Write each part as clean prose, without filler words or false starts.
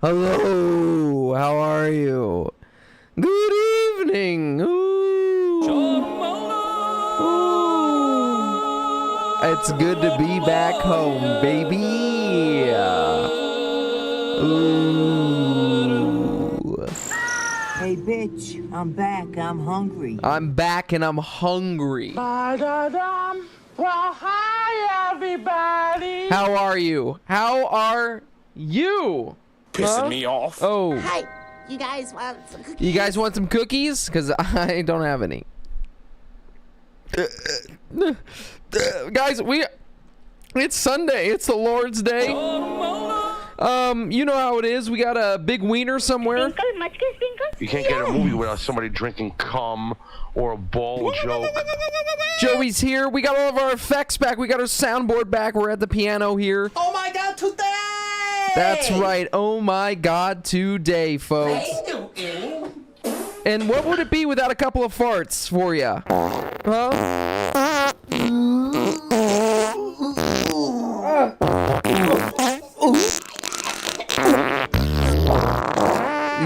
Hello, how are you? Good evening. Ooh. Ooh. It's good to be back home, baby. Ooh. Hey, bitch, I'm back. I'm hungry. I'm back and I'm hungry. Well, hi, everybody. How are you? How are you? Pissing me off. Oh. Hi, you guys want some cookies? You guys want some cookies? Because I don't have any. Guys, it's Sunday. It's the Lord's Day. You know how it is. We got a big wiener somewhere. Good You can't get a movie without somebody drinking cum or a ball joke. Joey's here. We got all of our effects back. We got our soundboard back. We're at the piano here. Oh my God, today! That's right. Oh my God, today, folks. And what would it be without a couple of farts for you? Huh?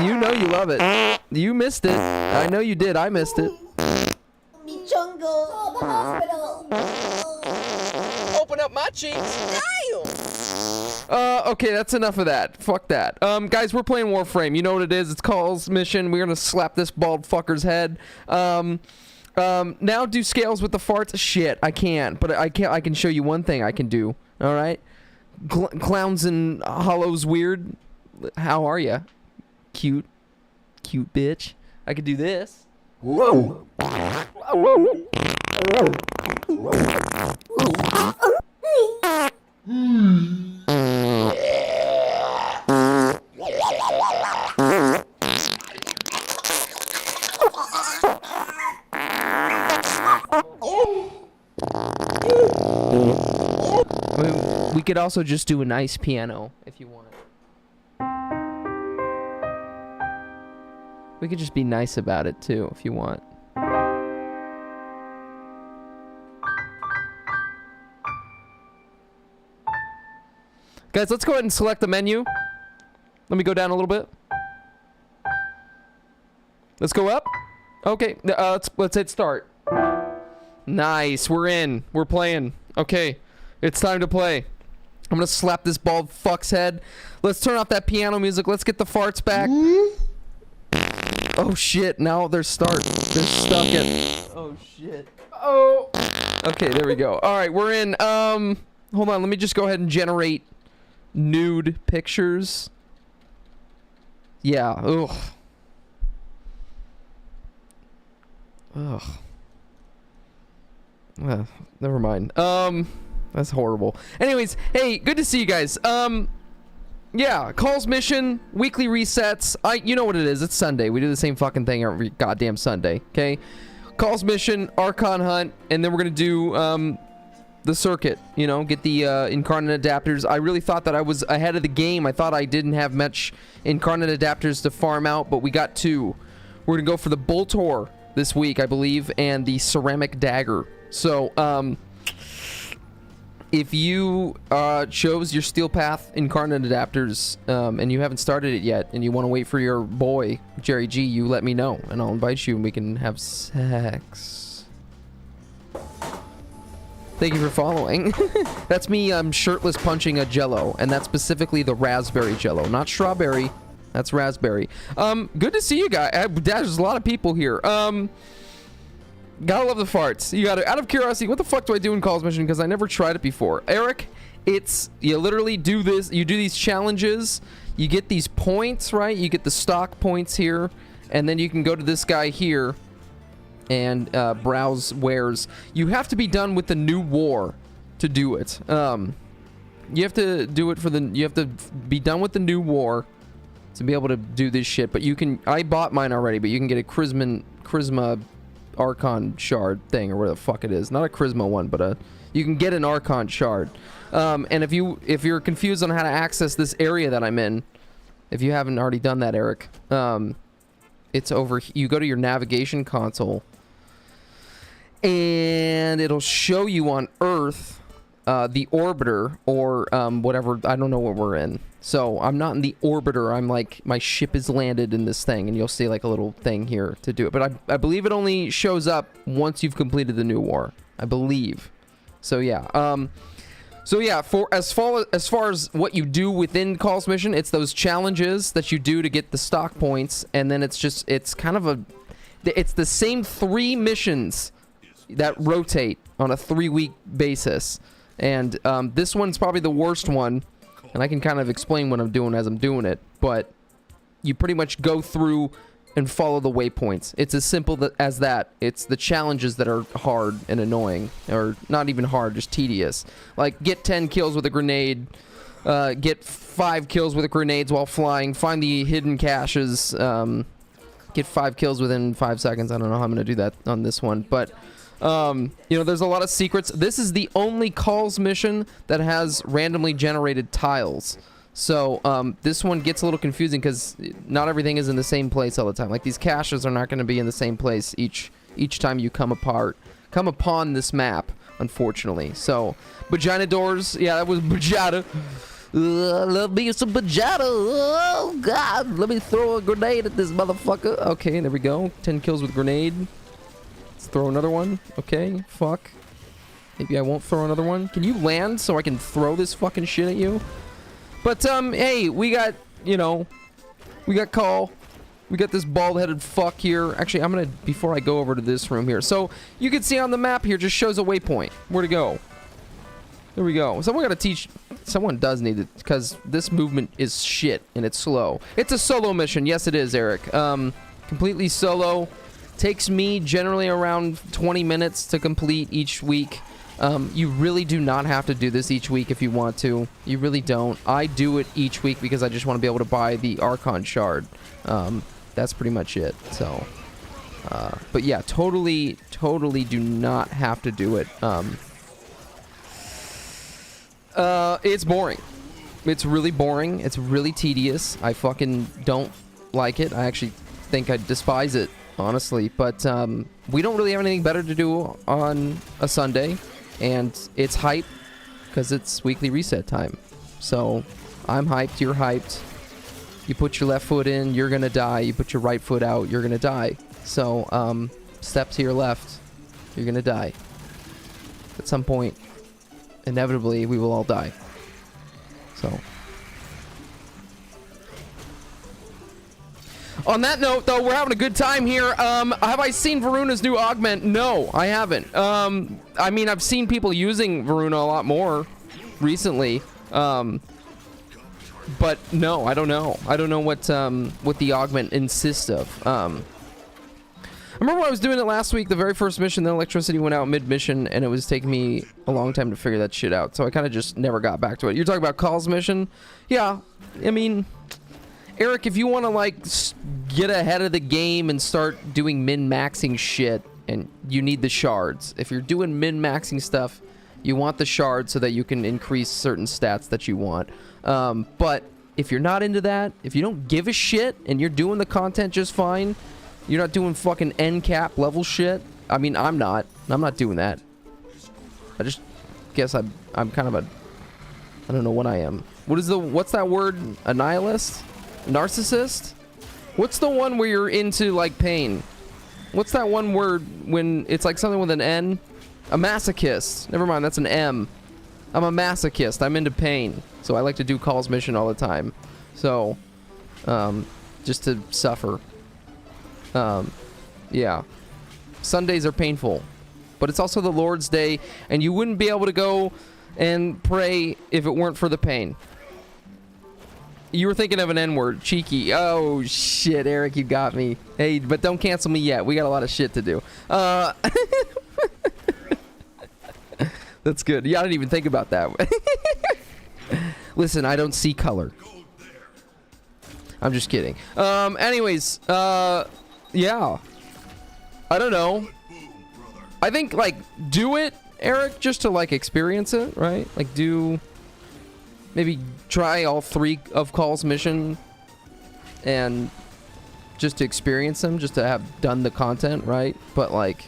You know you love it. You missed it. I know you did. I missed it. Me jungle. Oh, the hospital. Open up my cheeks. Okay, that's enough of that. Fuck that. Guys, we're playing Warframe. You know what it is. It's Call's mission. We're gonna slap this bald fucker's head. Now do scales with the farts. Shit, I can't. But I can show you one thing I can do. All right. Clowns and hollows weird. How are ya? Cute bitch. I could do this. Whoa. I mean, we could also just do a nice piano if you want. We could just be nice about it too if you want. Guys, let's go ahead and select the menu. Let me go down a little bit. Let's go up. Okay, let's hit start. Nice, we're in. We're playing. Okay, it's time to play. I'm gonna slap this bald fuck's head. Let's turn off that piano music. Let's get the farts back. Oh shit, now they're stuck at... Oh shit. Oh. Okay, there we go. Alright, we're in. Hold on, let me just go ahead and generate nude pictures. Yeah, ugh. Ugh. Well, never mind. That's horrible. Anyways, hey, good to see you guys. Yeah, Call's mission, weekly resets. You know what it is. It's Sunday. We do the same fucking thing every goddamn Sunday, okay? Call's mission, Archon hunt, and then we're gonna do the circuit, you know, get the incarnate adapters. I really thought that I was ahead of the game. I thought I didn't have much incarnate adapters to farm out, but we got 2. We're gonna go for the Boltor this week, I believe, and the ceramic dagger. So, if you chose your Steel Path incarnate adapters and you haven't started it yet and you want to wait for your boy JerryG, you let me know and I'll invite you and we can have sex. Thank you for following. That's me shirtless punching a Jello, and that's specifically the raspberry Jello, not strawberry. That's raspberry. Good to see you guys. There's a lot of people here. Gotta love the farts. You gotta, out of curiosity, what the fuck do I do in Call's mission? Because I never tried it before. Eric, it's, you literally do this, you do these challenges, you get these points, right? You get the stock points here, and then you can go to this guy here and browse wares. You have to be done with the new war to do it. You have to do it for the, you have to be done with the new war to be able to do this shit. But you can, I bought mine already, but you can get a Charisma Archon shard thing, or whatever the fuck it is. Not a Charisma one, but you can get an Archon shard. And if you're confused on how to access this area that I'm in, if you haven't already done that, Eric, it's over. You go to your navigation console, and it'll show you on Earth the orbiter, or whatever. I don't know what we're in. So I'm not in the orbiter. I'm like, my ship is landed in this thing, and you'll see like a little thing here to do it. But I believe it only shows up once you've completed the new war. I believe. So yeah. So yeah, for as far as what you do within Call's mission, it's those challenges that you do to get the stock points, and then it's kind of it's the same 3 missions that rotate on a 3-week basis. And this one's probably the worst one. And I can kind of explain what I'm doing as I'm doing it, but you pretty much go through and follow the waypoints. It's as simple as that. It's the challenges that are hard and annoying, or not even hard, just tedious. Like, get 10 kills with a grenade, get 5 kills with grenades while flying, find the hidden caches, get 5 kills within 5 seconds. I don't know how I'm going to do that on this one, but you know, there's a lot of secrets. This is the only calls mission that has randomly generated tiles. So this one gets a little confusing because not everything is in the same place all the time. Like, these caches are not going to be in the same place each time you come upon this map, unfortunately. So vagina doors, yeah, that was vagina. Let me some vagina. Oh god, let me throw a grenade at this motherfucker. Okay, there we go. 10 kills with grenade. Let's throw another one. Okay, fuck. Maybe I won't throw another one. Can you land so I can throw this fucking shit at you? But hey, we got, you know, we got Call. We got this bald-headed fuck here. Actually, I'm gonna, before I go over to this room here. So, you can see on the map here, just shows a waypoint. Where to go. There we go. Someone gotta teach, someone does need it, because this movement is shit, and it's slow. It's a solo mission. Yes, it is, Eric. Completely solo. Takes me generally around 20 minutes to complete each week. You really do not have to do this each week if you want to. You really don't. I do it each week because I just want to be able to buy the Archon shard. That's pretty much it. So, but yeah, totally do not have to do it. It's boring. It's really boring. It's really tedious. I fucking don't like it. I actually think I despise it, honestly. But we don't really have anything better to do on a Sunday. And it's hype because it's weekly reset time. So I'm hyped, you're hyped. You put your left foot in, you're gonna die. You put your right foot out, you're gonna die. So step to your left, you're gonna die. At some point, inevitably, we will all die. So on that note, though, we're having a good time here. Have I seen Varuna's new augment? No, I haven't. I mean, I've seen people using Varuna a lot more recently. But no, I don't know. I don't know what the augment insists of. I remember when I was doing it last week, the very first mission, the electricity went out mid-mission, and it was taking me a long time to figure that shit out. So I kind of just never got back to it. You're talking about Call's mission? Yeah, I mean, Eric, if you want to, like, get ahead of the game and start doing min-maxing shit, and you need the shards. If you're doing min-maxing stuff, you want the shards so that you can increase certain stats that you want. But if you're not into that, if you don't give a shit and you're doing the content just fine, you're not doing fucking end cap level shit. I mean, I'm not doing that. I just guess I'm kind of a, I don't know what I am. What's that word? A nihilist? Narcissist? What's the one where you're into, like, pain? What's that one word when it's like something with an N? A masochist. Never mind, that's an M. I'm a masochist. I'm into pain. So I like to do Call's mission all the time. So, just to suffer. Yeah. Sundays are painful. But it's also the Lord's Day, and you wouldn't be able to go and pray if it weren't for the pain. You were thinking of an N-word. Cheeky. Oh, shit, Eric, you got me. Hey, but don't cancel me yet. We got a lot of shit to do. That's good. Yeah, I didn't even think about that. Listen, I don't see color. I'm just kidding. Anyways, yeah. I don't know. I think, like, do it, Eric, just to, like, experience it, right? Like, maybe try all 3 of Call's mission and just to experience them, just to have done the content, right? But, like,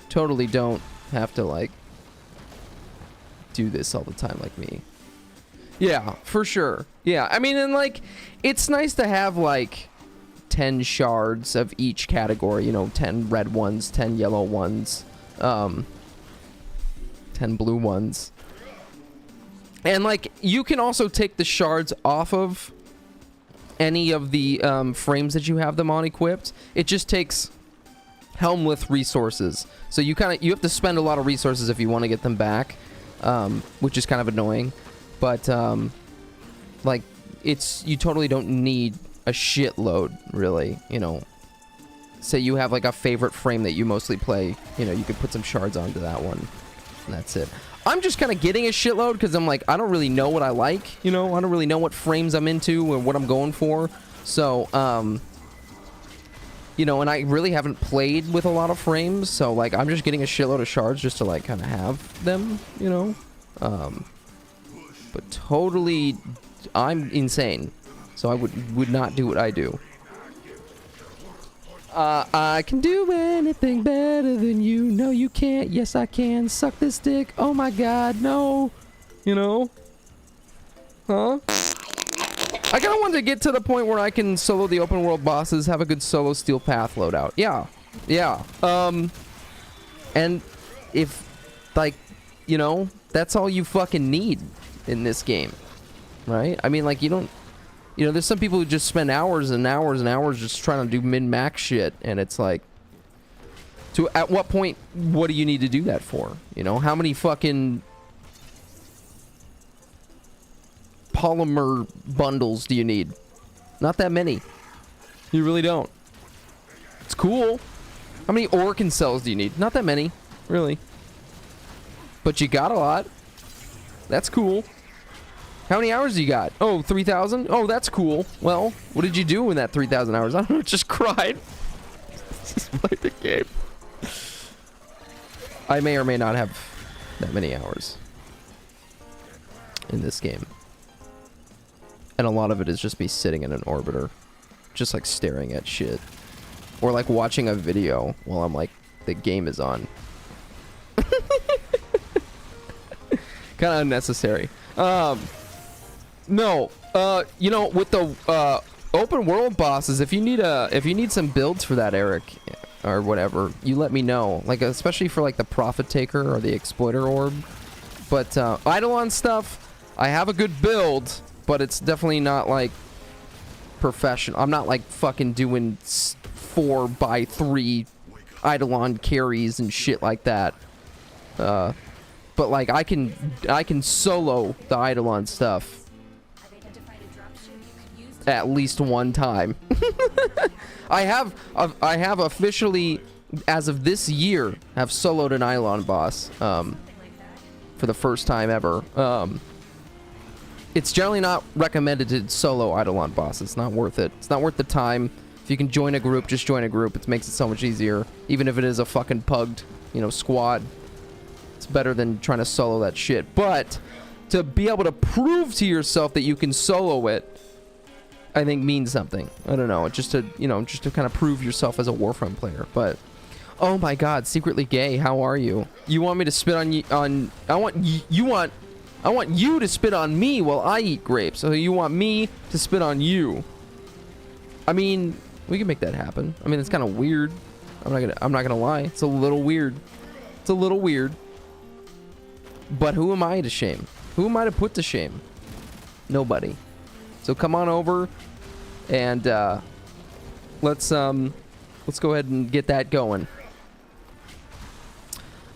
totally don't have to, like, do this all the time like me. Yeah, for sure. Yeah, I mean, and, like, it's nice to have, like, 10 shards of each category, you know, 10 red ones, 10 yellow ones, 10 blue ones. And, like, you can also take the shards off of any of the frames that you have them on equipped. It just takes Helmleth resources. So you have to spend a lot of resources if you want to get them back, which is kind of annoying. But, like, you totally don't need a shitload, really, you know. Say you have, like, a favorite frame that you mostly play, you know, you could put some shards onto that one. And that's it. I'm just kind of getting a shitload because I'm like, I don't really know what I like, you know? I don't really know what frames I'm into and what I'm going for. So, you know, and I really haven't played with a lot of frames, so, like, I'm just getting a shitload of shards just to, like, kind of have them, you know? But totally, I'm insane. So I would not do what I do. I can do anything better than you. No, you can't. Yes, I can. Suck this dick. Oh my god, no. You know? Huh? I kind of wanted to get to the point where I can solo the open world bosses, have a good solo steel path loadout. Yeah. Yeah. And if, like, you know, that's all you fucking need in this game. Right? I mean, like, you don't... You know, there's some people who just spend hours and hours and hours just trying to do min-max shit, and it's like... at what point, what do you need to do that for? You know, how many fucking... polymer bundles do you need? Not that many. You really don't. It's cool. How many Orkin cells do you need? Not that many, really. But you got a lot. That's cool. How many hours do you got? Oh, 3,000? Oh, that's cool. Well, what did you do in that 3,000 hours? I don't know, just cried. Just play the game. I may or may not have that many hours in this game. And a lot of it is just me sitting in an orbiter. Just like staring at shit. Or like watching a video while I'm like, the game is on. Kind of unnecessary. No, you know, with the open world bosses, if you need some builds for that, Eric, or whatever, you let me know. Like, especially for like the Prophet Taker or the Exploiter Orb. But Eidolon stuff, I have a good build, but it's definitely not like professional. I'm not like fucking doing 4x3 Eidolon carries and shit like that. But like I can solo the Eidolon stuff at least one time. I have officially, as of this year, have soloed an Eidolon boss for the first time ever. It's generally not recommended to solo Eidolon boss. It's not worth it. It's not worth the time. If you can join a group, just join a group. It makes it so much easier. Even if it is a fucking pugged, you know, squad. It's better than trying to solo that shit. But to be able to prove to yourself that you can solo it, I think means something. I don't know. Just to, you know, just to kind of prove yourself as a Warframe player. But oh my god, secretly gay. How are you? You want me to spit on you? I want you to spit on me while I eat grapes. So you want me to spit on you? I mean, we can make that happen. I mean, it's kind of weird. I'm not gonna lie. It's a little weird. It's a little weird. But who am I to shame? Who am I to put to shame? Nobody. So come on over, and let's go ahead and get that going.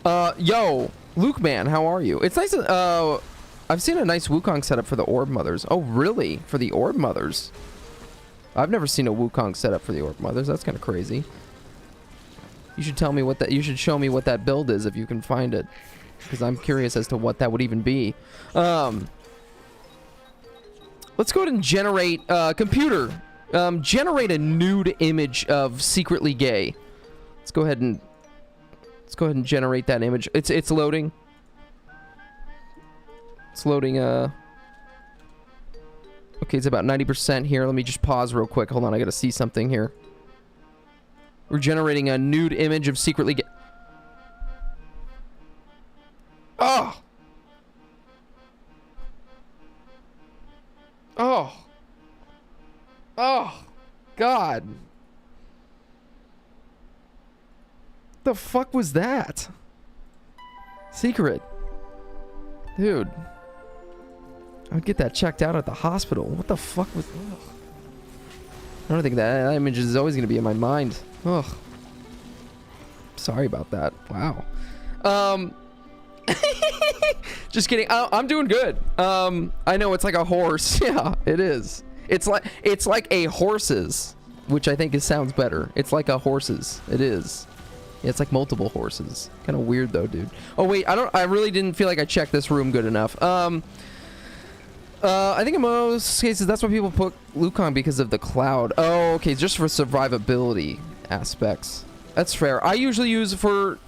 Yo, Luke man, how are you? It's nice. I've seen a nice Wukong setup for the Orb Mothers. Oh, really? For the Orb Mothers? I've never seen a Wukong setup for the Orb Mothers. That's kind of crazy. You should tell me what that. You should show me what that build is if you can find it, because I'm curious as to what that would even be. Let's go ahead and generate, computer, generate a nude image of secretly gay. Let's go ahead and generate that image. It's loading. It's loading, okay, it's about 90% here. Let me just pause real quick. Hold on, I gotta see something here. We're generating a nude image of secretly gay. Oh! Oh. Oh. God. The fuck was that? Secret. Dude. I would get that checked out at the hospital. What the fuck was... Ugh. I don't think that image is always going to be in my mind. Ugh. Sorry about that. Wow. Just kidding. I'm doing good. I know it's like a horse. Yeah, it is. It's like a horse's, which I think sounds better. It's like a horse's. It is. Yeah, it's like multiple horses. Kind of weird though, dude. Oh wait, I really didn't feel like I checked this room good enough. I think in most cases that's why people put Lucan because of the cloud. Oh, okay, just for survivability aspects. That's fair. I usually use for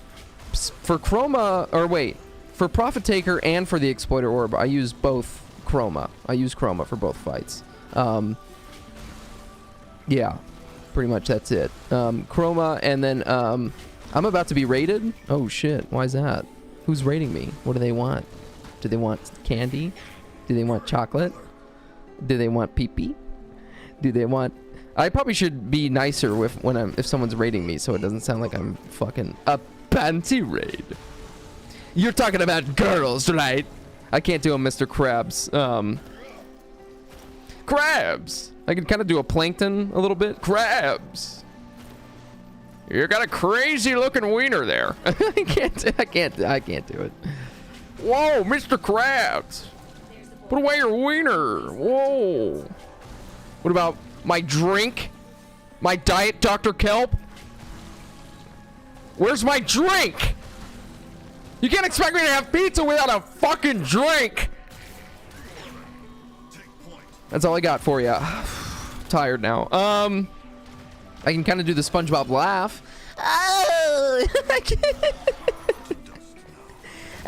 Chroma, or wait, for Prophet Taker and for the Exploiter Orb, I use both Chroma. I use Chroma for both fights. Yeah, pretty much that's it. Chroma, and then I'm about to be raided. Oh shit, why is that? Who's raiding me? What do they want? Do they want candy? Do they want chocolate? Do they want pee-pee? Do they want... I probably should be nicer if someone's raiding me, so it doesn't sound like I'm fucking a panty raid. You're talking about girls, right? I can't do a Mr. Krabs. Krabs! I can kind of do a Plankton a little bit. Krabs! You got a crazy looking wiener there. I can't do it. Whoa, Mr. Krabs! Put away your wiener. Whoa. What about my drink? My Diet Dr. Kelp? Where's my drink? You can't expect me to have pizza without a fucking drink. That's all I got for you. Tired now. I can kind of do the SpongeBob laugh. Oh, I can't.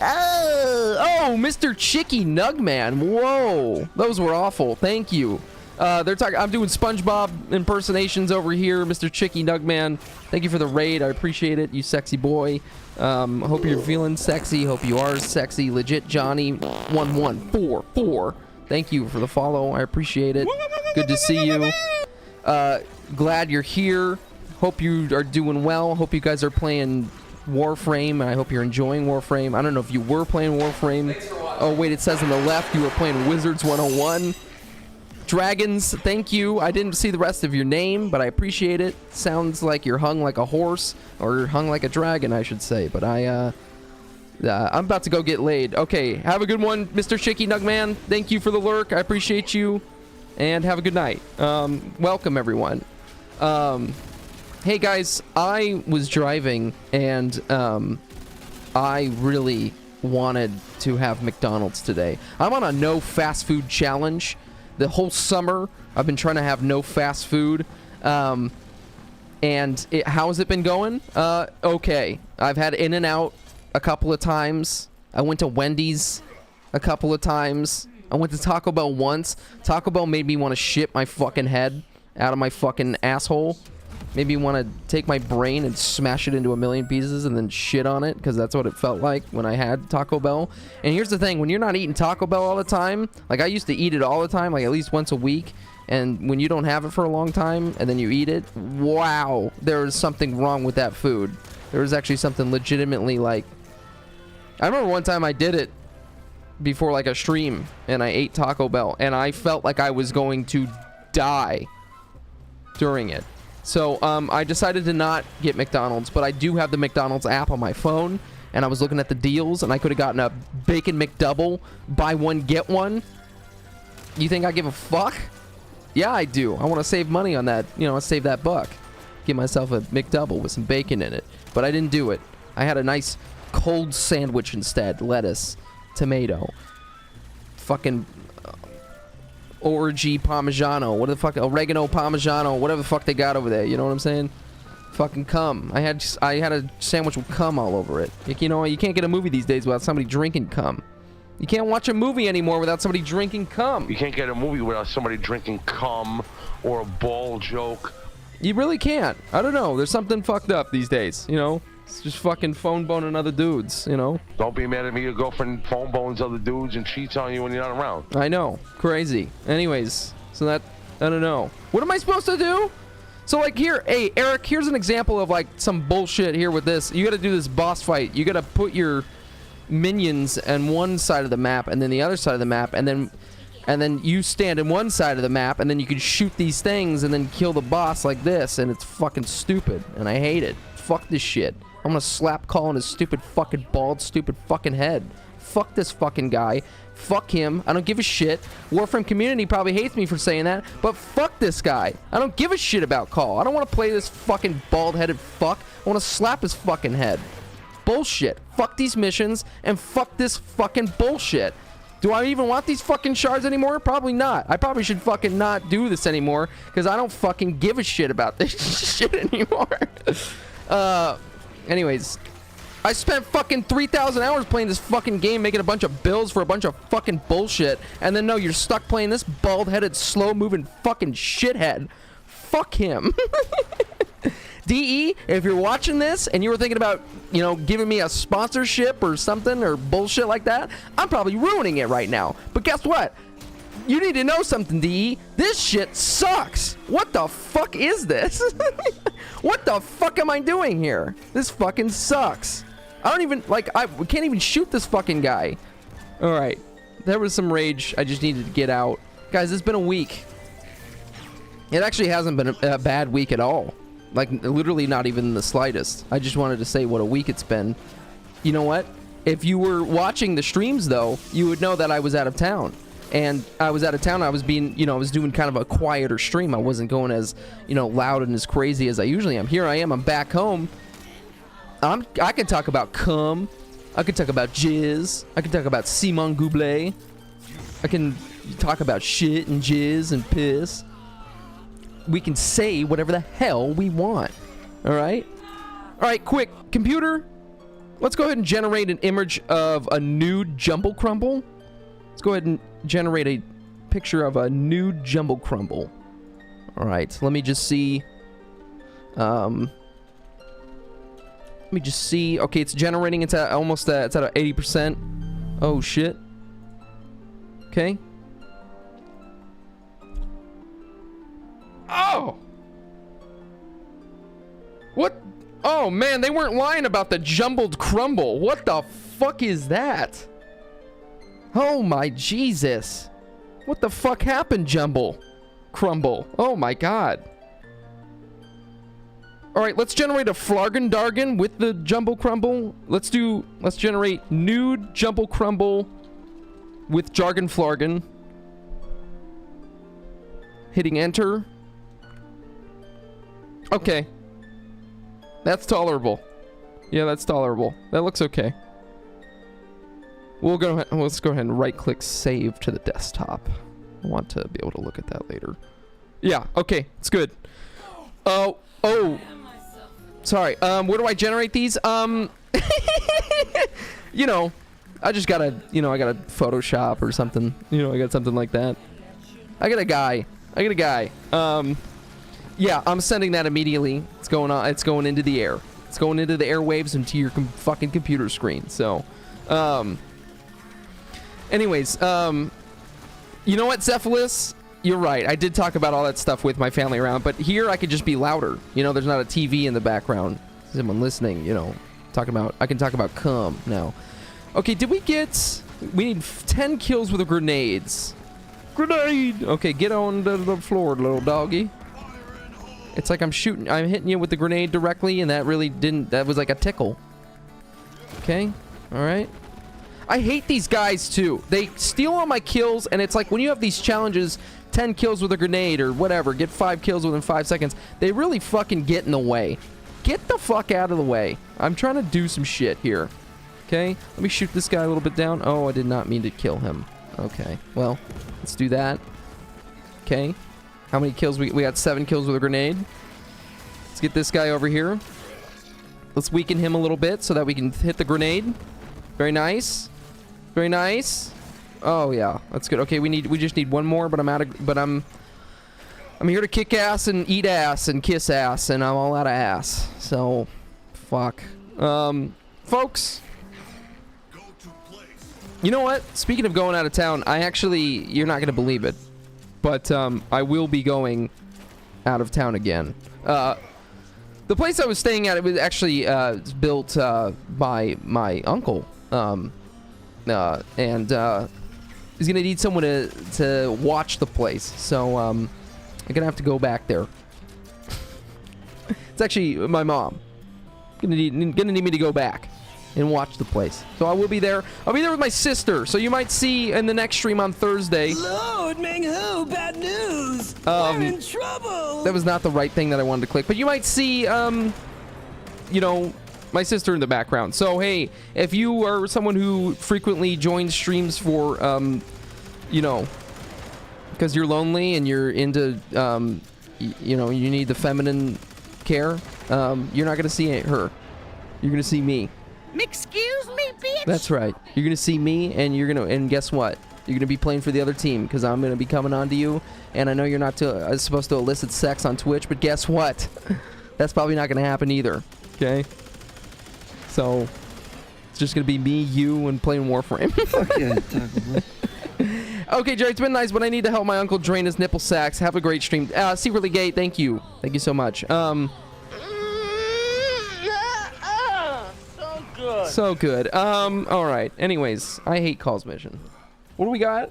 Oh, Mr. Chicky Nugman. Whoa, those were awful. Thank you. They're talking. I'm doing SpongeBob impersonations over here, Mr. Chicky Nugman. Thank you for the raid. I appreciate it, you sexy boy. Hope you're feeling sexy. Hope you are sexy. Legit Johnny 1144. Thank you for the follow. I appreciate it. Good to see you. Glad you're here. Hope you are doing well. Hope you guys are playing Warframe, and I hope you're enjoying Warframe. I don't know if you were playing Warframe. Oh wait, it says on the left you were playing Wizards 101. Dragons, thank you. I didn't see the rest of your name, but I appreciate it. Sounds like you're hung like a horse, or hung like a dragon, I should say. But I'm about to go get laid. Okay, have a good one, Mr. Chicky Nugman. Thank you for the lurk. I appreciate you, and have a good night. Welcome everyone. Hey guys, I was driving and I really wanted to have McDonald's today. I'm on a no fast food challenge. The whole summer I've been trying to have no fast food. And how has it been going? Okay. I've had In-N-Out a couple of times. I went to Wendy's a couple of times. I went to Taco Bell once. Taco Bell made me want to shit my fucking head out of my fucking asshole. Maybe you want to take my brain and smash it into a million pieces and then shit on it, because that's what it felt like when I had Taco Bell. And here's the thing, when you're not eating Taco Bell all the time, like I used to eat it all the time, like at least once a week, and when you don't have it for a long time and then you eat it, wow, there is something wrong with that food. There was actually something legitimately like... I remember one time I did it before like a stream, and I ate Taco Bell, and I felt like I was going to die during it. So I decided to not get McDonald's, but I do have the McDonald's app on my phone, and I was looking at the deals, and I could have gotten a Bacon McDouble, buy one, get one. You think I give a fuck? Yeah, I do. I want to save money on that. You know, save that buck. Get myself a McDouble with some bacon in it. But I didn't do it. I had a nice cold sandwich instead. Lettuce, tomato, fucking... orgy parmigiano, what the fuck, oregano parmigiano, whatever the fuck they got over there, you know what I'm saying? Fucking cum. I had a sandwich with cum all over it. You know, you can't get a movie these days without somebody drinking cum. You can't watch a movie anymore without somebody drinking cum. You can't get a movie without somebody drinking cum or a ball joke. You really can't. I don't know, there's something fucked up these days, you know? It's just fucking phone boning other dudes, you know? Don't be mad at me. Your girlfriend phone bones other dudes and cheats on you when you're not around. I know. Crazy. Anyways, so that... I don't know. What am I supposed to do? So, like, here... Hey, Eric, here's an example of, like, some bullshit here with this. You gotta do this boss fight. You gotta put your minions on one side of the map and then the other side of the map, and then you stand on one side of the map, and then you can shoot these things and then kill the boss like this, and it's fucking stupid, and I hate it. Fuck this shit. I'm gonna slap call on his stupid fucking bald stupid fucking head. Fuck this fucking guy. Fuck him. I don't give a shit. Warframe community probably hates me for saying that, but fuck this guy. I don't give a shit about Call. I don't want to play this fucking bald-headed fuck. I want to slap his fucking head. Bullshit. Fuck these missions, and fuck this fucking bullshit. Do I even want these fucking shards anymore? Probably not. I probably should fucking not do this anymore, because I don't fucking give a shit about this shit anymore. Anyways, I spent fucking 3,000 hours playing this fucking game, making a bunch of builds for a bunch of fucking bullshit, and then no, you're stuck playing this bald-headed, slow-moving fucking shithead. Fuck him. DE, if you're watching this and you were thinking about, you know, giving me a sponsorship or something or bullshit like that, I'm probably ruining it right now. But guess what? You need to know something, DE. This shit sucks. What the fuck is this? What the fuck am I doing here? This fucking sucks. I don't even, like, we can't even shoot this fucking guy. All right. There was some rage I just needed to get out. Guys, it's been a week. It actually hasn't been a bad week at all. Like, literally not even the slightest. I just wanted to say what a week it's been. You know what? If you were watching the streams, though, you would know that I was out of town. And I was out of town. I was being, you know, I was doing kind of a quieter stream. I wasn't going as, you know, loud and as crazy as I usually am. Here I am. I'm back home. I can talk about cum. I can talk about jizz. I can talk about Simon Goubelet. I can talk about shit and jizz and piss. We can say whatever the hell we want. All right? All right, quick. Computer, let's go ahead and generate an image of a nude Jumble Crumble. Let's go ahead and generate a picture of a nude Jumble Crumble. All right, let me just see. Let me just see. Okay, it's generating. It's at almost it's at 80%. Oh, shit. Okay. Oh! What? Oh, man, they weren't lying about the jumbled crumble. What the fuck is that? Oh, my Jesus. What the fuck happened, Jumble Crumble? Oh, my God. All right, let's generate a Flargon Dargon with the Jumble Crumble. Let's generate nude Jumble Crumble with Jargon Flargon. Hitting enter. Okay. That's tolerable. Yeah, that's tolerable. That looks okay. Let's go ahead and right-click save to the desktop. I want to be able to look at that later. Yeah, okay, it's good. Oh. Sorry, where do I generate these? You know, I just gotta, you know, I gotta Photoshop or something. You know, I got something like that. I got a guy. Yeah, I'm sending that immediately. It's going on. It's going into the air. It's going into the airwaves into your fucking computer screen. So, anyways, you know what, Cephalus? You're right. I did talk about all that stuff with my family around, but here I could just be louder. You know, there's not a TV in the background. Someone listening, you know, I can talk about cum now. Okay, we need 10 kills with the grenades. Grenade! Okay, get on the floor, little doggy. It's like I'm hitting you with the grenade directly, and that was like a tickle. Okay, all right. I hate these guys, too. They steal all my kills, and it's like when you have these challenges, 10 kills with a grenade or whatever, get 5 kills within 5 seconds, they really fucking get in the way. Get the fuck out of the way. I'm trying to do some shit here. Okay, let me shoot this guy a little bit down. Oh, I did not mean to kill him. Okay, well, let's do that. Okay, how many kills? We got 7 kills with a grenade. Let's get this guy over here. Let's weaken him a little bit so that we can hit the grenade. Very nice. Very nice. Oh yeah, that's good. Okay, we just need one more, but I'm here to kick ass and eat ass and kiss ass, and I'm all out of ass. So, fuck. Folks. You know what? Speaking of going out of town, you're not gonna believe it, but I will be going out of town again. The place I was staying at, it was actually built by my uncle, and he's gonna need someone to watch the place. So I'm gonna have to go back there. It's actually my mom. Gonna need me to go back. and watch the place. So I will be there. I'll be there with my sister. So you might see in the next stream on Thursday. Lord Ming-Hu, bad news. We're in trouble. That was not the right thing that I wanted to click. But you might see, you know, my sister in the background. So, hey, if you are someone who frequently joins streams for, you know, because you're lonely and you're into, you know, you need the feminine care, you're not going to see her. You're going to see me. Excuse me, bitch. That's right. You're going to see me, and you're going to, and guess what? You're going to be playing for the other team, because I'm going to be coming on to you, and I know you're not supposed to elicit sex on Twitch, but guess what? That's probably not going to happen either, okay? So, it's just going to be me, you, and playing Warframe. Fuck yeah, Taco Bell. Okay, Jerry, it's been nice, but I need to help my uncle drain his nipple sacks. Have a great stream. Secretly Gay, thank you. Thank you so much. So good. So good. All right. Anyways, I hate calls mission. What do we got?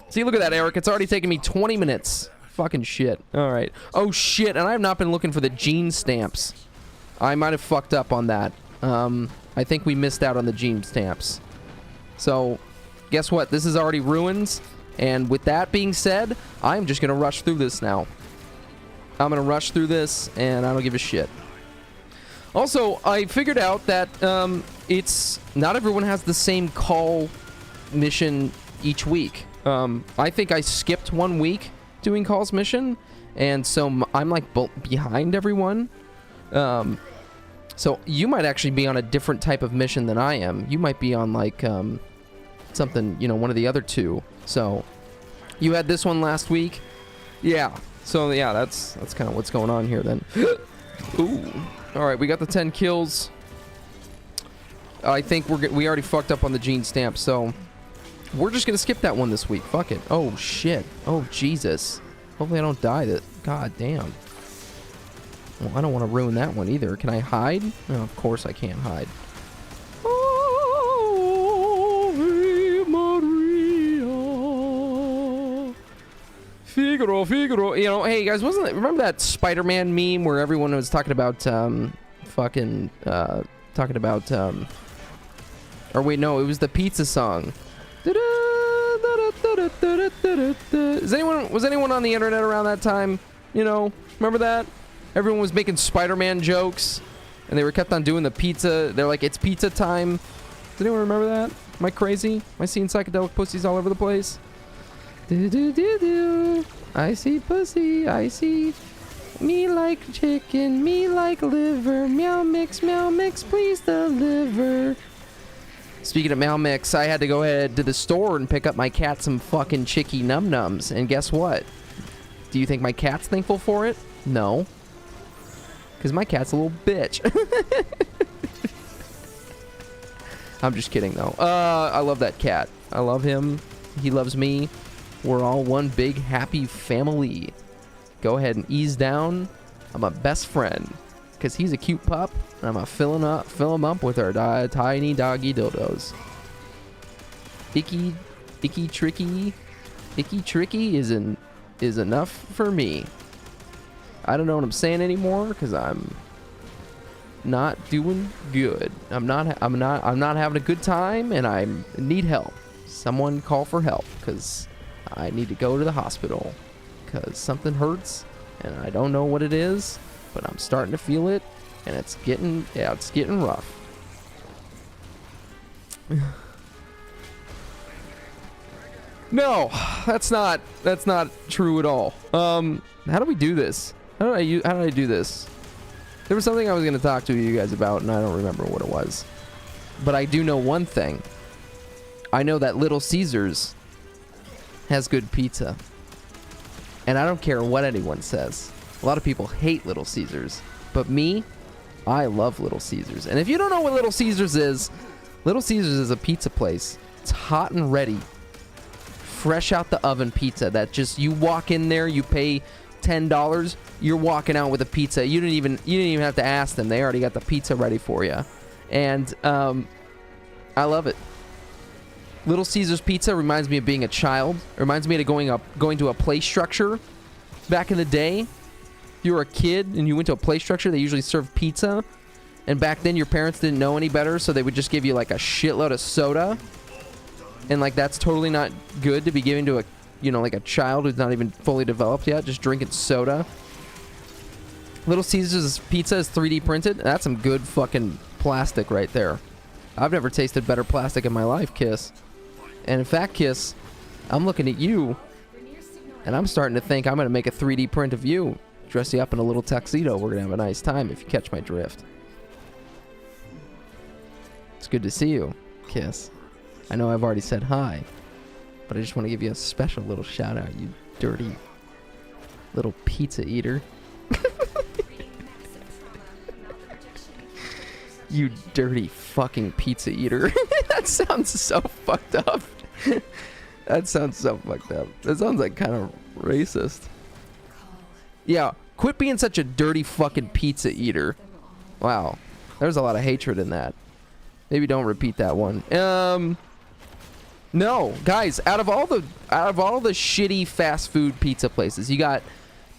See, look at that, Eric. It's already taken me 20 minutes. Fucking shit. All right. Oh, shit. And I have not been looking for the gene stamps. I might have fucked up on that. I think we missed out on the gene stamps. So, guess what? This is already ruins. And with that being said, I'm just going to rush through this now. I'm going to rush through this, and I don't give a shit. Also, I figured out that it's not everyone has the same call mission each week. I think I skipped 1 week doing calls mission, and so I'm like behind everyone. So you might actually be on a different type of mission than I am. You might be on like something, you know, one of the other two. So you had this one last week. Yeah. So yeah, that's kind of what's going on here then. Ooh. All right, we got the 10 kills. I think we already fucked up on the gene stamp, so we're just gonna skip that one this week. Fuck it. Oh shit. Oh Jesus. Hopefully I don't die. God damn. Well, I don't want to ruin that one either. Can I hide? No, of course I can't hide. Ave Maria. Figaro, Figaro. You know, hey guys, remember that Spider-Man meme where everyone was talking about, or wait, no, it was the pizza song. Was anyone on the internet around that time? You know, remember that? Everyone was making Spider-Man jokes, and they were kept on doing the pizza. They're like, it's pizza time. Does anyone remember that? Am I crazy? Am I seeing psychedelic pussies all over the place? Do. I see pussy. I see me like chicken, me like liver. Meow mix, please deliver. Speaking of Meow Mix, I had to go ahead to the store and pick up my cat some fucking chicky num-nums. And guess what? Do you think my cat's thankful for it? No. Because my cat's a little bitch. I'm just kidding, though. I love that cat. I love him. He loves me. We're all one big happy family. Go ahead and ease down. I'm a best friend. Because he's a cute pup. And I'm going to fill him up with our tiny doggy dildos. Icky Tricky is enough for me. I don't know what I'm saying anymore because I'm not doing good. I'm not having a good time, and I need help. Someone call for help because I need to go to the hospital because something hurts and I don't know what it is, but I'm starting to feel it, and it's getting rough. No, that's not true at all. How do we do this? How did I do this? There was something I was going to talk to you guys about, and I don't remember what it was. But I do know one thing. I know that Little Caesars has good pizza. And I don't care what anyone says. A lot of people hate Little Caesars. But me, I love Little Caesars. And if you don't know what Little Caesars is a pizza place. It's hot and ready. Fresh out the oven pizza that just, you walk in there, you pay $10, you're walking out with a pizza. You didn't even have to ask them. They already got the pizza ready for you. And I love it. Little Caesars Pizza reminds me of being a child. It reminds me of going to a play structure. Back in the day, if you were a kid and you went to a play structure, they usually served pizza. And back then, your parents didn't know any better, so they would just give you like a shitload of soda. And like that's totally not good to be giving to a, you know, like a child who's not even fully developed yet, just drinking soda. Little Caesars pizza is 3D printed. That's some good fucking plastic right there. I've never tasted better plastic in my life, Kiss. And in fact, Kiss, I'm looking at you, and I'm starting to think I'm going to make a 3D print of you. Dress you up in a little tuxedo. We're going to have a nice time if you catch my drift. It's good to see you, Kiss. I know I've already said hi, but I just want to give you a special little shout out, you dirty little pizza eater. You dirty fucking pizza eater. That sounds so fucked up. That sounds so fucked up. That sounds like kind of racist. Yeah, quit being such a dirty fucking pizza eater. Wow, there's a lot of hatred in that. Maybe don't repeat that one. No, guys, out of all the shitty fast food pizza places, you got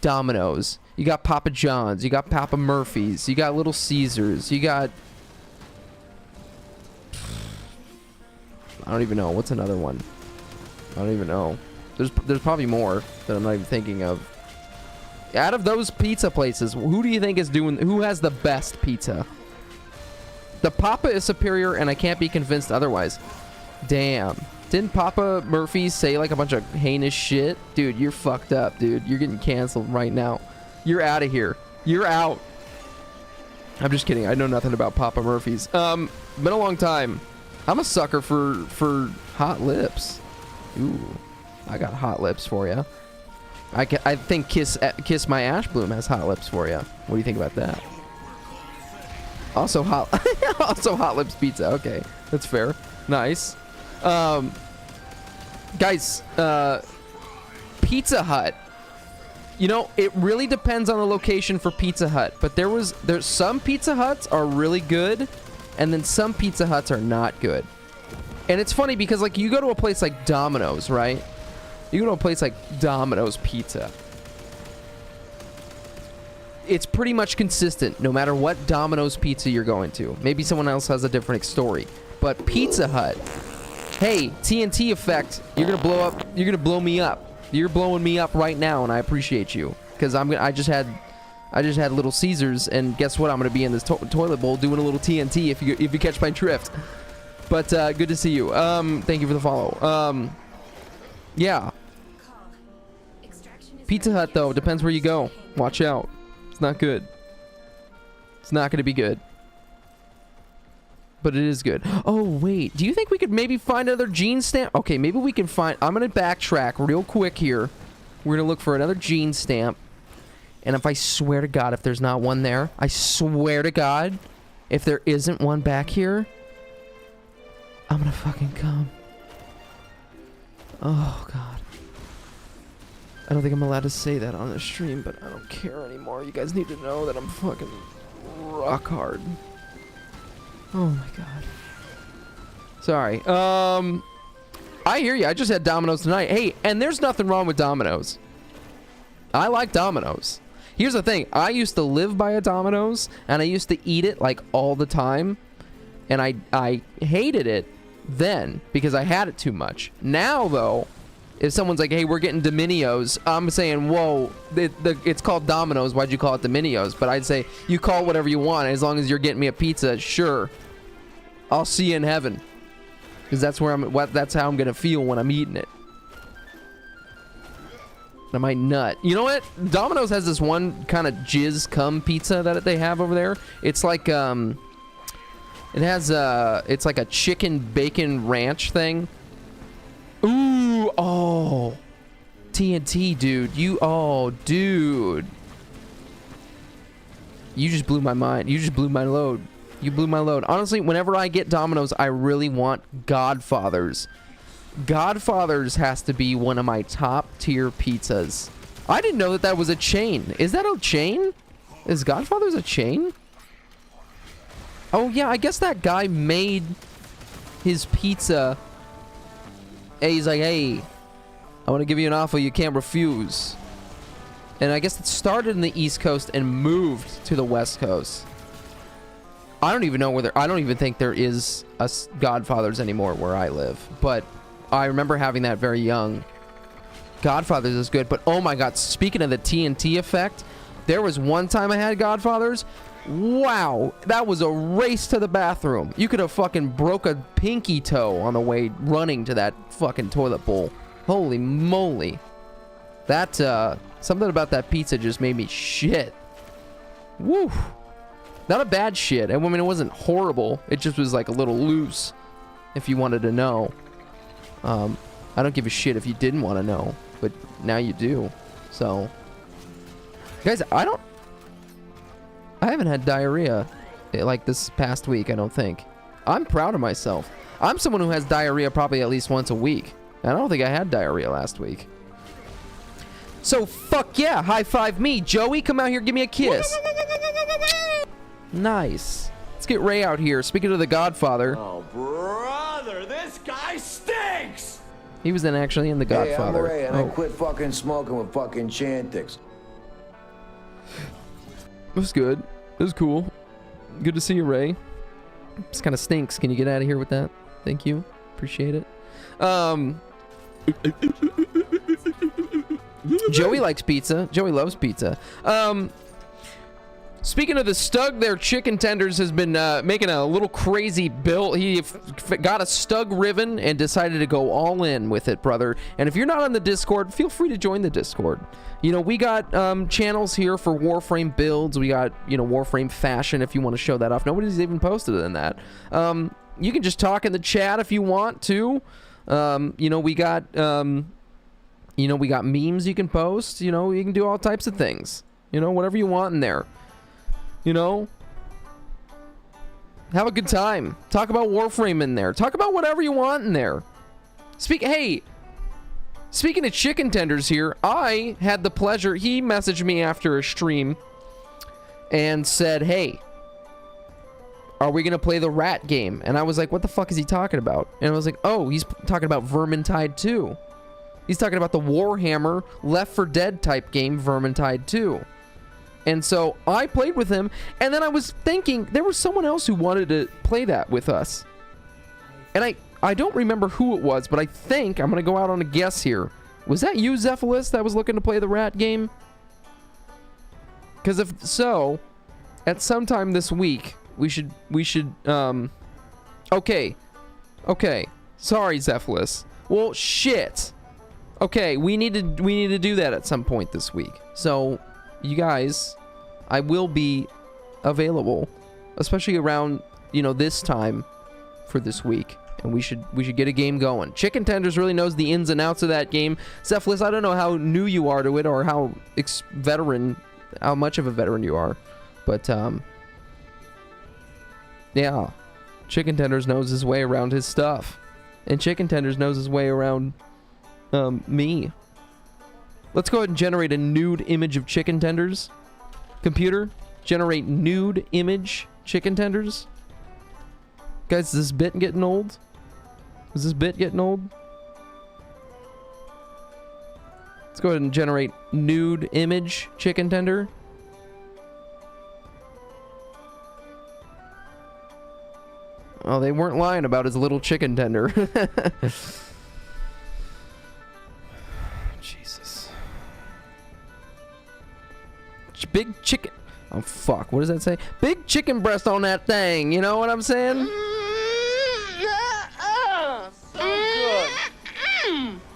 Domino's, you got Papa John's, you got Papa Murphy's, you got Little Caesars, you got, I don't even know. What's another one? I don't even know. There's probably more that I'm not even thinking of. Out of those pizza places, who do you think is doing? Who has the best pizza? The Papa is superior, and I can't be convinced otherwise. Damn. Didn't Papa Murphy's say like a bunch of heinous shit? Dude, you're fucked up, dude. You're getting canceled right now. You're out of here. You're out. I'm just kidding. I know nothing about Papa Murphy's. Been a long time. I'm a sucker for hot lips. Ooh, I got hot lips for you. I think Kiss My Ash Bloom has hot lips for you. What do you think about that? Also hot lips pizza. Okay, that's fair. Nice. Guys, Pizza Hut. You know, it really depends on the location for Pizza Hut, but there's some Pizza Huts are really good, and then some Pizza Huts are not good. And it's funny because like you go to a place like Domino's, right? You go to a place like Domino's Pizza. It's pretty much consistent no matter what Domino's Pizza you're going to. Maybe someone else has a different story. But Pizza Hut, hey, TNT effect, you're gonna blow up, you're gonna blow me up. You're blowing me up right now, and I appreciate you. Because I just had Little Caesars, and guess what? I'm gonna be in this toilet bowl doing a little TNT if you catch my drift. But good to see you. Thank you for the follow. Yeah. Pizza Hut though, depends where you go. Watch out. It's not good. It's not gonna be good. But it is good. Oh wait, do you think we could maybe find another gene stamp? Okay, maybe we can find. I'm gonna backtrack real quick here. We're gonna look for another gene stamp. And if I swear to God, if there's not one there, I swear to God, if there isn't one back here, I'm gonna fucking come. Oh God. I don't think I'm allowed to say that on the stream, but I don't care anymore. You guys need to know that I'm fucking rock hard. Oh my God. Sorry. I hear you. I just had Domino's tonight. Hey, and there's nothing wrong with Domino's. I like Domino's. Here's the thing. I used to live by a Domino's, and I used to eat it like all the time, and I hated it then because I had it too much. Now though, if someone's like, hey, we're getting Dominios, I'm saying, whoa, it's called Domino's, why'd you call it Dominios? But I'd say, you call whatever you want, as long as you're getting me a pizza, sure. I'll see you in heaven. Because that's that's how I'm gonna feel when I'm eating it. I might nut. You know what? Domino's has this one kind of jizz cum pizza that they have over there. It's like, it has, it's like a chicken bacon ranch thing. Ooh, oh. TNT, dude. Dude. You just blew my mind. You just blew my load. You blew my load. Honestly, whenever I get Domino's, I really want Godfather's. Godfather's has to be one of my top tier pizzas. I didn't know that was a chain. Is that a chain? Is Godfather's a chain? Oh yeah, I guess that guy made his pizza. Hey, he's like, hey, I want to give you an offer you can't refuse. And I guess it started in the East Coast and moved to the West Coast. I don't even know whether, I don't even think there is a Godfather's anymore where I live, but I remember having that very young. Godfather's is good, but oh my god, speaking of the TNT effect, there was one time I had Godfather's. Wow, that was a race to the bathroom. You could have fucking broke a pinky toe on the way running to that fucking toilet bowl. Holy moly. That, something about that pizza just made me shit. Woo. Not a bad shit. I mean, it wasn't horrible. It just was like a little loose, if you wanted to know. I don't give a shit if you didn't want to know, but now you do. So, guys, I haven't had diarrhea like this past week, I don't think. I'm proud of myself. I'm someone who has diarrhea probably at least once a week. I don't think I had diarrhea last week. So, fuck yeah, high five me. Joey, come out here, give me a kiss. Nice. Let's get Ray out here. Speaking of the Godfather. Oh, brother, this guy stinks! He was then actually in the Godfather. Hey, I'm Ray, and I quit fucking smoking with fucking Chantix. It was good. It was cool. Good to see you, Ray. This kind of stinks. Can you get out of here with that? Thank you. Appreciate it. Joey likes pizza. Joey loves pizza. Speaking of the Stug, their chicken tenders has been making a little crazy build. He got a Stug ribbon and decided to go all in with it, brother. And if you're not on the Discord, feel free to join the Discord. You know, we got channels here for Warframe builds. We got, you know, Warframe fashion if you want to show that off. Nobody's even posted in that. You can just talk in the chat if you want to. You know, we got we got memes you can post. You know, you can do all types of things. You know, whatever you want in there. You know, have a good time. Talk about Warframe in there. Talk about whatever you want in there. Hey, speaking of chicken tenders here, I had the pleasure. He messaged me after a stream and said, "Hey, are we gonna play the rat game?" And I was like, "What the fuck is he talking about?" And I was like, "Oh, he's talking about Vermintide 2. He's talking about the Warhammer Left 4 Dead type game, Vermintide 2." And so I played with him, and then I was thinking there was someone else who wanted to play that with us. And I don't remember who it was, but I think, I'm going to go out on a guess here. Was that you, Zephyllus, that was looking to play the rat game? Because if so, at some time this week, we should, okay. Sorry, Zephyllus. Well, shit. Okay, we need to do that at some point this week. So, you guys, I will be available, especially around, you know, this time for this week, and we should get a game going. Chicken Tenders really knows the ins and outs of that game. Zephyllus, I don't know how new you are to it or how much of a veteran you are, but yeah, Chicken Tenders knows his way around his stuff, and Chicken Tenders knows his way around me. Let's go ahead and generate a nude image of chicken tenders. Computer, generate nude image chicken tenders. Guys, is this bit getting old? Is this bit getting old? Let's go ahead and generate nude image chicken tender. Oh, they weren't lying about his little chicken tender. Big chicken. Oh, fuck. What does that say? Big chicken breast on that thing. You know what I'm saying? So good.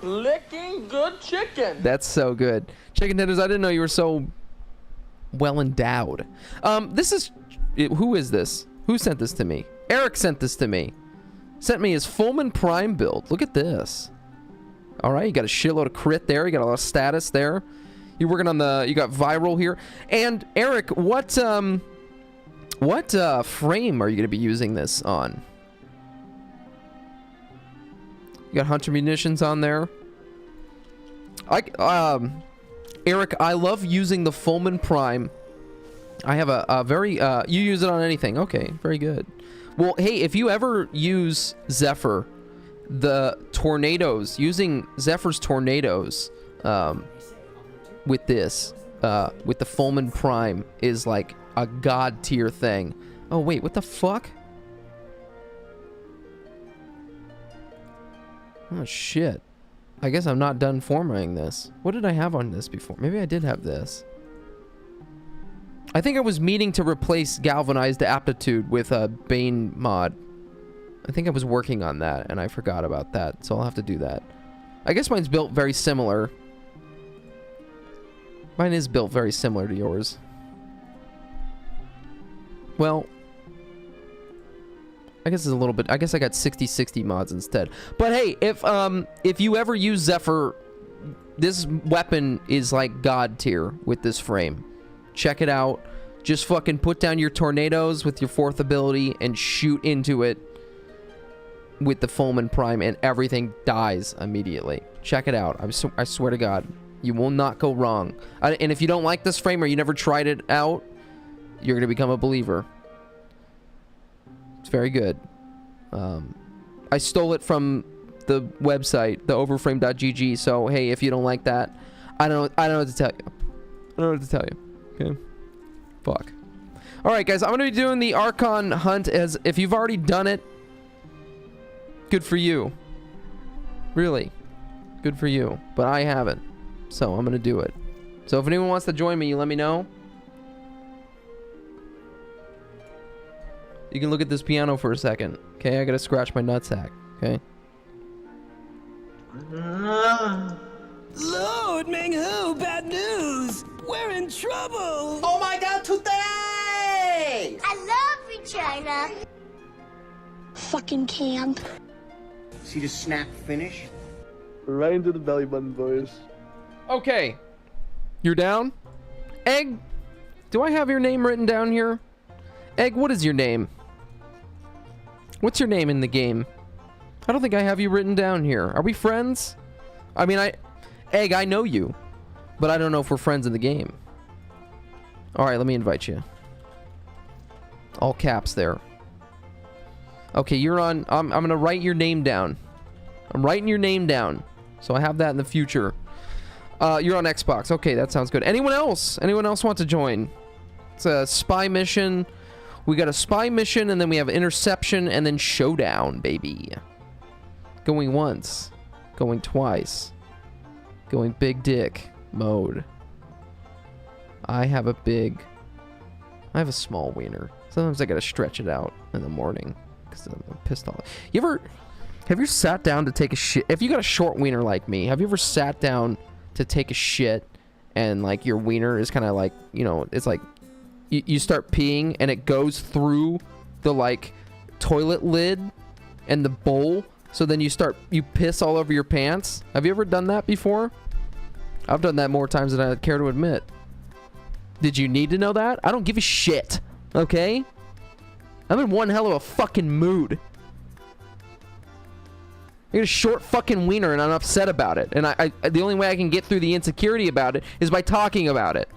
Licking good chicken. That's so good. Chicken tenders, I didn't know you were so well endowed. This is... Who is this? Who sent this to me? Eric sent this to me. Sent me his Fullman Prime build. Look at this. Alright, you got a shitload of crit there. You got a lot of status there. You're working on you got viral here. And Eric, what frame are you going to be using this on? You got Hunter Munitions on there. Eric, I love using the Fullman Prime. I have a very, you use it on anything. Okay, very good. Well, hey, if you ever use Zephyr, the tornadoes, using Zephyr's tornadoes, with this, with the Fullman Prime is like a god tier thing. Oh, wait, what the fuck? Oh, shit. I guess I'm not done formatting this. What did I have on this before? Maybe I did have this. I think I was meaning to replace Galvanized Aptitude with a Bane mod. I think I was working on that, and I forgot about that, so I'll have to do that. I guess mine's built very similar. Mine is built very similar to yours. Well, I guess it's a little bit. I guess I got 60/60 mods instead. But hey, if you ever use Zephyr, this weapon is like god tier with this frame. Check it out. Just fucking put down your tornadoes with your 4th ability and shoot into it with the Fulmin Prime, and everything dies immediately. Check it out. I swear to God, you will not go wrong. And if you don't like this frame or you never tried it out, you're gonna become a believer. It's very good. I stole it from the website, the overframe.gg. So hey, if you don't like that, I don't know what to tell you. I don't know what to tell you. Okay. Fuck. All right, guys. I'm gonna be doing the Archon hunt. As if you've already done it, good for you. Really, good for you. But I haven't, so I'm gonna do it. So if anyone wants to join me, you let me know. You can look at this piano for a second. Okay, I gotta scratch my nutsack. Okay. Lord Meng-Hu, bad news! We're in trouble! Oh my god, today! I love you, China. Fucking camp. See the snap finish? Right into the belly button, boys. Okay. You're down? Egg, do I have your name written down here? Egg, what is your name? What's your name in the game? I don't think I have you written down here. Are we friends? I mean, Egg, I know you, but I don't know if we're friends in the game. All right, let me invite you. All caps there. Okay, you're on. I'm gonna write your name down. I'm writing your name down, so I have that in the future. You're on Xbox. Okay, that sounds good. Anyone else? Anyone else want to join? It's a spy mission. We got a spy mission, and then we have interception, and then showdown, baby. Going once, going twice, going big dick mode. I have a small wiener. Sometimes I gotta stretch it out in the morning because I'm pissed off. Have you sat down to take a shit? If you got a short wiener like me, have you ever sat down to take a shit and like your wiener is kind of like, you know, it's like you start peeing and it goes through the like toilet lid and the bowl, so then you piss all over your pants? Have you ever done that before? I've done that more times than I care to admit. Did you need to know that? I don't give a shit, okay? I'm in one hell of a fucking mood. I got a short fucking wiener and I'm upset about it. And the only way I can get through the insecurity about it is by talking about it.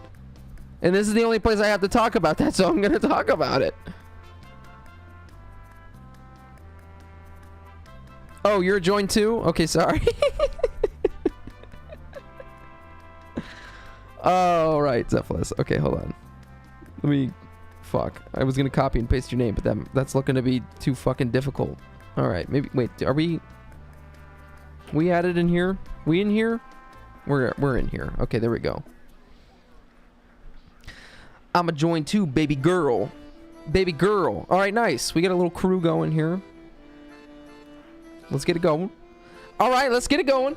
And this is the only place I have to talk about that, so I'm gonna talk about it. Oh, you're joined too? Okay, sorry. All right, Zephyrus. Okay, hold on. Let me... Fuck. I was gonna copy and paste your name, but that's looking to be too fucking difficult. All right, maybe... Wait, are we... We added in here? We in here? We're in here. Okay, there we go. I'm a join too, baby girl. Baby girl. All right, nice. We got a little crew going here. Let's get it going. All right, let's get it going.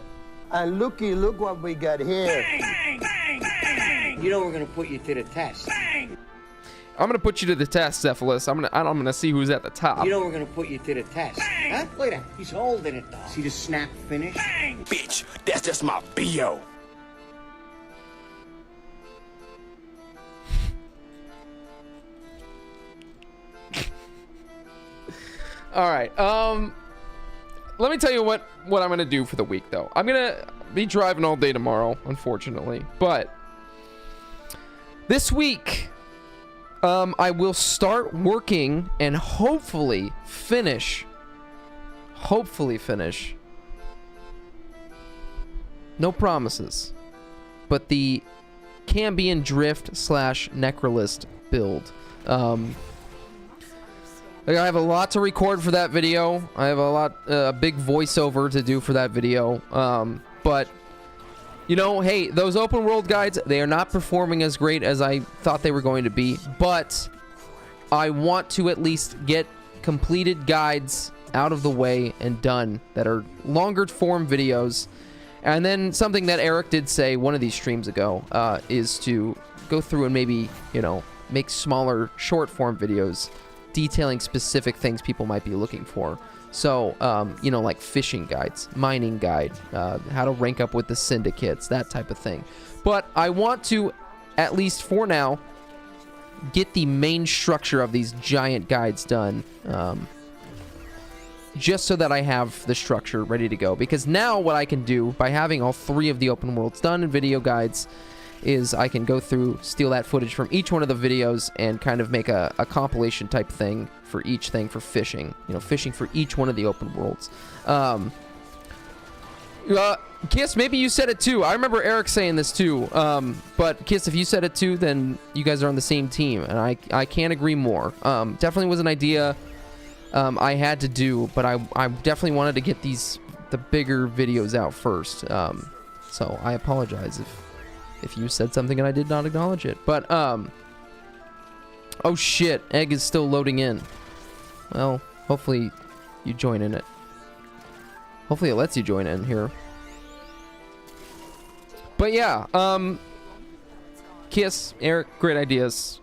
And looky, look what we got here. You know we're gonna put you to the test. I'm gonna put you to the test, Cephalus. I'm gonna see who's at the top. You know we're gonna put you to the test. Huh? Look at that. He's holding it though. See the snap finish? Bitch, that's just my B.O. All right. Let me tell you what I'm gonna do for the week, though. I'm gonna be driving all day tomorrow, unfortunately, but this week, I will start working and hopefully finish. No promises, but the Cambion Drift / Necrolist build. Like, I have a lot to record for that video. I have a big voiceover to do for that video. But, you know, hey, those open world guides, they are not performing as great as I thought they were going to be. But I want to at least get completed guides out of the way and done that are longer form videos. And then something that Eric did say one of these streams ago is to go through and maybe, you know, make smaller short form videos detailing specific things people might be looking for. So, you know, like fishing guides, mining guide, how to rank up with the syndicates, that type of thing. But I want to, at least for now, get the main structure of these giant guides done. Just so that I have the structure ready to go. Because now what I can do, by having all 3 of the open worlds done in video guides, is I can go through, steal that footage from each one of the videos, and kind of make a compilation type thing for each thing for fishing. You know, fishing for each one of the open worlds. Kiss, maybe you said it too. I remember Eric saying this too. But Kiss, if you said it too, then you guys are on the same team. And I can't agree more. Definitely was an idea I had to do, but I definitely wanted to get the bigger videos out first. So I apologize if you said something and I did not acknowledge it. But oh shit, egg is still loading in. Well, hopefully you join in it. Hopefully it lets you join in here. But yeah, Kiss, Eric, great ideas.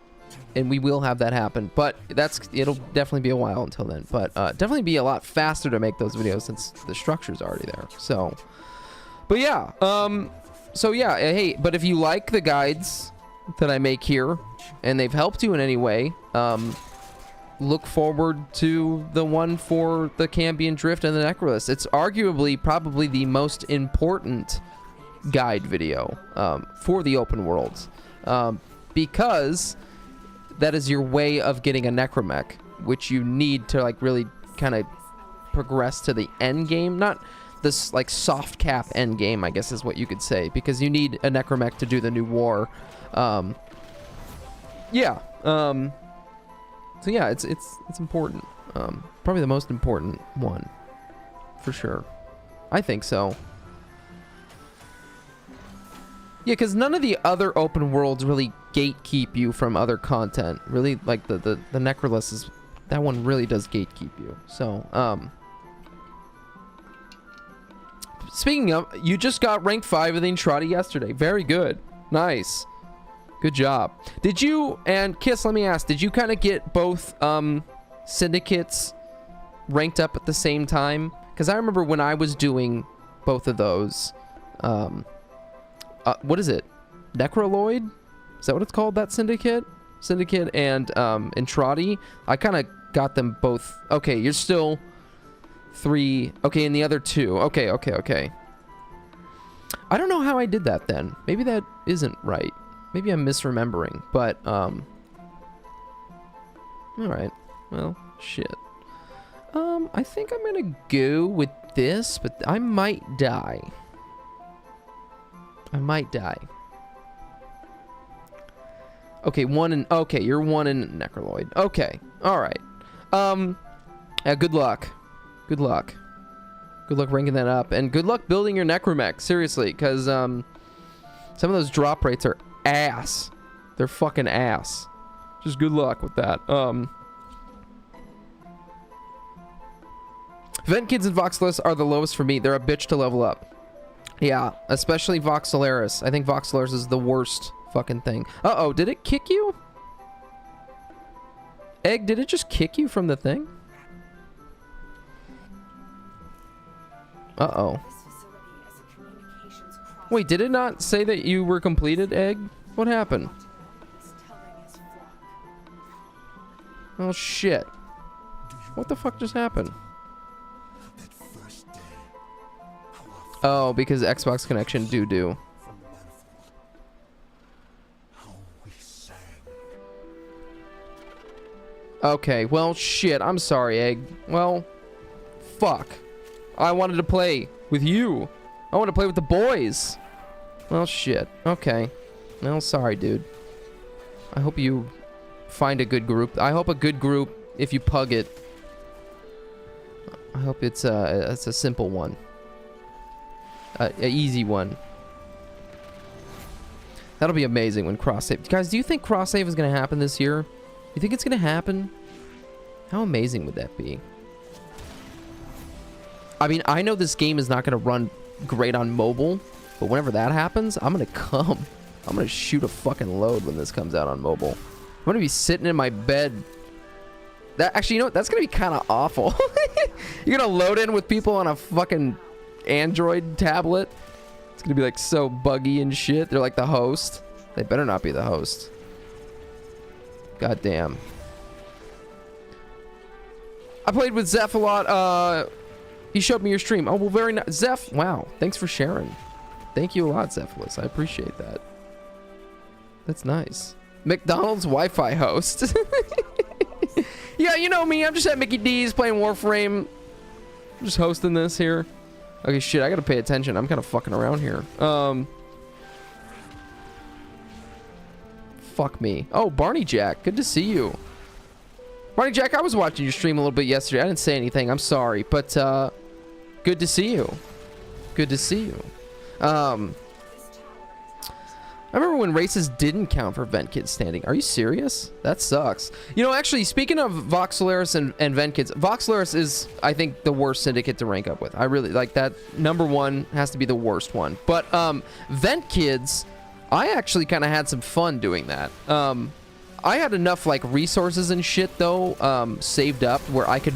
And we will have that happen, but it'll definitely be a while until then. But definitely be a lot faster to make those videos since the structure's already there. So, but yeah, so yeah, hey, but if you like the guides that I make here and they've helped you in any way, look forward to the one for the Cambion Drift and the Necrolus. It's arguably probably the most important guide video for the open worlds, because that is your way of getting a necromech, which you need to like really kind of progress to the end game. Not this like soft cap end game, I guess is what you could say, because you need a necromech to do the new war. Yeah. So yeah, it's important. Probably the most important one, for sure. I think so. Yeah, because none of the other open worlds really gatekeep you from other content. Really, like the Necrolus is, that one really does gatekeep you. So, speaking of, you just got rank 5 of the Entrati yesterday. Very good. Nice. Good job. Did you, and Kiss, let me ask, did you kind of get both syndicates ranked up at the same time? Because I remember when I was doing both of those, what is it? Necroloid? Is that what it's called, that syndicate? Syndicate and Entrati. I kind of got them both. Okay, you're still 3. Okay, and the other 2. Okay. I don't know how I did that then. Maybe that isn't right. Maybe I'm misremembering. But, alright. Well, shit. I think I'm gonna go with this, but I might die. Okay, okay, you're 1 in Necroloid. Okay, alright. Yeah, good luck. Good luck ranking that up. And good luck building your Necromech, seriously, because, some of those drop rates are ass. They're fucking ass. Just good luck with that. Vent Kids and Voxelis are the lowest for me. They're a bitch to level up. Yeah, especially Voxelaris. I think Voxelaris is the worst fucking thing. Uh-oh, did it kick you? Egg, did it just kick you from the thing? Uh-oh. Wait, did it not say that you were completed, Egg? What happened? Oh, shit. What the fuck just happened? Oh, because Xbox connection doo-doo. Okay, well, shit. I'm sorry, Egg. Well, fuck. I wanted to play with you. I want to play with the boys. Well, shit. Okay. Well, sorry, dude. I hope you find a good group. I hope a good group if you pug it. I hope it's a simple one. A easy one. That'll be amazing when cross-save. Guys, do you think cross-save is going to happen this year? You think it's going to happen? How amazing would that be? I mean, I know this game is not going to run great on mobile, but whenever that happens, I'm going to come. I'm going to shoot a fucking load when this comes out on mobile. I'm going to be sitting in my bed. That actually, you know what? That's going to be kind of awful. You're going to load in with people on a fucking Android tablet. It's going to be like so buggy and shit. They're like the host. They better not be the host. God damn. I played with Zeph a lot. He showed me your stream. Oh, well, very nice. Zeph, wow. Thanks for sharing. Thank you a lot, Zephylus. I appreciate that. That's nice. McDonald's Wi-Fi host. Yeah, you know me. I'm just at Mickey D's playing Warframe. I'm just hosting this here. Okay, shit. I gotta pay attention. I'm kind of fucking around here. Fuck me. Oh, Barney Jack. Good to see you. Barney Jack, I was watching your stream a little bit yesterday. I didn't say anything. I'm sorry. But, good to see you. Good to see you. I remember when races didn't count for Vent Kids standing. Are you serious? That sucks. You know, actually, speaking of Voxelaris and Vent Kids, Voxelaris is, I think, the worst syndicate to rank up with. I really like that. Number one has to be the worst one. But Vent Kids, I actually kind of had some fun doing that. I had enough like resources and shit though saved up where I could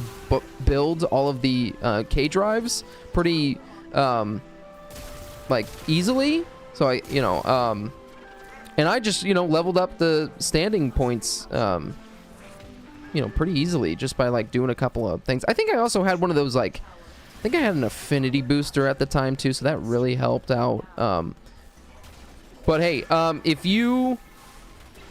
build all of the K drives pretty like easily. So I, you know, and I just, you know, leveled up the standing points, you know, pretty easily just by like doing a couple of things. I think I also had one of those like, I think I had an affinity booster at the time too, so that really helped out. But hey, if you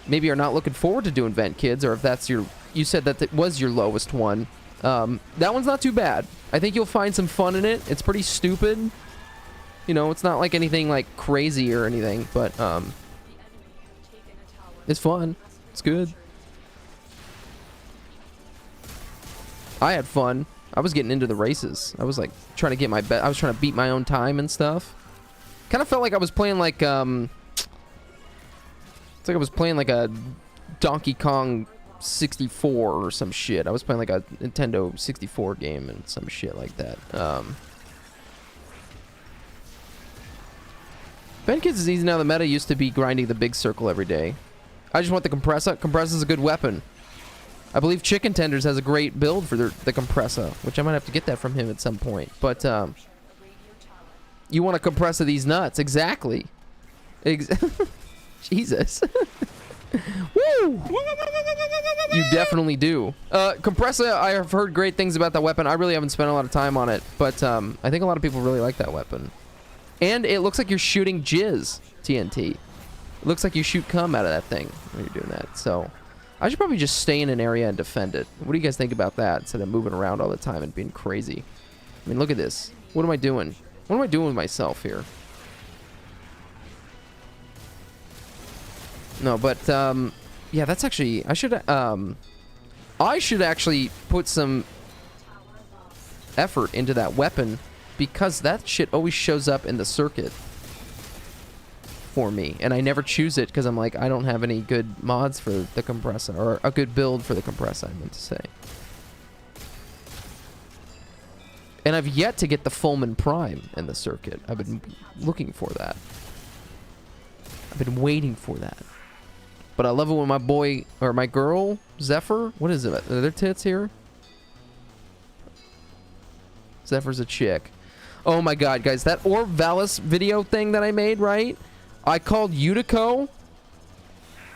maybe are not looking forward to doing Vent Kids, or if that's your, you said that it was your lowest one, that one's not too bad. I think you'll find some fun in it. It's pretty stupid. You know, it's not like anything like crazy or anything, but it's fun. It's good. I had fun. I was getting into the races. I was like trying to get my I was trying to beat my own time and stuff. Kind of felt like I was playing like it's like I was playing like a Donkey Kong 64 or some shit. I was playing like a Nintendo 64 game and some shit like that. Vent Kids is easy now. The meta used to be grinding the big circle every day. I just want the compressor. Compressor's a good weapon. I believe Chicken Tenders has a great build for the compressor, which I might have to get that from him at some point. But you want a compressor these nuts. Exactly. Jesus. Woo! You definitely do. Compressor, I have heard great things about that weapon. I really haven't spent a lot of time on it, but I think a lot of people really like that weapon. And it looks like you're shooting jizz, TNT. It looks like you shoot cum out of that thing when you're doing that. So I should probably just stay in an area and defend it. What do you guys think about that instead of moving around all the time and being crazy? I mean, look at this. What am I doing? What am I doing with myself here? No, but yeah, that's actually, I should actually put some effort into that weapon, because that shit always shows up in the circuit for me, and I never choose it because I'm like, I don't have any good mods for the compressor, or a good build for the compressor, I meant to say. And I've yet to get the Fullman Prime in the circuit. I've been looking for that. I've been waiting for that. But I love it when my boy, or my girl, Zephyr, what is it? Are there tits here? Zephyr's a chick. Oh my god, guys, that Orb Valis video thing that I made, right? I called Utico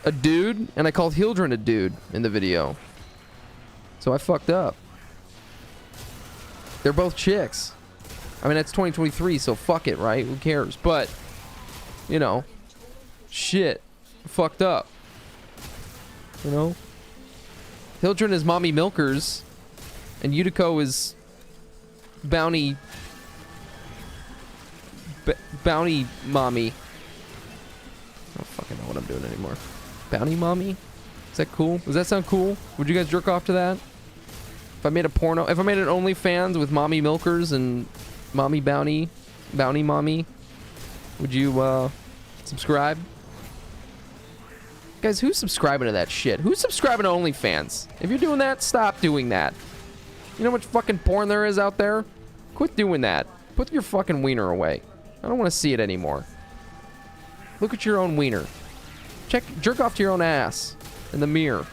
a dude, and I called Hildren a dude in the video. So I fucked up. They're both chicks. I mean, it's 2023, so fuck it, right? Who cares? But, you know, shit. Fucked up. You know? Hildren is Mommy Milkers, and Utico is Bounty Mommy. I don't fucking know what I'm doing anymore. Bounty Mommy? Is that cool? Does that sound cool? Would you guys jerk off to that? If I made a porno, if I made an OnlyFans with mommy milkers and mommy bounty mommy, would you subscribe? Guys, who's subscribing to that shit? Who's subscribing to OnlyFans? If you're doing that, stop doing that. You know how much fucking porn there is out there? Quit doing that. Put your fucking wiener away. I don't want to see it anymore. Look at your own wiener. Jerk off to your own ass in the mirror.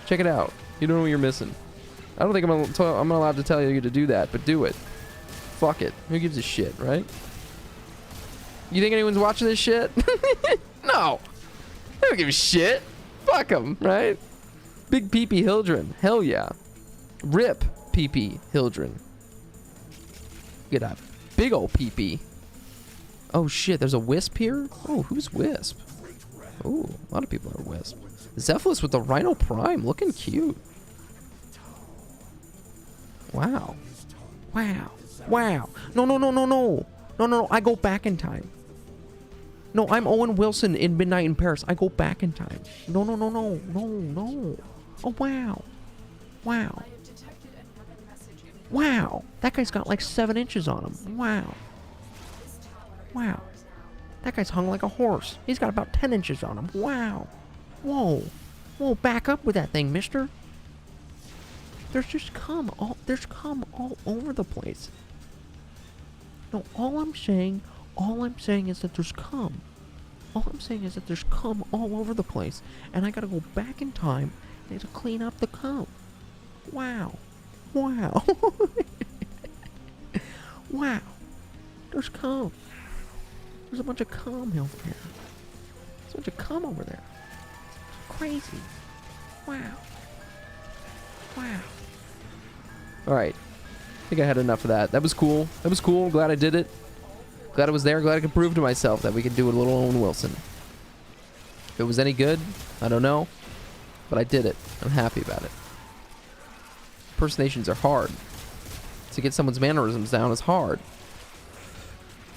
Check it out. You don't know what you're missing. I don't think I'm not allowed to tell you to do that, but do it. Fuck it. Who gives a shit, right? You think anyone's watching this shit? No. I don't give a shit. Fuck them, right? Big Pee-Pee Hildren. Hell yeah. Rip Pee-Pee Hildren. Get a big old pee-pee. Oh shit, there's a Wisp here? Oh, who's Wisp? Oh, a lot of people are Wisp. Zephylos with the Rhino Prime, looking cute. Wow. Wow. Wow. No, no, no, no, no. No, no, no, I go back in time. No, I'm Owen Wilson in Midnight in Paris. I go back in time. No, no, no, no, no, no. Oh, wow. Wow. Wow. That guy's got like 7 inches on him. Wow. Wow. That guy's hung like a horse. He's got about 10 inches on him. Wow. Whoa. Whoa, back up with that thing, mister. There's cum all over the place. No, all I'm saying is that there's cum. All I'm saying is that there's cum all over the place. And I gotta go back in time to clean up the cum. Wow. Wow. Wow. There's cum. There's a bunch of cum over there. There's a bunch of cum over there. It's crazy. Wow. Wow. Alright. I think I had enough of that. That was cool. That was cool. I'm glad I did it. Glad I was there. Glad I could prove to myself that we could do a little Owen Wilson. If it was any good, I don't know. But I did it. I'm happy about it. Impersonations are hard. To get someone's mannerisms down is hard.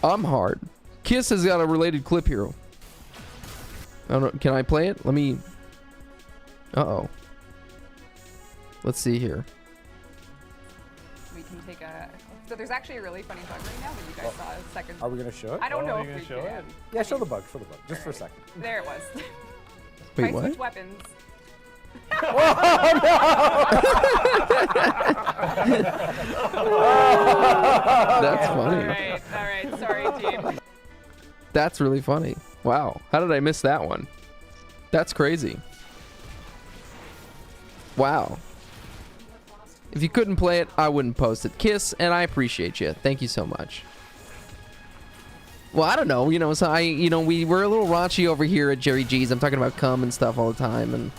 I'm hard. Kiss has got a related clip here. I don't know. Can I play it? Let me... Uh-oh. Let's see here. We can take a... So there's actually a really funny bug right now that you guys saw a second. Are we going to show it? I don't know if we can. Yeah, show the bug. Show the bug. Just for a second. There it was. Wait, I what? switch weapons. That's funny. All right, sorry, team. That's really funny. Wow, how did I miss that one? That's crazy. Wow. If you couldn't play it, I wouldn't post it. Kiss, and I appreciate you. Thank you so much. Well, I don't know, you know, so we're a little raunchy over here at JerryG's. I'm talking about cum and stuff all the time, and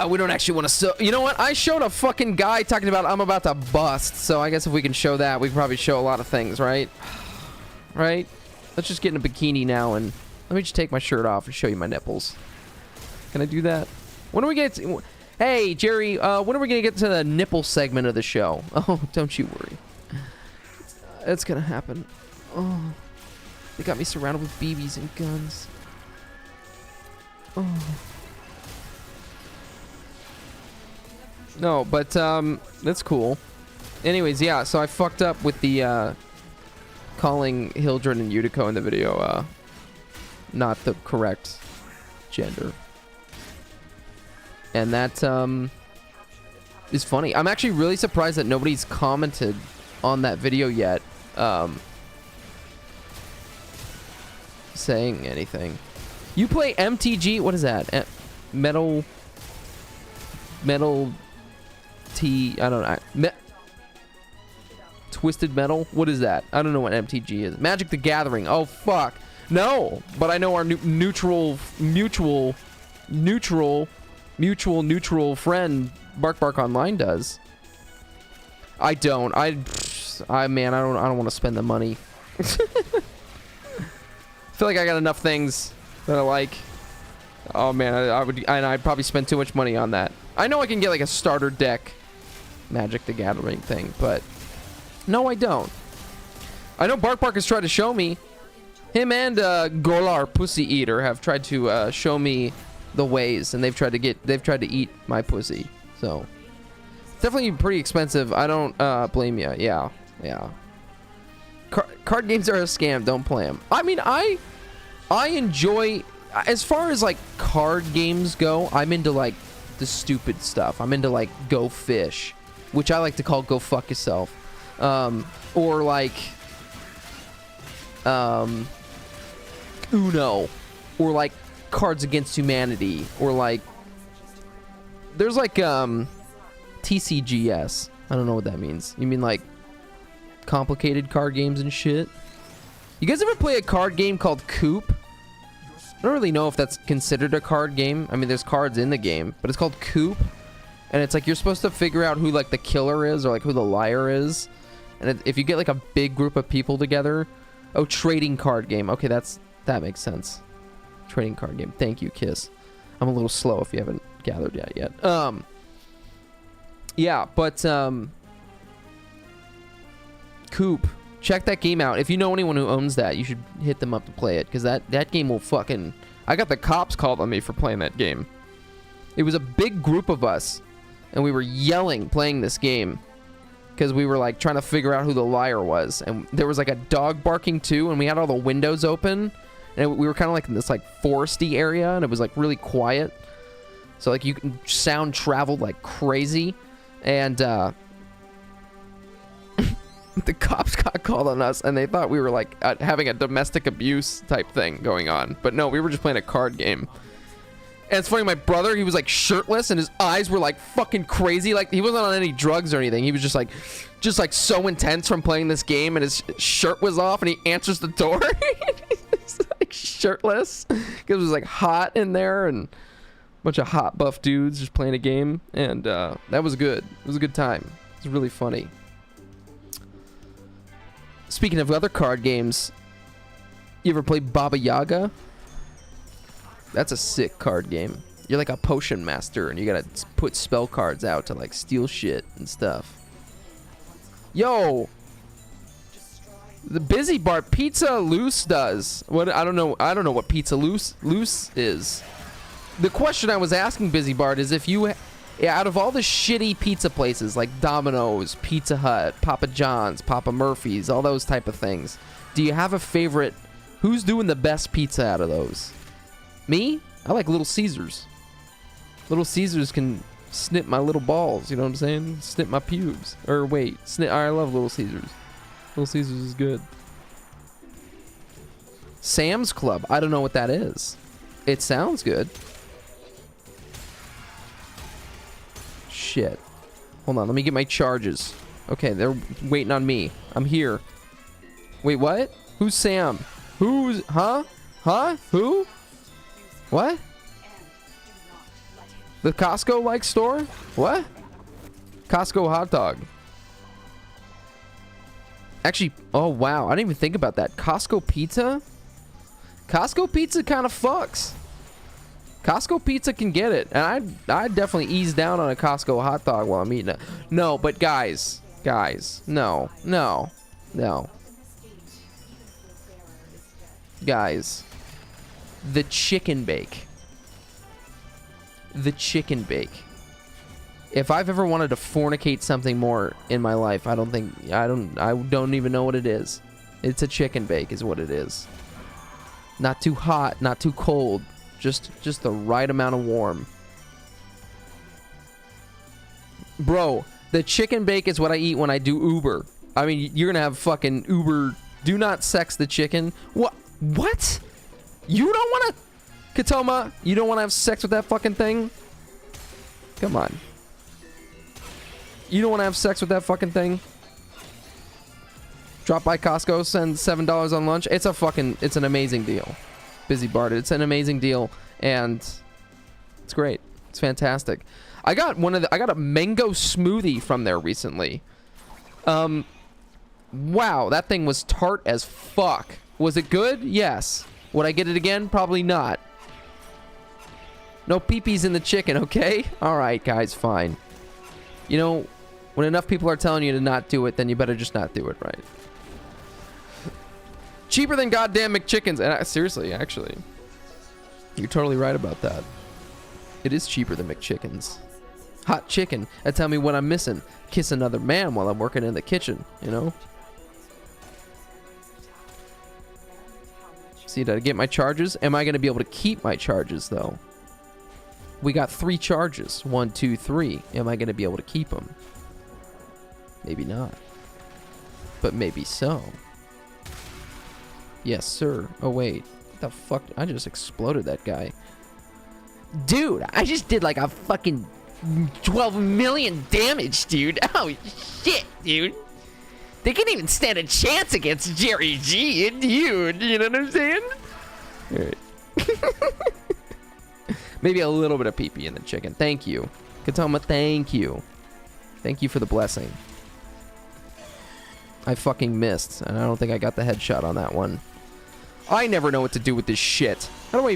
we don't actually want to you know what? I showed a fucking guy talking about I'm about to bust, so I guess if we can show that, we can probably show a lot of things, right? Right? Let's just get in a bikini now, and let me just take my shirt off and show you my nipples. Can I do that? When do we get to... Hey, Jerry, when are we going to get to the nipple segment of the show? Oh, don't you worry. It's going to happen. Oh, they got me surrounded with BBs and guns. Oh. No, but that's cool. Anyways, yeah, so I fucked up with the calling Hildren and Yutiko in the video not the correct gender. And that is funny. I'm actually really surprised that nobody's commented on that video yet saying anything. You play MTG? What is that? Metal T... I don't know. Twisted Metal? What is that? I don't know what MTG is. Magic the Gathering. Oh, fuck. No! But I know our mutual friend Bark Online does. I don't. Man, I don't want to spend the money. I feel like I got enough things that I like. Oh man, I'd probably spend too much money on that. I know I can get like a starter deck Magic the Gathering thing, but no, I don't. I know Bark has tried to show me. Him and Golar Pussy Eater have tried to show me the ways, and they've tried to eat my pussy. So definitely pretty expensive. I don't blame you. Yeah. Card games are a scam. Don't play them. I mean, I enjoy, as far as like card games go, I'm into like the stupid stuff. I'm into like Go Fish, which I like to call Go Fuck Yourself. Or like Uno, or like Cards Against Humanity, or like there's like TCGS. I don't know what that means. You mean like complicated card games and shit? You guys ever play a card game called Coop? I don't really know if that's considered a card game. I mean, there's cards in the game, but it's called Coop, and it's like you're supposed to figure out who like the killer is, or like who the liar is. And if you get like a big group of people together. Oh, trading card game. Okay, that makes sense. Trading card game. Thank you, Kiss. I'm a little slow if you haven't gathered that yet. Yeah, but Coop. Check that game out. If you know anyone who owns that, you should hit them up to play it, because that game will fucking... I got the cops called on me for playing that game. It was a big group of us, and we were yelling playing this game, because we were like trying to figure out who the liar was. And there was like a dog barking too, and we had all the windows open, and we were kind of like in this like foresty area, and it was like really quiet. So like sound traveled like crazy, and the cops got called on us, and they thought we were like having a domestic abuse type thing going on. But no, we were just playing a card game. And it's funny, my brother, he was like shirtless, and his eyes were like fucking crazy. Like he wasn't on any drugs or anything. He was just like so intense from playing this game, and his shirt was off, and he answers the door. He's like shirtless because it was like hot in there, and a bunch of hot buff dudes just playing a game. And that was good. It was a good time. It was really funny. Speaking of other card games, you ever play Baba Yaga? That's a sick card game. You're like a potion master, and you gotta put spell cards out to like steal shit and stuff. Yo, the Busy Bar Pizza Loose does what? I don't know what Pizza Loose is. The question I was asking Busy Bart is if you, out of all the shitty pizza places like Domino's, Pizza Hut, Papa John's, Papa Murphy's, all those type of things, do you have a favorite? Who's doing the best pizza out of those? Me? I like Little Caesars. Little Caesars can snip my little balls, you know what I'm saying? Snip my pubes. Or wait, I love Little Caesars. Little Caesars is good. Sam's Club. I don't know what that is. It sounds good. Shit. Hold on, let me get my charges. Okay, they're waiting on me. I'm here. Wait, what? Who's Sam? Who's... Huh? Huh? Who? What? The Costco-like store? What? Costco hot dog. Actually, oh wow, I didn't even think about that. Costco pizza? Costco pizza kind of fucks. Costco pizza can get it. And I'd definitely ease down on a Costco hot dog while I'm eating it. No, but guys, no. Guys. The chicken bake. The chicken bake. If I've ever wanted to fornicate something more in my life, I don't even know what it is. It's a chicken bake is what it is. Not too hot, not too cold. Just the right amount of warm. Bro, the chicken bake is what I eat when I do Uber. I mean, you're gonna have fucking Uber. Do not sex the chicken. What? You don't want to... Katoma, you don't want to have sex with that fucking thing? Come on. You don't want to have sex with that fucking thing? Drop by Costco, send $7 on lunch. It's an amazing deal. Busy Bart, it's an amazing deal, and it's great. It's fantastic. I got a mango smoothie from there recently. Wow, that thing was tart as fuck. Was it good? Yes. Would I get it again? Probably not. No peepees in the chicken, okay? Alright, guys, fine. You know, when enough people are telling you to not do it, then you better just not do it, right? Cheaper than goddamn McChickens. And seriously, actually. You're totally right about that. It is cheaper than McChickens. Hot chicken. That tell me what I'm missing. Kiss another man while I'm working in the kitchen, you know? See, did I get my charges? Am I going to be able to keep my charges, though? We got 3 charges. 1, 2, 3. Am I going to be able to keep them? Maybe not. But maybe so. Yes, sir. Oh, wait. What the fuck? I just exploded that guy. Dude, I just did like a fucking 12 million damage, dude. Oh, shit, dude. They can't even stand a chance against JerryG and you. You know what I'm saying? All right. Maybe a little bit of pee-pee in the chicken. Thank you. Katoma, thank you. Thank you for the blessing. I fucking missed, and I don't think I got the headshot on that one. I never know what to do with this shit. How do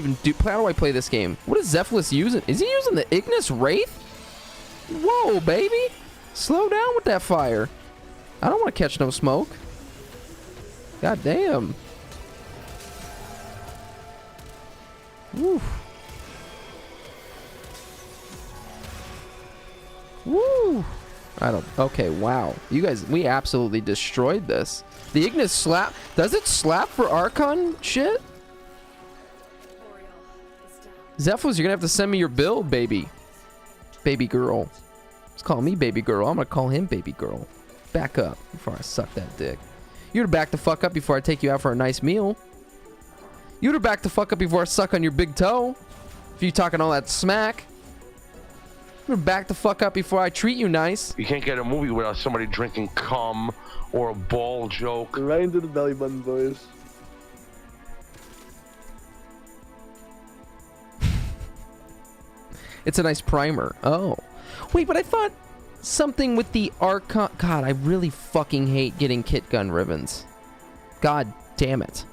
I play this game? What is Zephyrus using? Is he using the Ignis Wraith? Whoa, baby. Slow down with that fire. I don't want to catch no smoke. God damn. Woo. Woo. I don't. Okay, wow. You guys, we absolutely destroyed this. The Ignis slap. Does it slap for Archon shit? Zephyrus, you're gonna have to send me your build, baby. Baby girl. He's calling me baby girl. I'm gonna call him baby girl. Back up before I suck that dick. You're to back the fuck up before I take you out for a nice meal. You're to back the fuck up before I suck on your big toe. If you talking all that smack. You're to back the fuck up before I treat you nice. You can't get a movie without somebody drinking cum or a ball joke. Right into the belly button, boys. It's a nice primer. Oh. Wait, but I thought something with the Archon... God, I really fucking hate getting kit gun ribbons. God damn it.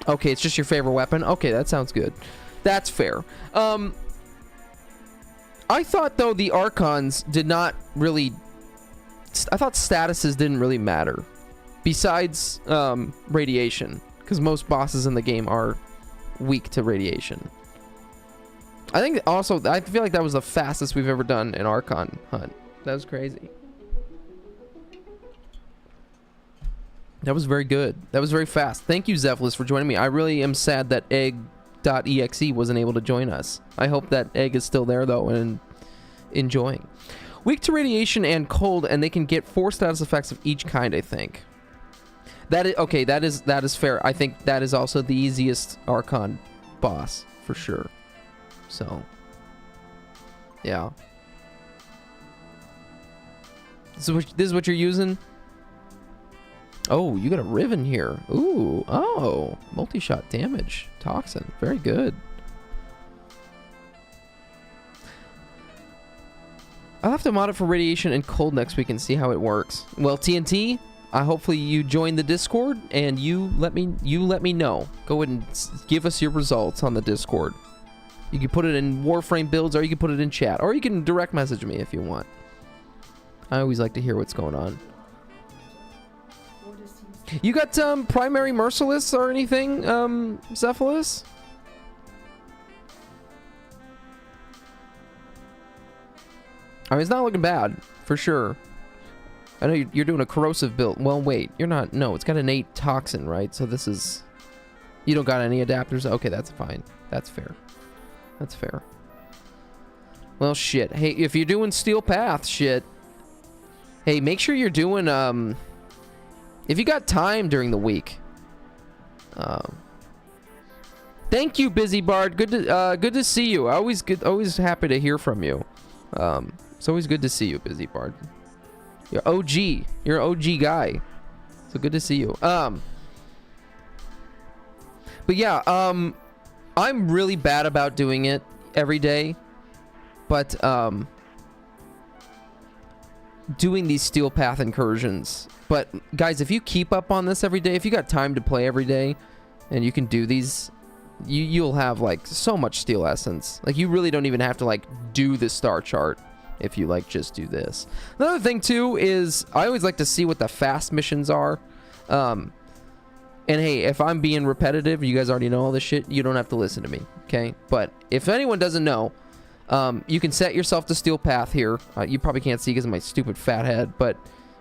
Okay, it's just your favorite weapon? Okay, that sounds good. That's fair. I thought, though, the Archons did not really... I thought statuses didn't really matter. Besides radiation. Because most bosses in the game are weak to radiation. I think also, I feel like that was the fastest we've ever done an Archon hunt. That was crazy. That was very good. That was very fast. Thank you, Zephyrus, for joining me. I really am sad that egg.exe wasn't able to join us. I hope that egg is still there, though, and enjoying. Weak to radiation and cold, and they can get 4 status effects of each kind, I think. That is, okay, that is fair. I think that is also the easiest Archon boss, for sure. So, yeah. This is what you're using? Oh, you got a Riven here. Ooh, oh, multi-shot damage. Toxin, very good. I'll have to mod it for radiation and cold next week and see how it works. Well, TNT, hopefully you join the Discord and you let me know. Go ahead and give us your results on the Discord. You can put it in Warframe builds, or you can put it in chat, or you can direct message me if you want. I always like to hear what's going on. You got primary merciless or anything, Cephalus? I mean, it's not looking bad, for sure. I know you're doing a corrosive build. Well, wait, you're not. No, it's got an 8 toxin, right? So this is... You don't got any adapters? Okay, that's fine. That's fair. That's fair. Well, shit. Hey, if you're doing Steel Path, shit. Hey, make sure you're doing, if you got time during the week. Thank you, Busy Bard. Good to see you. Always happy to hear from you. It's always good to see you, Busy Bard. You're OG. You're an OG guy. So good to see you. But yeah, I'm really bad about doing it every day, but doing these Steel Path incursions. But guys, if you keep up on this every day, if you got time to play every day, and you can do these, you'll have like so much Steel Essence. Like you really don't even have to like do the star chart if you like just do this. Another thing too is I always like to see what the fast missions are. And hey, if I'm being repetitive, you guys already know all this shit, you don't have to listen to me, okay? But if anyone doesn't know, You can set yourself to Steel Path here. You probably can't see because of my stupid fat head, but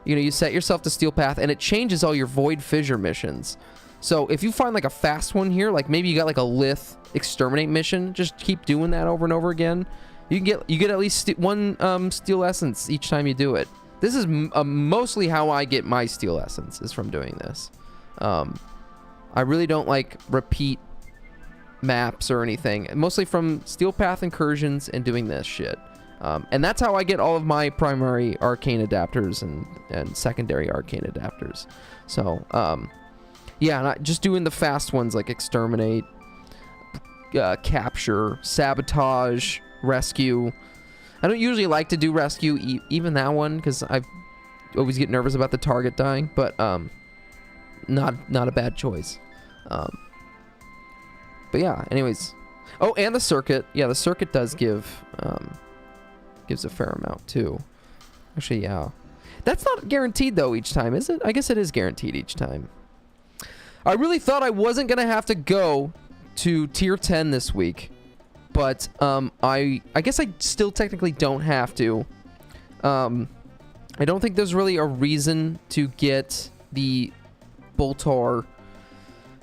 you know, you set yourself to Steel Path and it changes all your Void Fissure missions. So if you find like a fast one here, like maybe you got like a Lith Exterminate mission, just keep doing that over and over again. You get at least one Steel Essence each time you do it. This is mostly how I get my Steel Essence, is from doing this. I really don't like repeat maps or anything, mostly from Steel Path incursions and doing this shit. And that's how I get all of my primary arcane adapters and secondary arcane adapters. So yeah, not just doing the fast ones like Exterminate, Capture, Sabotage, Rescue. I don't usually like to do Rescue, even that one, because I always get nervous about the target dying, but not a bad choice. But yeah, anyways. Oh, and the Circuit. Yeah, the Circuit does gives a fair amount too. Actually, yeah. That's not guaranteed though each time, is it? I guess it is guaranteed each time. I really thought I wasn't gonna have to go to tier 10 this week, but I guess I still technically don't have to. I don't think there's really a reason to get the Boltar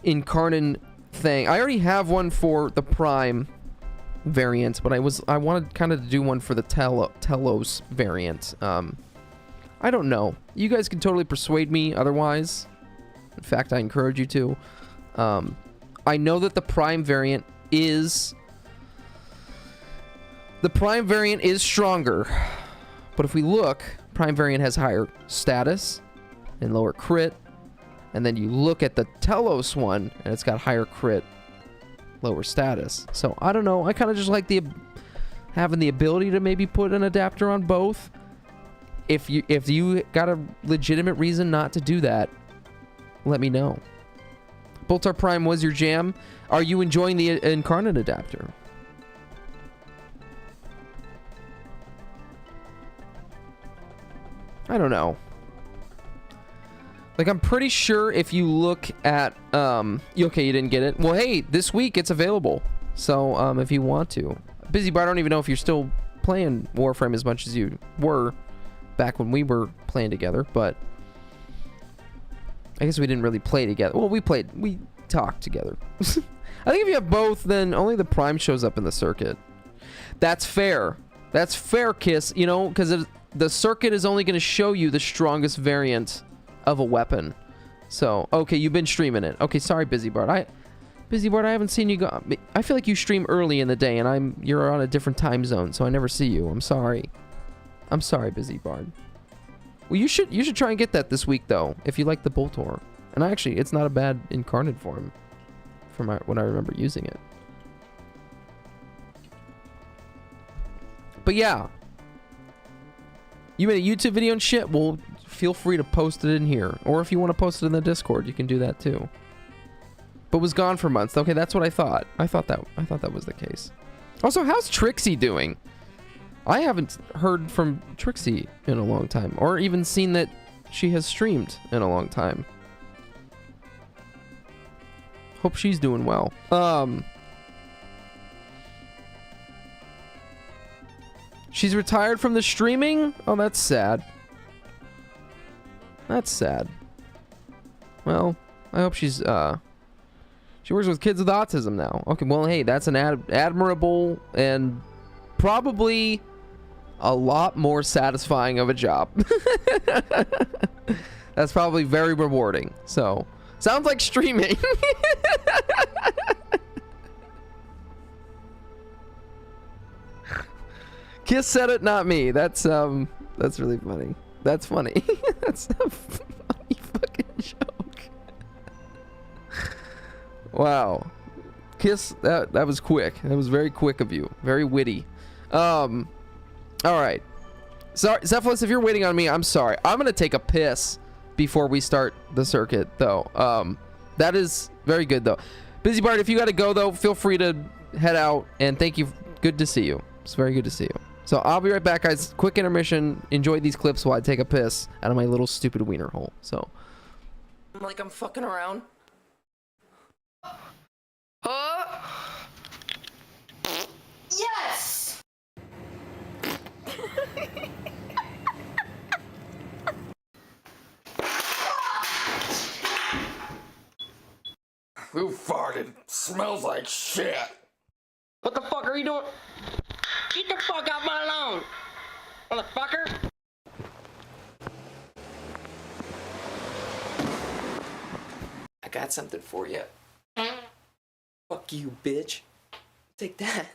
Incarnate thing. I already have one for the Prime variant, but I wanted kind of to do one for the Telos variant. I don't know. You guys can totally persuade me otherwise. In fact, I encourage you to. I know that the Prime variant is stronger, but if we look, Prime variant has higher status and lower crit, and then you look at the Telos one and it's got higher crit, lower status. So I don't know, I kind of just like having the ability to maybe put an adapter on both. If you got a legitimate reason not to do that, let me know. Boltar Prime was your jam. Are you enjoying the Incarnate adapter? I don't know. Like, I'm pretty sure if you look at okay, you didn't get it. Well, hey, this week it's available. So if you want to. Busy Bar, I don't even know if you're still playing Warframe as much as you were back when we were playing together, but I guess we didn't really play together. Well, we talked together. I think if you have both, then only the Prime shows up in the Circuit. That's fair. That's fair, Kiss, you know, because the Circuit is only going to show you the strongest variant of a weapon. So, okay, you've been streaming it. Okay, sorry, Busy Bart. I haven't seen you go. I feel like you stream early in the day, and you're on a different time zone, so I never see you. I'm sorry. I'm sorry, Busy Bart. Well, you should try and get that this week, though, if you like the Boltar. And actually, it's not a bad Incarnate form from when I remember using it. But yeah. You made a YouTube video and shit? Well, feel free to post it in here. Or if you want to post it in the Discord, you can do that too. But was gone for months. Okay, that's what I thought. I thought that was the case. Also, how's Trixie doing? I haven't heard from Trixie in a long time, or even seen that she has streamed in a long time. Hope she's doing well. She's retired from the streaming? Oh, that's sad. That's sad. Well, I hope she's she works with kids with autism now. Okay, well, hey, that's an admirable and probably a lot more satisfying of a job. That's probably very rewarding. So, sounds like streaming. Kiss said it, not me. That's really funny. That's funny. That's a funny fucking joke. Wow. Kiss, that was quick. That was very quick of you. Very witty. Alright. Sorry, Cephalus, if you're waiting on me, I'm sorry. I'm gonna take a piss before we start the circuit, though. That is very good, though. Busy Bart, if you gotta go, though, feel free to head out, and thank you. Good to see you. It's very good to see you. So I'll be right back, guys. Quick intermission. Enjoy these clips while I take a piss out of my little stupid wiener hole. So, like I'm fucking around. Yes! Who farted? Smells like shit. What the fuck are you doing? Get the fuck out my lawn, motherfucker! I got something for you. Fuck you, bitch. Take that.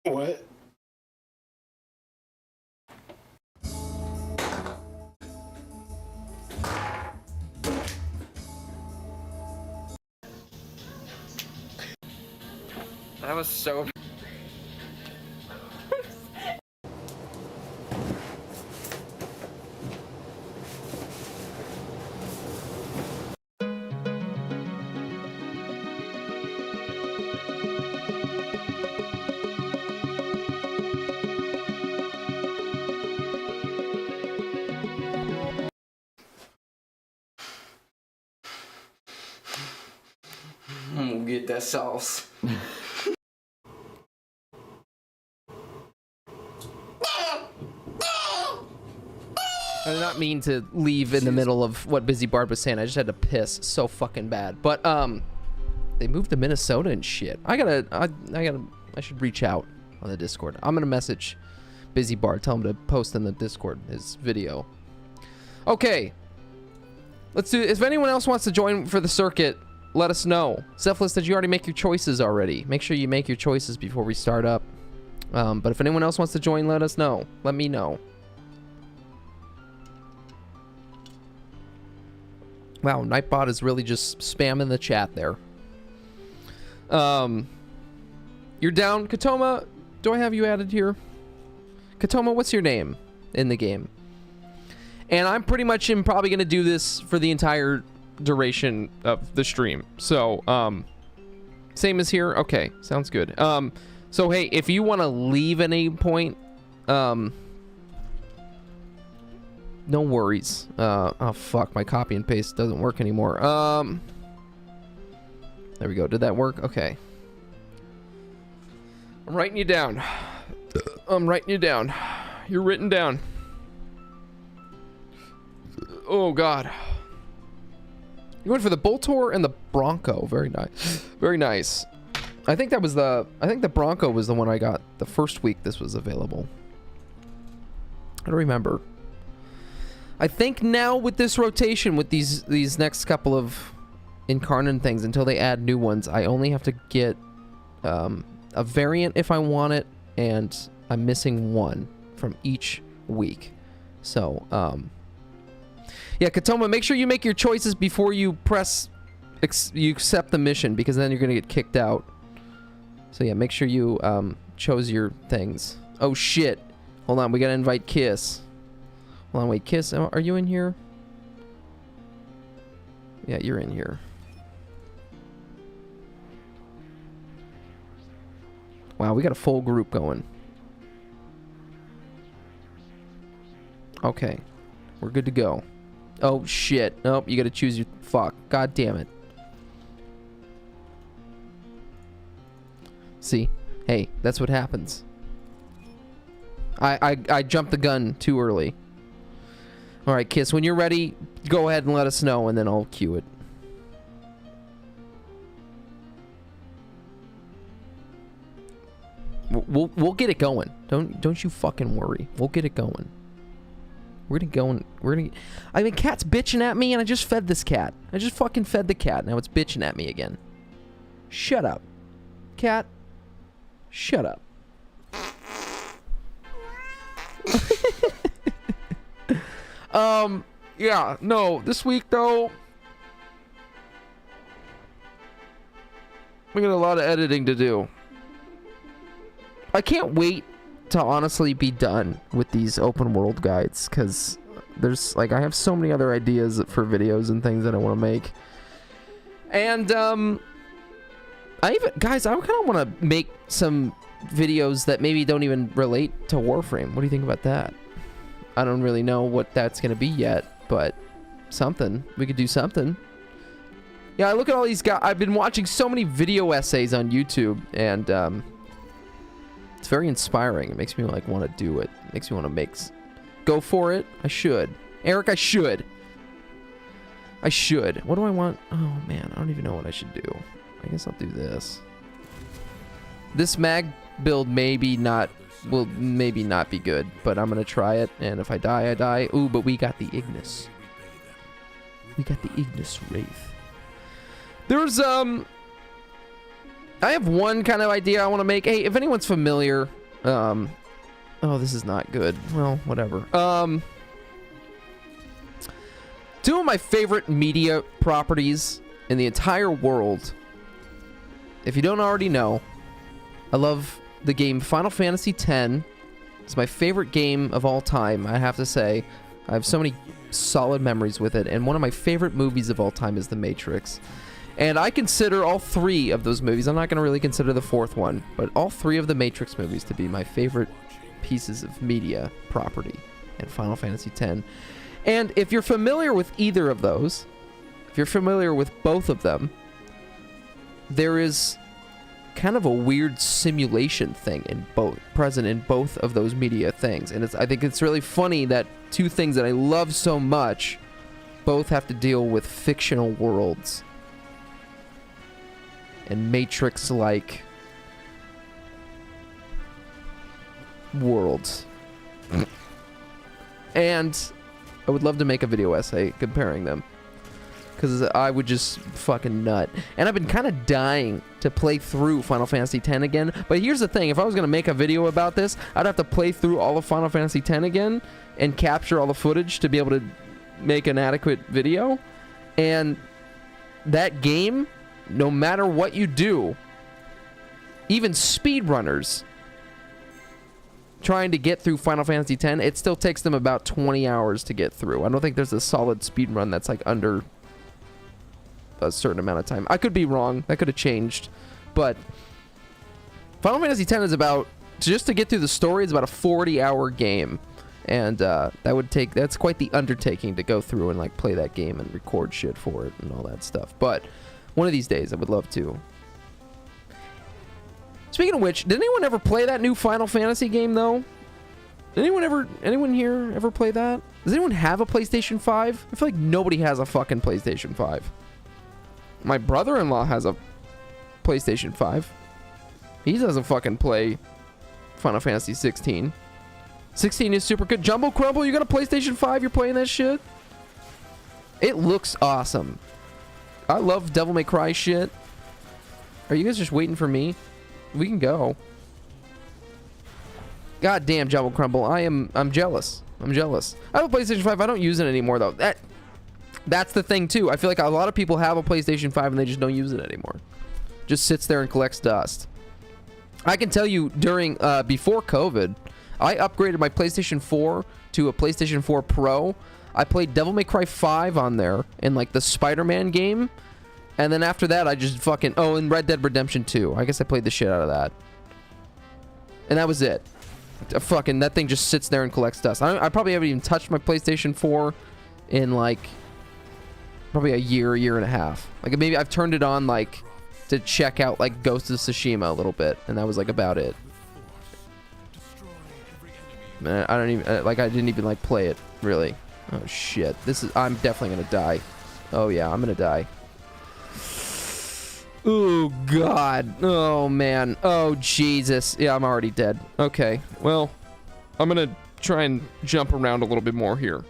What? That was so... We'll get that sauce. I did not mean to leave in the middle of what Busy Bard was saying. I just had to piss so fucking bad. But they moved to Minnesota and shit. I should reach out on the Discord. I'm gonna message Busy Bard, tell him to post in the Discord his video. Okay, let's do. If anyone else wants to join for the circuit, let us know. Cephalus, did you already make your choices already? Make sure you make your choices before we start up. But if anyone else wants to join, let us know. Let me know. Wow, Nightbot is really just spamming the chat there. You're down, Katoma. Do I have you added here? Katoma, what's your name in the game? And I'm pretty much probably gonna do this for the entire duration of the stream. So, same as here. Okay, sounds good. So hey, if you want to leave at any point, no worries. Oh fuck, my copy and paste doesn't work anymore. There we go. Did that work? Okay. I'm writing you down. I'm writing you down. You're written down. Oh god. You went for the Boltor and the Bronco. Very nice. Very nice. I think the Bronco was the one I got the first week this was available. I don't remember. I think now with this rotation, with these next couple of incarnate things, until they add new ones, I only have to get a variant if I want it, and I'm missing one from each week. So, yeah, Katoma, make sure you make your choices before you press, you accept the mission, because then you're gonna get kicked out. So yeah, make sure you chose your things. Oh shit! Hold on, we gotta invite Kiss. Hold on, wait, Kiss, are you in here? Yeah, you're in here. Wow, we got a full group going. Okay, we're good to go. Oh shit! Nope, you gotta choose your fuck. God damn it. See, hey, that's what happens. I jumped the gun too early. All right, Kiss, when you're ready, go ahead and let us know, and then I'll cue it. We'll get it going. Don't you fucking worry. We'll get it going. We're gonna go and I mean, cat's bitching at me, and I just fed this cat. I just fucking fed the cat. Now it's bitching at me again. Shut up, cat. Shut up. Yeah, no, this week though, we got a lot of editing to do. I can't wait to honestly be done with these open world guides, because there's like I have so many other ideas for videos and things that I want to make. And I kind of want to make some videos that maybe don't even relate to Warframe. What do you think about that? I don't really know what that's going to be yet, but something. We could do something. Yeah, I look at all these guys. I've been watching so many video essays on YouTube, and it's very inspiring. It makes me like want to do it. It makes me want to go for it. I should. Eric, I should. What do I want? Oh man, I don't even know what I should do. I guess I'll do this. This mag build will maybe not be good, but I'm gonna try it, and if I die, I die. Ooh, but we got the Ignis. We got the Ignis Wraith. There's I have one kind of idea I want to make. Hey, if anyone's familiar, oh, this is not good. Well, whatever. Two of my favorite media properties in the entire world. If you don't already know, I love the game Final Fantasy X. It's my favorite game of all time, I have to say. I have so many solid memories with it, and one of my favorite movies of all time is The Matrix. And I consider all three of those movies, I'm not going to really consider the fourth one, but all three of the Matrix movies to be my favorite pieces of media property in Final Fantasy X. And if you're familiar with either of those, if you're familiar with both of them, there is kind of a weird simulation thing present in both of those media things. And I think it's really funny that two things that I love so much both have to deal with fictional worlds and Matrix-like worlds. And I would love to make a video essay comparing them, because I would just fucking nut. And I've been kind of dying to play through Final Fantasy X again. But here's the thing. If I was going to make a video about this, I'd have to play through all of Final Fantasy X again and capture all the footage to be able to make an adequate video. And that game, no matter what you do, even speedrunners trying to get through Final Fantasy X, it still takes them about 20 hours to get through. I don't think there's a solid speedrun that's like under a certain amount of time. I could be wrong. That could have changed. But Final Fantasy X is about, just to get through the story, it's about a 40-hour game. And that's quite the undertaking to go through and like play that game and record shit for it and all that stuff. But one of these days I would love to. Speaking of which, did anyone ever play that new Final Fantasy game though? Did anyone here ever play that? Does anyone have a PlayStation 5? I feel like nobody has a fucking PlayStation 5. My brother-in-law has a PlayStation 5. He doesn't fucking play Final Fantasy 16. 16 is super good. Jumbo Crumble, you got a PlayStation 5? You're playing that shit? It looks awesome. I love Devil May Cry shit. Are you guys just waiting for me? We can go. God damn, Jumbo Crumble. I'm jealous. I'm jealous. I have a PlayStation 5. I don't use it anymore though. That's the thing too. I feel like a lot of people have a PlayStation 5 and they just don't use it anymore. Just sits there and collects dust. I can tell you during before COVID, I upgraded my PlayStation 4 to a PlayStation 4 Pro. I played Devil May Cry 5 on there in like the Spider-Man game. And then after that, I just fucking... Oh, and Red Dead Redemption 2. I guess I played the shit out of that. And that was it. Fucking... That thing just sits there and collects dust. I probably haven't even touched my PlayStation 4 in like... Probably a year and a half. Like maybe I've turned it on like... To check out like Ghost of Tsushima a little bit. And that was like about it. Man, I don't even... Like I didn't even like play it, really. Oh shit. I'm definitely gonna die. Oh yeah, I'm gonna die. Oh god. Oh man. Oh Jesus. Yeah, I'm already dead. Okay. Well, I'm gonna try and jump around a little bit more here.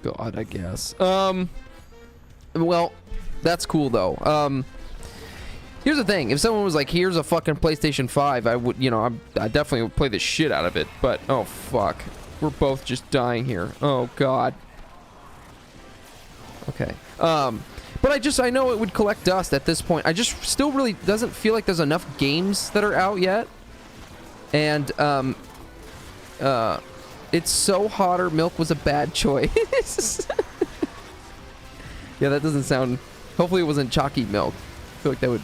God, I guess. Well, that's cool though. Here's the thing. If someone was like, here's a fucking PlayStation 5, I would, I definitely would play the shit out of it. But, oh fuck. We're both just dying here. Oh god. Okay. But I know it would collect dust at this point. I just still really doesn't feel like there's enough games that are out yet. And, it's so hotter. Milk was a bad choice. Yeah, that doesn't sound... Hopefully it wasn't chalky milk. I feel like that would...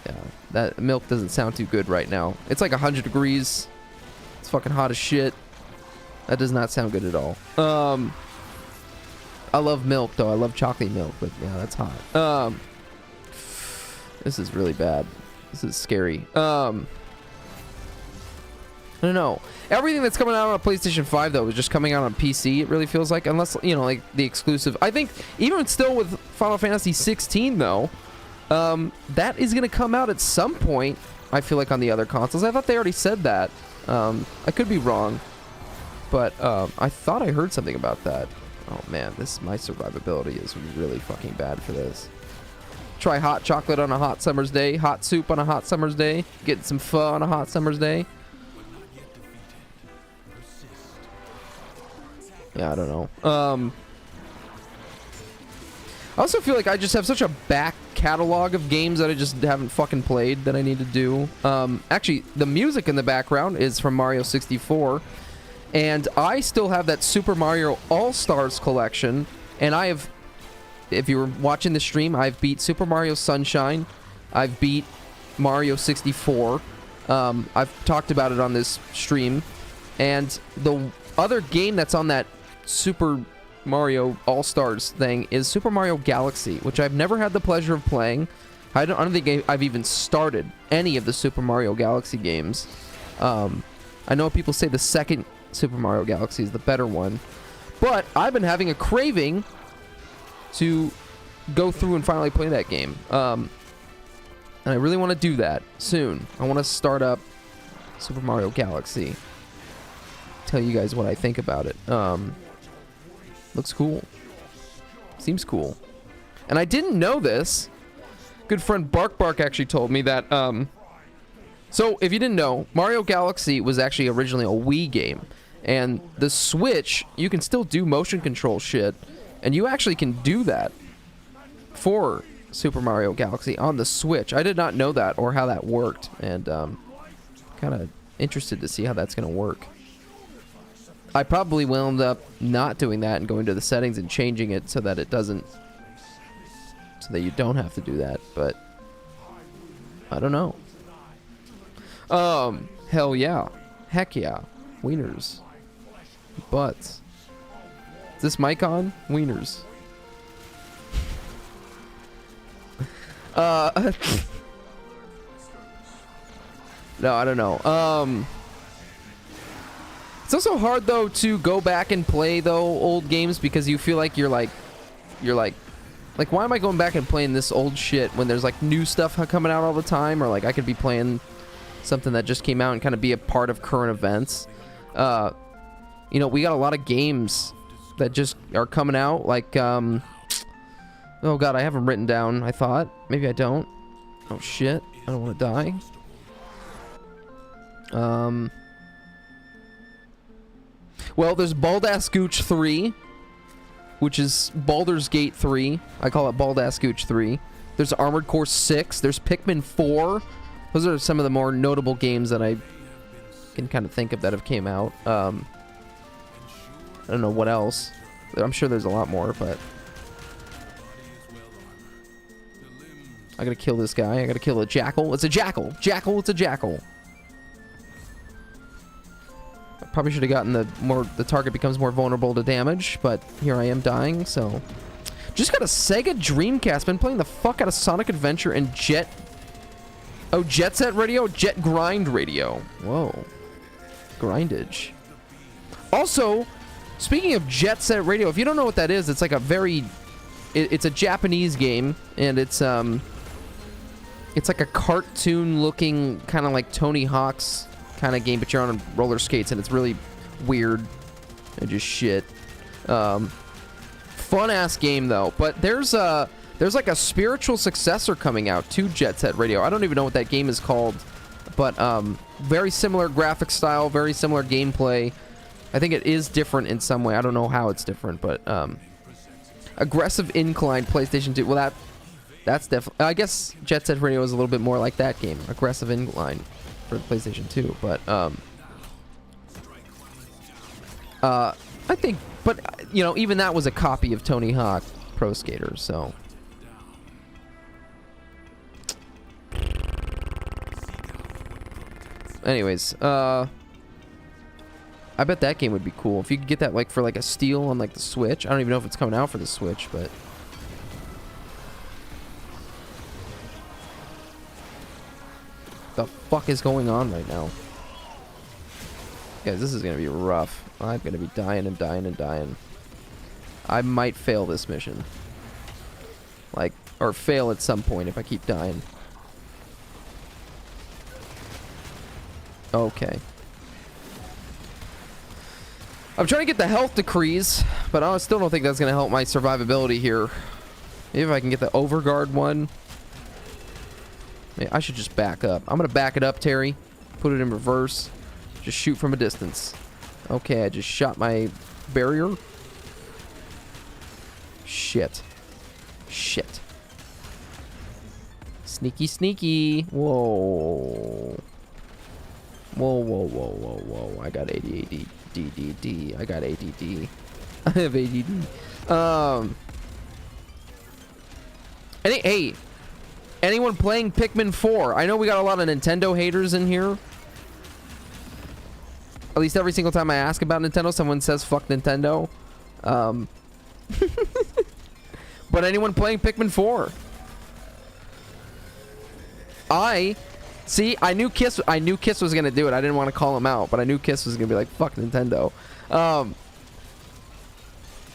Yeah, that milk doesn't sound too good right now. It's like 100 degrees. It's fucking hot as shit. That does not sound good at all. I love milk, though. I love chocolate milk, but yeah, that's hot. This is really bad. This is scary. I don't know. Everything that's coming out on a PlayStation 5, though, is just coming out on PC, it really feels like. Unless, you know, like, the exclusive... I think, even still with Final Fantasy 16, though, that is going to come out at some point, I feel like, on the other consoles. I thought they already said that. I could be wrong. But, I thought I heard something about that. Oh, man, my survivability is really fucking bad for this. Try hot chocolate on a hot summer's day. Hot soup on a hot summer's day. Get some pho on a hot summer's day. Yeah, I don't know. I also feel like I just have such a back catalog of games that I just haven't fucking played that I need to do. Actually, the music in the background is from Mario 64. And I still have that Super Mario All-Stars collection. And I have... If you were watching the stream, I've beat Super Mario Sunshine. I've beat Mario 64. I've talked about it on this stream. And the other game that's on that Super Mario All-Stars thing is Super Mario Galaxy, which I've never had the pleasure of playing. I don't think I've even started any of the Super Mario Galaxy games. I know people say the second Super Mario Galaxy is the better one, but I've been having a craving to go through and finally play that game. And I really want to do that soon. I want to start up Super Mario Galaxy. Tell you guys what I think about it. Looks cool. Seems cool. And I didn't know this. Good friend Bark actually told me that, so if you didn't know, Mario Galaxy was actually originally a Wii game. And the Switch, you can still do motion control shit. And you actually can do that for Super Mario Galaxy on the Switch. I did not know that or how that worked. And kind of interested to see how that's going to work. I probably will end up not doing that and going to the settings and changing it so that it doesn't... So that you don't have to do that, but... I don't know. Hell yeah. Heck yeah. Wieners. Butts. Is this mic on? Wieners. No, I don't know. It's also hard, though, to go back and play, though, old games because you feel like you're like, why am I going back and playing this old shit when there's, like, new stuff coming out all the time? Or, like, I could be playing something that just came out and kind of be a part of current events. You know, we got a lot of games that just are coming out, like, oh, God, I have them written down, I thought. Maybe I don't. Oh, shit. I don't want to die. Well, there's Baldur's Gate 3, which is Baldur's Gate 3. I call it Baldur's Gate 3. There's Armored Core 6. There's Pikmin 4. Those are some of the more notable games that I can kind of think of that have came out. I don't know what else. I'm sure there's a lot more, but... I gotta kill this guy. I gotta kill a jackal. It's a jackal! Jackal, it's a jackal! Probably should have gotten the target becomes more vulnerable to damage, but here I am dying, so... Just got a Sega Dreamcast. Been playing the fuck out of Sonic Adventure and Jet Set Radio? Jet Grind Radio. Whoa. Grindage. Also, speaking of Jet Set Radio, if you don't know what that is, it's like a very... It's a Japanese game, and it's like a cartoon-looking, kind of like Tony Hawk's kind of game, but you're on roller skates, and it's really weird and just shit. Fun-ass game, though. But there's like a spiritual successor coming out to Jet Set Radio. I don't even know what that game is called, but very similar graphic style, very similar gameplay. I think it is different in some way. I don't know how it's different, but I Aggressive incline PlayStation 2. Well, that's definitely... I guess Jet Set Radio is a little bit more like that game. Aggressive incline for the PlayStation 2. But, I think... But, you know, even that was a copy of Tony Hawk Pro Skater, so... Anyways, I bet that game would be cool. If you could get that, like, for, like, a steal on, like, the Switch. I don't even know if it's coming out for the Switch, but... The fuck is going on right now? Guys, this is gonna be rough. I'm gonna be dying and dying and dying. I might fail this mission. Like, or fail at some point if I keep dying. Okay. I'm trying to get the health decrease, but I still don't think that's going to help my survivability here. Maybe if I can get the overguard one. I should just back up. I'm going to back it up, Terry. Put it in reverse. Just shoot from a distance. Okay, I just shot my barrier. Shit. Shit. Sneaky, sneaky. Whoa. Whoa, whoa, whoa, whoa, whoa. I got ADD. I got ADD. I have ADD. Hey, anyone playing Pikmin 4? I know we got a lot of Nintendo haters in here. At least every single time I ask about Nintendo, someone says fuck Nintendo. But anyone playing Pikmin 4? See, I knew Kiss was gonna do it. I didn't want to call him out, but I knew Kiss was gonna be like, fuck Nintendo.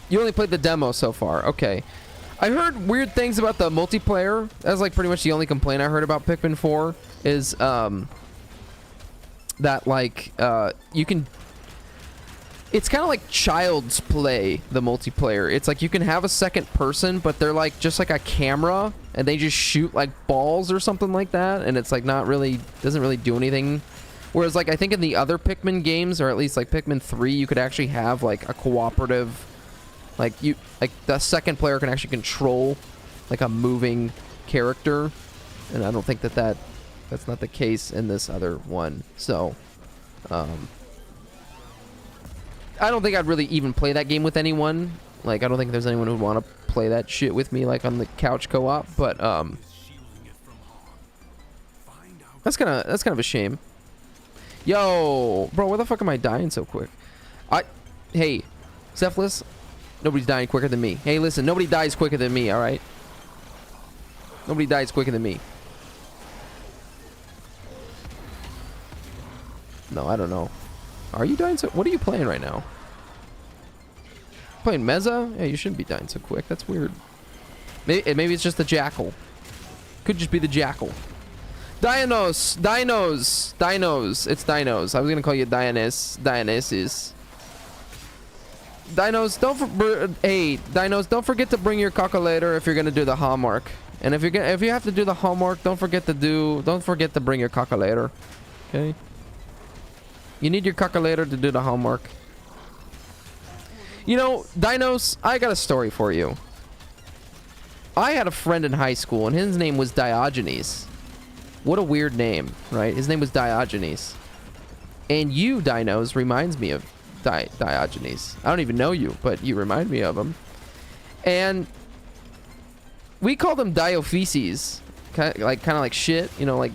You only played the demo so far. Okay. I heard weird things about the multiplayer. That's like pretty much the only complaint I heard about Pikmin 4 is that like you can... It's kind of like Child's Play, the multiplayer. It's like you can have a second person, but they're like just like a camera, and they just shoot like balls or something like that, and it's like not really, doesn't really do anything. Whereas like I think in the other Pikmin games, or at least like Pikmin 3, you could actually have like a cooperative, like the second player can actually control like a moving character, and I don't think that's not the case in this other one. So, I don't think I'd really even play that game with anyone. Like, I don't think there's anyone who'd want to play that shit with me, like, on the couch co-op. But, that's kind of a shame. Yo, bro, why the fuck am I dying so quick? Hey, Cephalus, nobody's dying quicker than me. Hey, listen, nobody dies quicker than me, all right? Nobody dies quicker than me. No, I don't know. Are you dying so... What are you playing right now? Playing Meza? Yeah, you shouldn't be dying so quick. That's weird. Maybe it's just the Jackal. Could just be the Jackal. Dinos! Dinos! Dinos! It's Dinos. I was gonna call you Dionysus. Dinos, hey, Dinos, don't forget to bring your calculator if you're gonna do the hallmark. And if you have to do the hallmark, don't forget to bring your calculator. Okay? You need your calculator to do the homework. You know, Dinos, I got a story for you. I had a friend in high school, and his name was Diogenes. What a weird name, right? His name was Diogenes. And you, Dinos, reminds me of Diogenes. I don't even know you, but you remind me of him. And we called him Diophyses. Kind of like shit, you know, like...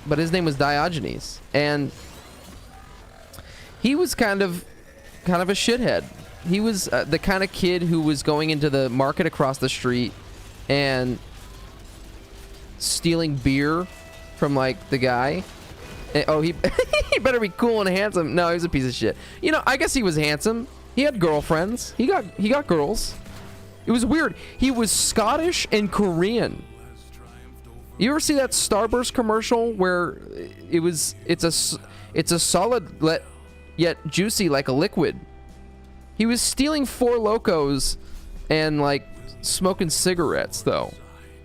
But his name was Diogenes. And... he was kind of a shithead. He was the kind of kid who was going into the market across the street and stealing beer from like the guy. And, oh, he better be cool and handsome. No, he was a piece of shit. You know, I guess he was handsome. He had girlfriends. He got girls. It was weird. He was Scottish and Korean. You ever see that Starburst commercial where it's a solid yet juicy like a liquid? He was stealing Four Locos and like smoking cigarettes though,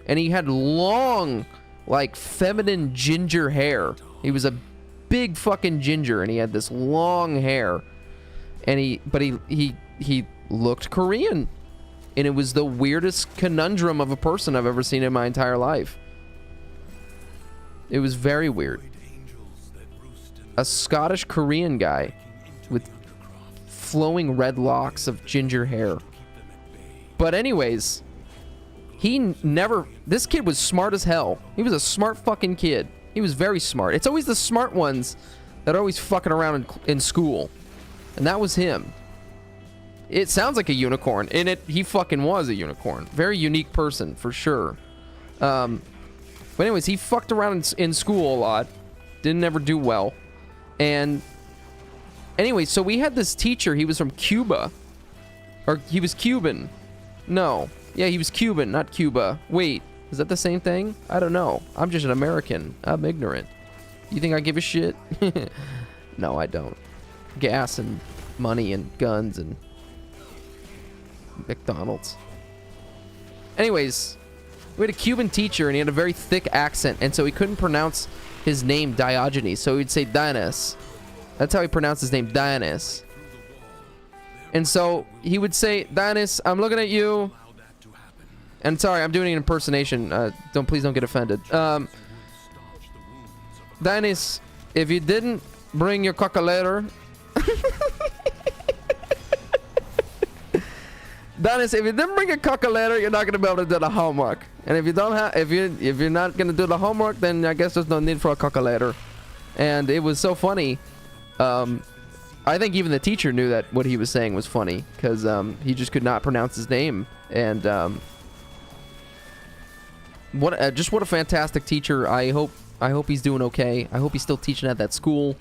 and he had long, like feminine ginger hair. He was a big fucking ginger, and he had this long hair, and he looked Korean. And it was the weirdest conundrum of a person I've ever seen in my entire life. It was very weird. A Scottish Korean guy with flowing red locks of ginger hair. But anyways, this kid was smart as hell. He was a smart fucking kid. He was very smart. It's always the smart ones that are always fucking around in school. And that was him. It sounds like a unicorn. And he fucking was a unicorn. Very unique person, for sure. But anyways, he fucked around in school a lot. Didn't ever do well. And anyway, so we had this teacher. He was from Cuba. Or he was Cuban. No. Yeah, he was Cuban, not Cuba. Wait, is that the same thing? I don't know. I'm just an American. I'm ignorant. You think I give a shit? No, I don't. Gas and money and guns and McDonald's. Anyways, we had a Cuban teacher and he had a very thick accent, and so he couldn't pronounce his name Diogenes, so he'd say Dionysus. That's how he pronounced his name, Dionysus. And so he would say, Dionysus, I'm looking at you. And sorry, I'm doing an impersonation. Please don't get offended. Dionysus, if you didn't bring your calculator, Dionysus, if you didn't bring a calculator, you're not gonna be able to do the homework. And if you don't have, if you're not gonna do the homework, then I guess there's no need for a calculator. And it was so funny. I think even the teacher knew that what he was saying was funny, because he just could not pronounce his name. And what a fantastic teacher. I hope he's doing okay. I hope he's still teaching at that school.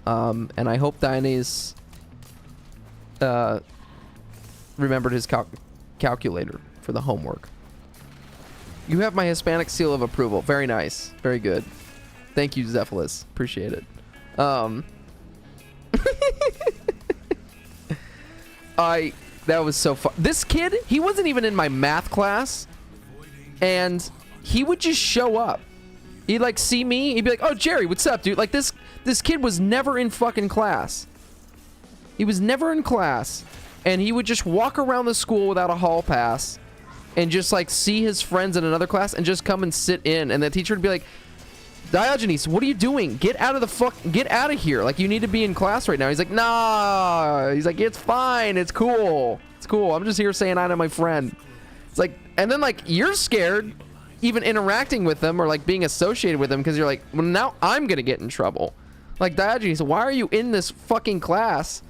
And I hope Dionysus remembered his calculator for the homework. You have my Hispanic seal of approval. Very nice. Very good. Thank you, Zephyllus. Appreciate it. That was so fun. This kid, he wasn't even in my math class, and he would just show up. He'd like see me, he'd be like, "Oh, Jerry, what's up, dude?" Like this kid was never in fucking class. He was never in class, and he would just walk around the school without a hall pass, and just like see his friends in another class and just come and sit in, and the teacher would be like, "Diogenes, what are you doing? Get out of here. Like, you need to be in class right now." He's like, "Nah." He's like, "It's fine. It's cool. It's cool. I'm just here saying hi to my friend." It's like, and then like, you're scared even interacting with them or like being associated with them, because you're like, well, now I'm going to get in trouble. Like, Diogenes, why are you in this fucking class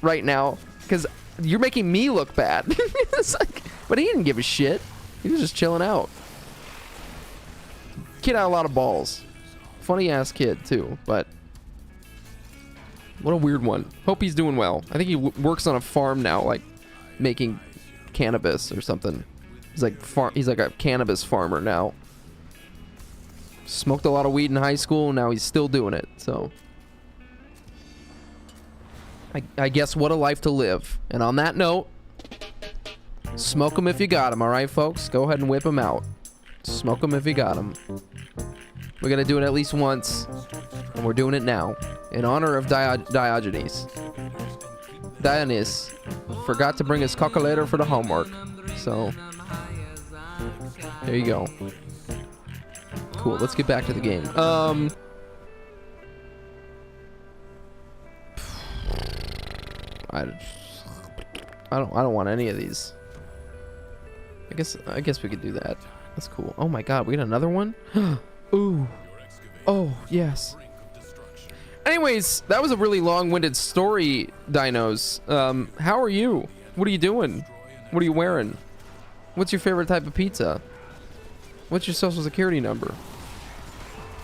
right now? Because you're making me look bad. It's like, but he didn't give a shit. He was just chilling out. Kid had a lot of balls. Funny ass kid too, but what a weird one. Hope he's doing well. I think he works on a farm now, like making cannabis or something. He's like a cannabis farmer now. Smoked a lot of weed in high school, now he's still doing it. So I guess what a life to live. And on that note, smoke them if you got them, all right, folks? Go ahead and whip them out. Smoke them if you got them. We're gonna do it at least once, and we're doing it now in honor of Diogenes. Dionysus forgot to bring his calculator for the homework, so there you go. Cool. Let's get back to the game. I don't want any of these. I guess we could do that. That's cool. Oh my god, we got another one? Ooh. Oh, yes. Anyways, that was a really long-winded story, Dinos. How are you? What are you doing? What are you wearing? What's your favorite type of pizza? What's your social security number?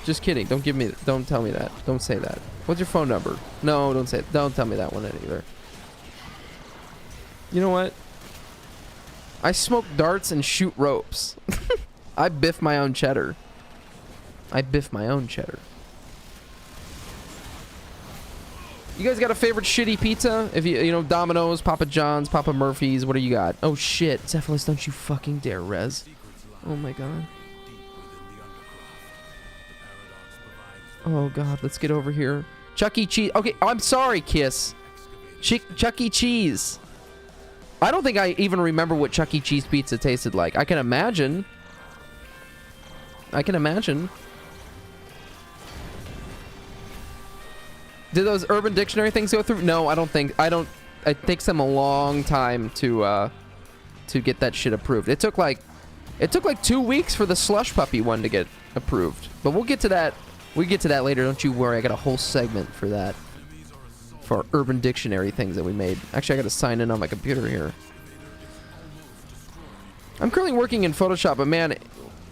Just kidding. Don't tell me that. Don't say that. What's your phone number? No, don't say it. Don't tell me that one either. You know what? I smoke darts and shoot ropes. I biff my own cheddar. You guys got a favorite shitty pizza? If you know, Domino's, Papa John's, Papa Murphy's, what do you got? Oh shit, Cephalus, don't you fucking dare, Rez. Oh my god. Oh god, let's get over here. Chuck E. Cheese. Okay, I'm sorry, Kiss. Chuck E. Cheese. I don't think I even remember what Chuck E. Cheese pizza tasted like. I can imagine. Did those Urban Dictionary things go through? No, I don't think. It takes them a long time to get that shit approved. It took like 2 weeks for the Slush Puppy one to get approved. But we'll get to that. We get to that later. Don't you worry. I got a whole segment for that. For our Urban Dictionary things that we made. Actually, I got to sign in on my computer here. I'm currently working in Photoshop, but man,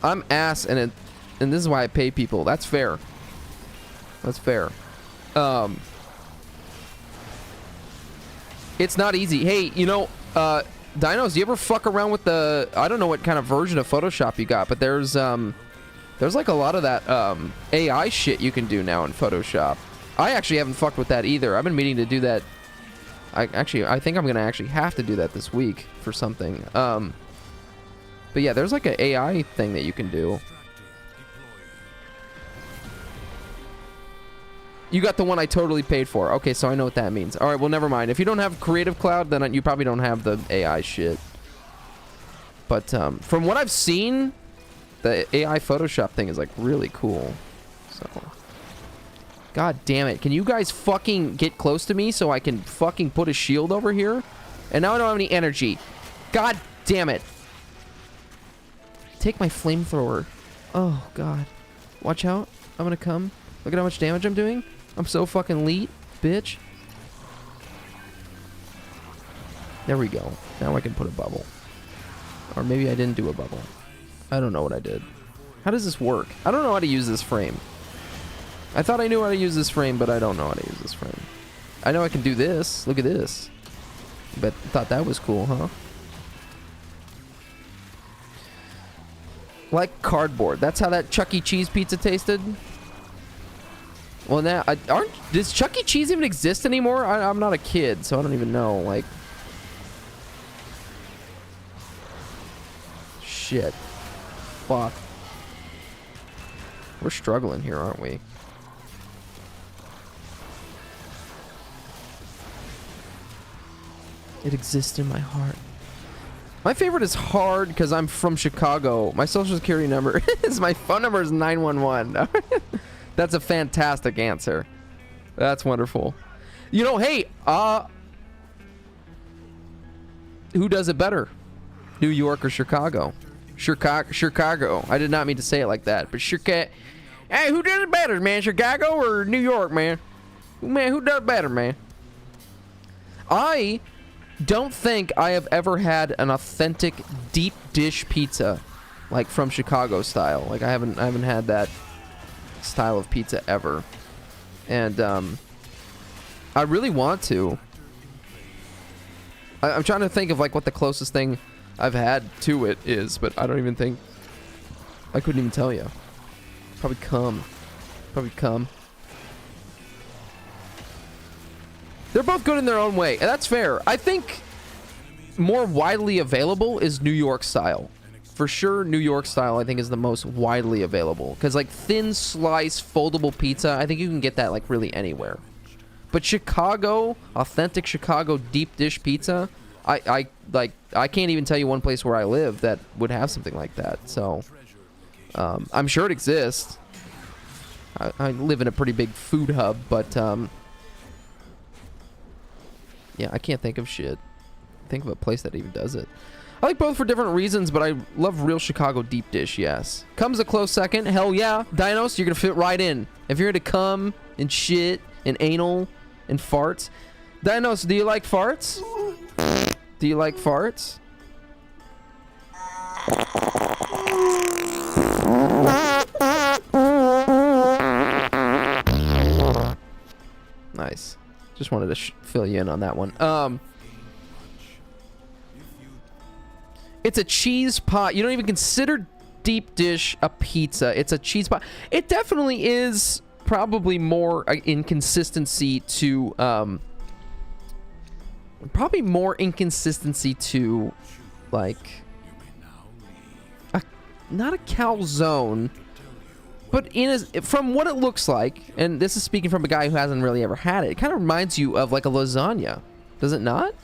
I'm ass, and this is why I pay people. That's fair. That's fair. It's not easy. Hey, you know, Dinos, do you ever fuck around with the... I don't know what kind of version of Photoshop you got, but there's like a lot of that AI shit you can do now in Photoshop. I actually haven't fucked with that either. I've been meaning to do that. I think I'm gonna actually have to do that this week for something. But yeah, there's like an AI thing that you can do. You got the one I totally paid for. Okay, so I know what that means. All right, well, never mind. If you don't have Creative Cloud, then you probably don't have the AI shit. But from what I've seen, the AI Photoshop thing is like really cool. So, god damn it. Can you guys fucking get close to me so I can fucking put a shield over here? And now I don't have any energy. God damn it. Take my flamethrower. Oh, God. Watch out. I'm gonna come. Look at how much damage I'm doing. I'm so fucking elite, bitch. There we go. Now I can put a bubble. Or maybe I didn't do a bubble. I don't know what I did. How does this work? I don't know how to use this frame. I thought I knew how to use this frame, but I don't know how to use this frame. I know I can do this. Look at this. But thought that was cool, huh? Like cardboard. That's how that Chuck E. Cheese pizza tasted. Well, now does Chuck E. Cheese even exist anymore? I'm not a kid, so I don't even know. Like, shit, fuck. We're struggling here, aren't we? It exists in my heart. My favorite is hard because I'm from Chicago. My social security number is, my phone number is 911. That's a fantastic answer. That's wonderful. You know, hey, who does it better? New York or Chicago? Chicago. I did not mean to say it like that, but Hey, who does it better, man? Chicago or New York, man? Man, who does it better, man? I don't think I have ever had an authentic deep dish pizza like from Chicago style. Like I haven't had that style of pizza ever. And I really want to. I'm trying to think of like what the closest thing I've had to it is, but I don't even think I couldn't even tell you. Probably cum. They're both good in their own way, and that's fair. I think more widely available is New York style. For sure, New York style, I think, is the most widely available. Because, like, thin slice, foldable pizza, I think you can get that, like, really anywhere. But Chicago, authentic Chicago deep dish pizza, I can't even tell you one place where I live that would have something like that. So, I'm sure it exists. I live in a pretty big food hub, but, yeah, I can't think of shit. Think of a place that even does it. I like both for different reasons, but I love real Chicago deep dish, yes. Comes a close second. Hell yeah. Dinos, you're going to fit right in. If you're into cum and shit and anal and farts. Dinos, do you like farts? Do you like farts? Nice. Just wanted to fill you in on that one. It's a cheese pot. You don't even consider deep dish a pizza. It's a cheese pot. It definitely is probably more inconsistency to like not a calzone, but from what it looks like, and this is speaking from a guy who hasn't really ever had it, it kind of reminds you of like a lasagna, does it not?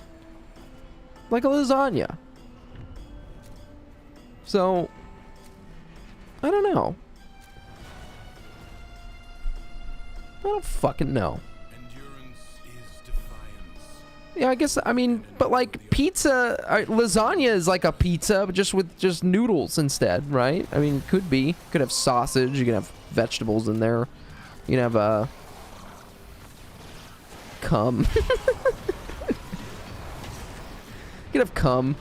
like a lasagna. So, I don't know. I don't fucking know. Yeah, I guess, I mean, but like pizza, lasagna is like a pizza, but just with just noodles instead, right? I mean, could be. Could have sausage, you can have vegetables in there. You can have, cum. You can have cum.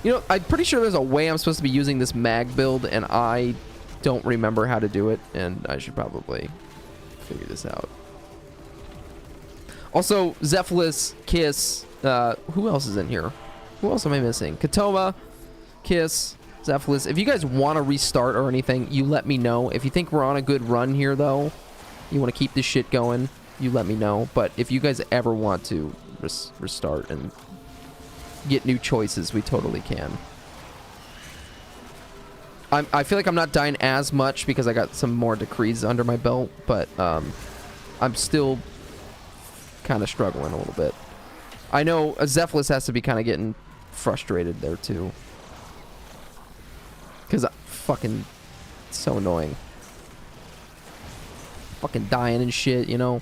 You know, I'm pretty sure there's a way I'm supposed to be using this mag build, and I don't remember how to do it, and I should probably figure this out. Also, Zephylos, Kiss, who else is in here? Who else am I missing? Katoma, Kiss, Zephylos. If you guys want to restart or anything, you let me know. If you think we're on a good run here, though, you want to keep this shit going, you let me know. But if you guys ever want to restart and get new choices, we totally can. I feel like I'm not dying as much because I got some more decrees under my belt, but I'm still kind of struggling a little bit. I know Zephylos has to be kind of getting frustrated there too, because fucking so annoying, fucking dying and shit, you know.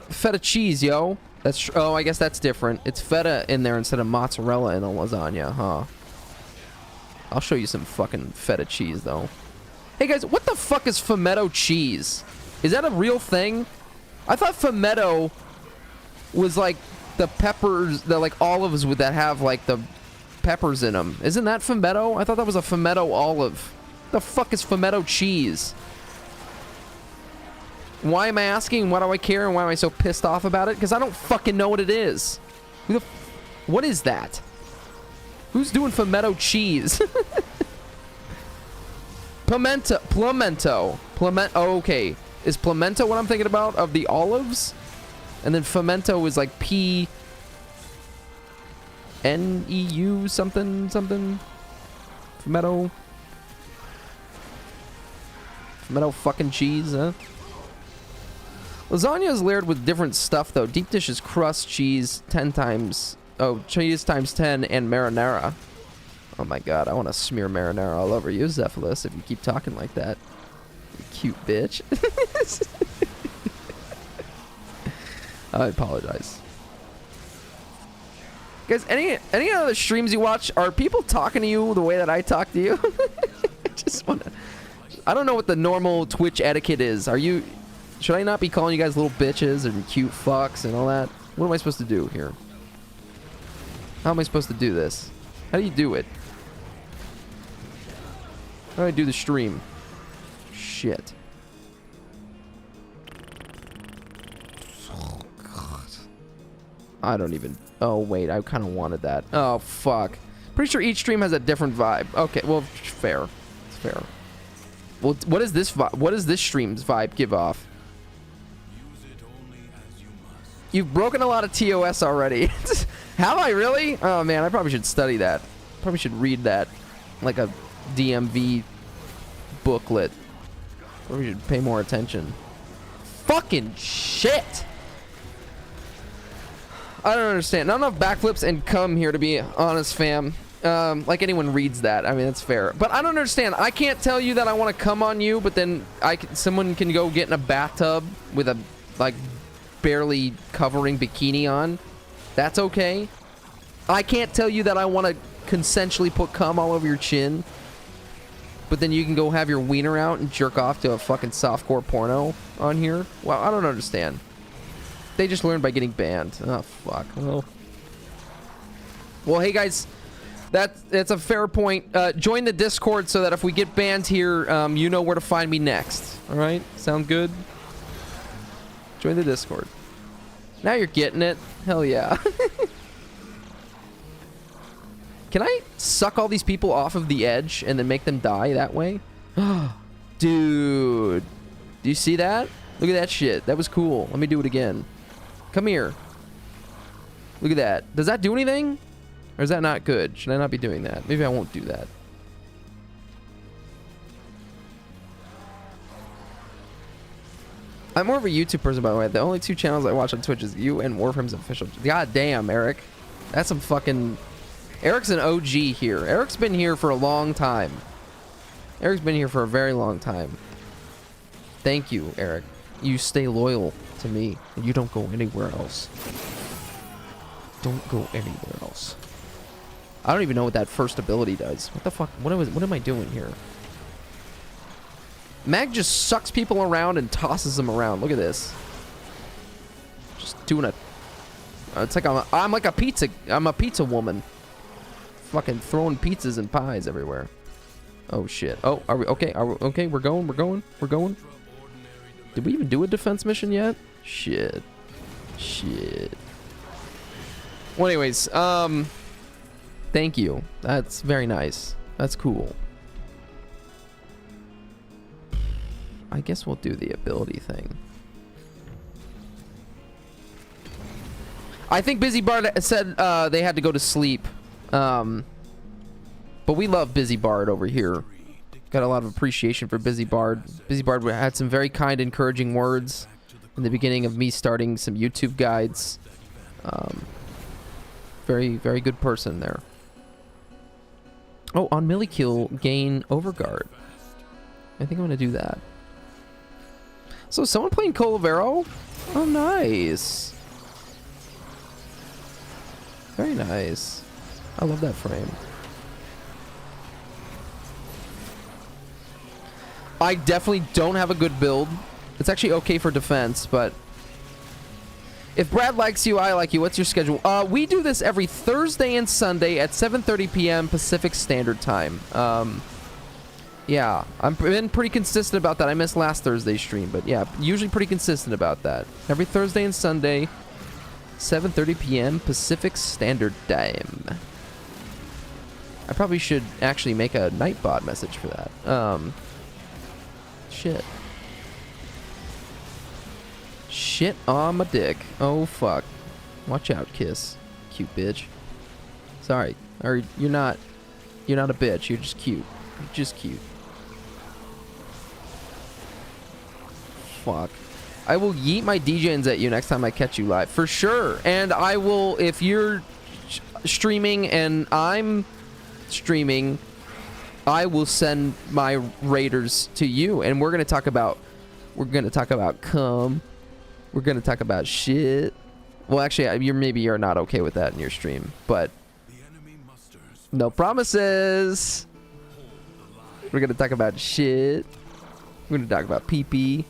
Feta cheese, yo. That's oh, I guess that's different. It's feta in there instead of mozzarella in a lasagna, huh? I'll show you some fucking feta cheese though. Hey guys, what the fuck is fumetto cheese? Is that a real thing? I thought fumetto was like the peppers, the like olives with that have like the peppers in them. Isn't that fumetto? I thought that was a fumetto olive. The fuck is fumetto cheese? Why am I asking? Why do I care? And why am I so pissed off about it? Because I don't fucking know what it is. What is that? Who's doing fumetto cheese? Pimento. Oh, okay. Is pimento what I'm thinking about of the olives? And then fomento is like P-N-E-U something something. Fomento fucking cheese, huh? Lasagna is layered with different stuff though. Deep dish is crust, cheese, 10 times. Oh, cheese times 10 and marinara. Oh my god, I want to smear marinara all over you, Zephylos, if you keep talking like that. You cute bitch. I apologize. Guys, any other streams you watch, are people talking to you the way that I talk to you? I don't know what the normal Twitch etiquette is. Should I not be calling you guys little bitches and cute fucks and all that? What am I supposed to do here? How am I supposed to do this? How do you do it? How do I do the stream? Shit. Oh, God. I don't even... Oh, wait. I kind of wanted that. Oh, fuck. Pretty sure each stream has a different vibe. Okay, well, fair. It's fair. Well, what is this vibe? What does this stream's vibe give off? You've broken a lot of TOS already. Have I really? Oh, man. I probably should study that. Probably should read that. Like a DMV booklet. Probably should pay more attention. Fucking shit! I don't understand. Not enough backflips and cum here, to be honest, fam. Like anyone reads that. I mean, that's fair. But I don't understand. I can't tell you that I want to cum on you, but then someone can go get in a bathtub with a, like, barely covering bikini on. That's okay. I can't tell you that I want to consensually put cum all over your chin, but then you can go have your wiener out and jerk off to a fucking softcore porno on here. Well, I don't understand. They just learned by getting banned. Oh, fuck. Well, hey, guys. That's a fair point. Join the Discord so that if we get banned here, you know where to find me next. All right? Sound good? Join the Discord. Now you're getting it. Hell yeah. Can I suck all these people off of the edge and then make them die that way? Dude. Do you see that? Look at that shit. That was cool. Let me do it again. Come here. Look at that. Does that do anything? Or is that not good? Should I not be doing that? Maybe I won't do that. I'm more of a YouTube person, by the way. The only 2 channels I watch on Twitch is you and Warframe's official. God damn, Eric. That's some fucking... Eric's an OG here. Eric's been here for a long time. Eric's been here for a very long time. Thank you, Eric. You stay loyal to me, and you don't go anywhere else. Don't go anywhere else. I don't even know what that first ability does. What the fuck? What am I doing here? Mag just sucks people around and tosses them around. Look at this. Just doing a... It's like I'm like a pizza... I'm a pizza woman. Fucking throwing pizzas and pies everywhere. Oh, shit. Oh, are we... Okay, okay, we're going. Did we even do a defense mission yet? Shit. Well, anyways, thank you. That's very nice. That's cool. I guess we'll do the ability thing. I think Busy Bard said they had to go to sleep. But we love Busy Bard over here. Got a lot of appreciation for Busy Bard. Busy Bard had some very kind, encouraging words in the beginning of me starting some YouTube guides. Very, very good person there. Oh, on melee kill, gain overguard. I think I'm gonna do that. So, someone playing Colavero? Oh, nice. Very nice. I love that frame. I definitely don't have a good build. It's actually okay for defense, but... If Brad likes you, I like you. What's your schedule? We do this every Thursday and Sunday at 7:30 p.m. Pacific Standard Time. Yeah, I've been pretty consistent about that. I missed last Thursday's stream, but yeah, usually pretty consistent about that. Every Thursday and Sunday, 7:30 p.m. Pacific Standard Time. I probably should actually make a Nightbot message for that. Shit. Shit on my dick. Oh, fuck. Watch out, Kiss. Cute bitch. Sorry. Or you're not a bitch. You're just cute. You're just cute. Fuck. I will yeet my DJs at you next time I catch you live. For sure. And I will, if you're streaming and I'm streaming, I will send my raiders to you. And we're going to talk about cum. We're going to talk about shit. Well, actually, you're not okay with that in your stream, but no promises. We're going to talk about shit. We're going to talk about pee-pee.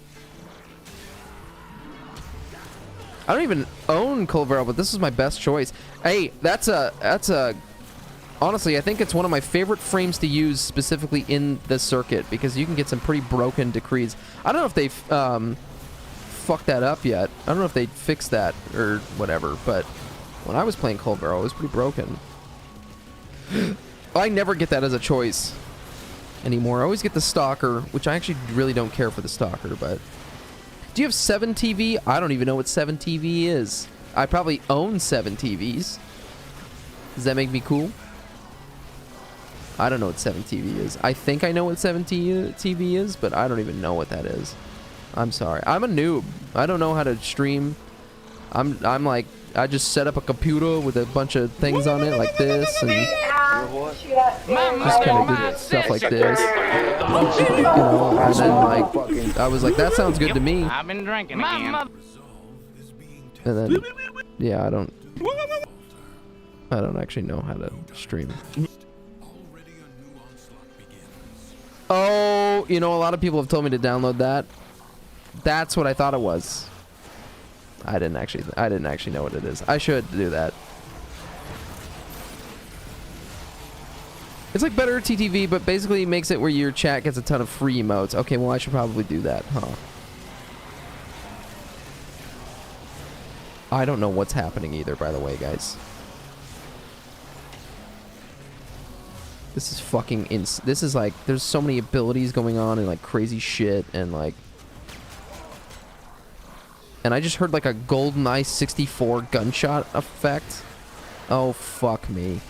I don't even own Colvero, but this is my best choice. Hey, that's a honestly, I think it's one of my favorite frames to use specifically in this circuit because you can get some pretty broken decrees. I don't know if they've fucked that up yet. I don't know if they fixed that or whatever, but when I was playing Colvero, it was pretty broken. I never get that as a choice anymore. I always get the Stalker, which I actually really don't care for the Stalker, but... Do you have 7 TV? I don't even know what 7 TV is. I probably own 7 TVs. Does that make me cool? I don't know what 7 TV is. I think I know what 7 TV is, but I don't even know what that is. I'm sorry. I'm a noob. I don't know how to stream. I'm like, I just set up a computer with a bunch of things on it like this, and just kind of did stuff like this. You know, and then like, I was like, that sounds good to me. I've been drinking again. And then, yeah, I don't actually know how to stream. Oh, you know, a lot of people have told me to download that. That's what I thought it was. I didn't actually know what it is. I should do that. It's like better TTV, but basically makes it where your chat gets a ton of free emotes. Okay, well, I should probably do that, huh? I don't know what's happening either, by the way, guys. This is fucking this is like, there's so many abilities going on and like crazy shit and like... And I just heard like a GoldenEye 64 gunshot effect. Oh, fuck me.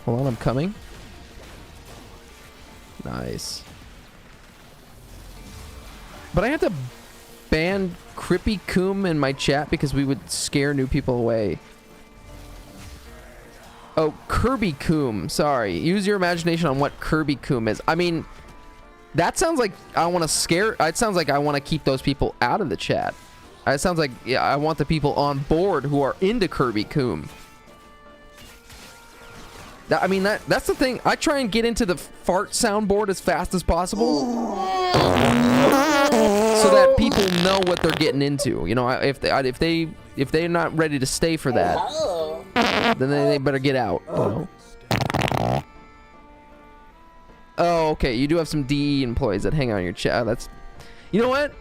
Hold on, I'm coming. Nice. But I have to ban Crippy Coom in my chat because we would scare new people away. Oh, Kirby Coom. Sorry. Use your imagination on what Kirby Coom is. I mean, that sounds like I want to scare... It sounds like I want to keep those people out of the chat. It sounds like, yeah, I want the people on board who are into Kirby Coom. I mean, that's the thing. I try and get into the fart soundboard as fast as possible so that people know what they're getting into. You know, if they're not ready to stay for that, then they better get out. You know? Oh, okay. You do have some DE employees that hang out in your chat. That's, you know what?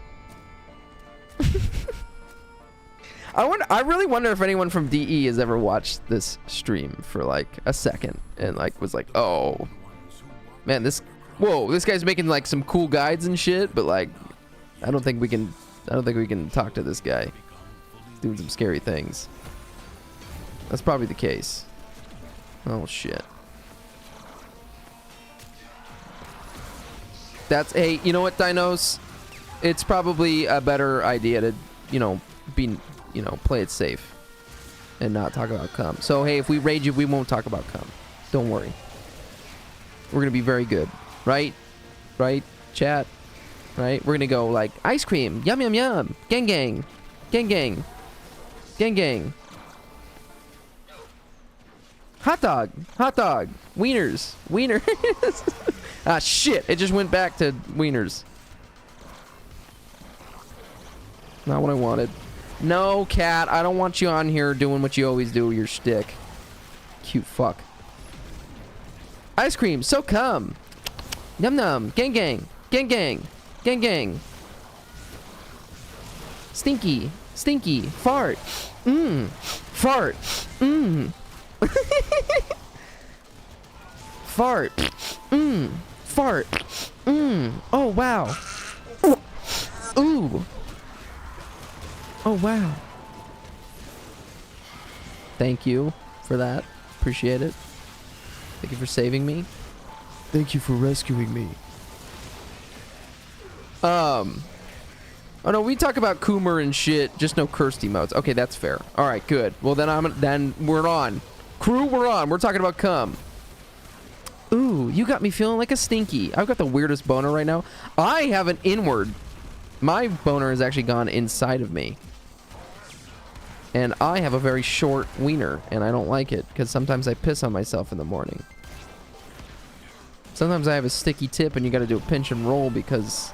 I really wonder if anyone from DE has ever watched this stream for like a second and like was like, oh man, this guy's making like some cool guides and shit, but like I don't think we can talk to this guy. He's doing some scary things. That's probably the case. Oh shit. That's, hey, you know what, Dinos? It's probably a better idea to, play it safe and not talk about cum. So, hey, if we raid you, we won't talk about cum. Don't worry. We're going to be very good. Right? Right, chat? Right? We're going to go like, ice cream, yum, yum, yum, gang, gang, gang, gang, gang, gang. Hot dog, wieners, wieners. Ah, shit, it just went back to wieners. Not what I wanted. No, cat, I don't want you on here doing what you always do, your shtick. Cute fuck. Ice cream, so come. Num num, gang gang, gang gang, gang gang. Stinky, stinky, fart. Fart. Fart. Fart. Oh, wow. Ooh. Oh, wow. Thank you for that. Appreciate it. Thank you for saving me. Thank you for rescuing me. Oh no, we talk about Coomer and shit, just no cursed emotes. Okay, that's fair. All right, good. Well, then we're on. Crew, we're on. We're talking about cum. Ooh, you got me feeling like a stinky. I've got the weirdest boner right now. I have an inward. My boner has actually gone inside of me. And I have a very short wiener, and I don't like it, because sometimes I piss on myself in the morning. Sometimes I have a sticky tip, and you gotta do a pinch and roll, because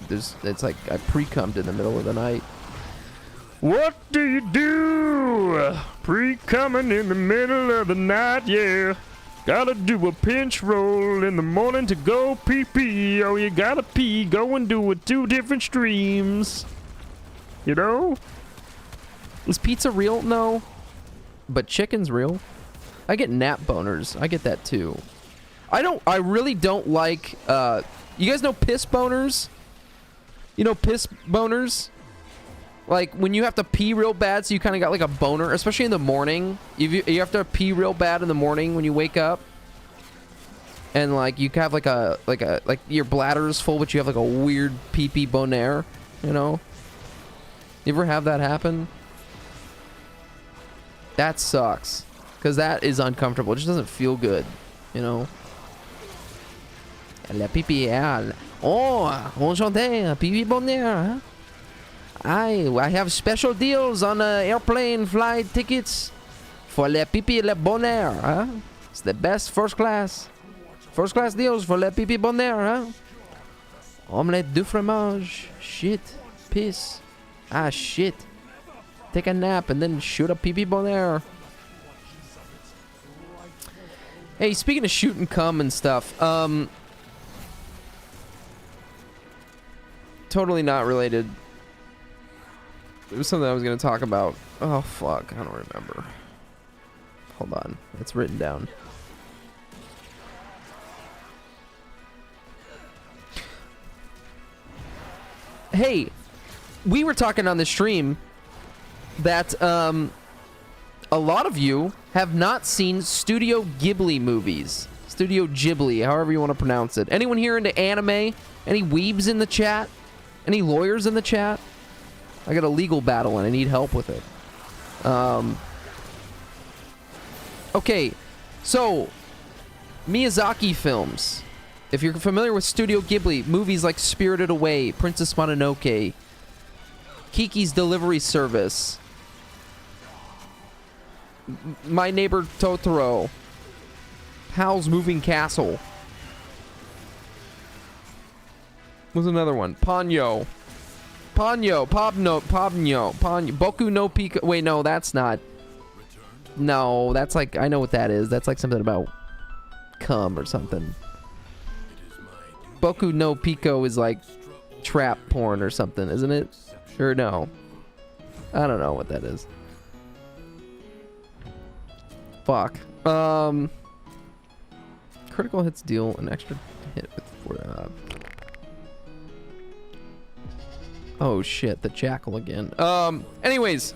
it's like I pre-cummed in the middle of the night. What do you do? Pre-cumming in the middle of the night, yeah. Gotta do a pinch roll in the morning to go pee-pee. Oh, you gotta pee, go and do it 2 different streams. You know? Is pizza real? No. But chicken's real. I get nap boners. I get that too. I really don't like, you guys know piss boners? You know piss boners? Like, when you have to pee real bad, so you kind of got like a boner, especially in the morning. You have to pee real bad in the morning when you wake up. And like, you have like your bladder is full, but you have like a weird pee-pee boner, you know? You ever have that happen? That sucks. Because that is uncomfortable. It just doesn't feel good, you know? La pee-pee, oh, enchanté, pee-pee bonheur, huh? I have special deals on airplane flight tickets for le pipi le bonheur, huh? It's the best first class deals for le pipi bonheur, huh? Omelette du fromage, shit, piss, shit. Take a nap and then shoot a pipi bonheur. Hey, speaking of shooting cum and stuff, totally not related. It was something I was going to talk about. Oh, fuck. I don't remember. Hold on. It's written down. Hey, we were talking on the stream that a lot of you have not seen Studio Ghibli movies. Studio Ghibli, however you want to pronounce it. Anyone here into anime? Any weebs in the chat? Any lawyers in the chat? I got a legal battle and I need help with it. Okay, so Miyazaki films. If you're familiar with Studio Ghibli, movies like Spirited Away, Princess Mononoke, Kiki's Delivery Service, My Neighbor Totoro, Howl's Moving Castle. What's another one? Ponyo, Boku no Pico. Wait, no, that's not. No, that's like, I know what that is. That's like something about cum or something. Boku no Pico is like trap porn or something, isn't it? Or no? I don't know what that is. Fuck. Critical hits deal an extra hit with oh shit, the jackal again. Anyways,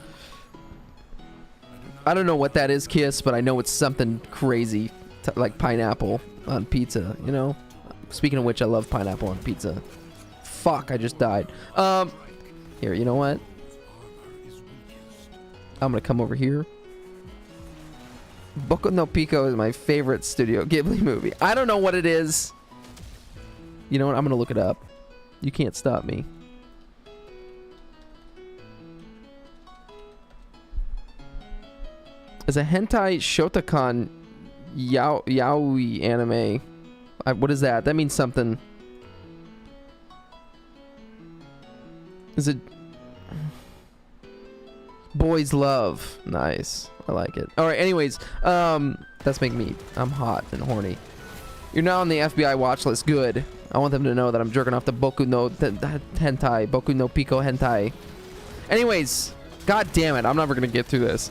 I don't know what that is, Kiss, but I know it's something crazy, like pineapple on pizza, you know? Speaking of which, I love pineapple on pizza. Fuck, I just died. Here, you know what? I'm gonna come over here. Boku no Pico is my favorite Studio Ghibli movie. I don't know what it is. You know what? I'm gonna look it up. You can't stop me. It's a hentai shotokan yaoi anime. What is that? That means something. Is it Boys Love? Nice. I like it. Alright, anyways, that's making me, I'm hot and horny. You're now on the FBI watch list. Good. I want them to know that I'm jerking off the Boku no hentai. Boku no Pico hentai. Anyways, god damn it, I'm never gonna get through this.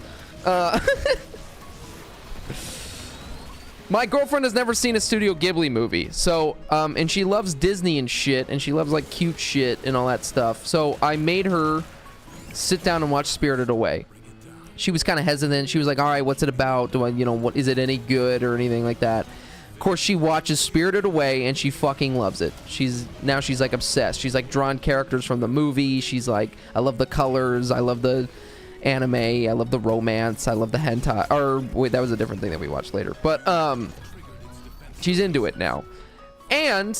My girlfriend has never seen a Studio Ghibli movie, so, and she loves Disney and shit, and she loves, like, cute shit and all that stuff, so I made her sit down and watch Spirited Away. She was kind of hesitant. She was like, alright, what's it about? Do I, you know, what, is it any good or anything like that? Of course, she watches Spirited Away, and she fucking loves it. Now she's, like, obsessed. She's, like, drawing characters from the movie. She's like, I love the colors. I love the anime. I love the romance. I love the hentai. Or wait, that was a different thing that we watched later. But she's into it now. And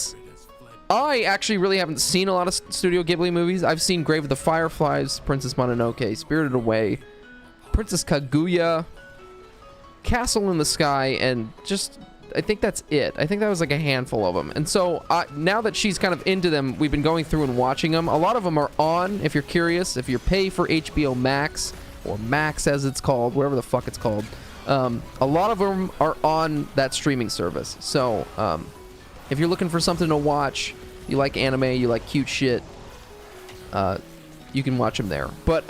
I actually really haven't seen a lot of Studio Ghibli movies. I've seen Grave of the Fireflies, Princess Mononoke, Spirited Away, Princess Kaguya, Castle in the Sky, and just, I think that's it. I think that was like a handful of them. And so now that she's kind of into them, we've been going through and watching them. A lot of them are on, if you're curious, if you pay for HBO Max, or Max as it's called, whatever the fuck it's called. A lot of them are on that streaming service. So if you're looking for something to watch, you like anime, you like cute shit, you can watch them there. But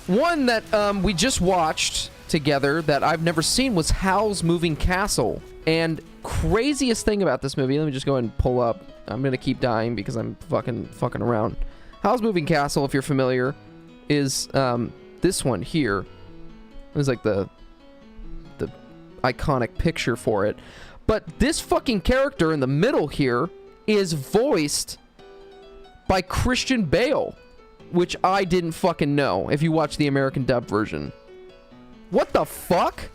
one that we just watched together that I've never seen was Howl's Moving Castle. And craziest thing about this movie, let me just go ahead and pull up. I'm gonna keep dying because I'm fucking around. Howl's Moving Castle, if you're familiar, is this one here. It's like the iconic picture for it. But this fucking character in the middle here is voiced by Christian Bale, which I didn't fucking know if you watch the American dub version. What the fuck?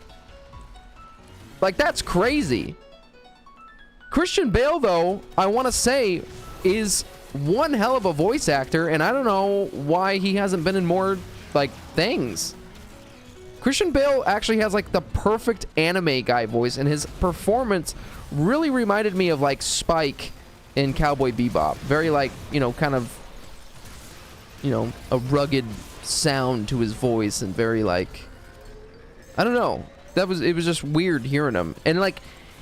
Like, that's crazy. Christian Bale, though, I want to say, is one hell of a voice actor, and I don't know why he hasn't been in more, like, things. Christian Bale actually has, like, the perfect anime guy voice, and his performance really reminded me of, like, Spike in Cowboy Bebop. Very, like, you know, kind of, you know, a rugged sound to his voice, and very, like, I don't know. It was just weird hearing him. And, like,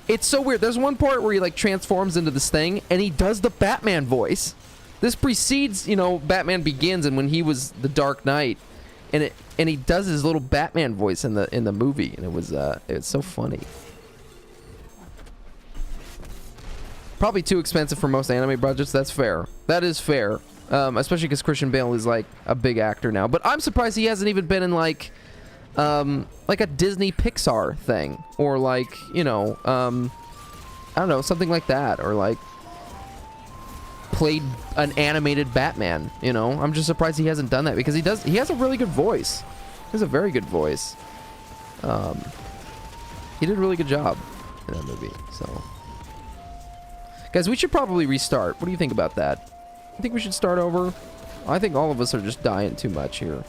it's so weird. There's one part where he, like, transforms into this thing, and he does the Batman voice. This precedes, you know, Batman Begins, and when he was the Dark Knight, and he does his little Batman voice in the movie, and it was so funny. Probably too expensive for most anime budgets. That's fair. That is fair. Especially because Christian Bale is, like, a big actor now. But I'm surprised he hasn't even been in, like, like a Disney Pixar thing, or like, you know, I don't know, something like that, or like played an animated Batman, you know. I'm just surprised he hasn't done that, because he has a really good voice. He has a very good voice. He did a really good job in that movie. So guys, we should probably restart. What do you think about that? I think we should start over. I think all of us are just dying too much here.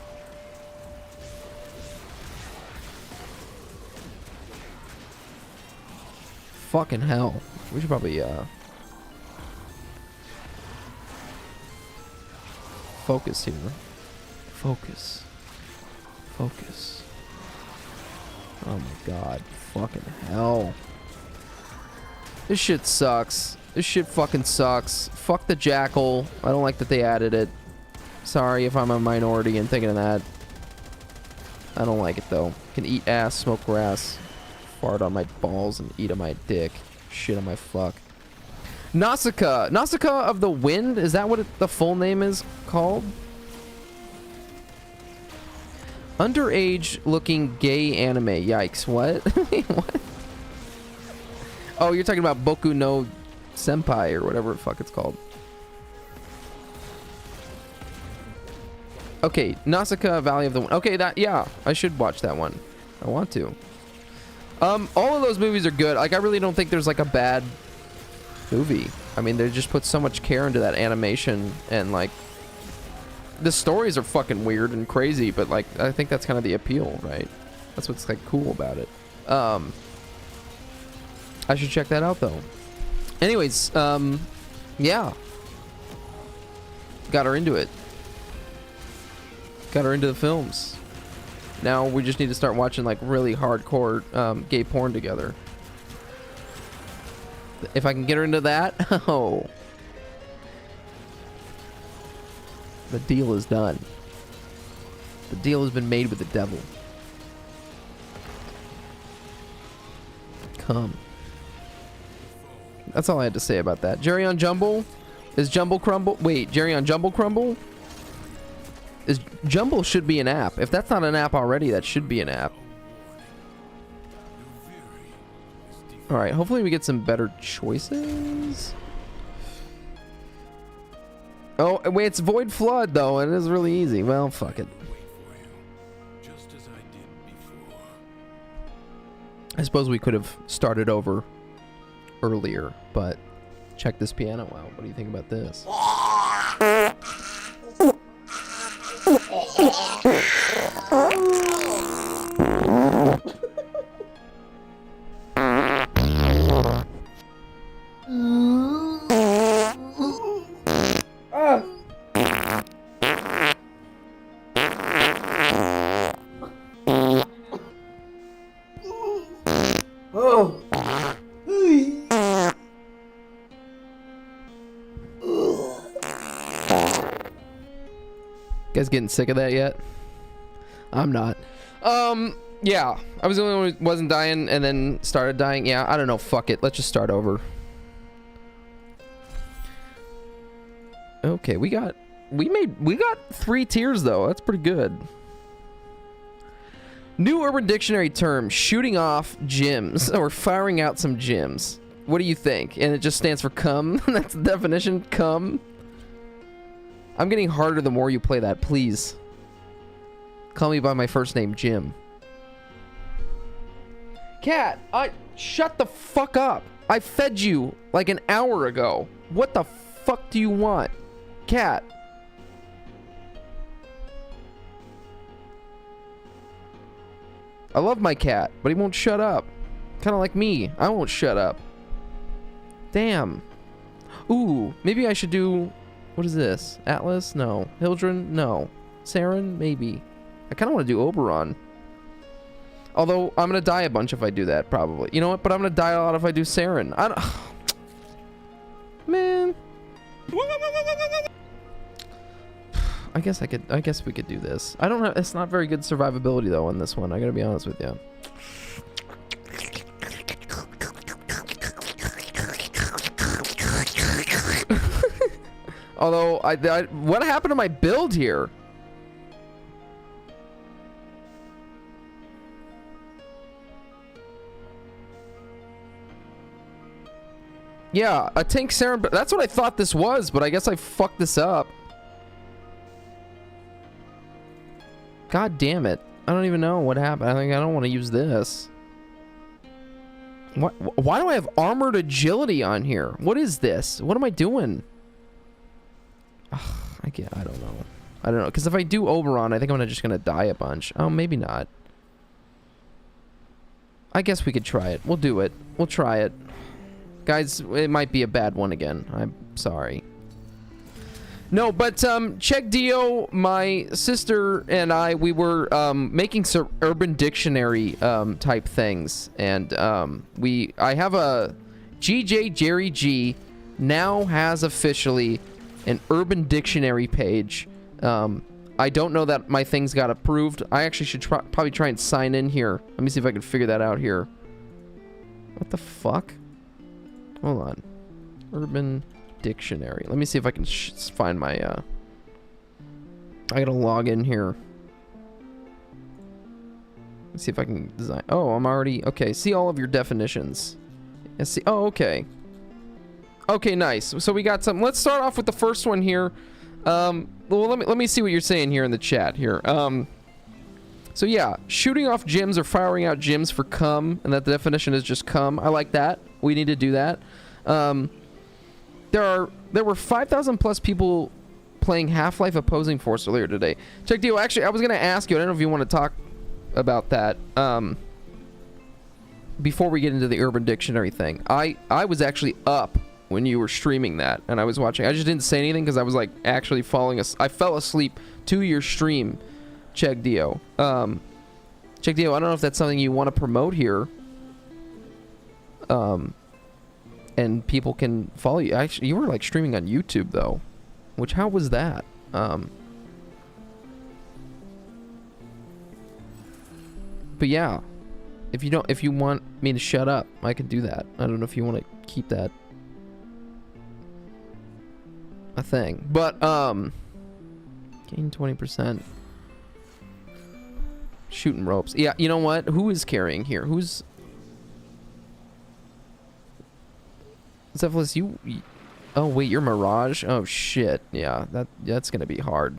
Fucking hell. We should probably focus here. Focus. Focus. Oh my god. Fucking hell. This shit sucks. This shit fucking sucks. Fuck the jackal. I don't like that they added it. Sorry if I'm a minority and thinking of that. I don't like it though. Can eat ass, smoke grass, fart on my balls, and eat on my dick. Shit on my fuck. Nausicaa. Nausicaa of the Wind? Is that what the full name is called? Underage looking gay anime. Yikes. What? What? Oh, you're talking about Boku no Senpai or whatever the fuck it's called. Okay, Nausicaa Valley of the Wind. Okay, that, yeah, I should watch that one. I want to. All of those movies are good. Like, I really don't think there's like a bad movie. I mean, they just put so much care into that animation, and like the stories are fucking weird and crazy, but like I think that's kind of the appeal, right? That's what's like cool about it. I should check that out though. Anyways, yeah. Got her into it. Got her into the films. Now we just need to start watching like really hardcore gay porn together. If I can get her into that, oh. The deal is done. The deal has been made with the devil. Come. That's all I had to say about that. Jerry on Jumble? Is Jumble Crumble? Wait, Jerry on Jumble Crumble? Is Jumble should be an app. If that's not an app already, that should be an app. Alright, hopefully we get some better choices. Oh, wait, it's Void Flood, though, and it is really easy. Well, fuck it. I suppose we could have started over earlier, but check this piano out. What do you think about this? Guys getting sick of that yet? I'm not. Yeah, I was the only one who wasn't dying and then started dying. Yeah, I don't know, fuck it, let's just start over. Okay, we got 3 tiers though. That's pretty good. New Urban Dictionary term: shooting off gyms or firing out some gyms. What do you think? And it just stands for cum. That's the definition. Cum. I'm getting harder the more you play that. Please call me by my first name, Jim. Cat, shut the fuck up. I fed you like an hour ago. What the fuck do you want? Cat. I love my cat, but he won't shut up. Kind of like me. I won't shut up. Damn. Ooh, maybe I should do... What is this? Atlas? No. Hildren? No. Saren? Maybe. I kind of want to do Oberon. Although, I'm going to die a bunch if I do that, probably. You know what? But I'm going to die a lot if I do Saren. I don't... Man. I guess we could do this. I don't know. It's not very good survivability, though, on this one. I got to be honest with you. Although, what happened to my build here? Yeah, a tank serum. That's what I thought this was, but I guess I fucked this up. God damn it. I don't even know what happened. I think I don't want to use this. Why do I have armored agility on here? What is this? What am I doing? Ugh, I don't know. I don't know. Because if I do Oberon, I think I'm just going to die a bunch. Oh, maybe not. I guess we could try it. We'll do it. We'll try it. Guys, it might be a bad one again. I'm sorry. No, but Check Dio, my sister and I, we were making some Urban Dictionary type things, and I have a JerryG now has officially an Urban Dictionary page. I don't know that my things got approved. I actually should probably try and sign in here. Let me see if I can figure that out here. What the fuck? Hold on. Urban Dictionary. Let me see if I can find my I gotta log in here. Let's see if I can design. Oh, I'm already okay. See all of your definitions. Let's see. Oh, okay. Okay, nice. So we got some. Let's start off with the first one here. Well, let me see what you're saying here in the chat here. So yeah, shooting off gyms or firing out gyms for cum, and that the definition is just cum. I like that. We need to do that. There were 5,000 plus people playing Half-Life Opposing Force earlier today. Check deal. Actually, I was gonna ask you. I don't know if you want to talk about that. Before we get into the Urban Dictionary thing, I was actually up when you were streaming that, and I was watching. I just didn't say anything because I was like actually I fell asleep to your stream. Check Dio. Check Dio. I don't know if that's something you want to promote here. And people can follow you. Actually, you were like streaming on YouTube though, which how was that? But yeah, if you want me to shut up, I can do that. I don't know if you want to keep that a thing, but gain 20%. Shooting ropes. Yeah, you know what? Who is carrying here? Who's Cephalus? You? Oh wait, you're Mirage. Oh shit. Yeah, that's gonna be hard.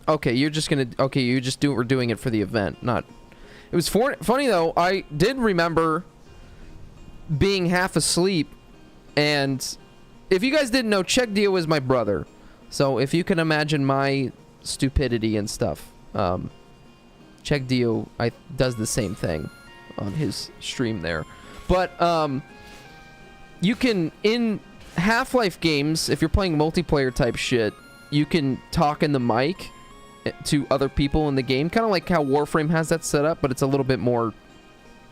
Okay, you're just gonna. Okay, you just we're doing it for the event. Not. It was funny though. I did remember being half asleep, and if you guys didn't know, Check Dio is my brother. So if you can imagine my stupidity and stuff, Check Dio does the same thing on his stream there. But you can, in Half-Life games, if you're playing multiplayer type shit, you can talk in the mic to other people in the game, kind of like how Warframe has that set up, but it's a little bit more,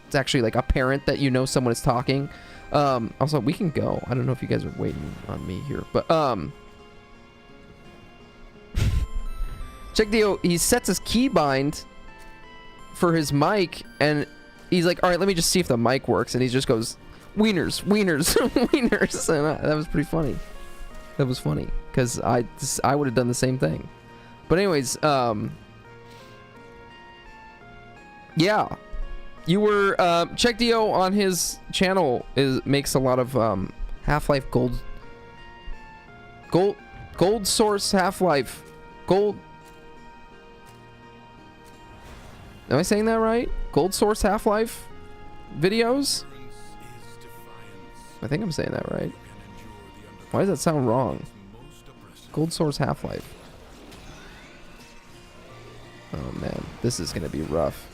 it's actually like apparent that you know someone is talking. Also, we can go. I don't know if you guys are waiting on me here, but Check Dio, he sets his keybind for his mic, and he's like, all right, let me just see if the mic works, and he just goes, wieners, wieners, wieners, and that was pretty funny. That was funny, because I would have done the same thing. But anyways, yeah, you were, Check Dio on his channel makes a lot of, Half-Life gold source Half-Life, gold, am I saying that right? Gold source Half-Life videos? I think I'm saying that right. Why does that sound wrong? Gold source Half-Life. Oh man, this is gonna be rough.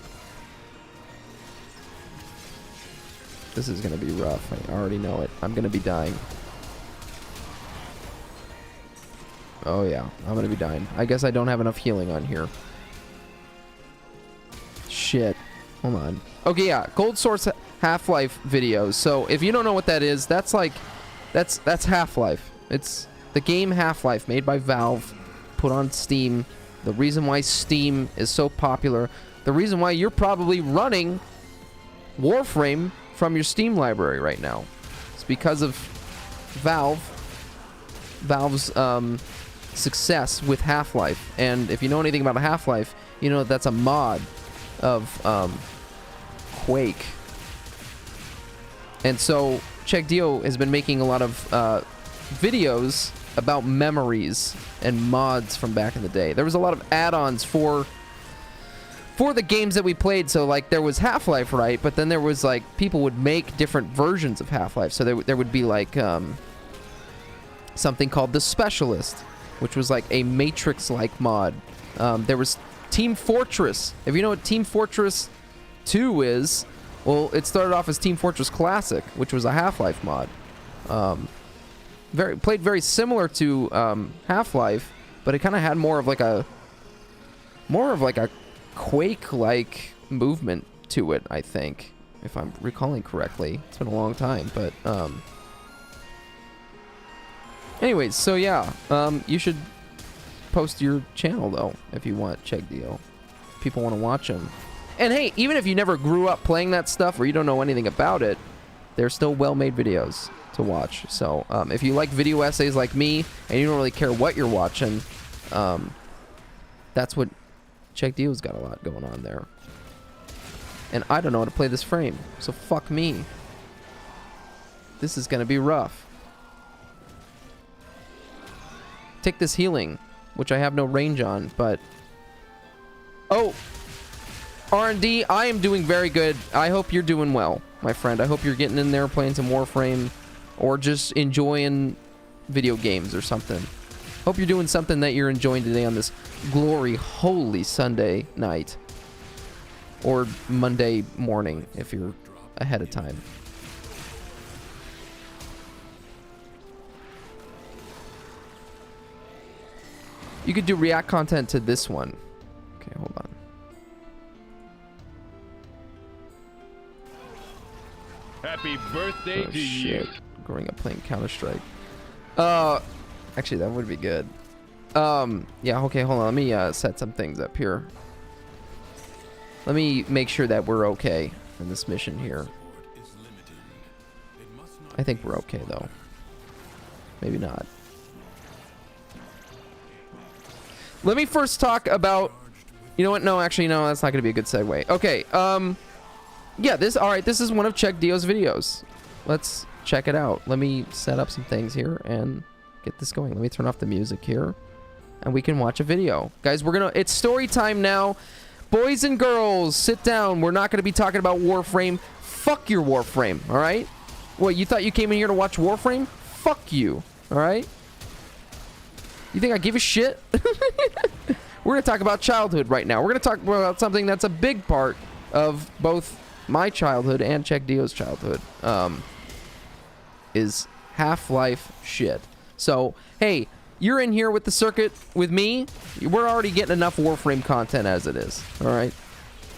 This is gonna be rough. I already know it. I'm gonna be dying. Oh yeah, I'm gonna be dying. I guess I don't have enough healing on here. Shit. Hold on. Okay, yeah. Gold source Half-Life videos. So if you don't know what that is, that's like, that's Half-Life. It's the game Half-Life made by Valve, put on Steam. The reason why Steam is so popular, the reason why you're probably running Warframe from your Steam library right now, it's because of Valve's success with Half-Life. And if you know anything about Half-Life, you know that's a mod of Quake. And so JerryG has been making a lot of videos about memories and mods from back in the day. There was a lot of add-ons for the games that we played. So like there was Half-Life, right? But then there was like people would make different versions of Half-Life. So there would be like something called the Specialist, which was like a Matrix-like mod. There was Team Fortress. If you know what Team Fortress 2 is, well, it started off as Team Fortress Classic, which was a Half-Life mod. Played very similar to Half-Life, but it kind of had more of like a Quake-like movement to it, I think, if I'm recalling correctly. It's been a long time, but anyways, so yeah, you should post your channel though if you want JerryG. People want to watch them. And hey, even if you never grew up playing that stuff or you don't know anything about it, they're still well-made videos to watch. So if you like video essays like me and you don't really care what you're watching, that's what JerryG's got a lot going on there. And I don't know how to play this frame, so fuck me. This is gonna be rough. Take this healing, which I have no range on, but oh, R&D, I am doing very good. I hope you're doing well, my friend. I hope you're getting in there playing some Warframe or just enjoying video games or something. Hope you're doing something that you're enjoying today on this glory holy Sunday night or Monday morning if you're ahead of time. You could do react content to this one. Okay, hold on. Happy birthday to you. Growing up playing Counter-Strike. Actually, that would be good. Yeah, okay, hold on. Let me set some things up here. Let me make sure that we're okay in this mission here. I think we're okay, though. Maybe not. Let me first talk about... You know what? No, actually, no, that's not going to be a good segue. Okay, yeah, this is one of JerryG's videos. Let's check it out. Let me set up some things here and get this going. Let me turn off the music here and we can watch a video. Guys, it's story time now. Boys and girls, sit down. We're not going to be talking about Warframe. Fuck your Warframe, all right? What, you thought you came in here to watch Warframe? Fuck you, all right? You think I give a shit? We're going to talk about childhood right now. We're going to talk about something that's a big part of both my childhood and JerryG's childhood, is Half-Life shit. So, hey, you're in here with the circuit with me. We're already getting enough Warframe content as it is, all right?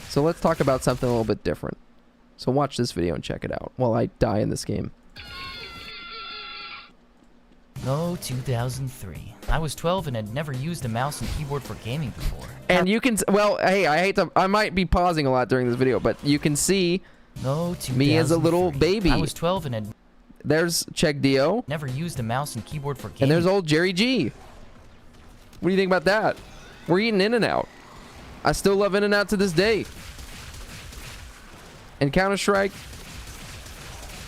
So let's talk about something a little bit different. So watch this video and check it out while I die in this game. Oh, 2003. I was 12 and had never used a mouse and keyboard for gaming before. And you can, well, hey, I might be pausing a lot during this video, but you can see me as a little baby. I was 12 and had... There's JerryG. Never used a mouse and keyboard for gaming. And there's old JerryG. What do you think about that? We're eating In-N-Out. I still love In-N-Out to this day. And Counter-Strike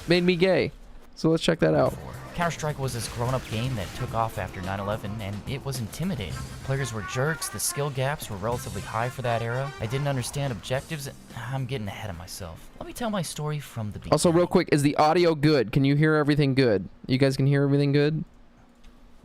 made me gay. So let's check that out. Counter-Strike was this grown-up game that took off after 9/11, and it was intimidating. Players were jerks, the skill gaps were relatively high for that era. I didn't understand objectives, and I'm getting ahead of myself. Let me tell my story from the beginning. Also, real quick, is the audio good? Can you hear everything good? You guys can hear everything good?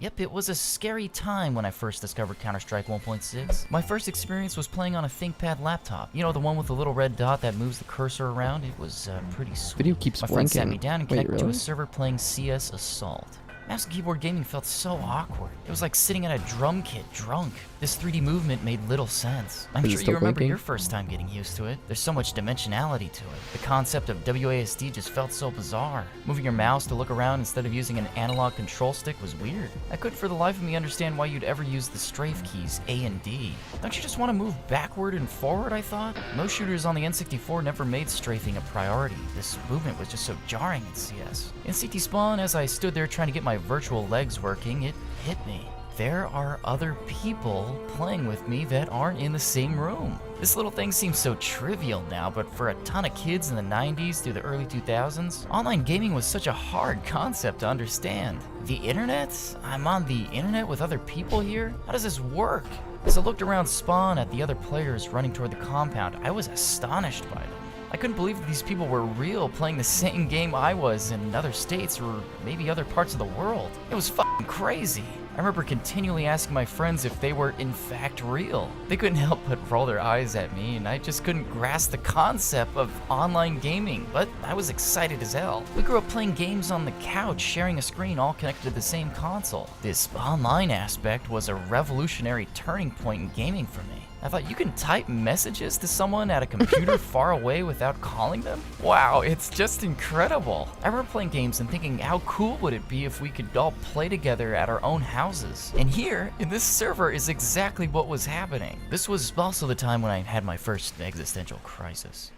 Yep, it was a scary time when I first discovered Counter-Strike 1.6. My first experience was playing on a ThinkPad laptop. You know, the one with the little red dot that moves the cursor around? It was pretty sweet. Video keeps My friend sat blinking. me down and Wait, connected to really? a server playing CS Assault. Mouse and keyboard gaming felt so awkward. It was like sitting at a drum kit drunk. This 3D movement made little sense. I'm Is it sure still you remember blinking? your first time getting used to it. There's so much dimensionality to it. The concept of WASD just felt so bizarre. Moving your mouse to look around instead of using an analog control stick was weird. I couldn't for the life of me understand why you'd ever use the strafe keys A and D. Don't you just want to move backward and forward, I thought? Most shooters on the N64 never made strafing a priority. This movement was just so jarring in CS. In CT Spawn, as I stood there trying to get my virtual legs working, it hit me. there are other people playing with me that aren't in the same room. This little thing seems so trivial now, but for a ton of kids in the 90s through the early 2000s, online gaming was such a hard concept to understand. The internet? I'm on the internet with other people here? How does this work? As I looked around Spawn at the other players running toward the compound, I was astonished by them. I couldn't believe that these people were real, playing the same game I was in other states or maybe other parts of the world. It was fucking crazy. I remember continually asking my friends if they were in fact real. They couldn't help but roll their eyes at me, and I just couldn't grasp the concept of online gaming, but I was excited as hell. We grew up playing games on the couch, sharing a screen all connected to the same console. This online aspect was a revolutionary turning point in gaming for me. I thought, you can type messages to someone at a computer far away without calling them? Wow, it's just incredible. I remember playing games and thinking, how cool would it be if we could all play together at our own houses? And here, in this server, is exactly what was happening. This was also the time when I had my first existential crisis.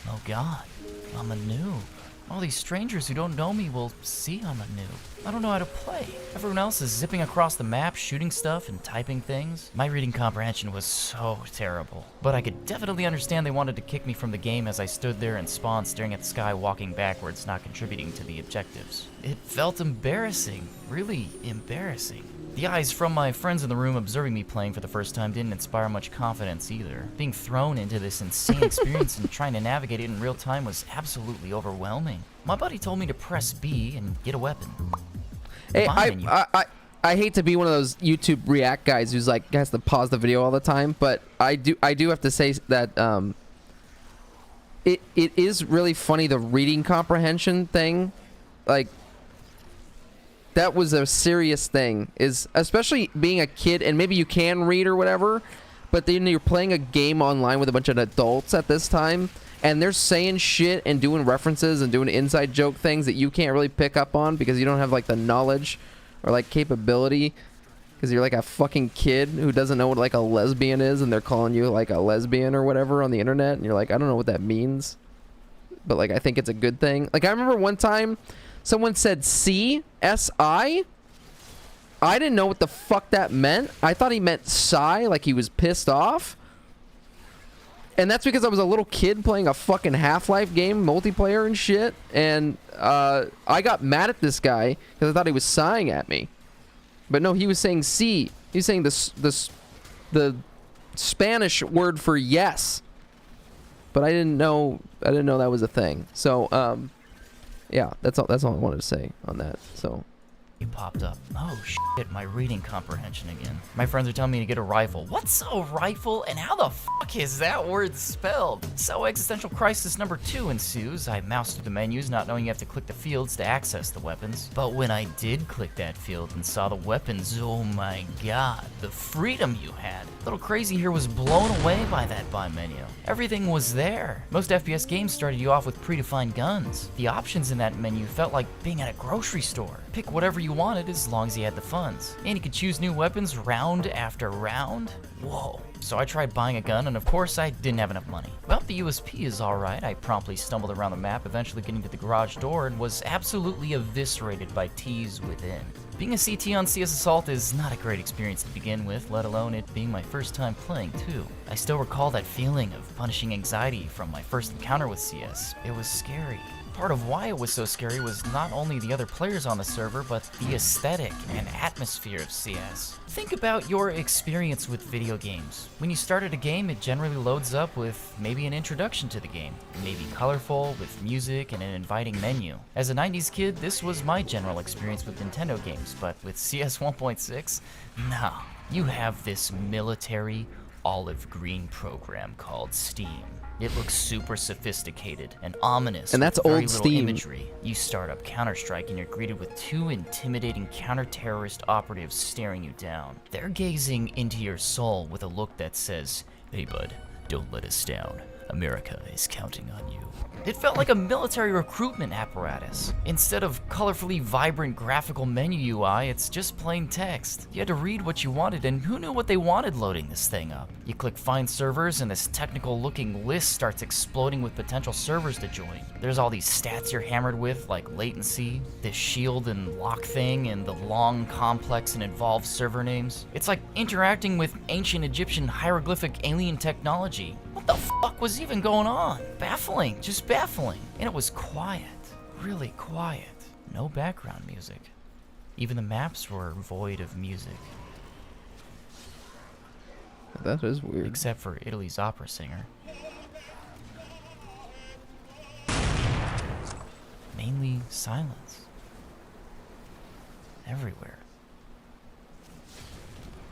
Oh god, I'm a noob. All these strangers who don't know me will see I'm a noob. I don't know how to play. Everyone else is zipping across the map, shooting stuff and typing things. My reading comprehension was so terrible. But I could definitely understand they wanted to kick me from the game as I stood there in Spawn staring at the sky, walking backwards, not contributing to the objectives. It felt embarrassing, really embarrassing. The eyes from my friends in the room observing me playing for the first time didn't inspire much confidence either. Being thrown into this insane experience and trying to navigate it in real time was absolutely overwhelming. My buddy told me to press B and get a weapon. Hey, I hate to be one of those YouTube react guys who's like has to pause the video all the time, but I do have to say that it is really funny, the reading comprehension thing. Like, that was a serious thing, is especially being a kid, and maybe you can read or whatever, but then you're playing a game online with a bunch of adults at this time, and they're saying shit and doing references and doing inside joke things that you can't really pick up on because you don't have like the knowledge or like capability, because you're like a fucking kid who doesn't know what like a lesbian is, and they're calling you like a lesbian or whatever on the internet, and you're like, I don't know what that means, but like I think it's a good thing. Like, I remember one time someone said C-S-I. I didn't know what the fuck that meant. I thought he meant sigh, like he was pissed off. And that's because I was a little kid playing a fucking Half-Life game, multiplayer and shit. And I got mad at this guy because I thought he was sighing at me. But no, he was saying C. He was saying the Spanish word for yes. But I didn't know that was a thing. So yeah, that's all I wanted to say on that. So He popped up. Oh shit, my reading comprehension again. My friends are telling me to get a rifle. What's a rifle and how the fuck is that word spelled? So existential crisis number 2 ensues. I moused through the menus not knowing you have to click the fields to access the weapons. But when I did click that field and saw the weapons, oh my god, the freedom you had. Little Crazy here was blown away by that buy menu. Everything was there. Most FPS games started you off with predefined guns. The options in that menu felt like being at a grocery store. Pick whatever you wanted as long as you had the funds. And you could choose new weapons round after round. Whoa. So I tried buying a gun, and of course I didn't have enough money. Well, the USP is alright. I promptly stumbled around the map, eventually getting to the garage door, and was absolutely eviscerated by T's within. Being a CT on CS Assault is not a great experience to begin with, let alone it being my first time playing too. I still recall that feeling of punishing anxiety from my first encounter with CS. It was scary. Part of why it was so scary was not only the other players on the server, but the aesthetic and atmosphere of CS. Think about your experience with video games. When you start at a game, it generally loads up with maybe an introduction to the game. Maybe colorful, with music and an inviting menu. As a 90s kid, this was my general experience with Nintendo games, but with CS 1.6, no. You have this military olive green program called Steam. It looks super sophisticated and ominous, and that's with very old little Steam imagery. You start up Counter-Strike and you're greeted with 2 intimidating counter-terrorist operatives staring you down. They're gazing into your soul with a look that says, "Hey bud, don't let us down. America is counting on you. It felt like a military recruitment apparatus. Instead of colorfully vibrant graphical menu UI, it's just plain text. You had to read what you wanted, and who knew what they wanted loading this thing up? You click find servers, and this technical looking list starts exploding with potential servers to join. There's all these stats you're hammered with, like latency, this shield and lock thing, and the long, complex, and involved server names. It's like interacting with ancient Egyptian hieroglyphic alien technology. What the fuck was even going on? Baffling, just baffling. And it was quiet, really quiet. No background music. Even the maps were void of music. That is weird. Except for Italy's opera singer. Mainly silence. Everywhere.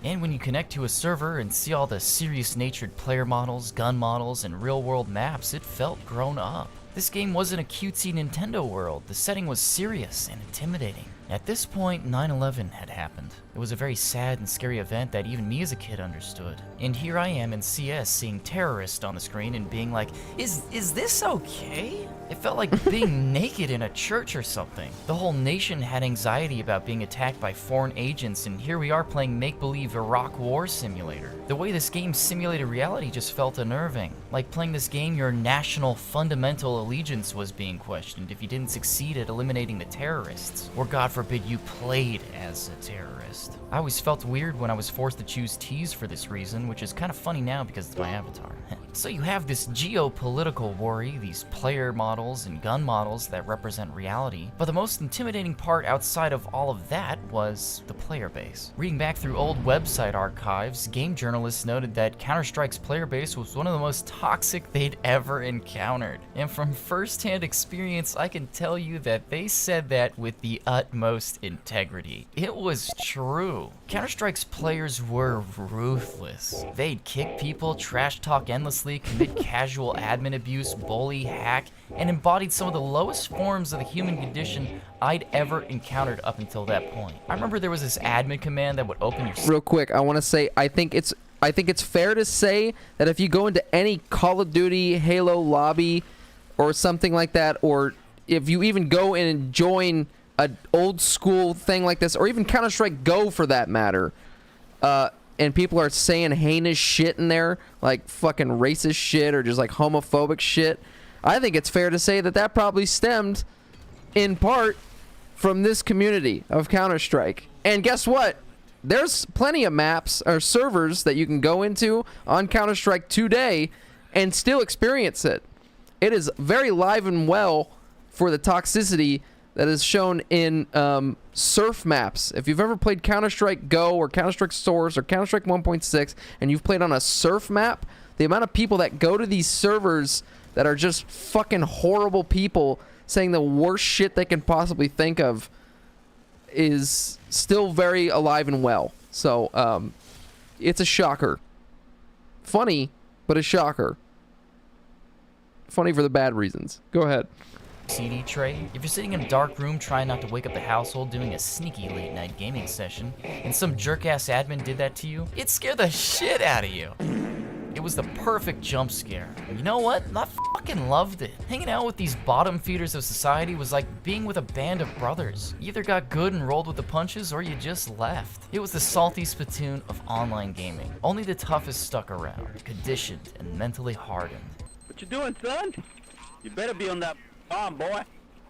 And when you connect to a server and see all the serious-natured player models, gun models, and real-world maps, it felt grown up. This game wasn't a cutesy Nintendo world. The setting was serious and intimidating. At this point, 9/11 had happened. It was a very sad and scary event that even me as a kid understood. And here I am in CS seeing terrorist on the screen and being like, is this okay? It felt like being naked in a church or something. The whole nation had anxiety about being attacked by foreign agents, and here we are playing make-believe Iraq War Simulator. The way this game simulated reality just felt unnerving. Like playing this game, your national fundamental allegiance was being questioned if you didn't succeed at eliminating the terrorists. Or God forbid you played as a terrorist. I always felt weird when I was forced to choose T's for this reason, which is kind of funny now because it's my avatar. So you have this geopolitical worry, these player models and gun models that represent reality, but the most intimidating part outside of all of that was the player base. Reading back through old website archives, game journalists noted that Counter-Strike's player base was one of the most toxic they'd ever encountered. And from first-hand experience, I can tell you that they said that with the utmost integrity. It was true. Counter-Strike's players were ruthless. They'd kick people, trash talk endlessly, commit casual admin abuse, bully, hack, and embodied some of the lowest forms of the human condition I'd ever encountered up until that point. I remember there was this admin command that would open your... Real quick, I want to say, I think it's fair to say that if you go into any Call of Duty, Halo lobby, or something like that, or if you even go in and join an old school thing like this, or even Counter-Strike Go for that matter, and people are saying heinous shit in there, like fucking racist shit or just like homophobic shit, I think it's fair to say that that probably stemmed in part from this community of Counter-Strike. And guess what? There's plenty of maps or servers that you can go into on Counter-Strike today and still experience it. It is very live and well for the toxicity that is shown in surf maps. If you've ever played Counter-Strike Go or Counter-Strike Source or Counter-Strike 1.6 and you've played on a surf map, the amount of people that go to these servers that are just fucking horrible people saying the worst shit they can possibly think of is still very alive and well. So, it's a shocker. Funny, but a shocker. Funny for the bad reasons. Go ahead. CD tray. If you're sitting in a dark room trying not to wake up the household doing a sneaky late night gaming session, and some jerk-ass admin did that to you, it scared the shit out of you. It was the perfect jump scare. And you know what? I fucking loved it. Hanging out with these bottom feeders of society was like being with a band of brothers. You either got good and rolled with the punches, or you just left. It was the salty spittoon of online gaming. Only the toughest stuck around, conditioned and mentally hardened. What you doing, son? You better be on that bomb, boy.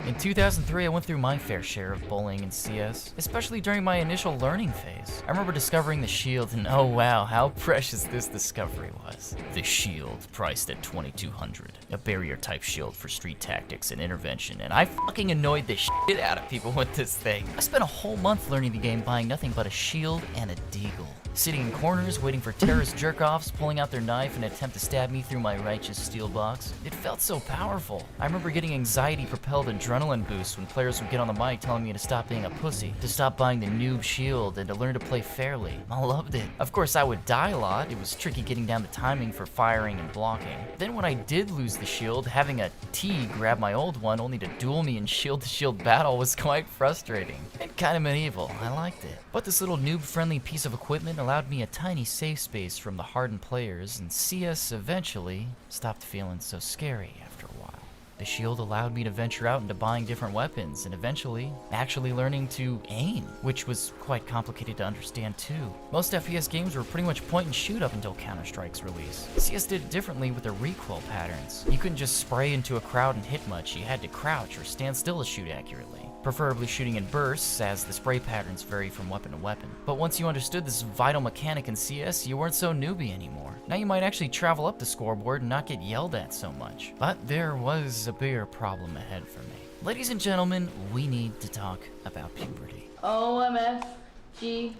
In 2003, I went through my fair share of bullying in CS, especially during my initial learning phase. I remember discovering the shield, and oh wow, how precious this discovery was. The shield, priced at $2,200. A barrier-type shield for street tactics and intervention, and I fucking annoyed the shit out of people with this thing. I spent a whole month learning the game buying nothing but a shield and a deagle. Sitting in corners, waiting for terrorist jerk-offs, pulling out their knife in an attempt to stab me through my righteous steel box. It felt so powerful. I remember getting anxiety-propelled adrenaline boosts when players would get on the mic telling me to stop being a pussy, to stop buying the noob shield, and to learn to play fairly. I loved it. Of course, I would die a lot. It was tricky getting down the timing for firing and blocking. Then when I did lose the shield, having a T grab my old one only to duel me in shield-to-shield battle was quite frustrating. And kind of medieval. I liked it. But this little noob-friendly piece of equipment allowed me a tiny safe space from the hardened players, and CS eventually stopped feeling so scary after a while. The shield allowed me to venture out into buying different weapons and eventually actually learning to aim, which was quite complicated to understand too. Most FPS games were pretty much point and shoot up until Counter-Strike's release. CS did it differently with their recoil patterns. You couldn't just spray into a crowd and hit much, you had to crouch or stand still to shoot accurately. Preferably shooting in bursts, as the spray patterns vary from weapon to weapon. But once you understood this vital mechanic in CS, you weren't so newbie anymore. Now you might actually travel up the scoreboard and not get yelled at so much. But there was a bigger problem ahead for me. Ladies and gentlemen, we need to talk about puberty. OMFG.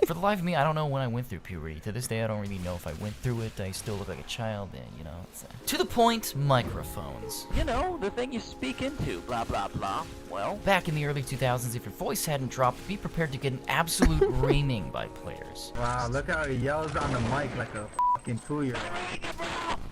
For the life of me, I don't know when I went through puberty. To this day, I don't really know if I went through it. I still look like a child, and you know. To the point, microphones. You know, the thing you speak into, blah, blah, blah. Well, back in the early 2000s, if your voice hadn't dropped, be prepared to get an absolute reaming by players. Wow, look how he yells on the mic like a fucking 2-year-old.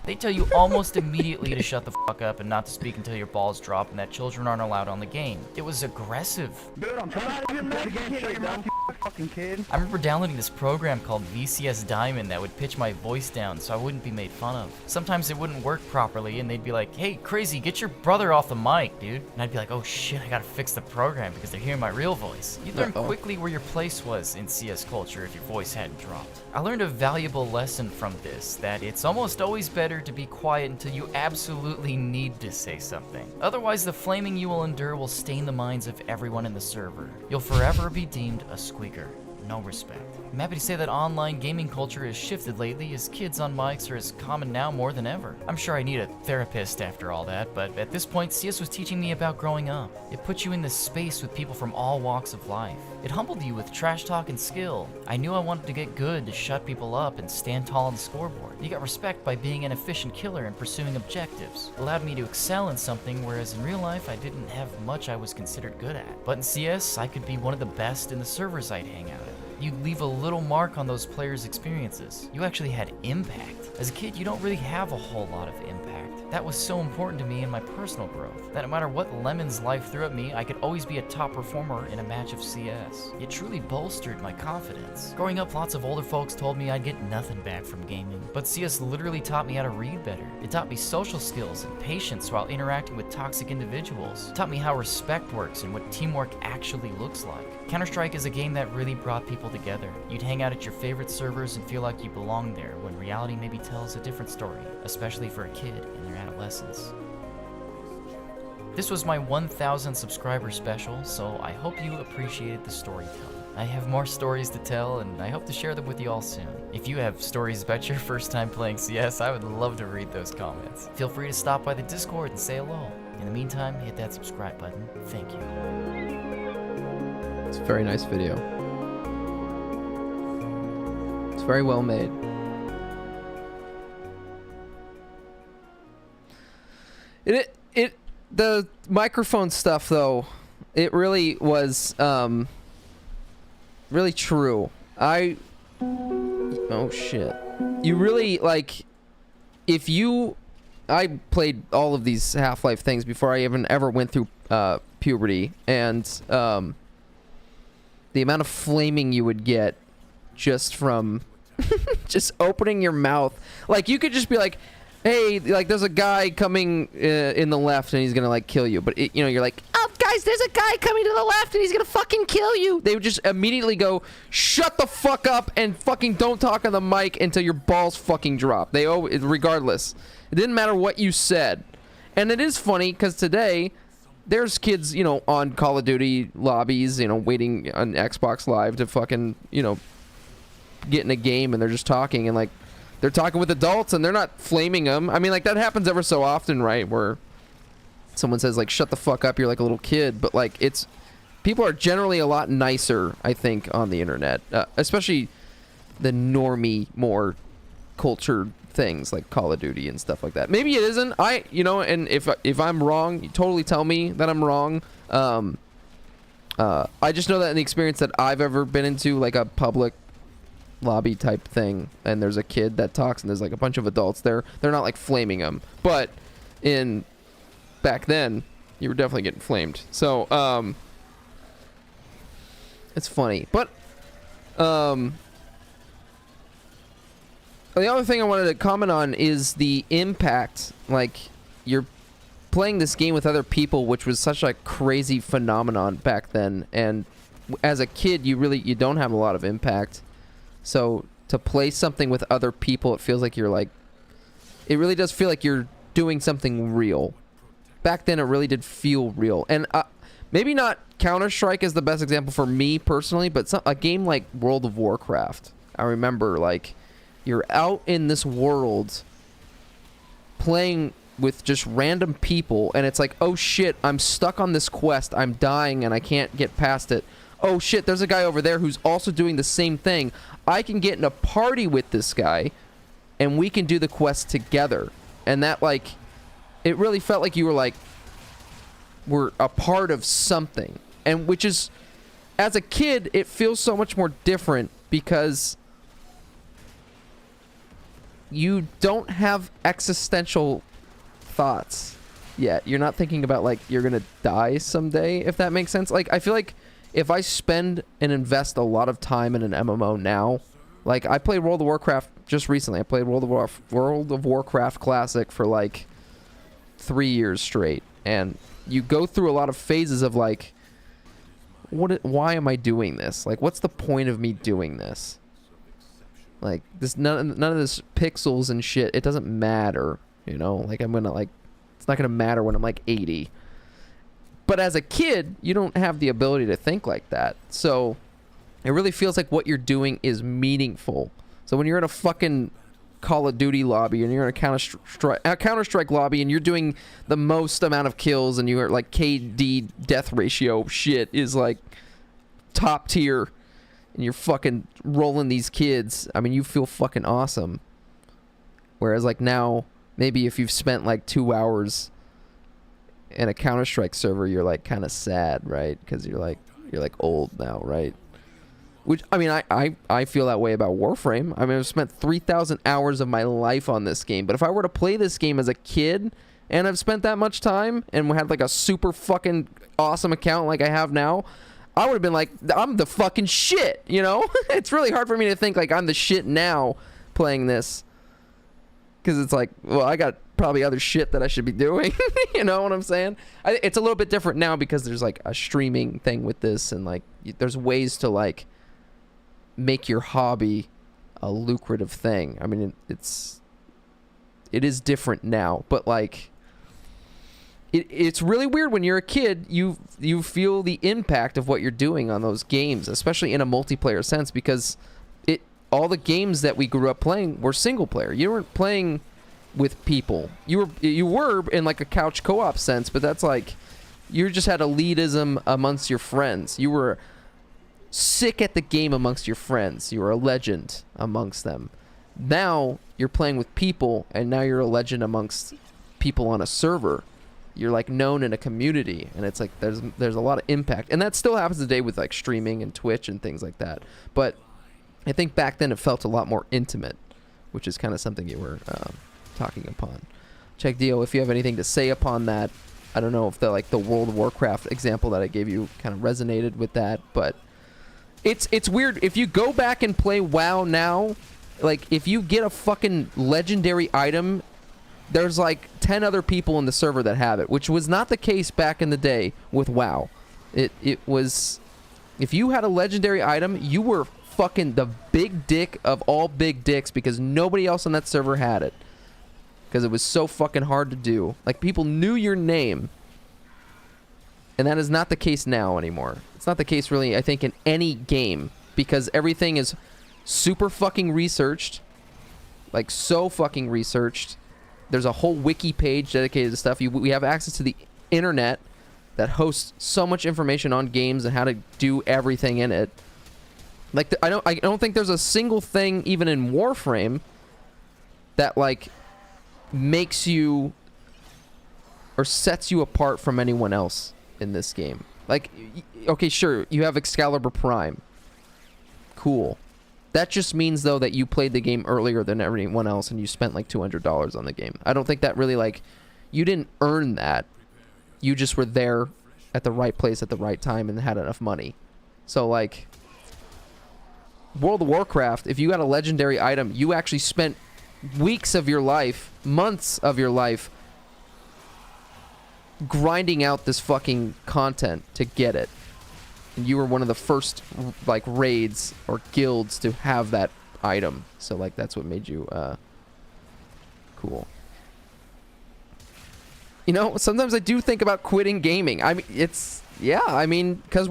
They tell you almost immediately to shut the fuck up and not to speak until your balls drop and that children aren't allowed on the game. It was aggressive. Dude, I'm trying to get fucking kid. I remember downloading this program called VCS Diamond that would pitch my voice down so I wouldn't be made fun of. Sometimes it wouldn't work properly and they'd be like, hey, crazy, get your brother off the mic, dude. And I'd be like, oh shit, I gotta fix the program because they're hearing my real voice. You'd learn quickly where your place was in CS culture if your voice hadn't dropped. I learned a valuable lesson from this, that it's almost always better to be quiet until you absolutely need to say something. Otherwise, the flaming you will endure will stain the minds of everyone in the server. You'll forever be deemed a squeaker. No respect. I'm happy to say that online gaming culture has shifted lately, as kids on mics are as common now more than ever. I'm sure I need a therapist after all that, but at this point, CS was teaching me about growing up. It put you in this space with people from all walks of life. It humbled you with trash talk and skill. I knew I wanted to get good to shut people up and stand tall on the scoreboard. You got respect by being an efficient killer and pursuing objectives. It allowed me to excel in something, whereas in real life, I didn't have much I was considered good at. But in CS, I could be one of the best in the servers I'd hang out at. You'd leave a little mark on those players' experiences. You actually had impact. As a kid, you don't really have a whole lot of impact. That was so important to me in my personal growth, that no matter what lemons life threw at me, I could always be a top performer in a match of CS. It truly bolstered my confidence. Growing up, lots of older folks told me I'd get nothing back from gaming, but CS literally taught me how to read better. It taught me social skills and patience while interacting with toxic individuals. It taught me how respect works and what teamwork actually looks like. Counter-Strike is a game that really brought people together. You'd hang out at your favorite servers and feel like you belonged there, when reality maybe tells a different story, especially for a kid in their adolescence. This was my 1,000 subscriber special, so I hope you appreciated the storytelling. I have more stories to tell, and I hope to share them with you all soon. If you have stories about your first time playing CS, I would love to read those comments. Feel free to stop by the Discord and say hello. In the meantime, hit that subscribe button. Thank you. It's a very nice video. It's very well made. The microphone stuff, though, it really was really true. Oh shit. You really, like, I played all of these Half-Life things before I even ever went through puberty, and the amount of flaming you would get just from just opening your mouth. Like, you could just be like, hey, like, there's a guy coming in the left and he's gonna, like, kill you. But, you know, you're like, oh, guys, there's a guy coming to the left and he's gonna fucking kill you. They would just immediately go, shut the fuck up and fucking don't talk on the mic until your balls fucking drop. They always, regardless. It didn't matter what you said. And it is funny, because today, there's kids, you know, on Call of Duty lobbies, you know, waiting on Xbox Live to fucking, you know, get in a game, and they're just talking, and, like, they're talking with adults, and they're not flaming them. I mean, like, that happens ever so often, right, where someone says, like, shut the fuck up, you're like a little kid, but, like, it's, people are generally a lot nicer, I think, on the internet, especially the normie, more cultured things like Call of Duty and stuff like that. Maybe it isn't. You know, and if I'm wrong, you totally tell me that I'm wrong. I just know that in the experience that I've ever been into, like a public lobby type thing, and there's a kid that talks and there's like a bunch of adults there, they're not like flaming them. But back then, you were definitely getting flamed. So It's funny. But the other thing I wanted to comment on is the impact. Like, you're playing this game with other people, which was such a crazy phenomenon back then, and as a kid you don't have a lot of impact. So to play something with other people, it feels like you're like, it really does feel like you're doing something real. Back then it really did feel real. And maybe not Counter-Strike is the best example for me personally, but a game like World of Warcraft, I remember, like, you're out in this world playing with just random people, and it's like, oh shit, I'm stuck on this quest, I'm dying and I can't get past it. Oh shit, there's a guy over there who's also doing the same thing. I can get in a party with this guy and we can do the quest together. And that, like, it really felt like you were like, we're a part of something. And which is, as a kid, it feels so much more different because you don't have existential thoughts yet. You're not thinking about, like, you're gonna die someday, if that makes sense. Like, I feel like if I spend and invest a lot of time in an MMO now, like, I played World of Warcraft just recently. I played World of Warcraft Classic for like 3 years straight, and you go through a lot of phases of like, why am I doing this? Like, what's the point of me doing this? Like, this none of this pixels and shit, it doesn't matter, you know? Like, I'm gonna, like, it's not gonna matter when I'm like 80. But as a kid, you don't have the ability to think like that. So it really feels like what you're doing is meaningful. So when you're in a fucking Call of Duty lobby and you're in a Counter-Strike lobby and you're doing the most amount of kills and you're like KD death ratio shit is like top tier and you're fucking rolling these kids, I mean, you feel fucking awesome. Whereas, like, now, maybe if you've spent like 2 hours in a Counter-Strike server, you're like kind of sad, right? Because you're like old now, right? Which, I mean, I feel that way about Warframe. I mean, I've spent 3,000 hours of my life on this game, but if I were to play this game as a kid and I've spent that much time and had like a super fucking awesome account like I have now, I would have been like, I'm the fucking shit, you know? It's really hard for me to think like I'm the shit now playing this, because it's like, well, I got probably other shit that I should be doing. You know what I'm saying? It's a little bit different now because there's like a streaming thing with this, and like there's ways to like make your hobby a lucrative thing. I mean, it is different now, but like it's really weird when you're a kid. You feel the impact of what you're doing on those games, especially in a multiplayer sense, because all the games that we grew up playing were single player. You weren't playing with people. You were in like a couch co-op sense, but that's like, you just had elitism amongst your friends. You were sick at the game amongst your friends. You were a legend amongst them. Now you're playing with people, and now you're a legend amongst people on a server. You're like known in a community, and it's like there's a lot of impact, and that still happens today with like streaming and Twitch and things like that. But I think back then it felt a lot more intimate, which is kind of something you were talking upon. Check Dio, if you have anything to say upon that. I don't know if the World of Warcraft example that I gave you kind of resonated with that, but it's weird. If you go back and play WoW now, like, if you get a fucking legendary item, there's like 10 other people in the server that have it, which was not the case back in the day with WoW. It was, if you had a legendary item, you were fucking the big dick of all big dicks, because nobody else on that server had it, because it was so fucking hard to do. Like, people knew your name, and that is not the case now anymore. It's not the case really, I think, in any game, because everything is super fucking researched, like so fucking researched. There's a whole wiki page dedicated to stuff. We have access to the internet that hosts so much information on games and how to do everything in it. Like, I don't think there's a single thing, even in Warframe, that like makes you or sets you apart from anyone else in this game. Like, okay, sure, you have Excalibur Prime. Cool. That just means, though, that you played the game earlier than everyone else and you spent like $200 on the game. I don't think that really, like, you didn't earn that. You just were there at the right place at the right time and had enough money. So like World of Warcraft, if you got a legendary item, you actually spent weeks of your life, months of your life grinding out this fucking content to get it. And you were one of the first like raids or guilds to have that item. So like that's what made you cool. You know, sometimes I do think about quitting gaming. I mean, it's, yeah, I mean, because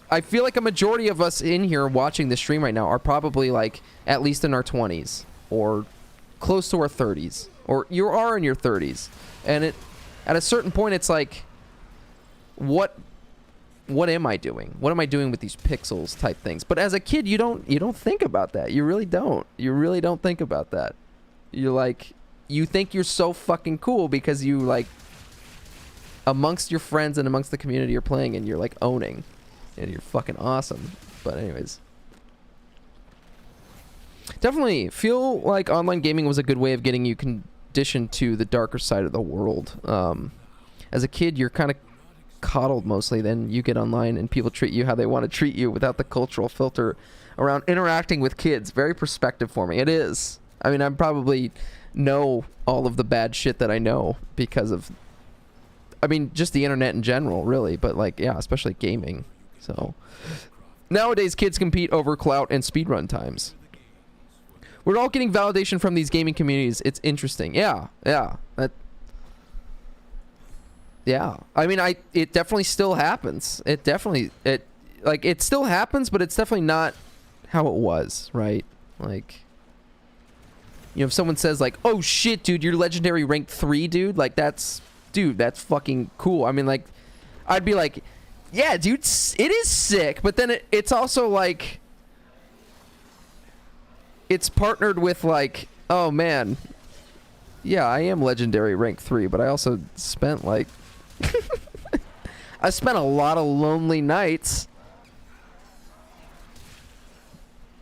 I feel like a majority of us in here watching this stream right now are probably like at least in our 20s or close to our 30s, or you are in your 30s. And at a certain point, it's like, what am I doing? What am I doing with these pixels type things? But as a kid, you don't think about that. You really don't. You really don't think about that. You're like, you think you're so fucking cool because you like amongst your friends and amongst the community you're playing and you're like owning, and you're fucking awesome. But anyways, definitely feel like online gaming was a good way of getting you conditioned to the darker side of the world. As a kid, you're kind of coddled mostly. Then you get online and people treat you how they want to treat you without the cultural filter around interacting with kids. Very perspective for me. It is. I mean, I probably know all of the bad shit that I know because of, I mean, just the internet in general, really. But like, yeah, especially gaming. So nowadays, kids compete over clout and speedrun times. We're all getting validation from these gaming communities. It's interesting. Yeah. Yeah. I mean, it definitely still happens. It still happens, but it's definitely not how it was, right? Like, you know, if someone says like, "Oh shit, dude, you're legendary rank 3, dude," like that's fucking cool. I mean, like, I'd be like, yeah, dude, it is sick, but then it's also like, it's partnered with like, oh man, yeah, I am legendary rank 3, but I also spent like I spent a lot of lonely nights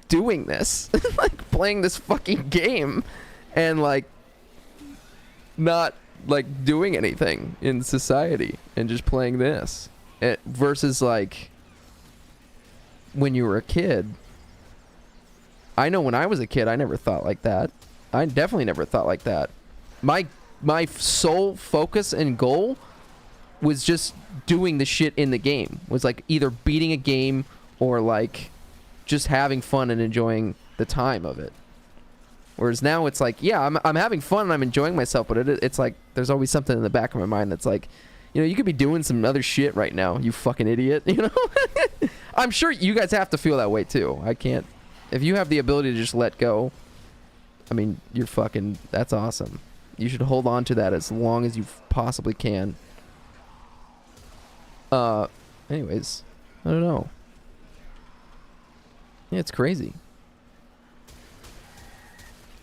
doing this like playing this fucking game and like not like doing anything in society and just playing this versus like when you were a kid. I know when I was a kid, I never thought like that. I definitely never thought like that. My sole focus and goal was just doing the shit in the game. Was like either beating a game or like just having fun and enjoying the time of it. Whereas now it's like, yeah, I'm having fun and I'm enjoying myself, but it's like there's always something in the back of my mind that's like, you know, you could be doing some other shit right now, you fucking idiot, you know? I'm sure you guys have to feel that way too. I can't. If you have the ability to just let go, I mean, you're fucking, that's awesome. You should hold on to that as long as you possibly can. Anyways, I don't know. Yeah, it's crazy.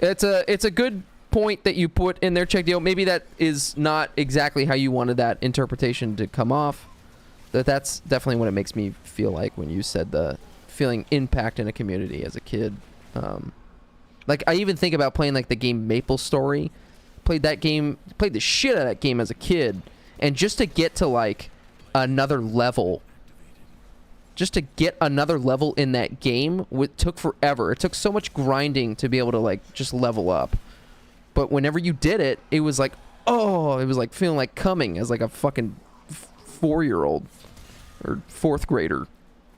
It's a good point that you put in there, Check Deal. Maybe that is not exactly how you wanted that interpretation to come off. That's definitely what it makes me feel like when you said the feeling impact in a community as a kid. Like I even think about playing like the game Maple Story. Played the shit out of that game as a kid, and just to get to like another level, in that game took forever. It took so much grinding to be able to like just level up. But whenever you did it, it was like, oh, it was like feeling like coming as like a fucking 4-year-old or 4th grader.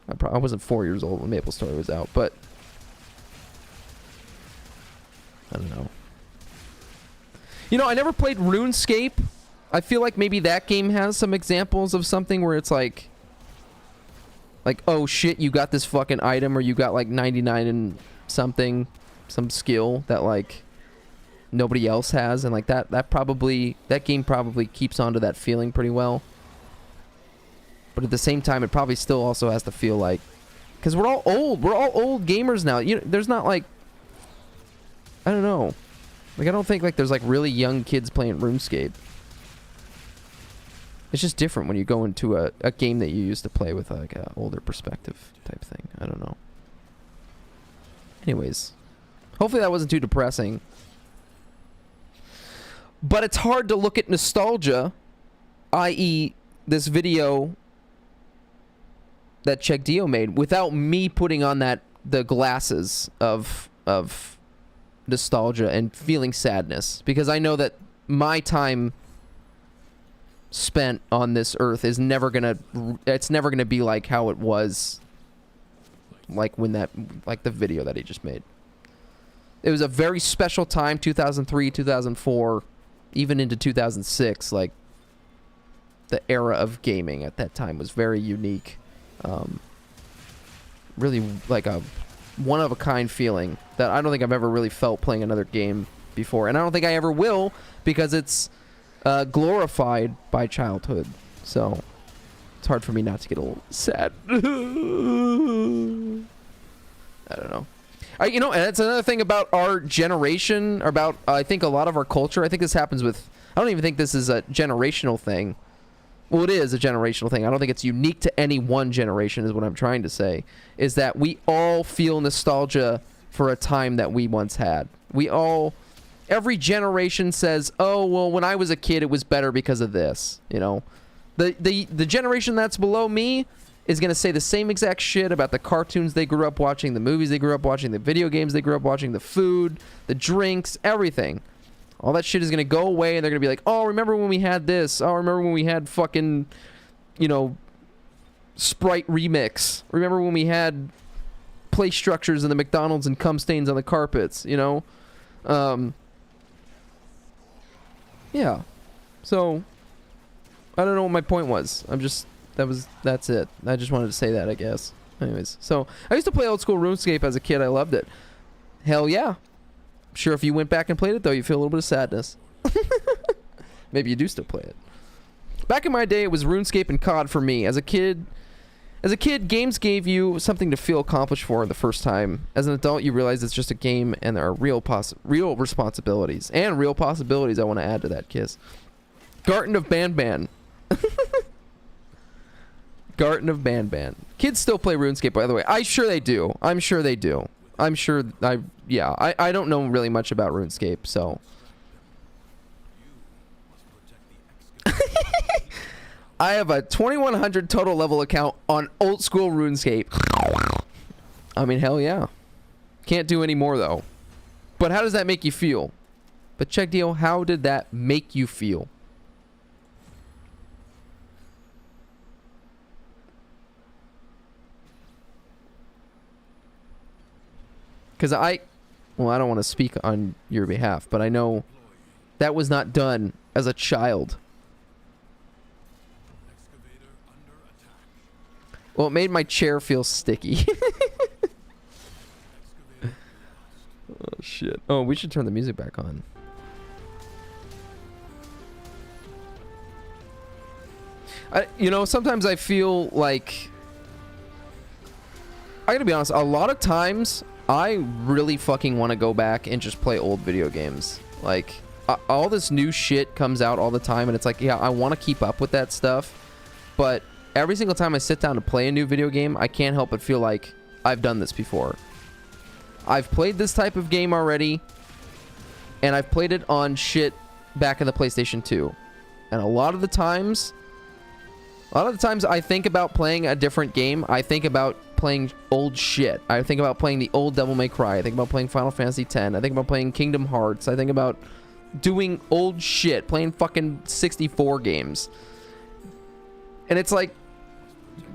I wasn't 4 years old when Maple Story was out, but I don't know. You know, I never played RuneScape. I feel like maybe that game has some examples of something where it's like, oh shit, you got this fucking item, or you got like 99 and something, some skill that like nobody else has, and like that game probably keeps onto that feeling pretty well. But at the same time, it probably still also has to feel like, because we're all old gamers now. You know, there's not like, I don't know, like I don't think like there's like really young kids playing RuneScape. It's just different when you go into a game that you used to play with like a older perspective type thing. I don't know. Anyways, hopefully that wasn't too depressing. But it's hard to look at nostalgia, i.e. this video that Check made without me putting on the glasses of nostalgia and feeling sadness, because I know that my time spent on this earth is never gonna be like how it was, like the video that he just made. It was a very special time, 2003, 2004, even into 2006. Like, the era of gaming at that time was very unique. Really like a one-of-a-kind feeling that I don't think I've ever really felt playing another game before. And I don't think I ever will, because it's glorified by childhood. So it's hard for me not to get a little sad. I don't know. You know, and that's another thing about our generation, or about, I think, a lot of our culture. I think this happens with, I don't even think this is a generational thing. Well, it is a generational thing. I don't think it's unique to any one generation, is what I'm trying to say. Is that we all feel nostalgia for a time that we once had. Every generation says, oh, well, when I was a kid, it was better because of this. You know, the generation that's below me is going to say the same exact shit about the cartoons they grew up watching, the movies they grew up watching, the video games they grew up watching, the food, the drinks, everything. All that shit is going to go away, and they're going to be like, oh, remember when we had this? Oh, remember when we had fucking, you know, Sprite Remix? Remember when we had play structures in the McDonald's and cum stains on the carpets, you know? Yeah. So, I don't know what my point was. That's it. I just wanted to say that, I guess. Anyways, so, I used to play old school RuneScape as a kid. I loved it. Hell yeah. I'm sure if you went back and played it, though, you feel a little bit of sadness. Maybe you do still play it. Back in my day, it was RuneScape and COD for me. As a kid, games gave you something to feel accomplished for the first time. As an adult, you realize it's just a game, and there are real responsibilities. And real possibilities I want to add to that, Kiss. Garten of Banban. Garten of Banban. Kids still play RuneScape, by the way. I'm sure they do. I don't know really much about RuneScape, so. I have a 2100 total level account on old school RuneScape. I mean, hell yeah. Can't do any more, though. But how does that make you feel? But check deal, how did that make you feel? Because I don't want to speak on your behalf, but I know that was not done as a child. Well, it made my chair feel sticky. Oh, shit. Oh, we should turn the music back on. You know, sometimes I feel like... I gotta be honest, a lot of times... I really fucking want to go back and just play old video games. Like, all this new shit comes out all the time, and it's like, yeah, I want to keep up with that stuff, but every single time I sit down to play a new video game, I can't help but feel like I've done this before. I've played this type of game already, and I've played it on shit back in the PlayStation 2. And a lot of the times I think about playing a different game. I think about playing old shit. I think about playing the old Devil May Cry. I think about playing Final Fantasy X. I think about playing Kingdom Hearts. I think about doing old shit, playing fucking 64 games. And it's like,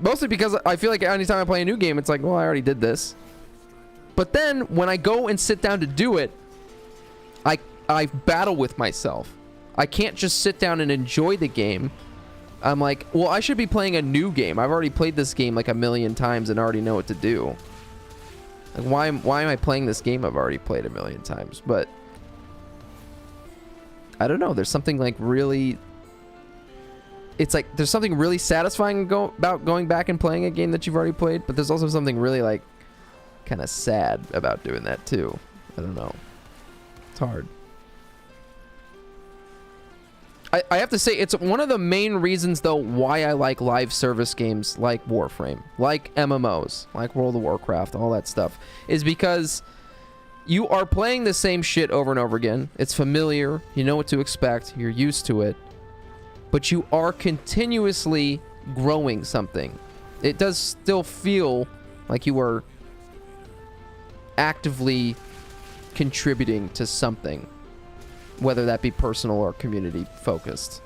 mostly because I feel like anytime I play a new game, it's like, well, I already did this. But then when I go and sit down to do it, I battle with myself. I can't just sit down and enjoy the game. I'm like, well, I should be playing a new game. I've already played this game like a million times and already know what to do. Like, why am I playing this game I've already played a million times? But I don't know. There's something like really... It's like, there's something really satisfying about going back and playing a game that you've already played, but there's also something really, like, kind of sad about doing that, too. I don't know. It's hard. I have to say, it's one of the main reasons, though, why I like live service games like Warframe, like MMOs, like World of Warcraft, all that stuff, is because you are playing the same shit over and over again. It's familiar. You know what to expect. You're used to it. But you are continuously growing something. it does still feel like you are actively contributing to something, whether that be personal or community focused.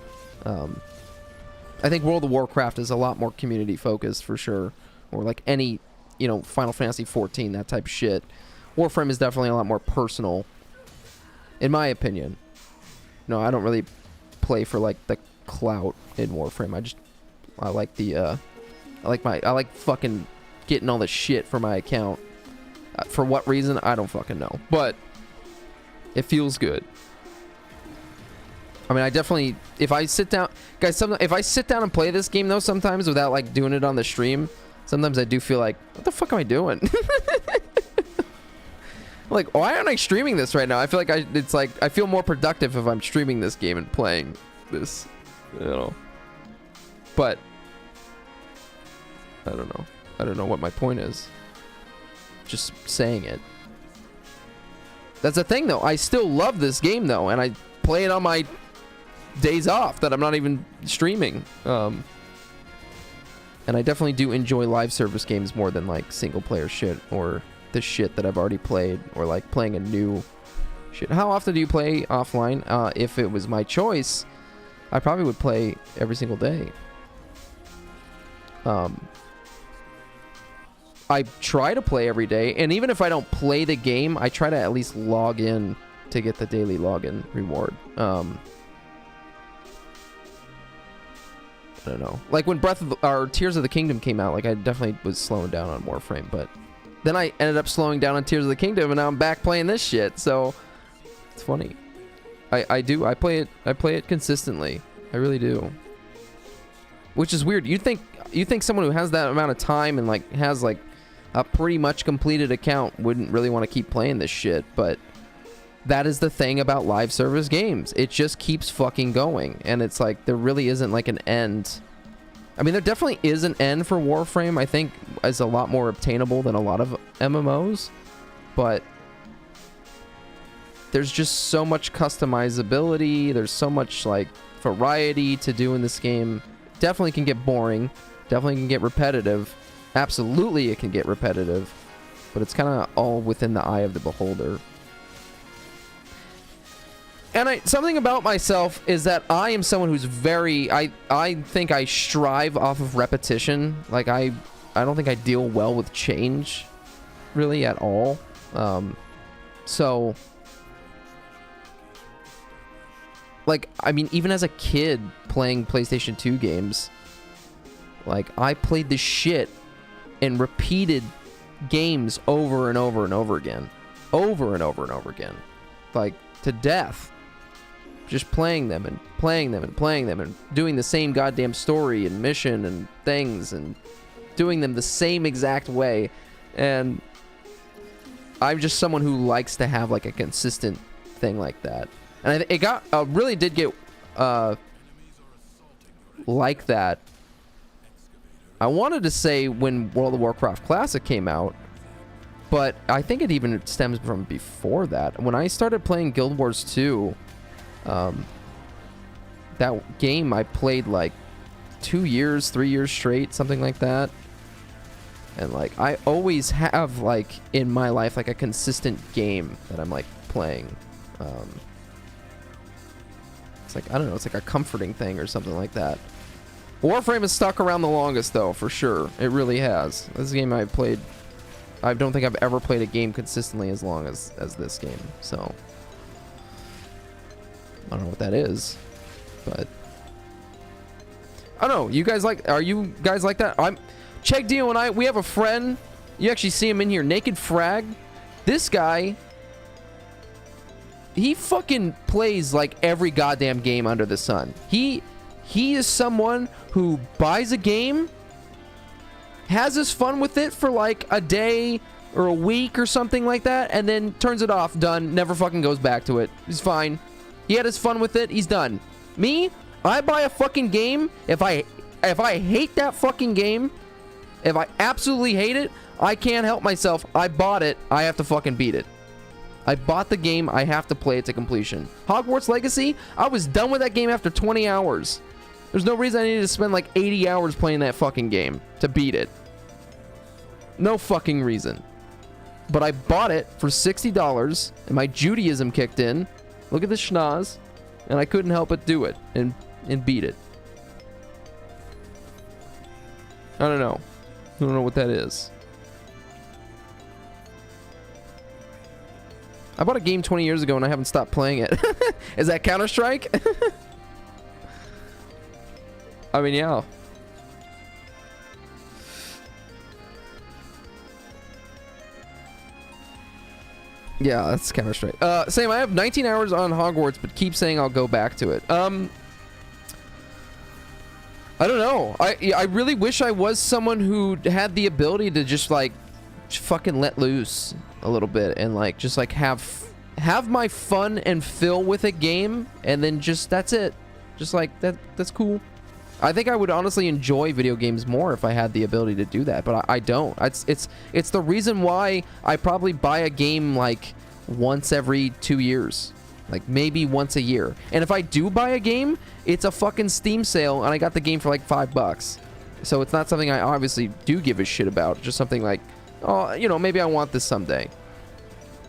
I think World of Warcraft is a lot more community focused for sure, or like any, you know, Final Fantasy 14, that type of shit. Warframe is definitely a lot more personal, in my opinion. No, I don't really play for like the clout in Warframe. I like the I like fucking getting all the shit for my account. For what reason, I don't fucking know, but it feels good. I mean, I definitely, if I sit down, guys, if I sit down and play this game though, sometimes without like doing it on the stream, sometimes I do feel like, what the fuck am I doing? Like, why aren't I streaming this right now? I feel like it's like, I feel more productive if I'm streaming this game and playing this, you know. But I don't know. I don't know what my point is. Just saying it. That's the thing though. I still love this game though, and I play it on my days off that I'm not even streaming. And I definitely do enjoy live service games more than like single player shit or the shit that I've already played, or like playing a new shit. How often do you play offline? If it was my choice, I probably would play every single day. I try to play every day, and even if I don't play the game, I try to at least log in to get the daily login reward. I don't know. Like when Tears of the Kingdom came out, like I definitely was slowing down on Warframe, but then I ended up slowing down on Tears of the Kingdom, and now I'm back playing this shit. So it's funny. I play it consistently. I really do. Which is weird. You think someone who has that amount of time and like has like a pretty much completed account wouldn't really want to keep playing this shit, but that is the thing about live service games. It just keeps fucking going, and it's like there really isn't like an end. I mean, there definitely is an end for Warframe. I think is a lot more obtainable than a lot of MMOs, but there's just so much customizability. There's so much like variety to do in this game. Definitely can get boring. Definitely can get repetitive. Absolutely it can get repetitive, but it's kind of all within the eye of the beholder. And something about myself is that I am someone who's very, I think I strive off of repetition. Like I don't think I deal well with change really at all. So like, I mean, even as a kid playing PlayStation 2 games, like I played this shit and repeated games over and over and over again. Over and over and over again. Like to death. Just playing them and playing them and playing them and doing the same goddamn story and mission and things and doing them the same exact way. And I'm just someone who likes to have like a consistent thing like that. And it got really did get like that. I wanted to say when World of Warcraft Classic came out, but I think it even stems from before that. When I started playing Guild Wars 2, that game I played like 2 years, 3 years straight, something like that. And like I always have like in my life like a consistent game that I'm like playing. It's like, I don't know, it's like a comforting thing or something like that. Warframe has stuck around the longest though, for sure. It really has. This is a game I've played. I don't think I've ever played a game consistently as long as this game. So I don't know what that is, but I don't know. You guys like? Are you guys like that? Check Dio and we have a friend. You actually see him in here, Naked Frag. This guy, he fucking plays like every goddamn game under the sun. He is someone who buys a game, has his fun with it for like a day or a week or something like that, and then turns it off, done, never fucking goes back to it. He's fine. He had his fun with it, he's done. Me, I buy a fucking game, if I hate that fucking game, if I absolutely hate it, I can't help myself. I bought it, I have to fucking beat it. I bought the game, I have to play it to completion. Hogwarts Legacy, I was done with that game after 20 hours. There's no reason I needed to spend like 80 hours playing that fucking game to beat it. No fucking reason. But I bought it for $60 and my Judaism kicked in. Look at the schnoz. And I couldn't help but do it and beat it. I don't know. I don't know what that is. I bought a game 20 years ago and I haven't stopped playing it. Is that Counter-Strike? I mean, yeah. Yeah, that's Counter-Strike. Same, I have 19 hours on Hogwarts, but keep saying I'll go back to it. I don't know. I really wish I was someone who had the ability to just, like, fucking let loose a little bit and, like, just, like, have my fun and fill with a game, and then just, that's it. Just, like, that's cool. I think I would honestly enjoy video games more if I had the ability to do that, but I don't. It's the reason why I probably buy a game like once every 2 years, like maybe once a year. And if I do buy a game, it's a fucking Steam sale and I got the game for like $5. So it's not something I obviously do give a shit about. Just something like, oh, you know, maybe I want this someday.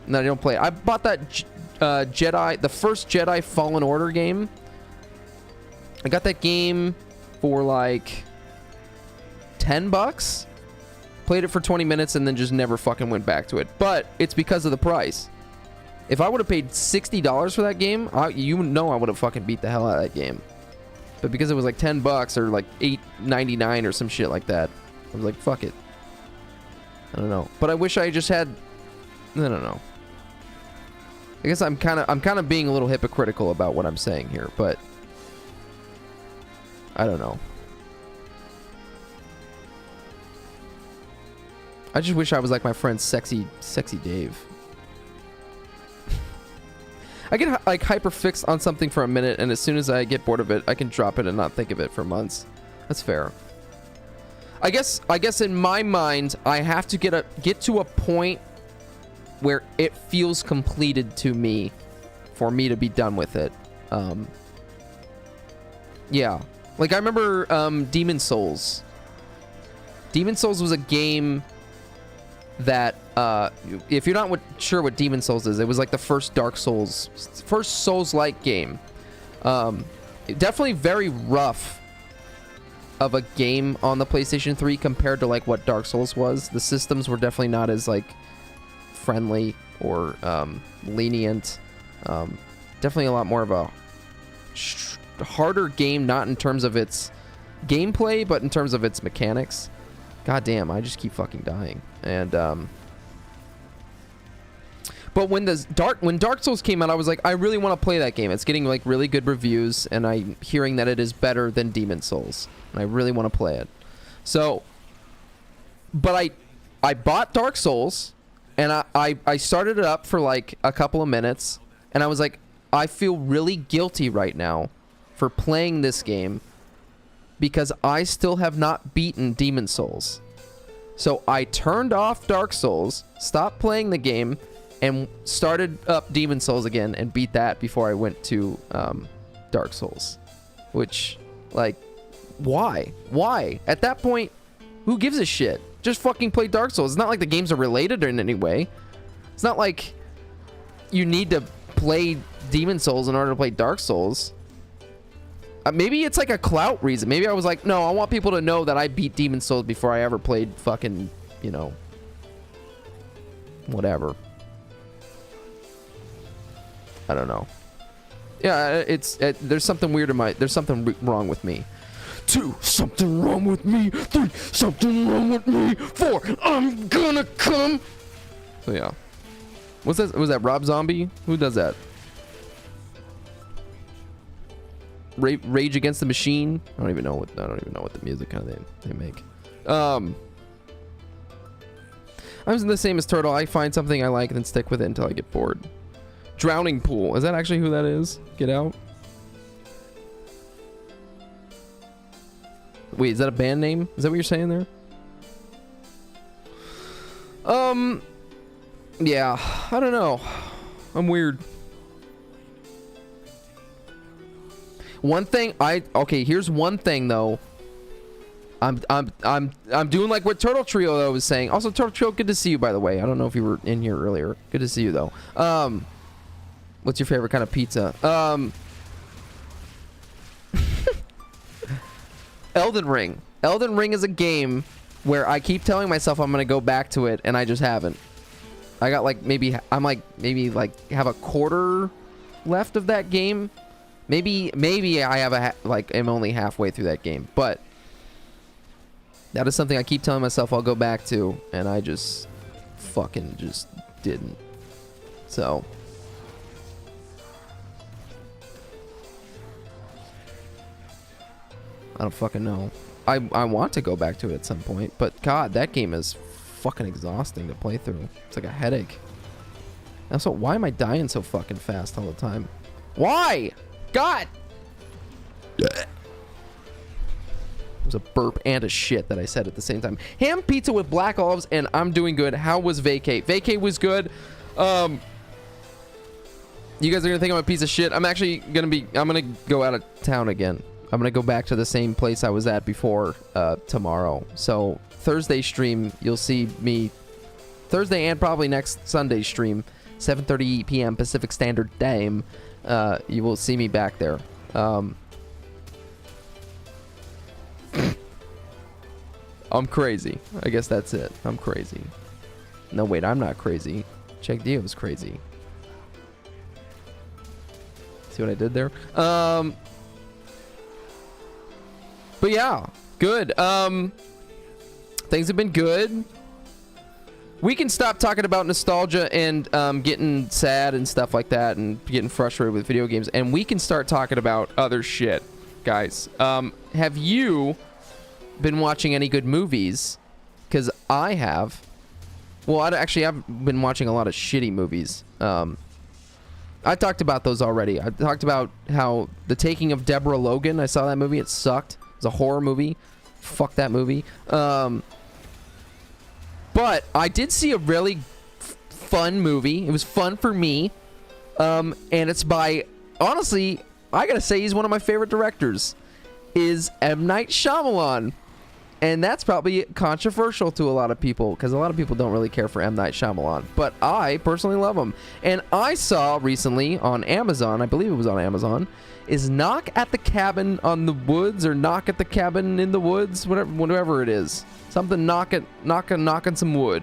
And I don't play it. I bought that the first Jedi Fallen Order game. I got that game for like $10, played it for 20 minutes and then just never fucking went back to it. But it's because of the price. If I would have paid $60 for that game, you know I would have fucking beat the hell out of that game. But because it was like $10 or like $8.99 or some shit like that, I was like, fuck it. I don't know. But I wish I just had, I don't know. I guess I'm kind of being a little hypocritical about what I'm saying here, but I don't know. I just wish I was like my friend Sexy Dave. I get like hyper fixed on something for a minute, and as soon as I get bored of it, I can drop it and not think of it for months. That's fair. I guess in my mind, I have to get to a point where it feels completed to me for me to be done with it. Yeah. Like, I remember Demon Souls. Demon Souls was a game that, if you're not sure what Demon Souls is, it was like the first Dark Souls, first Souls-like game. Definitely very rough of a game on the PlayStation 3 compared to, like, what Dark Souls was. The systems were definitely not as, like, friendly or lenient. Definitely a lot more of a harder game, not in terms of its gameplay, but in terms of its mechanics. God damn, I just keep fucking dying. And but when Dark Souls came out, I was like, I really want to play that game. It's getting like really good reviews, and I'm hearing that it is better than Demon Souls, and I really want to play it. So, but I bought Dark Souls, and I started it up for like a couple of minutes, and I was like, I feel really guilty right now for playing this game because I still have not beaten Demon Souls. So I turned off Dark Souls, stopped playing the game, and started up Demon Souls again and beat that before I went to Dark Souls. Which, like, why? Why? At that point, who gives a shit? Just fucking play Dark Souls. It's not like the games are related in any way. It's not like you need to play Demon Souls in order to play Dark Souls. Maybe it's like a clout reason. Maybe I was like, no, I want people to know that I beat Demon Souls before I ever played fucking, you know, whatever. I don't know. Yeah, there's something weird in there's something wrong with me. 2, something wrong with me. 3, something wrong with me. 4, I'm gonna come. So yeah. Was that Rob Zombie? Who does that? Rage Against the Machine. I don't even know what the music kind of they make. I'm the same as Turtle. I find something I like and then stick with it until I get bored. Drowning Pool. Is that actually who that is? Get Out. Wait, is that a band name? Is that what you're saying there? Yeah, I don't know. I'm weird. One thing okay, here's one thing though. I'm doing like what Turtle Trio though was saying. Also, Turtle Trio, good to see you, by the way. I don't know if you were in here earlier. Good to see you though. What's your favorite kind of pizza? Elden Ring. Elden Ring is a game where I keep telling myself I'm gonna go back to it, and I just haven't. I got like maybe have a quarter left of that game. Maybe I have am only halfway through that game, but that is something I keep telling myself I'll go back to, and I just fucking just didn't. So I don't fucking know. I want to go back to it at some point, but God, that game is fucking exhausting to play through. It's like a headache. Also, why am I dying so fucking fast all the time? Why? God! It was a burp and a shit that I said at the same time. Ham pizza with black olives, and I'm doing good. How was vacate? Vacate was good. You guys are gonna think I'm a piece of shit. I'm gonna go out of town again. I'm gonna go back to the same place I was at before tomorrow. So Thursday stream, you'll see me Thursday and probably next Sunday stream, 7:30 p.m. Pacific Standard Time. You will see me back there. I'm crazy. I guess that's it. I'm crazy. No, wait, I'm not crazy. Check Dio's crazy. See what I did there? But yeah, good. Things have been good. We can stop talking about nostalgia and getting sad and stuff like that and getting frustrated with video games, and we can start talking about other shit, guys. Have you been watching any good movies? Because I have. Well, I've been watching a lot of shitty movies. I talked about those already. I talked about how The Taking of Deborah Logan. I saw that movie. It sucked. It was a horror movie. Fuck that movie. But I did see a really fun movie. It was fun for me. And it's by, honestly, I gotta say he's one of my favorite directors, is M. Night Shyamalan. And that's probably controversial to a lot of people, because a lot of people don't really care for M. Night Shyamalan. But I personally love him. And I saw recently on Amazon, I believe it was on Amazon, is Knock at the Cabin on the Woods, or Knock at the Cabin in the Woods, whatever it is. Something knocking some wood.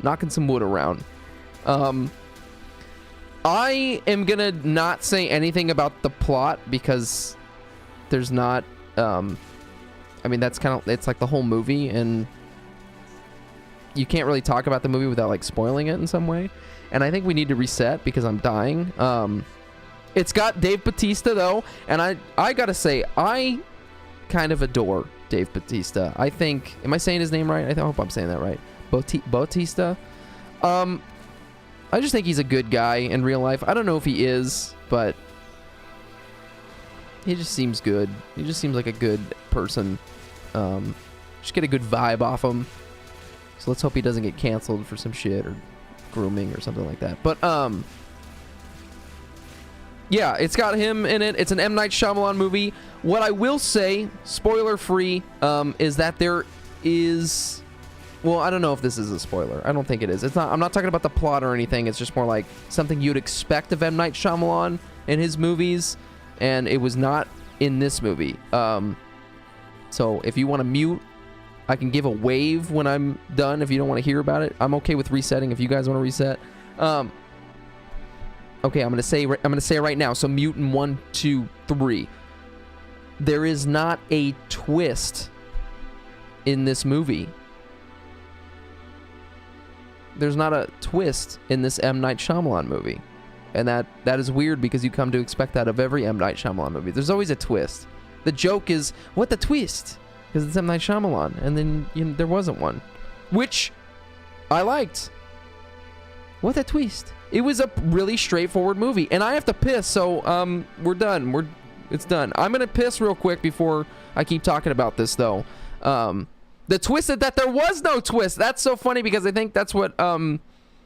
Knocking some wood around. I am gonna not say anything about the plot, because there's not, I mean, that's kind of, it's like the whole movie, and you can't really talk about the movie without like spoiling it in some way. And I think we need to reset because I'm dying. It's got Dave Bautista though, and I gotta say, I kind of adore Dave Bautista. I think, am I saying his name right? I hope I'm saying that right. Bautista. I just think he's a good guy in real life. I don't know if he is, but he just seems good. He just seems like a good person. Just get a good vibe off him. So let's hope he doesn't get canceled for some shit or grooming or something like that. But yeah, it's got him in it. It's an M. Night Shyamalan movie. What I will say, spoiler free, is that there is, well, I don't know if this is a spoiler. I don't think it is. It's not. I'm not talking about the plot or anything. It's just more like something you'd expect of M. Night Shyamalan in his movies, and it was not in this movie. So if you want to mute, I can give a wave when I'm done if you don't want to hear about it. I'm okay with resetting if you guys want to reset. Okay, I'm gonna say it right now. So mute in 1, 2, 3. There is not a twist in this movie. There's not a twist in this M. Night Shyamalan movie. And that is weird, because you come to expect that of every M. Night Shyamalan movie. There's always a twist. The joke is, what the twist? Because it's M. Night Shyamalan. And then there wasn't one. Which I liked. What a twist. It was a really straightforward movie. And I have to piss, so we're done. It's done. I'm going to piss real quick before I keep talking about this, though. The twist is that there was no twist. That's so funny, because I think that's what, I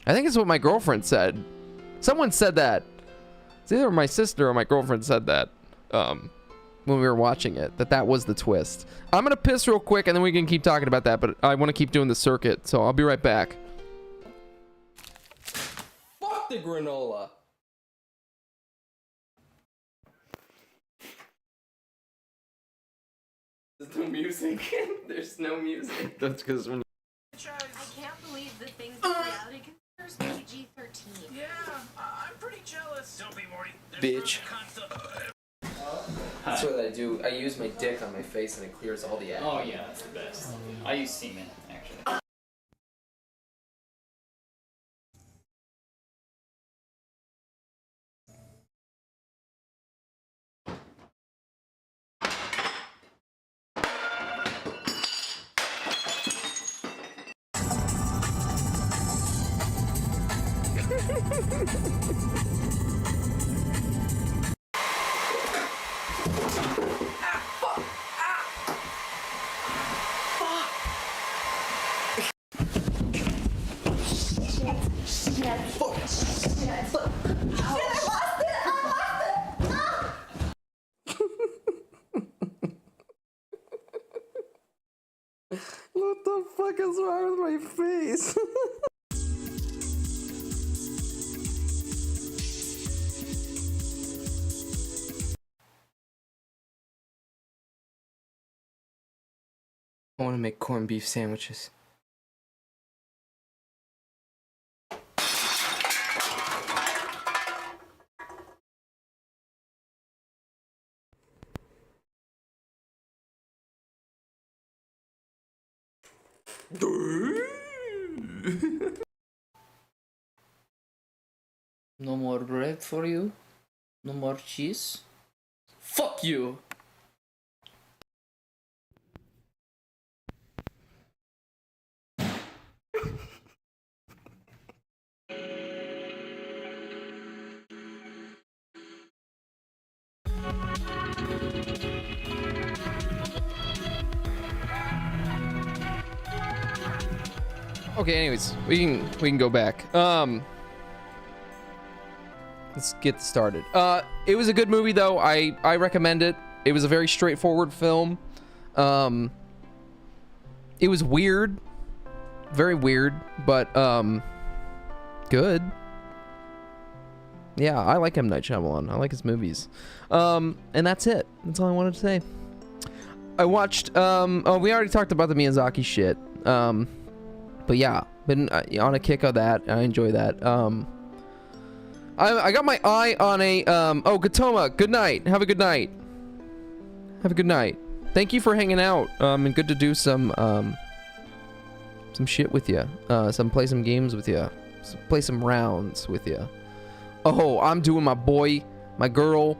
think it's what my girlfriend said. Someone said that. It's either my sister or my girlfriend said that. when we were watching it, that was the twist. I'm gonna piss real quick and then we can keep talking about that, but I want to keep doing the circuit, so I'll be right back. Fuck the granola. There's no music. There's no music. That's because when I can't believe the things that reality considers PG-13. Yeah, I'm pretty jealous. Don't be, Morty. Bitch. That's what I do. I use my dick on my face and it clears all the acid. Oh yeah, that's the best. I use semen, actually. What the fuck is wrong with my face? I want to make corned beef sandwiches. No more bread for you? No more cheese? Fuck you! Okay, anyways, we can go back. Let's get started. It was a good movie though. I recommend it. It was a very straightforward film. It was weird. Very weird, but good. Yeah, I like M. Night Shyamalan. I like his movies. And that's it. That's all I wanted to say. I watched oh, we already talked about the Miyazaki shit. But yeah, been on a kick of that. I enjoy that. I got my eye on a oh, Gatoma, good night. Have a good night. Have a good night. Thank you for hanging out. And good to do some shit with you. Play some games with you. Play some rounds with you. Oh, I'm doing my boy, my girl,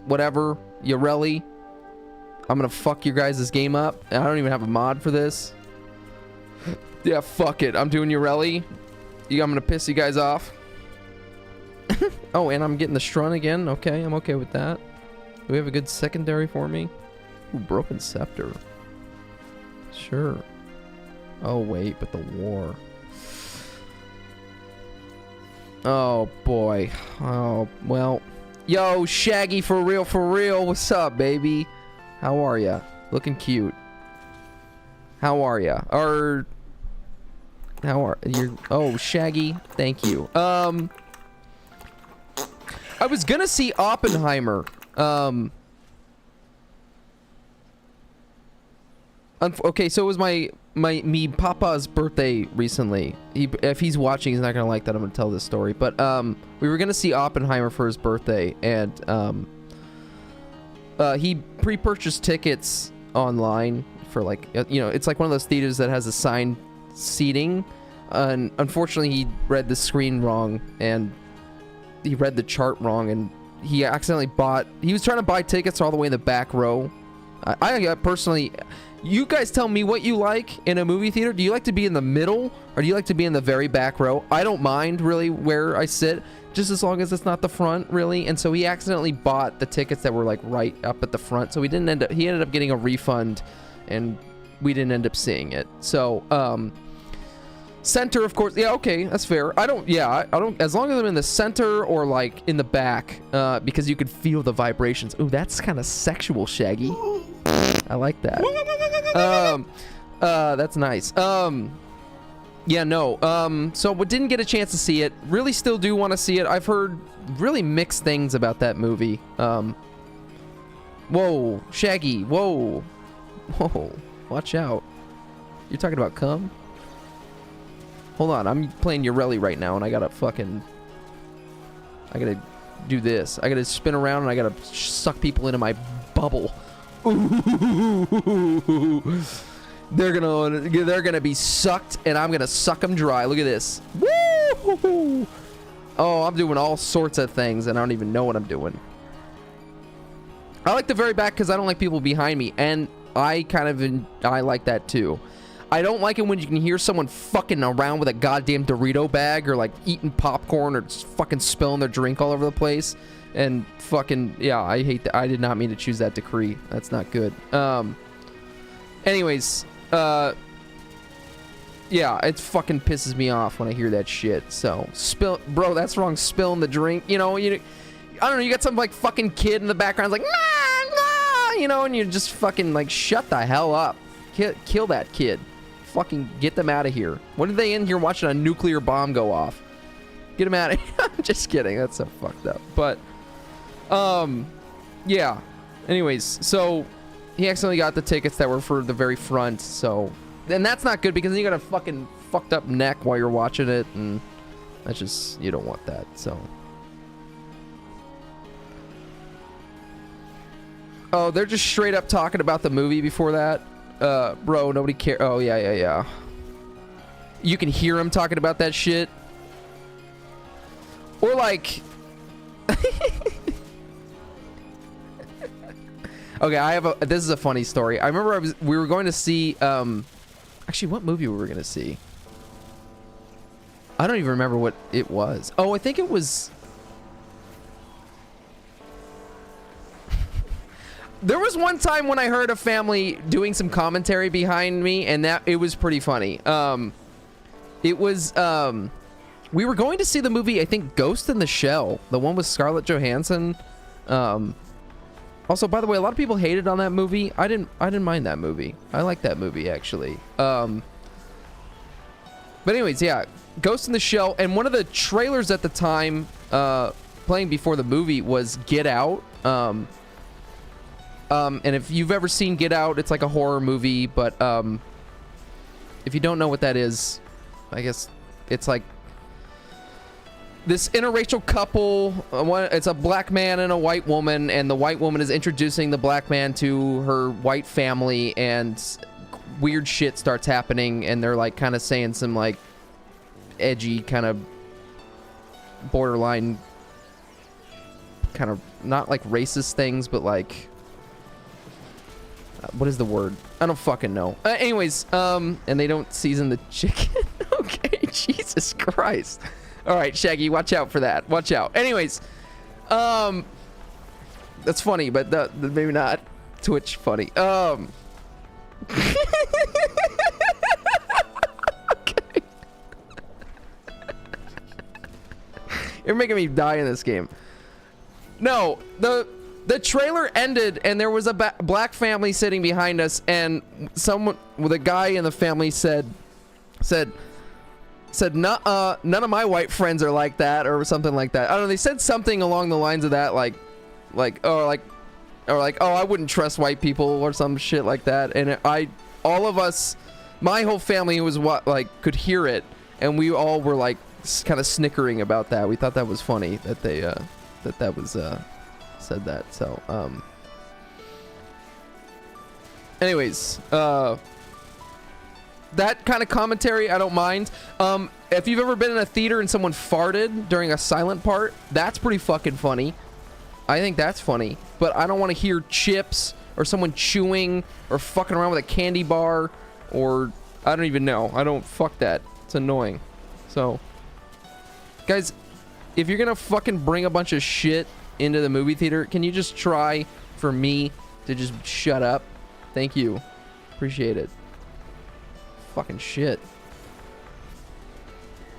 whatever, Yareli. I'm gonna fuck your guys' game up. I don't even have a mod for this. Yeah, fuck it. I'm doing Yareli. I'm gonna piss you guys off. Oh, and I'm getting the Strun again. Okay, I'm okay with that. Do we have a good secondary for me? Ooh, Broken Scepter. Sure. Oh, wait, but the war. Oh, boy. Oh, well. Yo, Shaggy, for real, for real. What's up, baby? How are ya? Looking cute. How are ya? How are you? Oh, Shaggy. Thank you. I was gonna see Oppenheimer. Okay, so it was me papa's birthday recently. If he's watching, he's not gonna like that I'm gonna tell this story. But we were gonna see Oppenheimer for his birthday, and he pre-purchased tickets online for like it's like one of those theaters that has assigned seating, and unfortunately he read the screen wrong and he read the chart wrong, and he accidentally he was trying to buy tickets all the way in the back row. I personally, you guys tell me what you like in a movie theater. Do you like to be in the middle or do you like to be in the very back row? I don't mind really where I sit, just as long as it's not the front really. And so he accidentally bought the tickets that were like right up at the front, so he ended up getting a refund and we didn't end up seeing it. So Center, of course. Yeah, okay, that's fair. I don't, as long as I'm in the center or like in the back, because you could feel the vibrations. Ooh, that's kind of sexual, Shaggy. I like that. That's nice. Yeah, no. So we didn't get a chance to see it. Really still do want to see it. I've heard really mixed things about that movie. Whoa, Shaggy, whoa. Whoa, watch out. You're talking about cum? Hold on, I'm playing Urelli right now, and I gotta do this. I gotta spin around, and I gotta suck people into my bubble. Ooh. They're gonna be sucked, and I'm gonna suck them dry. Look at this. Woo! Oh, I'm doing all sorts of things, and I don't even know what I'm doing. I like the very back because I don't like people behind me, and I like that too. I don't like it when you can hear someone fucking around with a goddamn Dorito bag or like eating popcorn or just fucking spilling their drink all over the place. And fucking, yeah, I hate that. I did not mean to choose that decree. That's not good. Anyways, yeah, it fucking pisses me off when I hear that shit. So, bro, that's wrong. Spilling the drink. You know, I don't know, you got some like fucking kid in the background like, nah, nah, you know, and you're just fucking like, shut the hell up. Kill that kid. Fucking get them out of here. What are they in here watching a nuclear bomb go off? Get them out of here. I'm just kidding. That's so fucked up. But, yeah. Anyways, so he accidentally got the tickets that were for the very front. So, and that's not good because then you got a fucking fucked up neck while you're watching it, and that's just, you don't want that. So. Oh, they're just straight up talking about the movie before that. Bro, nobody cares. Oh, yeah. You can hear him talking about that shit. Or like... Okay, this is a funny story. I remember we were going to see, actually, what movie were we going to see? I don't even remember what it was. Oh, I think it was... There was one time when I heard a family doing some commentary behind me, and it was pretty funny. It was, we were going to see the movie, I think, Ghost in the Shell, the one with Scarlett Johansson. Also, by the way, a lot of people hated on that movie. I didn't mind that movie. I like that movie, actually. But anyways, yeah, Ghost in the Shell, and one of the trailers at the time, playing before the movie was Get Out. And if you've ever seen Get Out, it's like a horror movie, but if you don't know what that is, I guess it's like this interracial couple. It's a black man and a white woman, and the white woman is introducing the black man to her white family, and weird shit starts happening, and they're like kind of saying some like edgy kind of borderline kind of not like racist things, but like what is the word? I don't fucking know. Anyways, and they don't season the chicken. Okay, Jesus Christ. All right, Shaggy, watch out for that. Watch out. Anyways, that's funny, but maybe not Twitch funny. Okay. You're making me die in this game. No, the trailer ended, and there was a black family sitting behind us, and someone with a guy in the family said, none of my white friends are like that, or something like that. I don't know. They said something along the lines of that, like, oh, I wouldn't trust white people, or some shit like that. And all of us, my whole family was could hear it, and we all were like kind of snickering about that. We thought that was funny that they that was said that. So anyways, that kind of commentary I don't mind. If you've ever been in a theater and someone farted during a silent part, that's pretty fucking funny. I think that's funny, but I don't want to hear chips or someone chewing or fucking around with a candy bar, or I don't even know. Fuck that. It's annoying. So guys, if you're gonna fucking bring a bunch of shit into the movie theater, can you just try for me to just shut up? Thank you. Appreciate it. Fucking shit.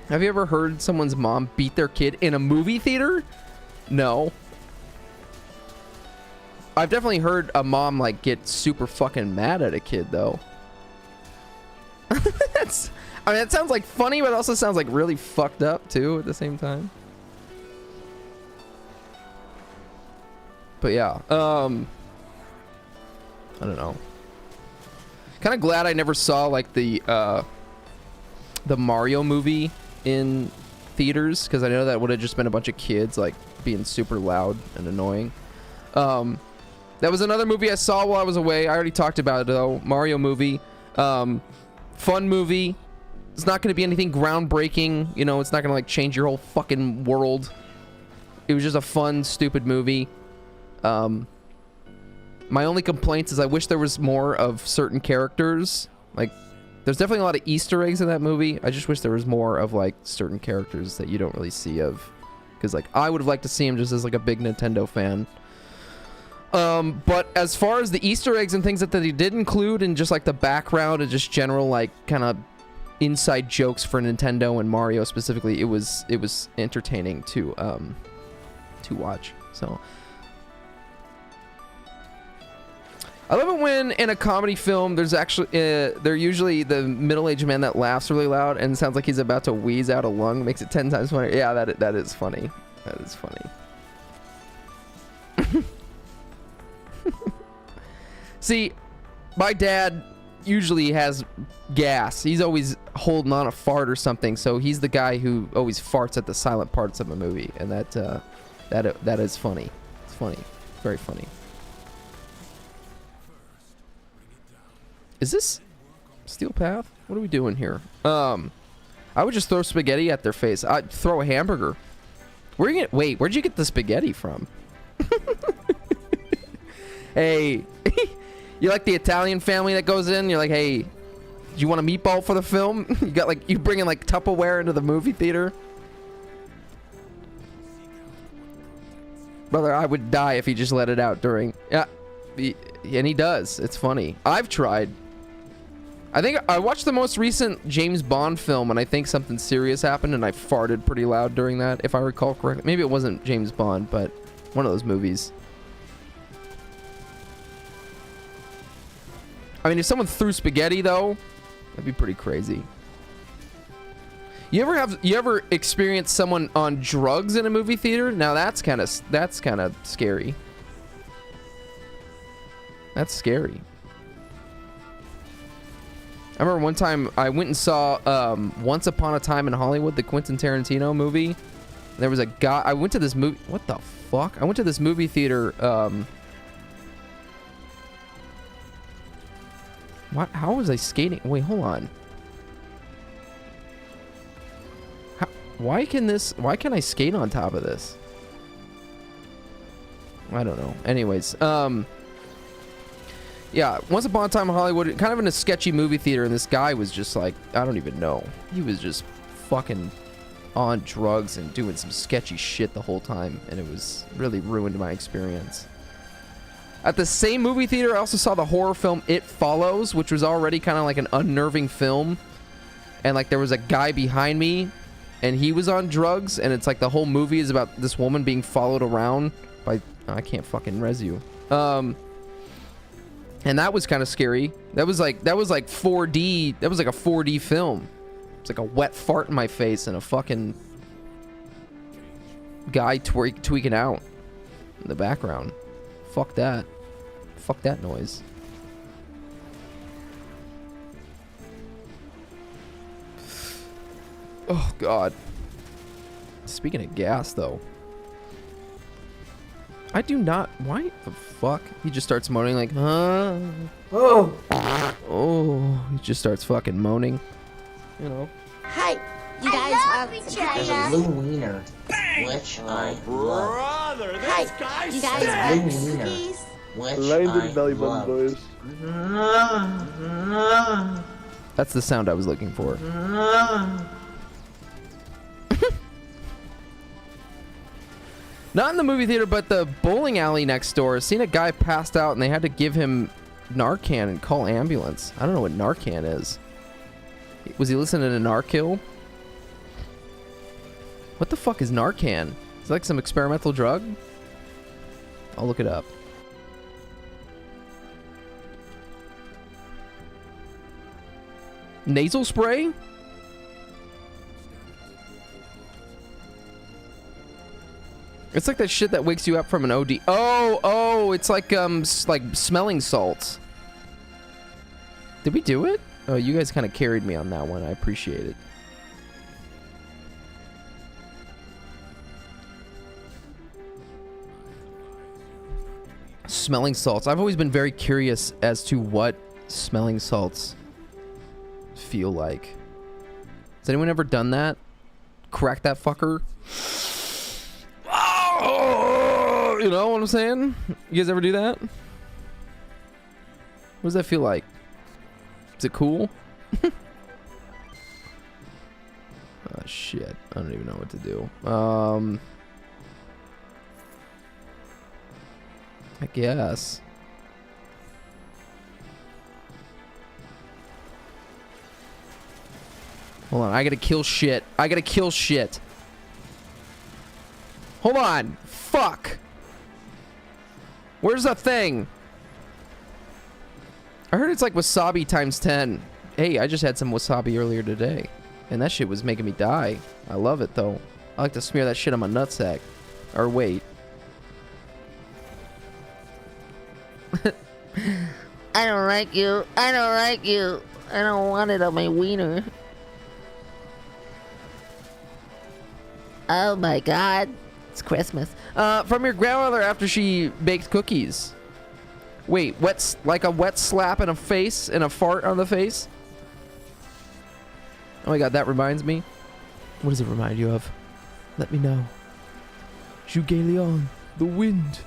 Have you ever heard someone's mom beat their kid in a movie theater? No. I've definitely heard a mom like get super fucking mad at a kid though. I mean, that sounds like funny, but it also sounds like really fucked up too at the same time. But yeah, I don't know. Kind of glad I never saw like the Mario movie in theaters, because I know that would have just been a bunch of kids like being super loud and annoying. That was another movie I saw while I was away. I already talked about it though. Mario movie. Fun movie. It's not going to be anything groundbreaking. You know, it's not going to like change your whole fucking world. It was just a fun, stupid movie. My only complaints is I wish there was more of certain characters. Like, there's definitely a lot of Easter eggs in that movie. I just wish there was more of like certain characters that you don't really see of. Because like, I would have liked to see him just as like a big Nintendo fan. But as far as the Easter eggs and things that he did include, and just like the background and just general like kind of inside jokes for Nintendo and Mario specifically, it was entertaining to watch. So I love it when in a comedy film there's actually they're usually the middle-aged man that laughs really loud and sounds like he's about to wheeze out a lung. Makes it 10 times funnier. Yeah, that is funny. That is funny. See, my dad usually has gas. He's always holding on a fart or something, so he's the guy who always farts at the silent parts of a movie, and that is funny. It's funny. Very funny. Is this Steel Path? What are we doing here? I would just throw spaghetti at their face. I'd throw a hamburger. Wait, where'd you get the spaghetti from? Hey, you like the Italian family that goes in? You're like, hey, do you want a meatball for the film? You got like, you bringing like Tupperware into the movie theater? Brother, I would die if he just let it out during. Yeah, and he does. It's funny. I've tried. I think I watched the most recent James Bond film, and I think something serious happened, and I farted pretty loud during that, if I recall correctly. Maybe it wasn't James Bond, but one of those movies. I mean, if someone threw spaghetti though, that'd be pretty crazy. You ever experienced someone on drugs in a movie theater? Now that's kind of scary. That's scary. I remember one time I went and saw Once Upon a Time in Hollywood, the Quentin Tarantino movie. There was a guy. I went to this movie. What the fuck? I went to this movie theater. What? How was I skating? Wait, hold on. Why can I skate on top of this? I don't know. Anyways, yeah, Once Upon a Time in Hollywood, kind of in a sketchy movie theater, and this guy was just like, I don't even know. He was just fucking on drugs and doing some sketchy shit the whole time, and it was really ruined my experience. At the same movie theater, I also saw the horror film It Follows, which was already kind of like an unnerving film. And like there was a guy behind me, and he was on drugs, and it's like the whole movie is about this woman being followed around by... Oh, I can't fucking res you. And that was kind of scary. That was like 4D. That was like a 4D film. It's like a wet fart in my face and a fucking guy tweaking out in the background. Fuck that. Fuck that noise. Oh, God. Speaking of gas, though. I do not... Why the fuck? He just starts moaning like, huh? Oh. Oh. He just starts fucking moaning. You know. Hi. You guys have There's a blue wiener, which I love. Brother, this guy you guys have Blue wiener, cookies? which Right into I the belly button, love. boys. That's the sound I was looking for. Not in the movie theater, but the bowling alley next door. Seen a guy passed out, and they had to give him Narcan and call ambulance. I don't know what Narcan is. Was he listening to Narkill? What the fuck is Narcan? Is it like some experimental drug? I'll look it up. Nasal spray? It's like that shit that wakes you up from an OD. Oh, it's like smelling salts. Did we do it? Oh, you guys kind of carried me on that one. I appreciate it. Smelling salts. I've always been very curious as to what smelling salts feel like. Has anyone ever done that? Crack that fucker? Oh, you know what I'm saying? You guys ever do that? What does that feel like? Is it cool? Oh shit. I don't even know what to do. I guess. Hold on, I gotta kill shit. I gotta kill shit. Hold on. Fuck. Where's the thing? I heard it's like wasabi times 10. Hey, I just had some wasabi earlier today. And that shit was making me die. I love it though. I like to smear that shit on my nutsack. Or wait. I don't like you. I don't like you. I don't want it on my wiener. Oh my god. It's Christmas. From your grandmother after she baked cookies. Wait, like a wet slap in a face and a fart on the face? Oh my god, that reminds me. What does it remind you of? Let me know. Jugalion, the wind.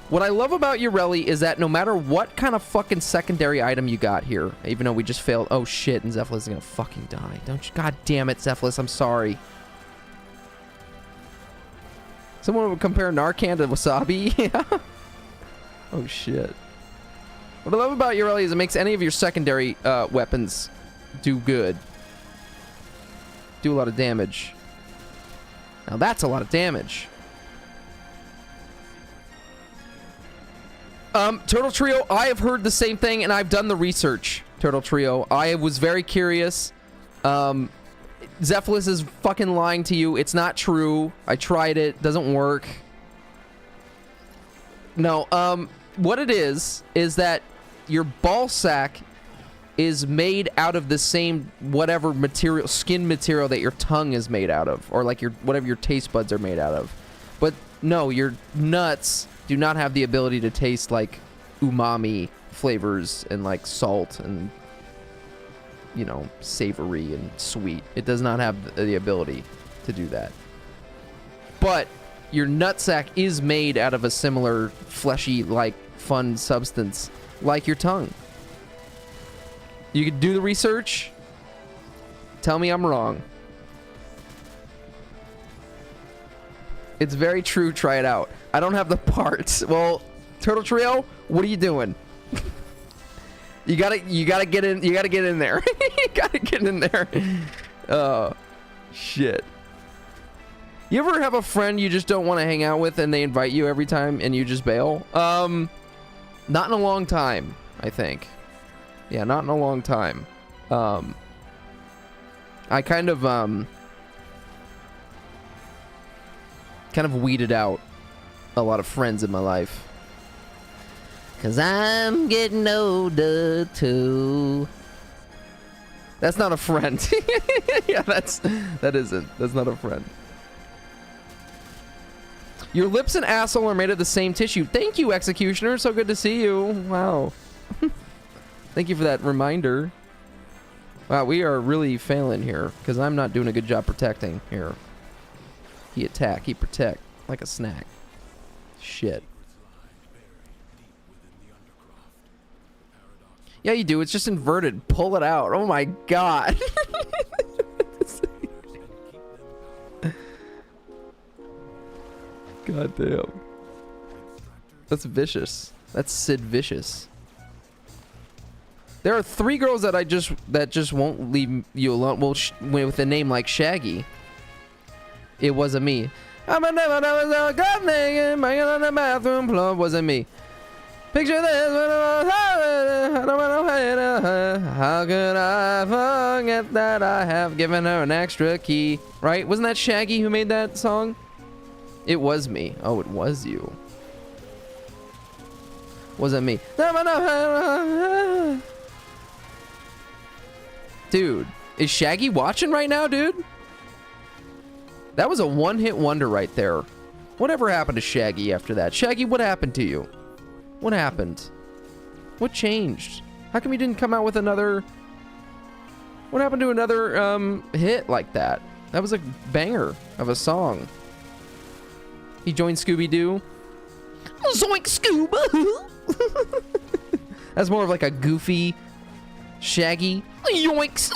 What I love about Urelli is that no matter what kind of fucking secondary item you got here, even though we just failed. Oh shit, and Zephylos is gonna fucking die. Don't you? God damn it, Zephylos, I'm sorry. Someone would compare Narcan to wasabi? Yeah. Oh shit. What I love about Urelli is it makes any of your secondary weapons do good. Do a lot of damage. Now that's a lot of damage. Turtle Trio, I have heard the same thing and I've done the research. Turtle Trio, I was very curious. Zephylos is fucking lying to you. It's not true. I tried it. Doesn't work. No, what it is that your ball sack is made out of the same whatever material, skin material that your tongue is made out of, or like your whatever your taste buds are made out of. But no, your nuts do not have the ability to taste like umami flavors and like salt and, you know, savory and sweet. It does not have the ability to do that. But your nutsack is made out of a similar fleshy, like, fun substance like your tongue. You could do the research. Tell me I'm wrong. It's very true. Try it out. I don't have the parts. Well, Turtle Trio, what are you doing? You gotta get in. You gotta get in there. You gotta get in there. Oh, shit. You ever have a friend you just don't want to hang out with and they invite you every time and you just bail? Not in a long time, I think. Yeah, not in a long time. I kind of weeded out a lot of friends in my life. 'Cause I'm getting older too. That's not a friend. Yeah, that's not a friend. Your lips and asshole are made of the same tissue. Thank you, Executioner. So good to see you. Wow. Thank you for that reminder. Wow, we are really failing here because I'm not doing a good job protecting here. He attack, he protect like a snack. Shit. Yeah, you do. It's just inverted. Pull it out. Oh my god. God damn. That's vicious. That's Sid Vicious. There are 3 girls that just won't leave you alone. Well, with a name like Shaggy. It wasn't me. I'm a never got naked, man on the bathroom floor. Wasn't me. Picture this. How could I forget that I have given her an extra key? Right? Wasn't that Shaggy who made that song? It was me. Oh, it was you. Wasn't me. Dude, is Shaggy watching right now, dude? That was a one-hit wonder right there. Whatever happened to Shaggy after that? Shaggy, what happened to you? What happened? What changed? How come you didn't come out with another... What happened to another hit like that? That was a banger of a song. He joined Scooby-Doo. Zoink Scooba! That's more of like a goofy Shaggy. Yoinks!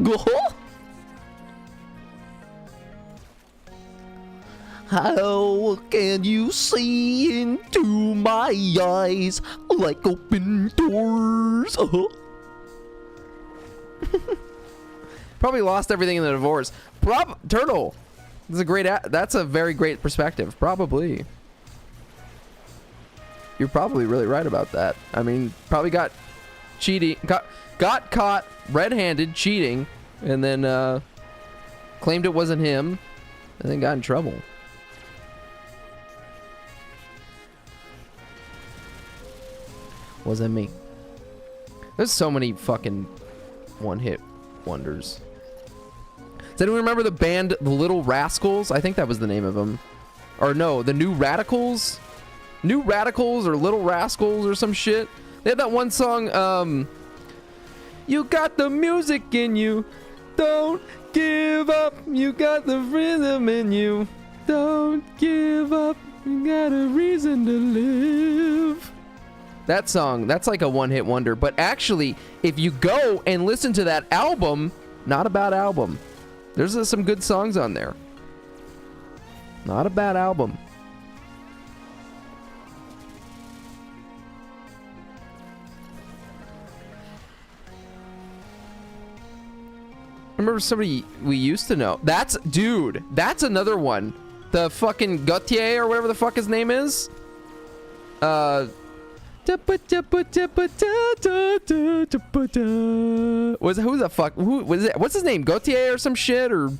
Go! How can you see into my eyes like open doors? Probably lost everything in the divorce. Turtle. That's a very great perspective. Probably. You're probably really right about that. I mean, probably got cheating, got caught red-handed cheating, and then claimed it wasn't him, and then got in trouble. Wasn't me. There's so many fucking one-hit wonders. Does anyone remember the band The Little Rascals? I think that was the name of them. Or no, the New Radicals? New Radicals or Little Rascals or some shit. They had that one song, you got the music in you. Don't give up. You got the rhythm in you. Don't give up. You got a reason to live. That song, that's like a one-hit wonder. But actually, if you go and listen to that album, not a bad album. There's some good songs on there. Not a bad album. I remember somebody we used to know. Dude, that's another one. The fucking Gautier or whatever the fuck his name is. Was who the fuck? Who was it? What's his name? Gautier or some shit? Or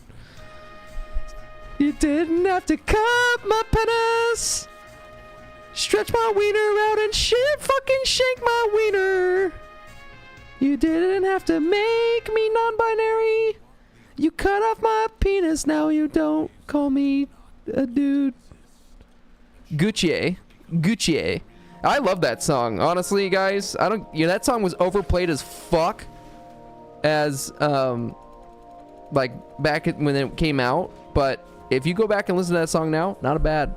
you didn't have to cut my penis, stretch my wiener out and shit, fucking shake my wiener. You didn't have to make me non-binary. You cut off my penis. Now you don't call me a dude. Gucci. I love that song, honestly, guys. That song was overplayed as fuck, as like back when it came out. But if you go back and listen to that song now, not bad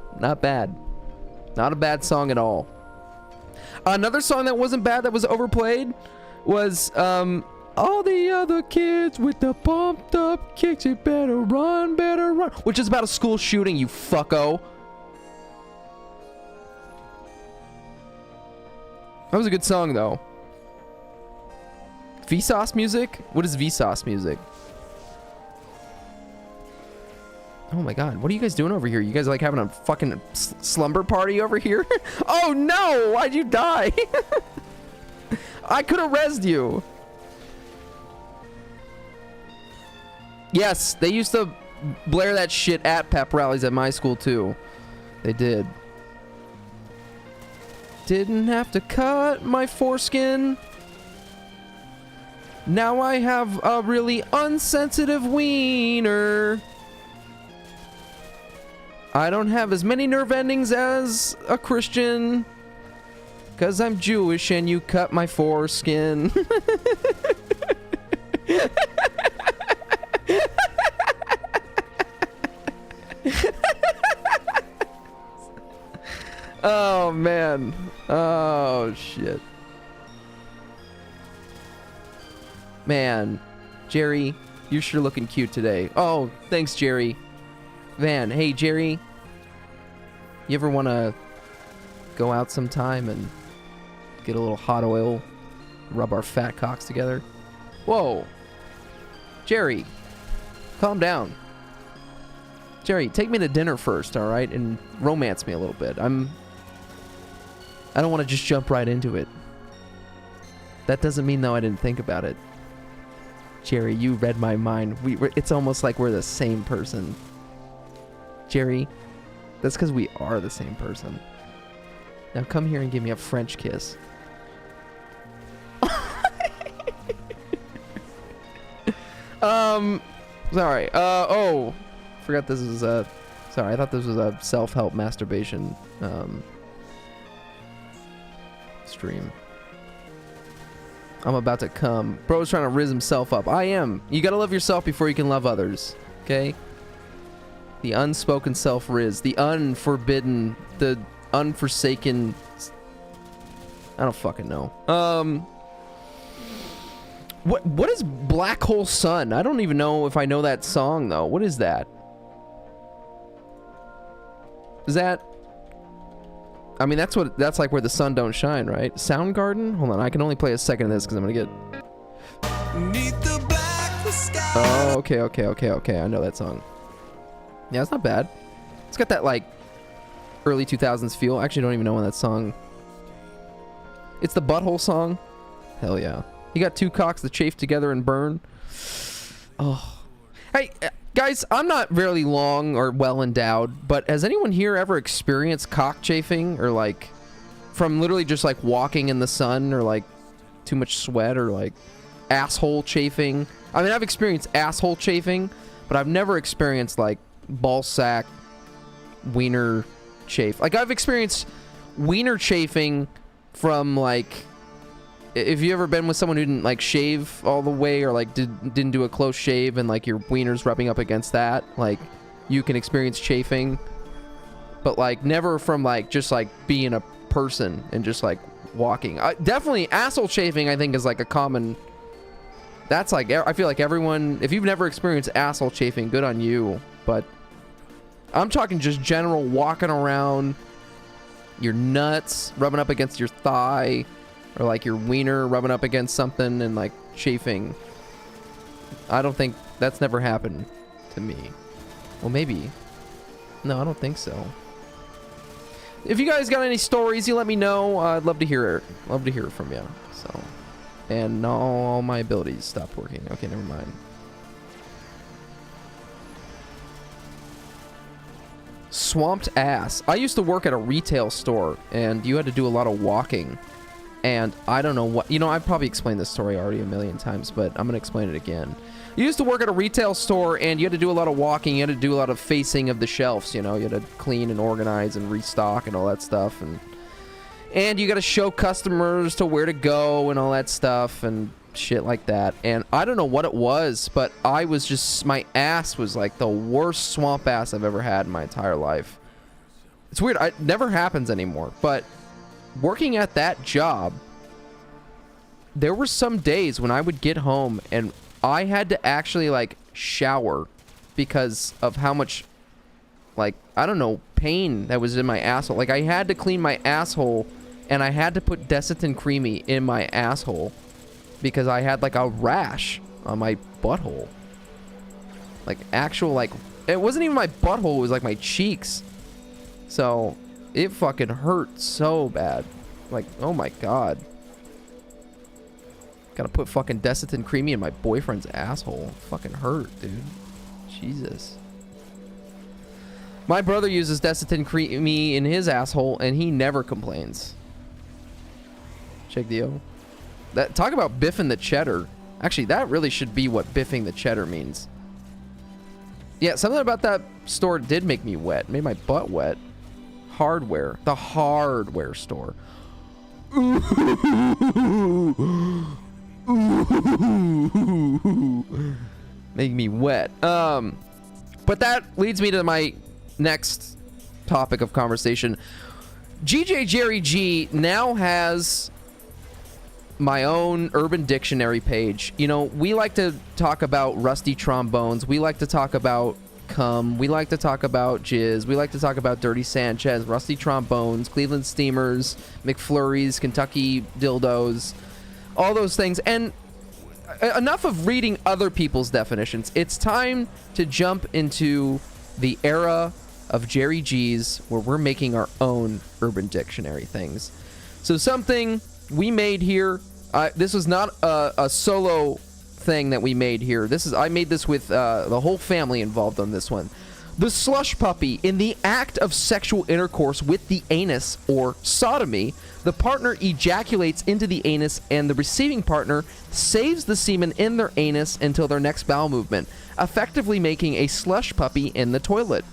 song at all. Another song that wasn't bad that was overplayed was all the other kids with the pumped up kicks. You better run, which is about a school shooting, you fucko. That was a good song, though. Vsauce music? What is Vsauce music? Oh my god, what are you guys doing over here? You guys like having a fucking slumber party over here? Oh no! Why'd you die? I could have rezzed you. Yes, they used to blare that shit at pep rallies at my school, too. They did. Didn't have to cut my foreskin. Now I have a really unsensitive wiener. I don't have as many nerve endings as a Christian, 'cause I'm Jewish and you cut my foreskin. Oh man. Oh shit. Man, Jerry, you're sure looking cute today. Oh, thanks, Jerry. Man, hey Jerry, you ever want to go out sometime and Get a little hot oil. Rub our fat cocks together. Whoa. Jerry. Calm down. Jerry, take me to dinner first, all right? And romance me a little bit. I don't want to just jump right into it. That doesn't mean, though, I didn't think about it. Jerry, you read my mind. It's almost like we're the same person. Jerry, that's because we are the same person. Now come here and give me a French kiss. Sorry. Oh, forgot this was a. Sorry, I thought this was a self-help masturbation stream. I'm about to come. Bro's trying to rizz himself up. I am. You gotta love yourself before you can love others. Okay? The unspoken self-rizz. The unforbidden. The unforsaken. I don't fucking know. What is Black Hole Sun? I don't even know if I know that song, though. What is that? Is that... I mean, that's like where the sun don't shine, right? Soundgarden? Hold on, I can only play a second of this because I'm gonna get... Oh, okay. I know that song. Yeah, it's not bad. It's got that, like, early 2000s feel. I actually don't even know when that song... It's the Butthole song? Hell yeah. You got two cocks that chafe together and burn. Oh. Hey, guys, I'm not really long or well endowed, but has anyone here ever experienced cock chafing? Or, like, from literally just, like, walking in the sun, or, like, too much sweat, or, like, asshole chafing? I mean, I've experienced asshole chafing, but I've never experienced, like, ball sack, wiener chafe. Like, I've experienced wiener chafing from, like... If you ever been with someone who didn't, like, shave all the way, or, like, didn't do a close shave, and, like, your wiener's rubbing up against that, like, you can experience chafing. But, like, never from, like, just, like, being a person and just, like, walking. Definitely, asshole chafing, I think, is, like, a common... That's, like, I feel like everyone... If you've never experienced asshole chafing, good on you. But I'm talking just general walking around, your nuts rubbing up against your thigh... Or like your wiener rubbing up against something and like chafing. I don't think that's never happened to me. Well, maybe. No, I don't think so. If you guys got any stories, you let me know. I'd love to hear it. Love to hear it from you. So, and all my abilities stopped working. Okay, never mind. Swamped ass. I used to work at a retail store, and you had to do a lot of walking. And I don't know what... You know, I've probably explained this story already a million times, but I'm going to explain it again. You used to work at a retail store, and you had to do a lot of walking. You had to do a lot of facing of the shelves, you know. You had to clean and organize and restock and all that stuff. And you got to show customers to where to go and all that stuff and shit like that. And I don't know what it was, but I was just... My ass was like the worst swamp ass I've ever had in my entire life. It's weird. It never happens anymore, but... Working at that job, there were some days when I would get home and I had to actually, like, shower because of how much, like, I don't know, pain that was in my asshole. Like, I had to clean my asshole and I had to put Desitin Creamy in my asshole because I had, like, a rash on my butthole. Like, actual, like, it wasn't even my butthole, it was, like, my cheeks. So... It fucking hurt so bad. Like, oh my god. Gotta put fucking Desitin Creamy in my boyfriend's asshole. Fucking hurt, dude. Jesus. My brother uses Desitin Creamy in his asshole, and he never complains. Check the O. Talk about Biffing the Cheddar. Actually, that really should be what Biffing the Cheddar means. Yeah, something about that store did make me wet. Made my butt wet. Hardware. The hardware store. Make me wet. But that leads me to my next topic of conversation. JerryG now has my own Urban Dictionary page. You know, we like to talk about rusty trombones. We like to talk about cum. We like to talk about jizz. We like to talk about Dirty Sanchez, Rusty Trombones, Cleveland Steamers, McFlurries, Kentucky dildos, all those things. And enough of reading other people's definitions. It's time to jump into the era of JerryG's, where we're making our own Urban Dictionary things. So something we made here, this was not a solo thing that we made here. I made this with the whole family involved on this one. The slush puppy. In the act of sexual intercourse with the anus or sodomy, the partner ejaculates into the anus and the receiving partner saves the semen in their anus until their next bowel movement, effectively making a slush puppy in the toilet.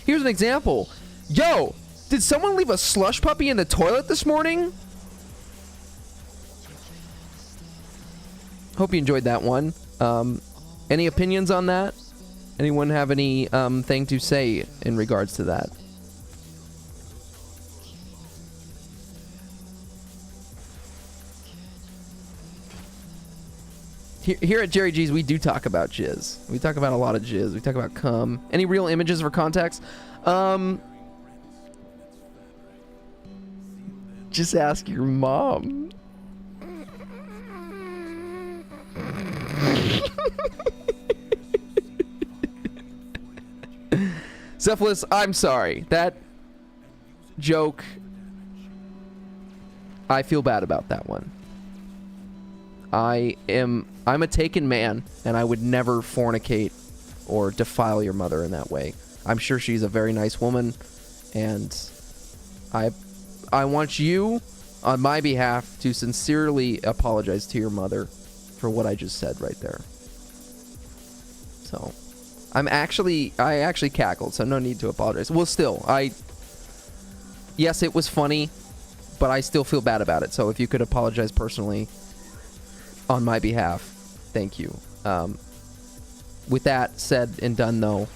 Here's an example. Yo, did someone leave a slush puppy in the toilet this morning? Hope you enjoyed that one. Any opinions on that? Anyone have any thing to say in regards to that? Here at JerryG's, we do talk about jizz. We talk about a lot of jizz. We talk about cum. Any real images for context? Just ask your mom. Cephalus, I'm sorry. That joke, I feel bad about that one. I'm a taken man, and I would never fornicate or defile your mother in that way. I'm sure she's a very nice woman, and I want you, on my behalf, to sincerely apologize to your mother for what I just said right there. So, I actually cackled, so no need to apologize. Well, still, yes, it was funny, but I still feel bad about it. So if you could apologize personally on my behalf, thank you. With that said and done, though,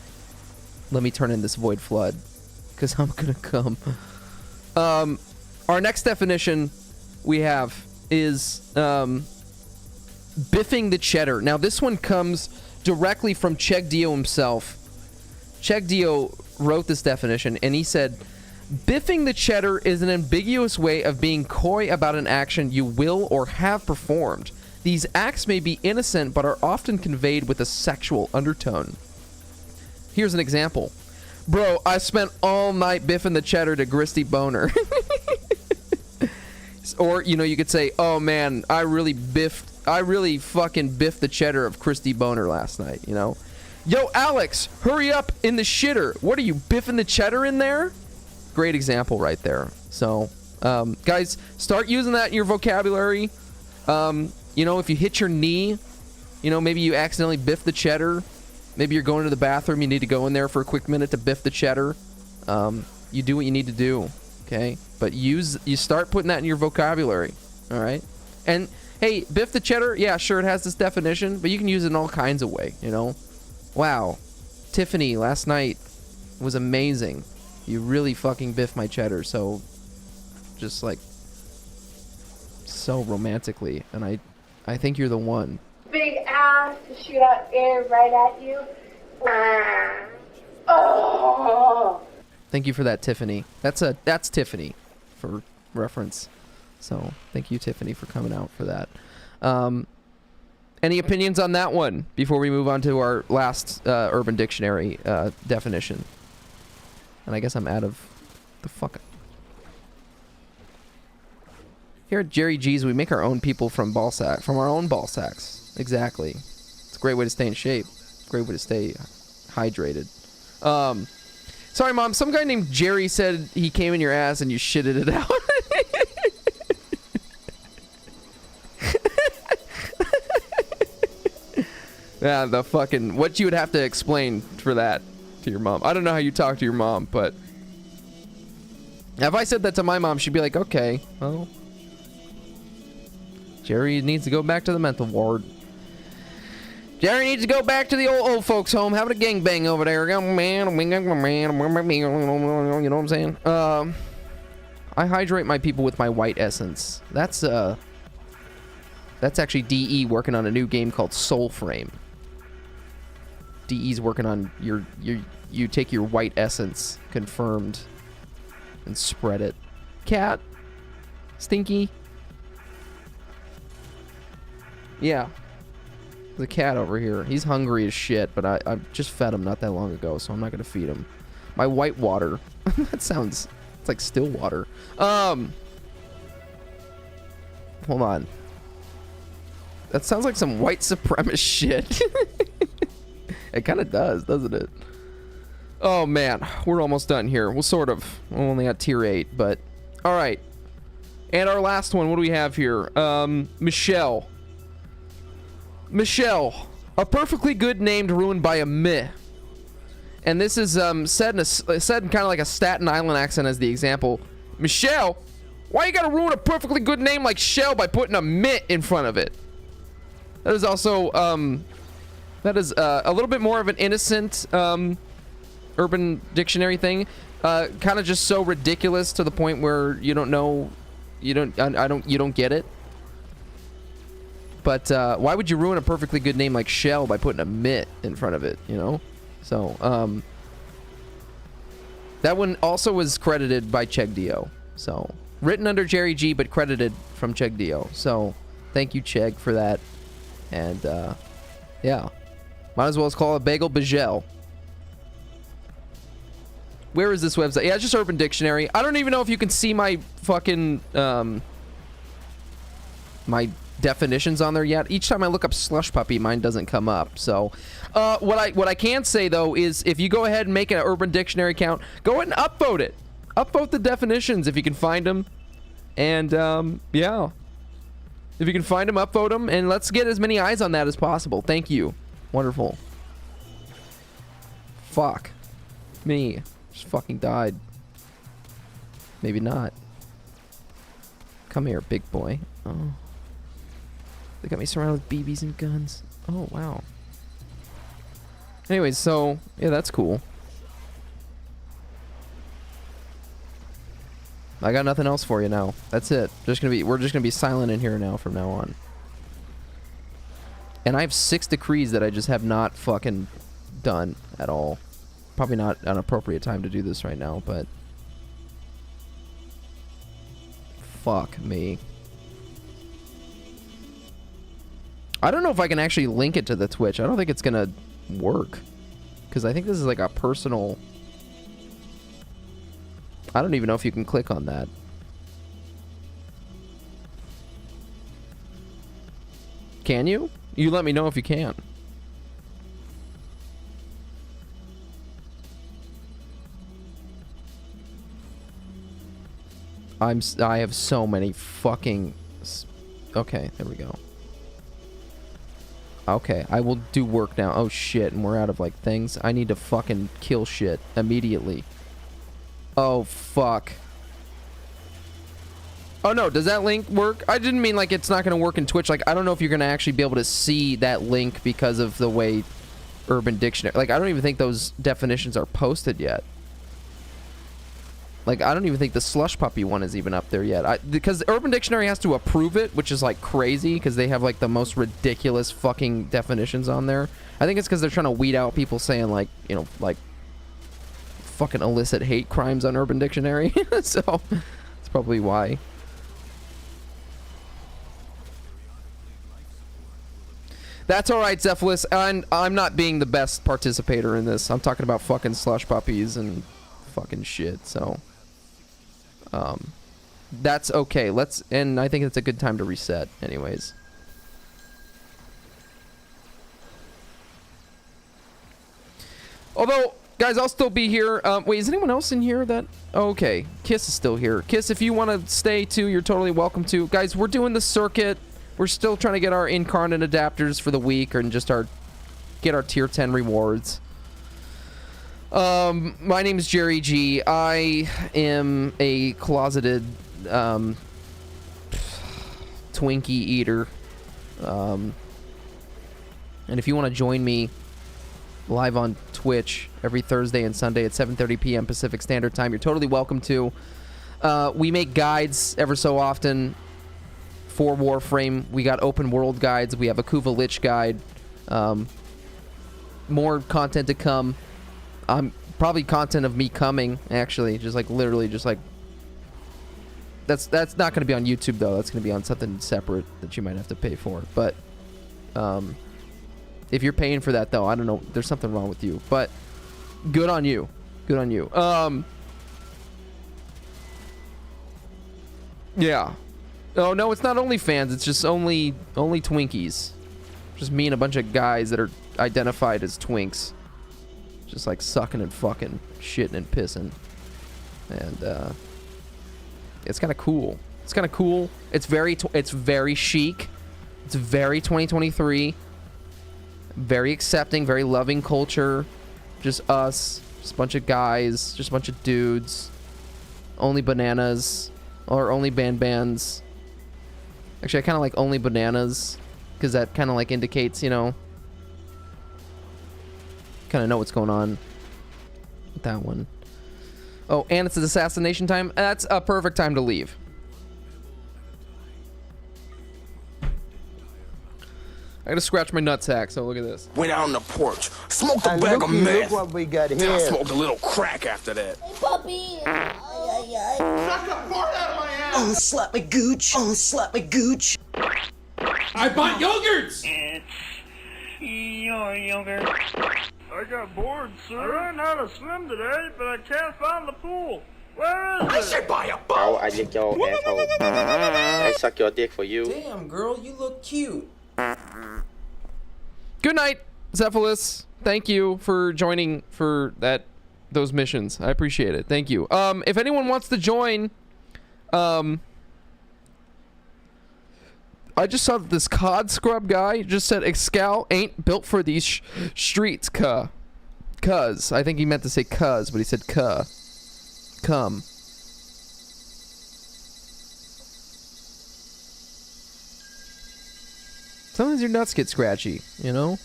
let me turn in this void flood, because I'm gonna come. Our next definition we have is biffing the cheddar. Now, this one comes directly from JerryG himself. JerryG wrote this definition, and he said, biffing the cheddar is an ambiguous way of being coy about an action you will or have performed. These acts may be innocent, but are often conveyed with a sexual undertone. Here's an example. Bro, I spent all night biffing the cheddar to Gristy Boner. Or, you know, you could say, oh man, I really fucking biffed the cheddar of Christy Boner last night, you know? Yo, Alex, hurry up in the shitter. What are you, biffing the cheddar in there? Great example right there. So, guys, start using that in your vocabulary. You know, if you hit your knee, you know, maybe you accidentally biff the cheddar. Maybe you're going to the bathroom, you need to go in there for a quick minute to biff the cheddar. You do what you need to do, okay? But you start putting that in your vocabulary, all right? And hey, biff the cheddar, yeah, sure, it has this definition, but you can use it in all kinds of way, you know? Wow, Tiffany, last night was amazing. You really fucking biffed my cheddar, so just like so romantically, and I think you're the one. Big ass to shoot out air right at you. Oh. Thank you for that, Tiffany. That's Tiffany, for reference. So thank you, Tiffany, for coming out for that. Any opinions on that one before we move on to our last Urban Dictionary definition? And I guess I'm out of the fuck. Here at JerryG's, we make our own people from our own ball sacks. Exactly. It's a great way to stay in shape. Great way to stay hydrated. Sorry, Mom. Some guy named Jerry said he came in your ass and you shitted it out. Yeah, the fucking... What you would have to explain for that to your mom. I don't know how you talk to your mom, but... If I said that to my mom, she'd be like, okay, well... Jerry needs to go back to the mental ward. Jerry needs to go back to the old folks home, having a gangbang over there. You know what I'm saying? I hydrate my people with my white essence. That's actually DE working on a new game called Soul Frame. DE's working on you take your white essence, confirmed, and spread it. Cat? Stinky? Yeah. The cat over here. He's hungry as shit, but I just fed him not that long ago, so I'm not gonna feed him. My white water. That sounds... It's like still water. Hold on. That sounds like some white supremacist shit. It kind of does, doesn't it? Oh, man. We're almost done here. Well, sort of. We're only at tier 8, but... Alright. And our last one, what do we have here? Michelle. Michelle. A perfectly good name ruined by a meh. And this is said in kind of like a Staten Island accent as the example. Michelle, why you gotta ruin a perfectly good name like Shell by putting a meh in front of it? That is also that is a little bit more of an innocent Urban Dictionary thing. Kind of just so ridiculous to the point where you don't know, you don't get it. But why would you ruin a perfectly good name like Shell by putting a meh in front of it? You know. So, that one also was credited by ChegDio. So, written under JerryG, but credited from ChegDio. So, thank you, Cheg, for that. And, yeah. Might as well call it Bagel Bagel. Where is this website? Yeah, it's just Urban Dictionary. I don't even know if you can see my fucking, my definitions on there yet. Each time I look up slush puppy, mine doesn't come up. So what I can say though is if you go ahead and make an Urban Dictionary account, go ahead and upvote it. Upvote the definitions if you can find them. And yeah, if you can find them, upvote them, and let's get as many eyes on that as possible. Thank you. Wonderful. Fuck me. Just fucking died. Maybe not. Come here, big boy. Oh, they got me surrounded with BBs and guns. Oh, wow. Anyways, so, yeah, that's cool. I got nothing else for you now. That's it. We're just gonna be silent in here now from now on. And I have 6 decrees that I just have not fucking done at all. Probably not an appropriate time to do this right now, but... Fuck me. I don't know if I can actually link it to the Twitch. I don't think it's gonna work. Because I think this is like a personal... I don't even know if you can click on that. Can you? You let me know if you can. I have so many fucking... Okay, there we go. Okay, I will do work now. Oh shit, and we're out of like things. I need to fucking kill shit immediately. Oh fuck. Oh no, does that link work? I didn't mean like it's not gonna work in Twitch. Like I don't know if you're gonna actually be able to see that link because of the way Urban Dictionary... Like I don't even think those definitions are posted yet. Like, I don't even think the slush puppy one is even up there yet. Because Urban Dictionary has to approve it, which is, like, crazy, because they have, like, the most ridiculous fucking definitions on there. I think it's because they're trying to weed out people saying, like, you know, like, fucking illicit hate crimes on Urban Dictionary. So, that's probably why. That's alright, Cephalus. I'm not being the best participator in this. I'm talking about fucking slush puppies and fucking shit, so... that's okay. And I think it's a good time to reset anyways. Although, guys, I'll still be here. Wait, is anyone else in here that... Oh, okay. Kiss is still here. Kiss, if you want to stay too, you're totally welcome to. Guys, we're doing the circuit. We're still trying to get our incarnate adapters for the week and just get our tier 10 rewards. My name is JerryG. I am a closeted Twinkie eater. And if you want to join me live on Twitch every Thursday and Sunday at 7:30 p.m. Pacific Standard Time, you're totally welcome to. We make guides ever so often for Warframe. We got open world guides. We have a Kuva Lich guide. more content to come. Probably content of me coming, actually. Just like, literally, just like... That's not going to be on YouTube, though. That's going to be on something separate that you might have to pay for. But, if you're paying for that, though, I don't know. There's something wrong with you. But, good on you. Good on you. Yeah. Oh, no, it's not OnlyFans. It's just only Twinkies. Just me and a bunch of guys that are identified as twinks. Just like sucking and fucking, shitting and pissing. And, it's kind of cool. It's kind of cool. It's very chic. It's very 2023. Very accepting, very loving culture. Just us. Just a bunch of guys. Just a bunch of dudes. Only bananas. Or only bands. Actually, I kind of like only bananas. Because that kind of like indicates, you know. Kind of know what's going on with that one. Oh, and it's assassination time. That's a perfect time to leave. I gotta scratch my nutsack, so look at this. Went out on the porch, smoked a bag of meth. Look what we got here. Then I smoked a little crack after that. Hey, puppy. Suck the fart out of my ass. Oh, slap my gooch. Oh, slap my gooch. I bought yogurts. Your yogurt. I got bored, sir. I learned how to swim today, but I can't find the pool. Where is it? I should buy a boat. Oh, I lick your asshole. I suck your dick for you. Damn, girl, you look cute. Good night, Cephalus. Thank you for joining for those missions. I appreciate it. Thank you. If anyone wants to join, I just saw that this COD scrub guy just said Excal ain't built for these streets, cuz. I think he meant to say cuz, but he said come. Sometimes your nuts get scratchy, you know?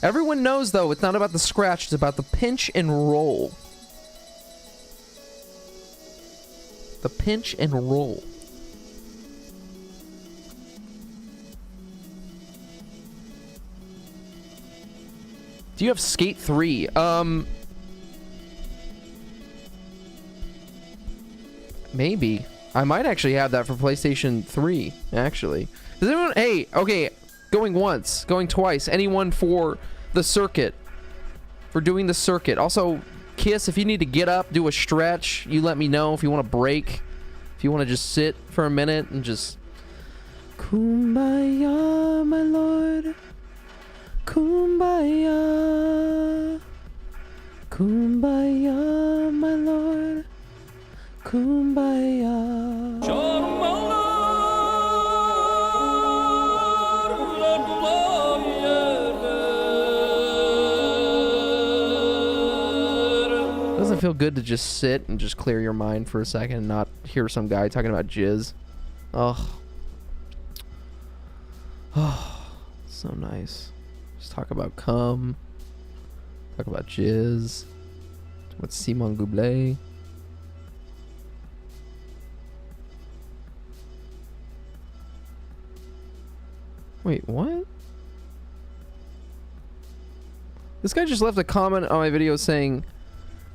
Everyone knows, though, it's not about the scratch, it's about the pinch and roll. The pinch and roll. Do you have Skate 3? Maybe. I might actually have that for PlayStation 3, actually. Does anyone... Hey, okay. Going once. Going twice. Anyone for the circuit? For doing the circuit. Also, Kiss, if you need to get up, do a stretch, you let me know. If you want to break. If you want to just sit for a minute and just... Kumbaya, my lord. Kumbaya. Kumbaya, my lord. Kumbaya. Doesn't it feel good to just sit and just clear your mind for a second and not hear some guy talking about jizz? Oh, so nice. Just talk about cum. Talk about jizz. Talk about Simon Goubelet. Wait, what? This guy just left a comment on my video saying,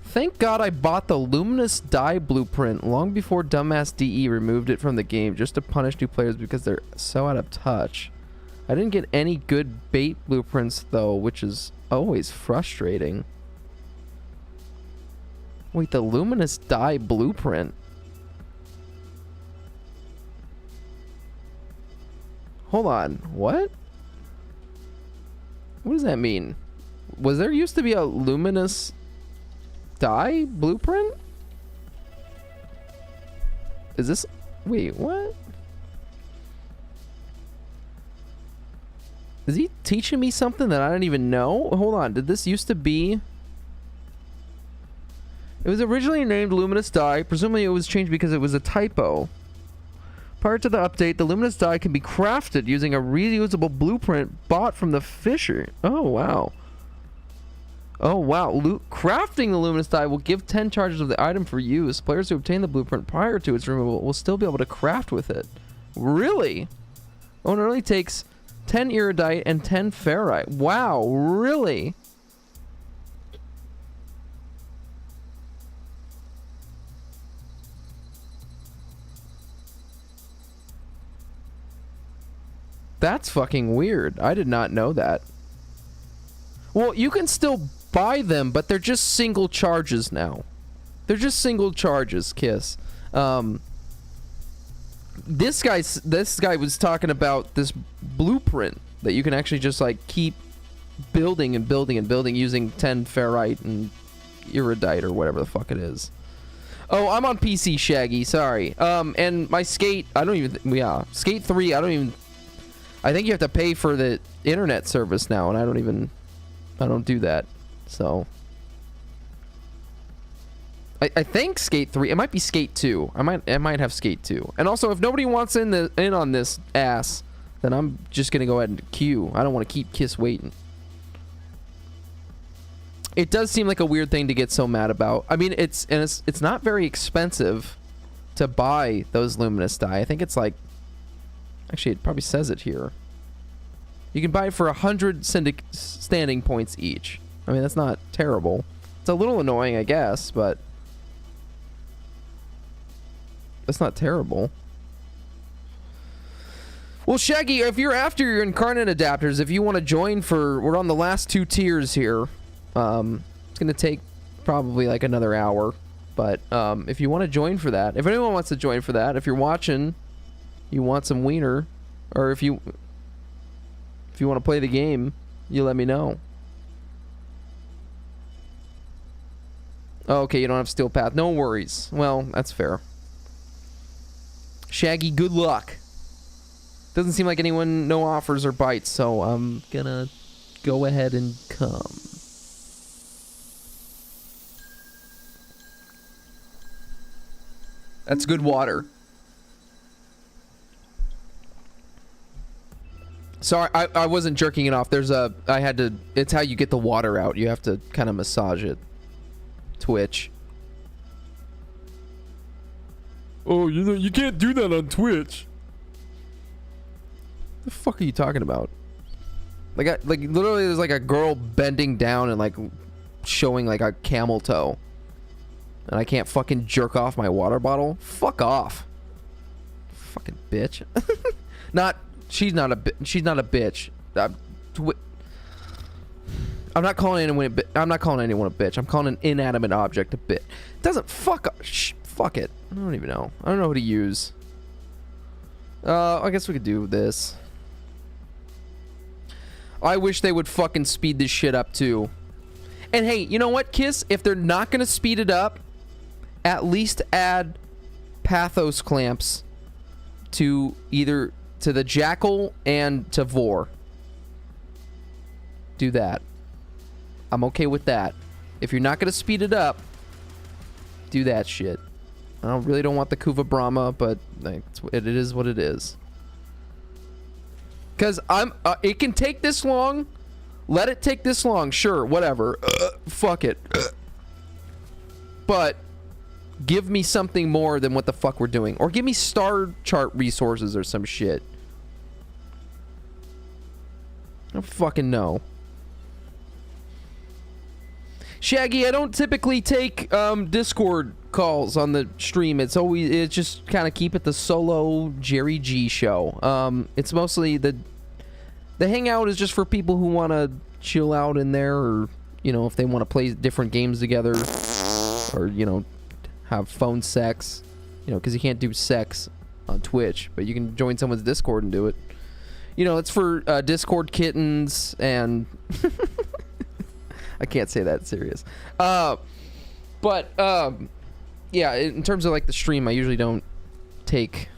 "Thank God I bought the Luminous Die blueprint long before dumbass DE removed it from the game just to punish new players because they're so out of touch. I didn't get any good bait blueprints though, which is always frustrating." Wait, the Luminous Die blueprint? Hold on, what? What does that mean? Was there used to be a Luminous Die blueprint? Is this... Wait, what? Is he teaching me something that I don't even know? Hold on, did this used to be... It was originally named Luminous Die. Presumably it was changed because it was a typo. Prior to the update, the Luminous Die can be crafted using a reusable blueprint bought from the Fisher. Oh, wow. Oh, wow. Crafting the Luminous Die will give 10 charges of the item for use. Players who obtain the blueprint prior to its removal will still be able to craft with it. Really? Oh, it only takes 10 iridite and 10 ferrite. Wow, really? That's fucking weird. I did not know that. Well, you can still buy them, but they're just single charges now. They're just single charges, Kiss. This guy was talking about this blueprint that you can actually just like keep building and building and building using 10 ferrite and iridite or whatever the fuck it is. Oh, I'm on PC, Shaggy. Sorry. And my Skate, I don't even. Yeah, Skate 3. I think you have to pay for the internet service now, and I don't do that. So I think Skate 3. It might be Skate 2. I might have Skate 2. And also, if nobody wants in on this ass, then I'm just gonna go ahead and queue. I don't want to keep Kiss waiting. It does seem like a weird thing to get so mad about. I mean, it's not very expensive to buy those luminous dye. I think it's like, actually, it probably says it here. You can buy it for 100 standing points each. I mean, that's not terrible. It's a little annoying, I guess, but that's not terrible. Well, Shaggy, if you're after your incarnate adapters, if you want to join we're on the last 2 tiers here. It's gonna take probably like another hour, but if you want to join for that, if anyone wants to join for that, if you're watching, you want some wiener, or if you want to play the game, you let me know. Oh, okay, you don't have Steel Path. No worries. Well, that's fair. Shaggy, good luck. Doesn't seem like anyone, no offers or bites, so I'm gonna go ahead and come. That's good water. Sorry, I wasn't jerking it off. It's how you get the water out. You have to kind of massage it. Twitch. Oh, you can't do that on Twitch. The fuck are you talking about? Like literally there's like a girl bending down and like showing like a camel toe. And I can't fucking jerk off my water bottle? Fuck off. Fucking bitch. She's not a bitch. I'm not calling anyone a bitch. I'm calling an inanimate object a bitch. Fuck it. I don't even know. I don't know who to use. I guess we could do this. I wish they would fucking speed this shit up too. And hey, you know what, Kiss? If they're not gonna speed it up, at least add pathos clamps to either to the Jackal and to Vor. Do that. I'm okay with that. If you're not gonna speed it up, do that shit. I really don't want the Kuva Brahma, but it is what it is. Cause it can take this long. Let it take this long. Sure, whatever. Fuck it. But give me something more than what the fuck we're doing, or give me star chart resources or some shit. I don't fucking know. Shaggy, I don't typically take Discord calls on the stream. It's just kind of keep it the solo JerryG show. It's mostly the hangout is just for people who want to chill out in there, or if they want to play different games together, or have phone sex, because you can't do sex on Twitch, but you can join someone's Discord and do it. It's for Discord kittens and I can't say that serious. But yeah, in terms of like the stream, I usually don't take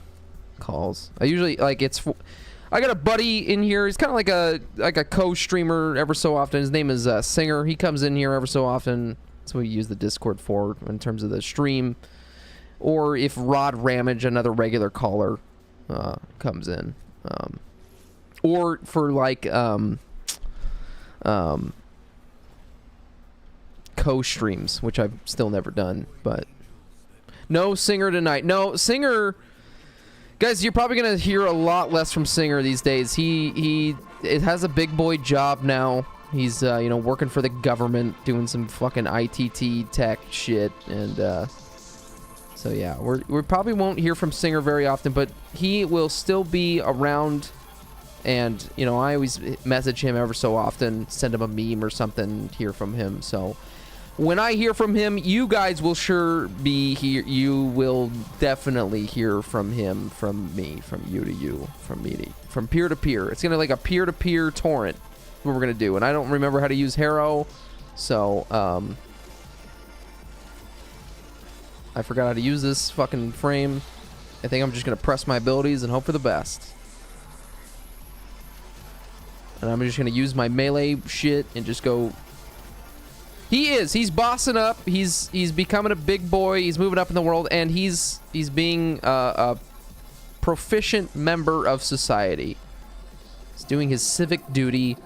calls. I usually I got a buddy in here. He's kind of like a co-streamer ever so often. His name is Singer. He comes in here ever so often. That's what we use the Discord for in terms of the stream. Or if Rod Ramage, another regular caller, comes in. Or for like co-streams, which I've still never done. But no Singer tonight. No, Singer Guys, you're probably gonna hear a lot less from Singer these days. It has a big boy job now. He's you know, working for the government, doing some fucking ITT tech shit, and so yeah, we probably won't hear from Singer very often, but he will still be around. And you know, I always message him ever so often, send him a meme or something, hear from him. So when I hear from him, you guys will sure be here. You will definitely hear from him, from me, from you to you, from me to, from peer to peer. It's gonna like a peer to peer torrent. What we're gonna do, and I don't remember how to use Harrow, so I forgot how to use this fucking frame. I think I'm just gonna press my abilities and hope for the best. And I'm just gonna use my melee shit and just go. He's bossing up. He's becoming a big boy. He's moving up in the world, and he's being a proficient member of society. He's doing his civic duty.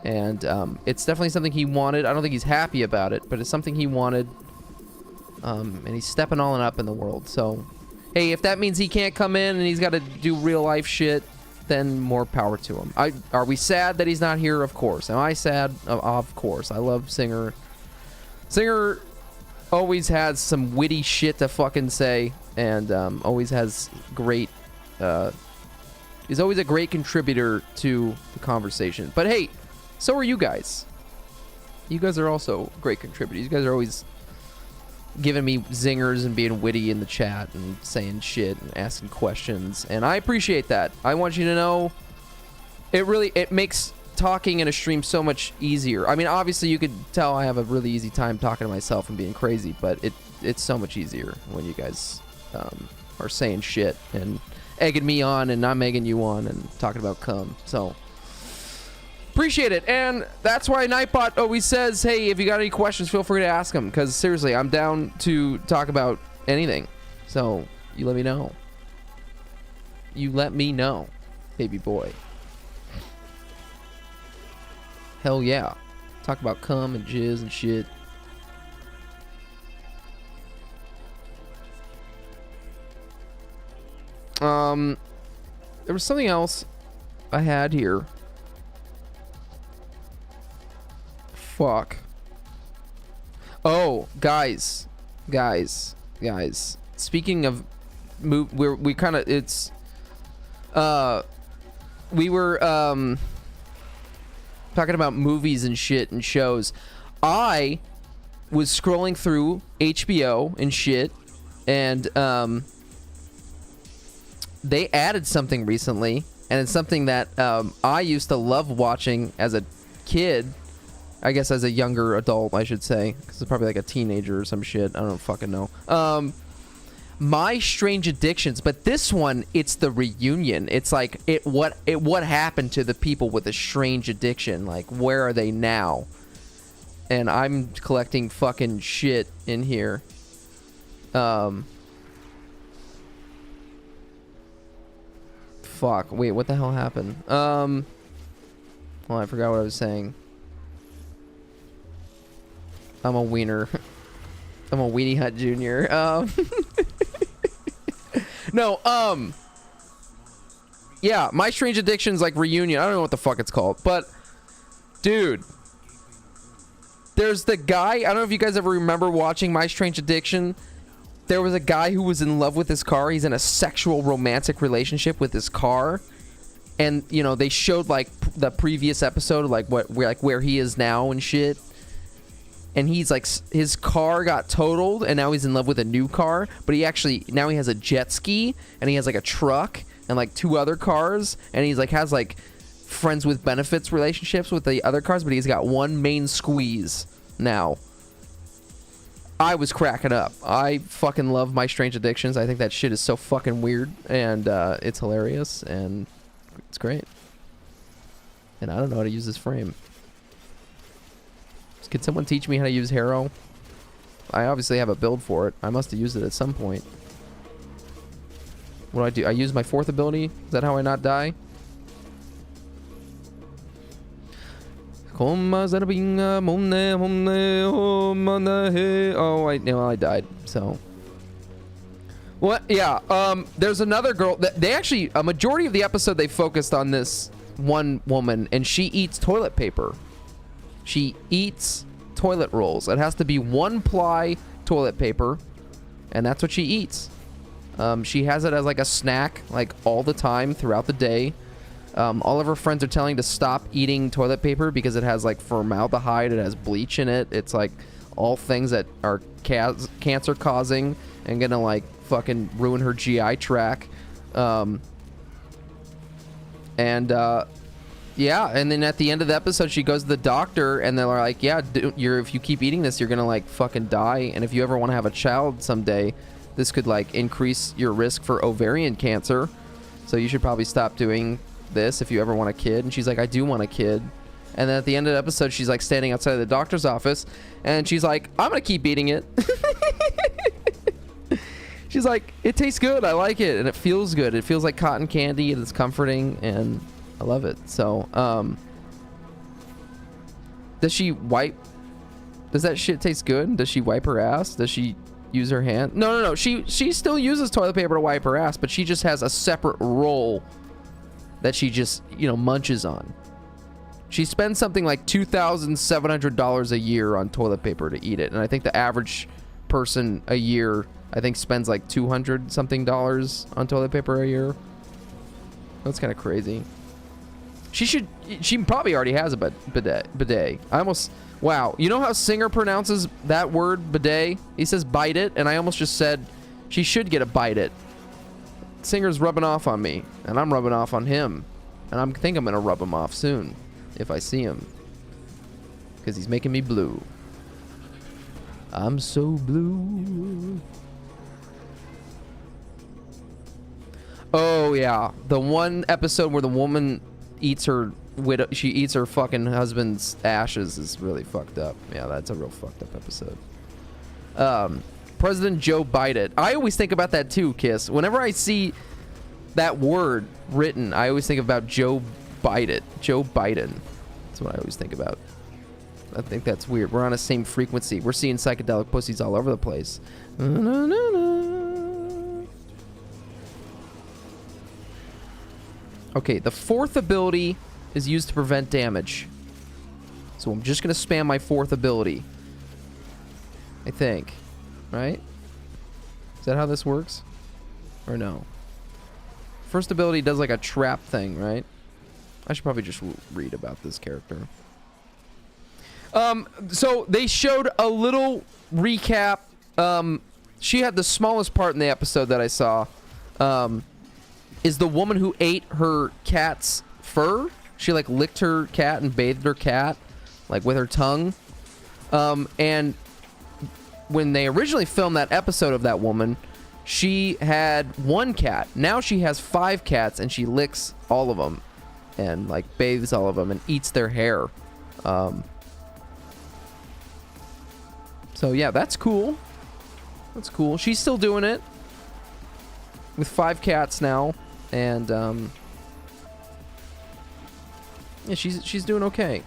And it's definitely something he wanted. I don't think he's happy about it, but it's something he wanted. And he's stepping all up in the world. So, hey, if that means he can't come in and he's got to do real life shit, then more power to him. Are we sad that he's not here? Of course. Am I sad? Of course. I love Singer. Singer always has some witty shit to fucking say, and always has great. He's always a great contributor to the conversation. But hey. So are you guys. You guys are also great contributors. You guys are always giving me zingers and being witty in the chat and saying shit and asking questions. And I appreciate that. I want you to know it makes talking in a stream so much easier. I mean, obviously you could tell I have a really easy time talking to myself and being crazy, but it's so much easier when you guys are saying shit and egging me on and I'm egging you on and talking about cum. So appreciate it. And that's why Nightbot always says, hey, if you got any questions, feel free to ask them, because seriously, I'm down to talk about anything. So you let me know. You let me know, baby boy. Hell yeah. Talk about cum and jizz and shit. There was something else I had here. Fuck. Oh, guys. Speaking of we kind of we were talking about movies and shit and shows. I was scrolling through HBO and shit, and they added something recently, and it's something that I used to love watching as a kid. I guess as a younger adult, I should say, because it's probably like a teenager or some shit. I don't fucking know. My Strange Addictions, but this one, it's the reunion. It's like what happened to the people with a strange addiction? Like, where are they now? And I'm collecting fucking shit in here. Fuck. Wait, what the hell happened? Well, I forgot what I was saying. I'm a wiener. I'm a Weenie Hut Jr. No, yeah, My Strange Addictions, like, reunion. I don't know what the fuck it's called, but dude, there's the guy. I don't know if you guys ever remember watching My Strange Addiction. There was a guy who was in love with his car. He's in a sexual romantic relationship with his car. And, you know, they showed, like, the previous episode of, like, where he is now and shit. And he's like, his car got totaled, and now he's in love with a new car. But now he has a jet ski, and he has like a truck and like 2 other cars, and he's like has like friends with benefits relationships with the other cars, but he's got one main squeeze now. I was cracking up. I fucking love My Strange Addictions. I think that shit is so fucking weird, and it's hilarious, and it's great. And I don't know how to use this frame. Could someone teach me how to use Harrow? I obviously have a build for it. I must have used it at some point. What do I do? I use my 4th ability? Is that how I not die? Oh, I died. So What? Yeah. There's another girl that they actually, a majority of the episode they focused on this one woman, and she eats toilet paper. She eats toilet rolls. It has to be 1-ply toilet paper, and that's what she eats. She has it as like a snack, like all the time throughout the day. All of her friends are telling to stop eating toilet paper because it has like formaldehyde, it has bleach in it. It's like all things that are cancer causing and gonna like fucking ruin her GI tract. Yeah, and then at the end of the episode, she goes to the doctor, and they're like, yeah, if you keep eating this, you're gonna like fucking die, and if you ever want to have a child someday, this could like increase your risk for ovarian cancer, so you should probably stop doing this if you ever want a kid. And she's like, I do want a kid. And then at the end of the episode, she's like standing outside of the doctor's office, and she's like, I'm gonna keep eating it. She's like, it tastes good, I like it, and it feels good. It feels like cotton candy, and it's comforting, and I love it. So, does she wipe? Does that shit taste good? Does she wipe her ass? Does she use her hand? No. She still uses toilet paper to wipe her ass, but she just has a separate roll that she just, munches on. She spends something like $2,700 a year on toilet paper to eat it, and I think the average person a year, I think, spends like $200 something on toilet paper a year. That's kind of crazy. She probably already has a bidet. Wow. You know how Singer pronounces that word, bidet? He says bite it, and I almost just said she should get a bite it. Singer's rubbing off on me, and I'm rubbing off on him. And I think I'm going to rub him off soon, if I see him. Because he's making me blue. I'm so blue. Oh, yeah. The one episode where the woman eats her fucking husband's ashes is really fucked up. Yeah, that's a real fucked up episode. President Joe Biden. I always think about that too, Kiss. Whenever I see that word written, I always think about Joe Biden. Joe Biden. That's what I always think about. I think that's weird. We're on the same frequency. We're seeing psychedelic pussies all over the place. Okay, the fourth ability is used to prevent damage. So I'm just going to spam my fourth ability. I think. Right? Is that how this works? Or no? First ability does like a trap thing, right? I should probably just read about this character. So they showed a little recap. She had the smallest part in the episode that I saw. Is the woman who ate her cat's fur. She like licked her cat and bathed her cat like with her tongue. And when they originally filmed that episode of that woman, she had one cat. Now she has 5 cats, and she licks all of them and like bathes all of them and eats their hair. So yeah, that's cool. That's cool. She's still doing it with 5 cats now, and yeah, she's doing okay.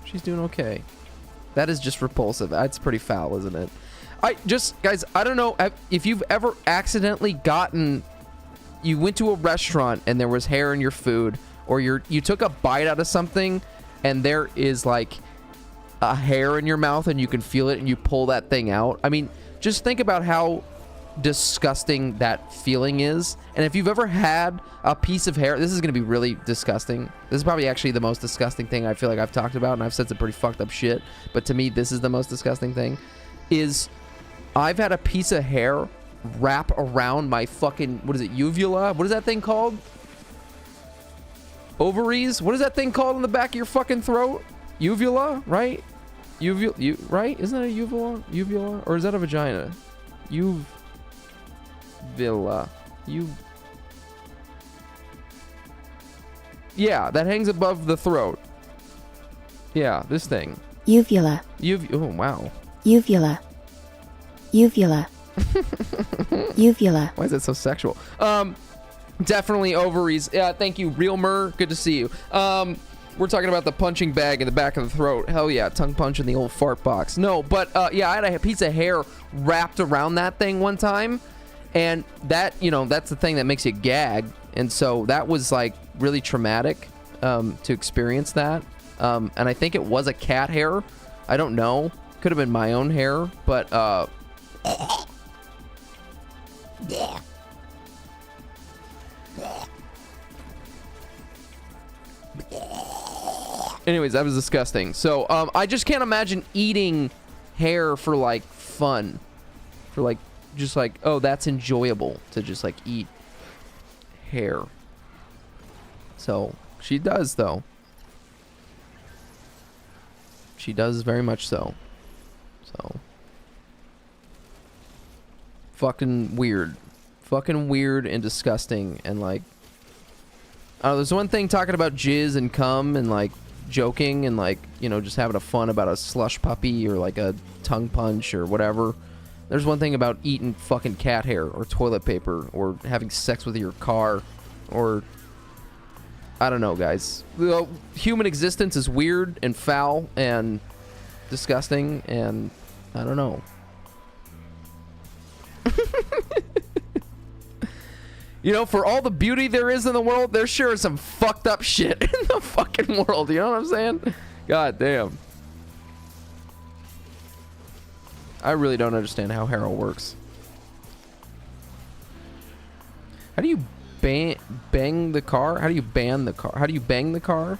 She's doing okay. That is just repulsive. That's pretty foul, isn't it? Guys, I don't know if you've ever accidentally you went to a restaurant and there was hair in your food, or you took a bite out of something and there is like a hair in your mouth and you can feel it and you pull that thing out. I mean, just think about how disgusting that feeling is. And if you've ever had a piece of hair, this is going to be really disgusting. This is probably actually the most disgusting thing I feel like I've talked about, and I've said some pretty fucked up shit, but to me this is the most disgusting thing. Is I've had a piece of hair wrap around my fucking, what is it, uvula? What is that thing called? Ovaries? What is that thing called in the back of your fucking throat? Uvula, right? Right? Isn't that a uvula? Uvula? Or is that a vagina? Uvula. Yeah, that hangs above the throat. Yeah, this thing. Uvula. Oh, wow. Uvula. Uvula. Uvula. Why is that so sexual? Definitely ovaries. Yeah, thank you, Real Mur. Good to see you. We're talking about the punching bag in the back of the throat. Hell yeah, tongue punch in the old fart box. No, but yeah, I had a piece of hair wrapped around that thing one time, And that, you know, that's the thing that makes you gag. And so that was like really traumatic to experience that. And I think it was a cat hair. I don't know. Could have been my own hair, but anyways, that was disgusting. So I just can't imagine eating hair for like fun, for like just like, oh, that's enjoyable to just like eat hair. So she does, though. She does very much so. So fucking weird and disgusting. And like, I don't know, there's one thing talking about jizz and cum and like joking and like, you know, just having a fun about a slush puppy or like a tongue punch or whatever. There's one thing about eating fucking cat hair or toilet paper or having sex with your car or I don't know, guys. The human existence is weird and foul and disgusting, and I don't know. You know, for all the beauty there is in the world, there sure is some fucked up shit in the fucking world. You know what I'm saying? God damn. I really don't understand how Harold works. How do you bang the car? How do you ban the car? How do you bang the car?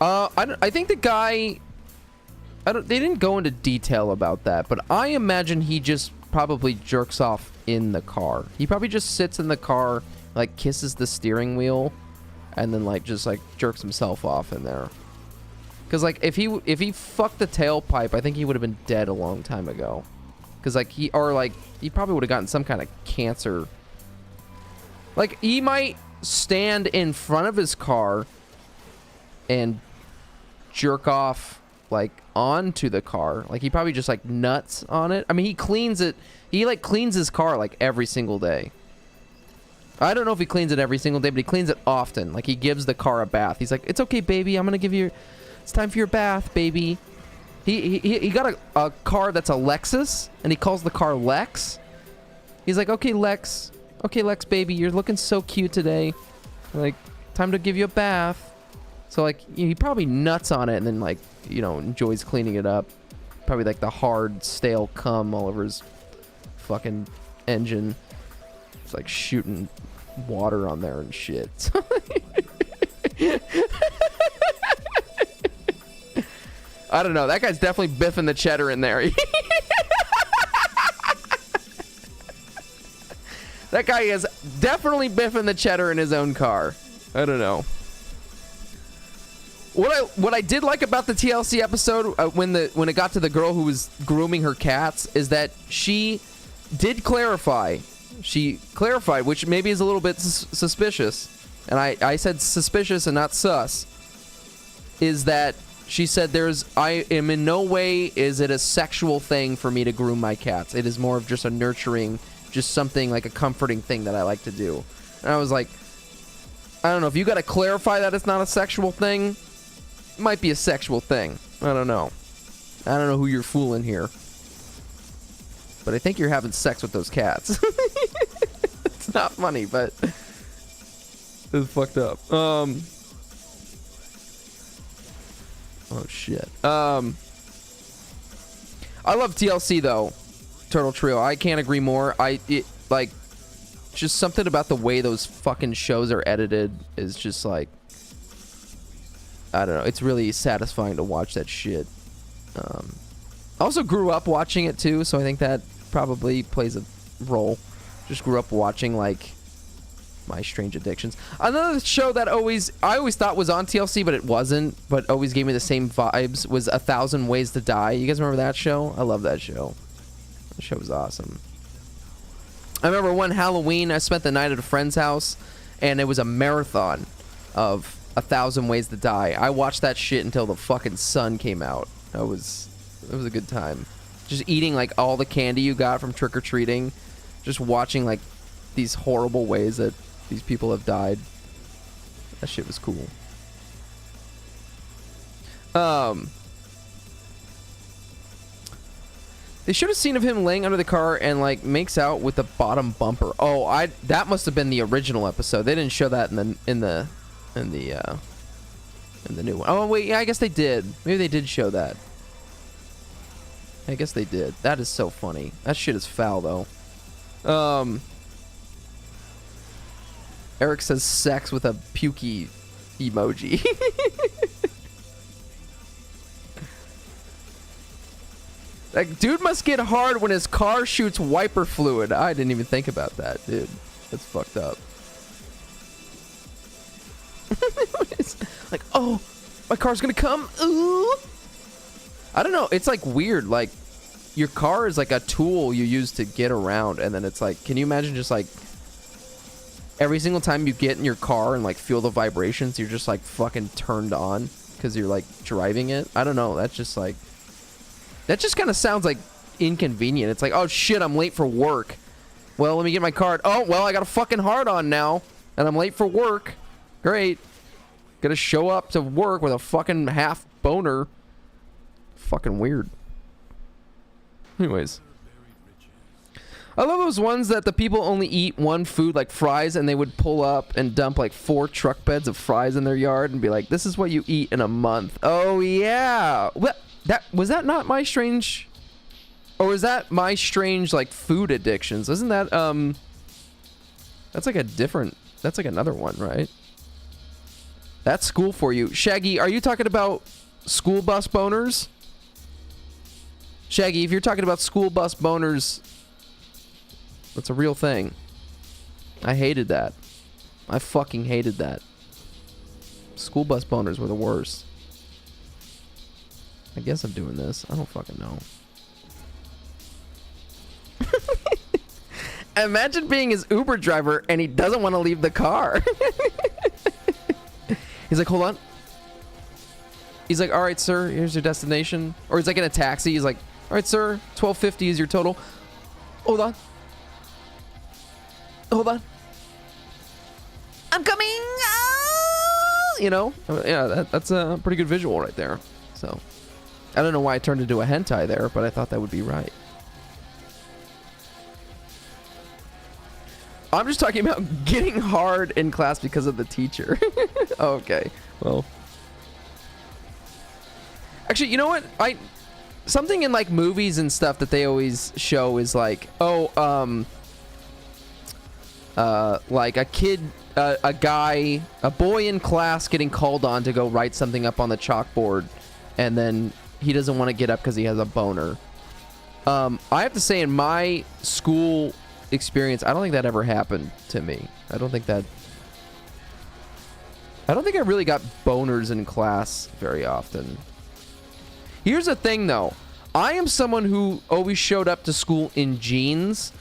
I think the guy... they didn't go into detail about that, but I imagine he just probably jerks off in the car. He probably just sits in the car, like kisses the steering wheel, and then like just like jerks himself off in there. Cause like if he fucked the tailpipe, I think he would have been dead a long time ago. Cause like he probably would have gotten some kind of cancer. Like he might stand in front of his car and jerk off like onto the car. Like he probably just like nuts on it. I mean, he cleans it. He like cleans his car like every single day. I don't know if he cleans it every single day, but he cleans it often. Like he gives the car a bath. He's like, "It's okay, baby. I'm gonna give you. It's time for your bath, baby." He got a car that's a Lexus, and he calls the car Lex. He's like, "Okay, Lex. Okay, Lex, baby. You're looking so cute today. Like, time to give you a bath." So like he probably nuts on it and then like, you know, enjoys cleaning it up. Probably like the hard stale cum all over his fucking engine. It's like shooting water on there and shit. I don't know. That guy's definitely biffing the cheddar in there. That guy is definitely biffing the cheddar in his own car. I don't know. What I did like about the TLC episode when it got to the girl who was grooming her cats is that she did clarify. She clarified, which maybe is a little bit suspicious. And I said suspicious and not sus. Is that she said I am in no way is it a sexual thing for me to groom my cats. It is more of just a nurturing, just something like a comforting thing that I like to do. And I was like, I don't know, if you got to clarify that it's not a sexual thing, it might be a sexual thing. I don't know. I don't know who you're fooling here. But I think you're having sex with those cats. It's not funny, but it's fucked up. Oh shit. I love TLC though. Turtle Trio. I can't agree more. Like just something about the way those fucking shows are edited is just like, I don't know. It's really satisfying to watch that shit. I also grew up watching it too, so I think that probably plays a role. Just grew up watching like My Strange Addictions. Another show that I always thought was on TLC, but it wasn't, but always gave me the same vibes, was 1,000 Ways to Die. You guys remember that show? I love that show. That show was awesome. I remember one Halloween, I spent the night at a friend's house, and it was a marathon of 1,000 Ways to Die. I watched that shit until the fucking sun came out. It was a good time. Just eating like all the candy you got from trick-or-treating. Just watching like these horrible ways that these people have died. That shit was cool. They should have seen of him laying under the car and like makes out with the bottom bumper. Oh, that must have been the original episode. They didn't show that in the new one. Oh wait, yeah, I guess they did. Maybe they did show that. I guess they did. That is so funny. That shit is foul though. Eric says sex with a pukey emoji. Like, dude must get hard when his car shoots wiper fluid. I didn't even think about that, dude. That's fucked up. It's like, oh, my car's gonna come. Ooh. I don't know. It's like weird. Like, your car is like a tool you use to get around, and then it's like, can you imagine just like every single time you get in your car and like feel the vibrations, you're just like fucking turned on because you're like driving it? I don't know. That's just like, that just kind of sounds like inconvenient. It's like, oh shit, I'm late for work. Well, let me get my card. Oh, well, I got a fucking hard on now, and I'm late for work. Great. Gotta show up to work with a fucking half boner. Fucking weird. Anyways. I love those ones that the people only eat one food, like fries, and they would pull up and dump like 4 truck beds of fries in their yard and be like, this is what you eat in a month. Oh, yeah. What? Was that not my strange, or was that my strange like food addictions? Isn't that that's like a different, that's like another one, right? That's school for you. Shaggy, are you talking about school bus boners? Shaggy, if you're talking about school bus boners, that's a real thing. I hated that. I fucking hated that. School bus boners were the worst. I guess I'm doing this. I don't fucking know. Imagine being his Uber driver and he doesn't want to leave the car. He's like, hold on. He's like, all right, sir, here's your destination. Or he's like in a taxi. He's like, all right, sir, $12.50 is your total. Hold on. Hold on. I'm coming. Oh! You know? Yeah, that's a pretty good visual right there. So, I don't know why I turned into a hentai there, but I thought that would be right. I'm just talking about getting hard in class because of the teacher. Okay, well. Actually, you know what? Something in like movies and stuff that they always show is like, oh, like a kid, a guy, a boy in class getting called on to go write something up on the chalkboard, and then he doesn't want to get up because he has a boner. I have to say, in my school experience, I don't think that ever happened to me. I don't think I really got boners in class very often. Here's the thing though. I am someone who always showed up to school in jeans,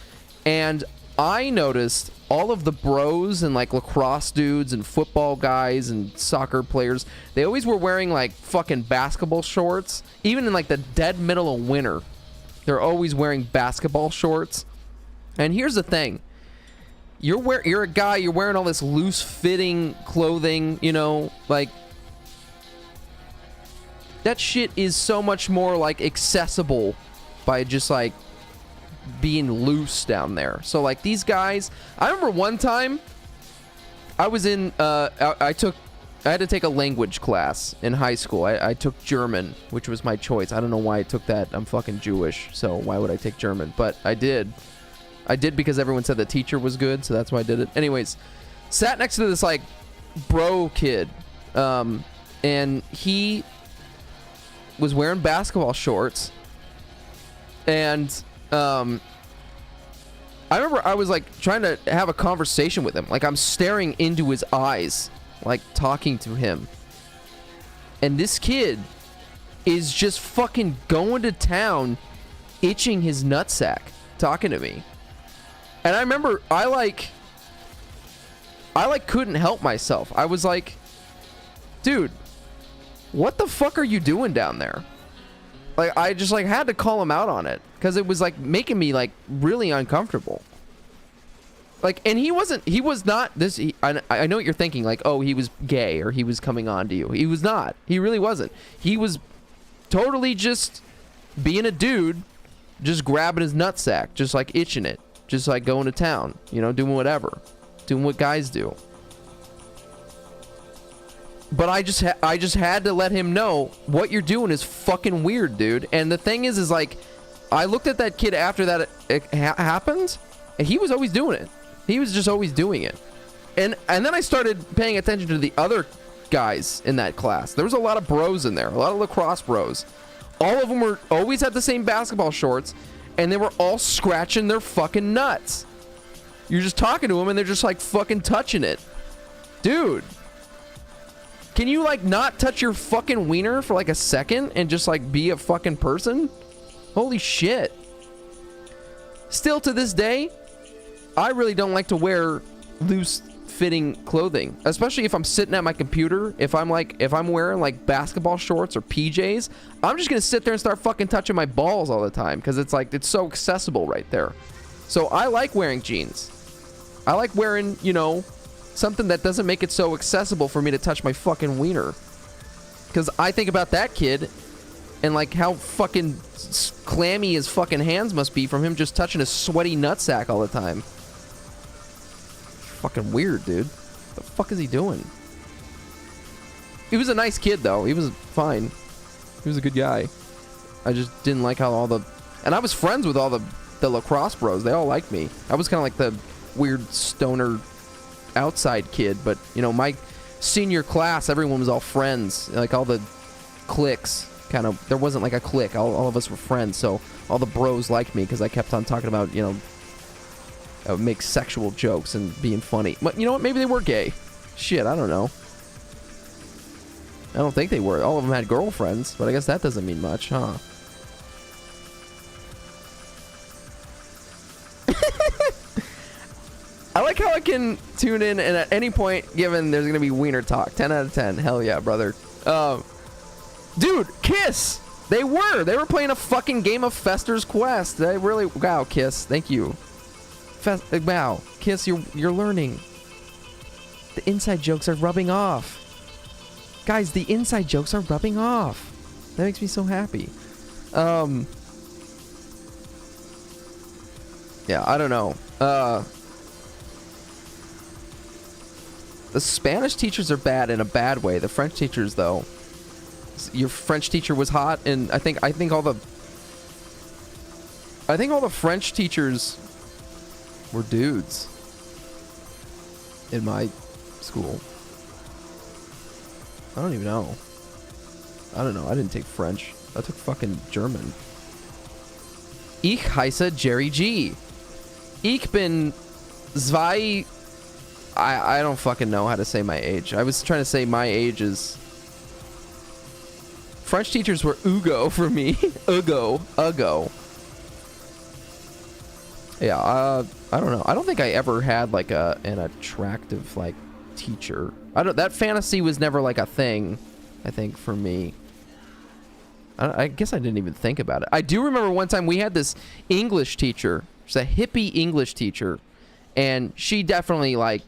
and I noticed all of the bros and like lacrosse dudes and football guys and soccer players, they always were wearing like fucking basketball shorts. Even in like the dead middle of winter, they're always wearing basketball shorts. And here's the thing. You're a guy, you're wearing all this loose fitting clothing, you know, like that shit is so much more like accessible by just like being loose down there. So like these guys, I remember one time I was in I had to take a language class in high school. I took German, which was my choice. I don't know why I took that. I'm fucking Jewish, so why would I take German? But I did because everyone said the teacher was good, so that's why I did it. Anyways, sat next to this like bro kid, and he was wearing basketball shorts, and I remember I was like trying to have a conversation with him. Like I'm staring into his eyes, like talking to him. And this kid is just fucking going to town, itching his nutsack, talking to me. And I remember I couldn't help myself. I was like, dude, what the fuck are you doing down there? Like, I just like had to call him out on it because it was like making me like really uncomfortable. Like, and he was not this. I know what you're thinking. Like, oh, he was gay or he was coming on to you. He was not. He really wasn't. He was totally just being a dude just grabbing his nutsack, just like itching it, just like going to town, you know, doing whatever, doing what guys do. But I just had to let him know what you're doing is fucking weird, dude. And the thing is like, I looked at that kid after that it happened, and he was always doing it. He was just always doing it. And then I started paying attention to the other guys in that class. There was a lot of bros in there, a lot of lacrosse bros. All of them were always had the same basketball shorts, and they were all scratching their fucking nuts. You're just talking to them, and they're just like fucking touching it. Dude. Can you like not touch your fucking wiener for like a second and just like be a fucking person? Holy shit. Still to this day, I really don't like to wear loose fitting clothing, especially if I'm sitting at my computer. If I'm wearing like basketball shorts or PJs, I'm just gonna sit there and start fucking touching my balls all the time because it's like it's so accessible right there. So I like wearing jeans. I like wearing, you know, something that doesn't make it so accessible for me to touch my fucking wiener. Because I think about that kid and like how fucking clammy his fucking hands must be from him just touching his sweaty nutsack all the time. Fucking weird, dude. What the fuck is he doing? He was a nice kid though. He was fine. He was a good guy. I just didn't like how all the... And I was friends with all the lacrosse bros. They all liked me. I was kind of like the weird stoner outside kid, but you know, my senior class, everyone was all friends. Like all the cliques, kind of, there wasn't like a clique. All of us were friends, so all the bros liked me because I kept on talking about, you know, make sexual jokes and being funny. But you know what? Maybe they were gay. Shit, I don't know. I don't think they were. All of them had girlfriends, but I guess that doesn't mean much, huh? I like how I can tune in and at any point given there's gonna be wiener talk. 10 out of 10. Hell yeah, brother. Dude, Kiss! They were playing a fucking game of Fester's Quest. They really... Wow, Kiss. Thank you. Wow, Kiss, you're learning. The inside jokes are rubbing off. Guys, the inside jokes are rubbing off. That makes me so happy. Yeah, I don't know. The Spanish teachers are bad in a bad way. The French teachers, though. Your French teacher was hot, and I think all the French teachers were dudes in my school. I don't even know. I don't know. I didn't take French. I took fucking German. Ich heiße JerryG. Ich bin zwei... I don't fucking know how to say my age. I was trying to say my age is... French teachers were Ugo for me. Ugo. Yeah, I don't know. I don't think I ever had like an attractive like teacher. That fantasy was never like a thing, I think, for me. I guess I didn't even think about it. I do remember one time we had this English teacher. She's a hippie English teacher. And she definitely, like,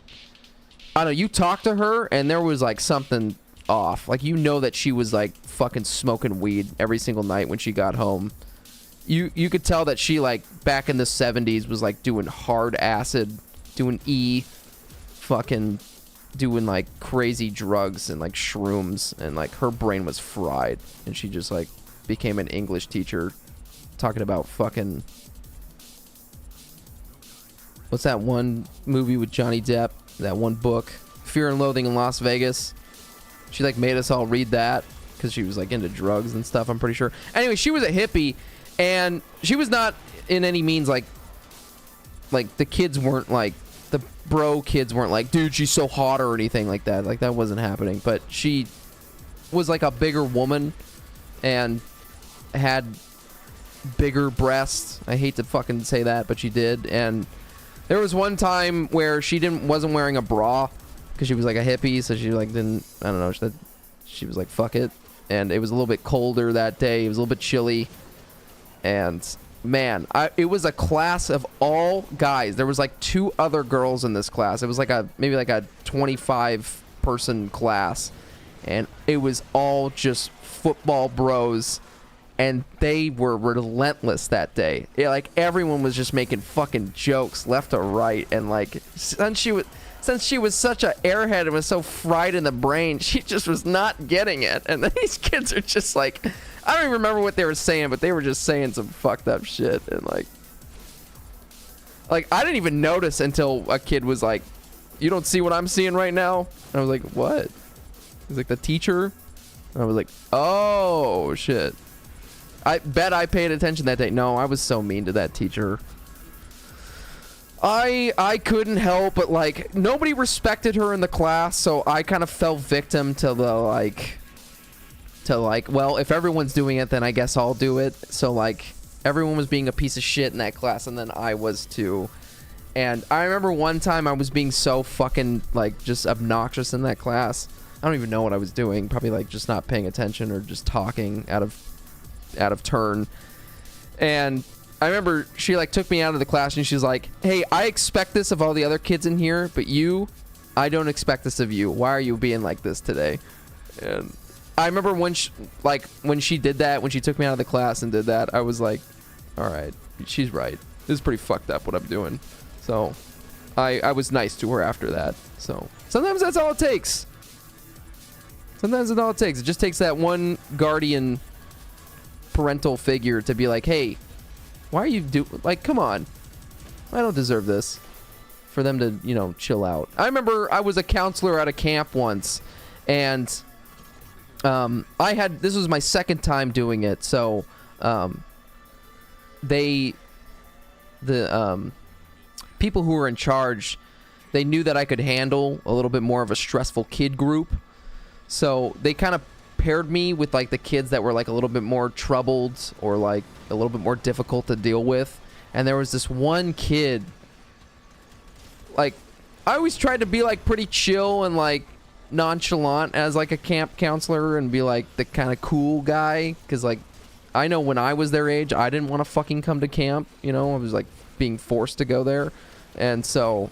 I don't know, you talked to her and there was, like, something off. Like, you know that she was, like, fucking smoking weed every single night when she got home. You could tell that she, like, back in the 70s was, like, doing hard acid, doing fucking doing, like, crazy drugs and, like, shrooms. And, like, her brain was fried. And she just, like, became an English teacher talking about fucking... What's that one movie with Johnny Depp? That one book, Fear and Loathing in Las Vegas. She like made us all read that because she was like into drugs and stuff, I'm pretty sure. Anyway, she was a hippie, and she was not in any means like the kids weren't like, the bro kids weren't like, dude, she's so hot or anything like that. Like that wasn't happening. But she was like a bigger woman and had bigger breasts. I hate to fucking say that, but she did. And there was one time where she wasn't wearing a bra because she was like a hippie, so she like didn't, I don't know, she was like, fuck it. And it was a little bit colder that day. It was a little bit chilly. And man, it was a class of all guys. There was like 2 other girls in this class. It was like maybe like a 25 person class. And it was all just football bros. and they were relentless that day. Like everyone was just making fucking jokes left or right, and like since she was such a airhead and was so fried in the brain, she just was not getting it. And these kids are just like, I don't even remember what they were saying, but they were just saying some fucked up shit. And like I didn't even notice until a kid was like, "You don't see what I'm seeing right now?" And I was like, "What?" He's like, "The teacher." And I was like, "Oh shit." I bet I paid attention that day. No, I was so mean to that teacher. I couldn't help but like, nobody respected her in the class, so I kind of fell victim to the well, if everyone's doing it, then I guess I'll do it. So like, everyone was being a piece of shit in that class, and then I was too. And I remember one time I was being so fucking like just obnoxious in that class. I don't even know what I was doing. Probably like just not paying attention or just talking out of turn. And I remember she like took me out of the class and she's like, "Hey, I expect this of all the other kids in here, but you, I don't expect this of you. Why are you being like this today?" And I remember when she did that, when she took me out of the class and did that, I was like, all right, she's right. This is pretty fucked up what I'm doing. So I was nice to her after that. So sometimes that's all it takes. Sometimes that's all it takes. It just takes that one guardian parental figure to be like, "Hey, why are you like, come on. I don't deserve this." For them to, you know, chill out. I remember I was a counselor at a camp once, and this was my second time doing it, so the people who were in charge, they knew that I could handle a little bit more of a stressful kid group, so they kind of paired me with like the kids that were like a little bit more troubled or like a little bit more difficult to deal with. And there was this one kid, like, I always tried to be like pretty chill and like nonchalant as like a camp counselor and be like the kind of cool guy, because like I know when I was their age I didn't want to fucking come to camp, you know. I was like being forced to go there, and so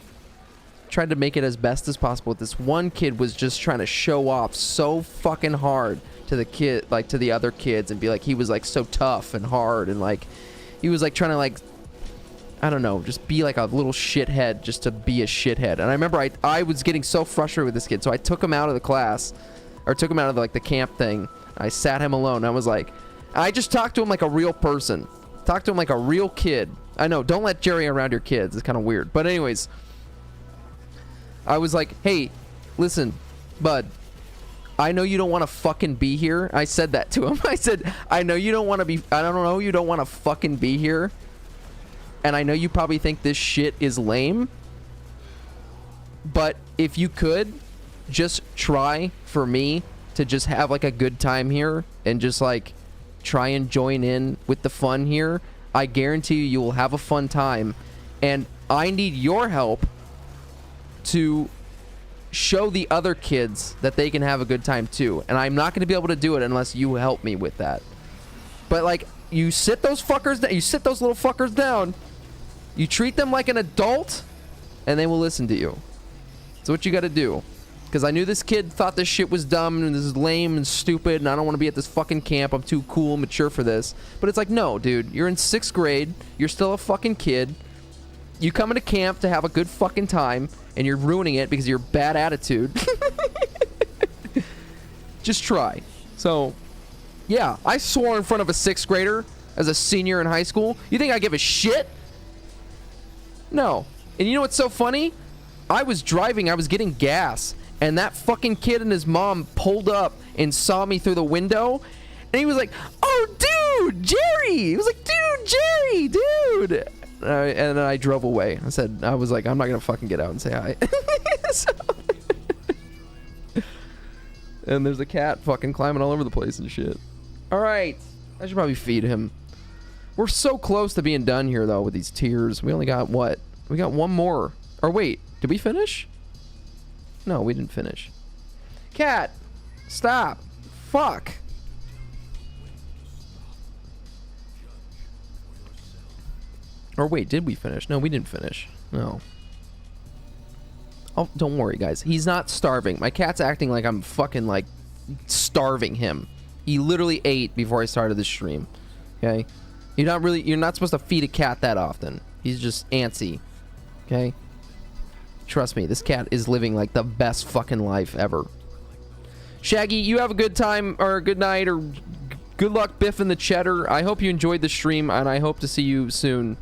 tried to make it as best as possible. This one kid was just trying to show off so fucking hard to the kid, like to the other kids, and be like he was like so tough and hard, and like he was like trying to like, I don't know, just be like a little shithead just to be a shithead. And I remember I was getting so frustrated with this kid, so I took him out of the class, or took him out of like the camp thing. I sat him alone. I was like, I just talked to him like a real person. Talk to him like a real kid. I know, don't let Jerry around your kids. It's kind of weird. But anyways, I was like, "Hey, listen, bud, I know you don't want to fucking be here." I said that to him. I said, I know you don't want to fucking be here. And I know you probably think this shit is lame. But if you could, just try for me to just have like a good time here and just like try and join in with the fun here. I guarantee you will have a fun time. And I need your help to show the other kids that they can have a good time too. And I'm not going to be able to do it unless you help me with that. But like, you sit those fuckers down, you sit those little fuckers down, you treat them like an adult, and they will listen to you. That's what you got to do. Because I knew this kid thought this shit was dumb and this is lame and stupid, and I don't want to be at this fucking camp. I'm too cool and mature for this. But it's like, no, dude, you're in 6th grade. You're still a fucking kid. You come into camp to have a good fucking time, and you're ruining it because of your bad attitude. Just try. So, yeah, I swore in front of a 6th grader as a senior in high school. You think I give a shit? No. And you know what's so funny? I was driving, I was getting gas, and that fucking kid and his mom pulled up and saw me through the window, and he was like, "Oh, dude, Jerry!" He was like, "Dude, Jerry, dude!" And then I drove away. I was like, I'm not gonna fucking get out and say hi. And there's a cat fucking climbing all over the place and shit. Alright, I should probably feed him. We're so close to being done here though with these tiers. We only got what? We got one more. Or wait, did we finish? No, we didn't finish. Cat, stop. Fuck. Or wait, did we finish? No, we didn't finish. No. Oh, don't worry, guys. He's not starving. My cat's acting like I'm fucking, like, starving him. He literally ate before I started the stream. Okay? You're not supposed to feed a cat that often. He's just antsy. Okay? Trust me, this cat is living like the best fucking life ever. Shaggy, you have a good time or a good night or good luck biffing the cheddar. I hope you enjoyed the stream and I hope to see you soon.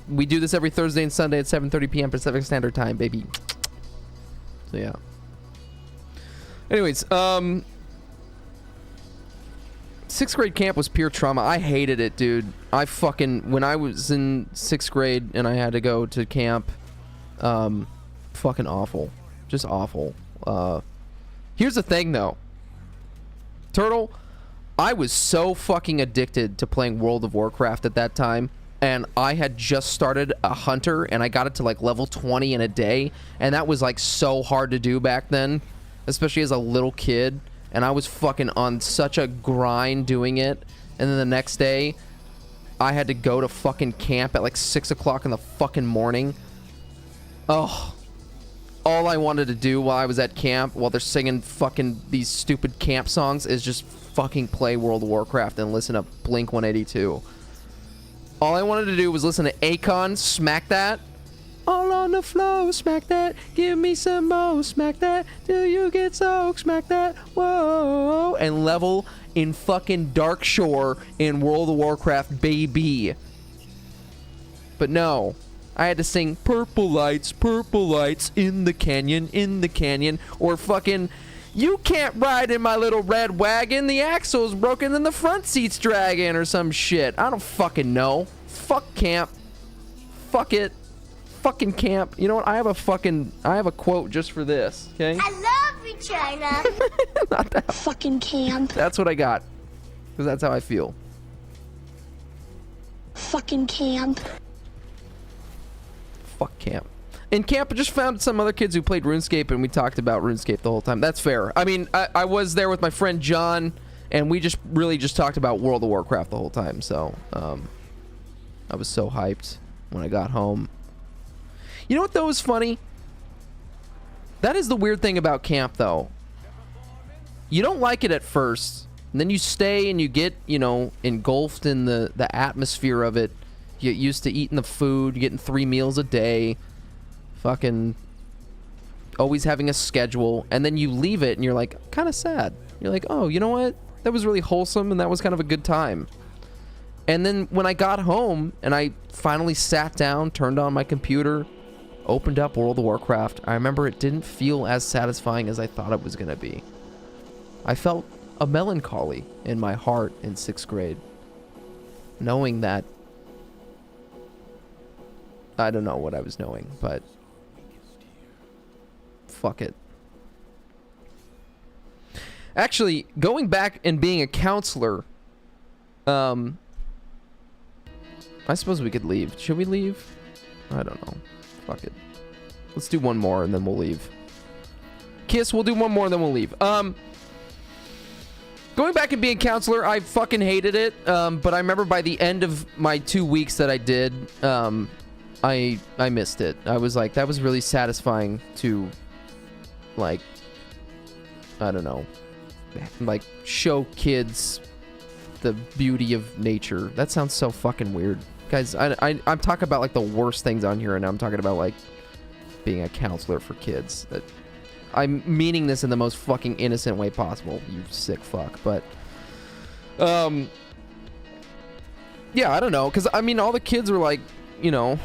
We do this every Thursday and Sunday at 7:30 p.m. Pacific Standard Time, baby. So yeah. Anyways, 6th grade camp was pure trauma. I hated it, dude. When I was in 6th grade and I had to go to camp, fucking awful. Just awful. Here's the thing, though. Turtle, I was so fucking addicted to playing World of Warcraft at that time, and I had just started a hunter, and I got it to like level 20 in a day, and that was like so hard to do back then, especially as a little kid, and I was fucking on such a grind doing it, and then the next day, I had to go to fucking camp at like 6 o'clock in the fucking morning. Oh, all I wanted to do while I was at camp, while they're singing fucking these stupid camp songs, is just fucking play World of Warcraft and listen to Blink 182. All I wanted to do was listen to Akon, smack that. All on the floor, smack that. Give me some more, smack that. Till you get soaked, smack that. Whoa. And level in fucking Dark Shore in World of Warcraft, baby. But no. I had to sing purple lights in the canyon, or fucking, you can't ride in my little red wagon, the axle's broken and the front seat's dragging, or some shit. I don't fucking know. Fuck camp. Fuck it. Fucking camp. You know what? I have a quote just for this, okay? I love you, China. Not that. Fucking camp. That's what I got. Because that's how I feel. Fucking camp. Fuck camp. In camp, I just found some other kids who played RuneScape, and we talked about RuneScape the whole time. That's fair. I mean, I was there with my friend John, and we just really just talked about World of Warcraft the whole time. So, I was so hyped when I got home. You know what, though, is funny? That is the weird thing about camp, though. You don't like it at first, and then you stay and you get, you know, engulfed in the atmosphere of it. You get used to eating the food, getting 3 meals a day, fucking always having a schedule, and then you leave it and you're like kind of sad. You're like, oh, you know what? That was really wholesome and that was kind of a good time. And then when I got home and I finally sat down, turned on my computer, opened up World of Warcraft, I remember it didn't feel as satisfying as I thought it was going to be. I felt a melancholy in my heart in 6th grade, knowing that I don't know what I was knowing, but fuck it. Actually, going back and being a counselor, I suppose we could leave. Should we leave? I don't know. Fuck it. Let's do one more and then we'll leave. Kiss, we'll do one more and then we'll leave. Going back and being a counselor, I fucking hated it. But I remember by the end of my 2 weeks that I did, I missed it. I was like, that was really satisfying to, like, I don't know, like, show kids the beauty of nature. That sounds so fucking weird. Guys, I'm talking about, like, the worst things on here, and I'm talking about, like, being a counselor for kids. I'm meaning this in the most fucking innocent way possible, you sick fuck, but, yeah, I don't know, because, I mean, all the kids were, like, you know,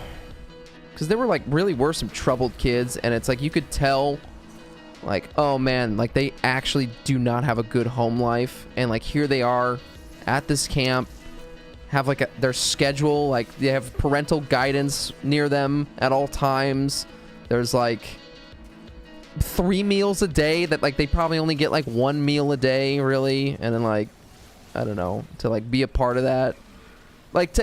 because they were, like, really were some troubled kids, and it's like, you could tell, like, oh, man, like, they actually do not have a good home life, and, like, here they are at this camp, have, like, their schedule, like, they have parental guidance near them at all times. There's, like, 3 meals a day that, like, they probably only get, like, 1 meal a day, really, and then, like, I don't know, to, like, be a part of that. Like,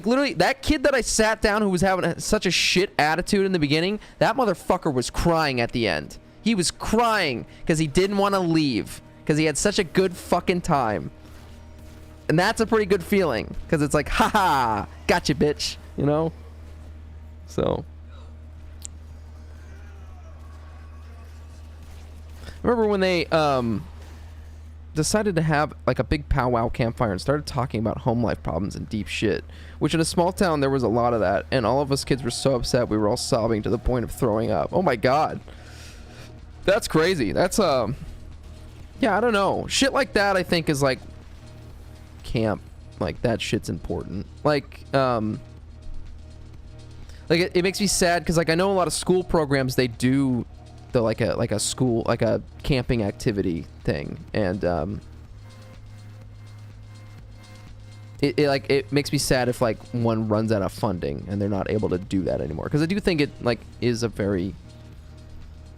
literally, that kid that I sat down who was having such a shit attitude in the beginning, that motherfucker was crying at the end. He was crying because he didn't want to leave because he had such a good fucking time. And that's a pretty good feeling because it's like, haha, gotcha, bitch, you know? So. Remember when they, decided to have like a big powwow campfire and started talking about home life problems and deep shit, which in a small town there was a lot of that, and all of us kids were so upset we were all sobbing to the point of throwing up. Oh my god, that's crazy. That's yeah, I don't know, shit like that I think is like camp, like that shit's important. Like it makes me sad because like I know a lot of school programs, they do the like a school, like a camping activity thing, and it makes me sad if like one runs out of funding and they're not able to do that anymore, because I do think it like is a very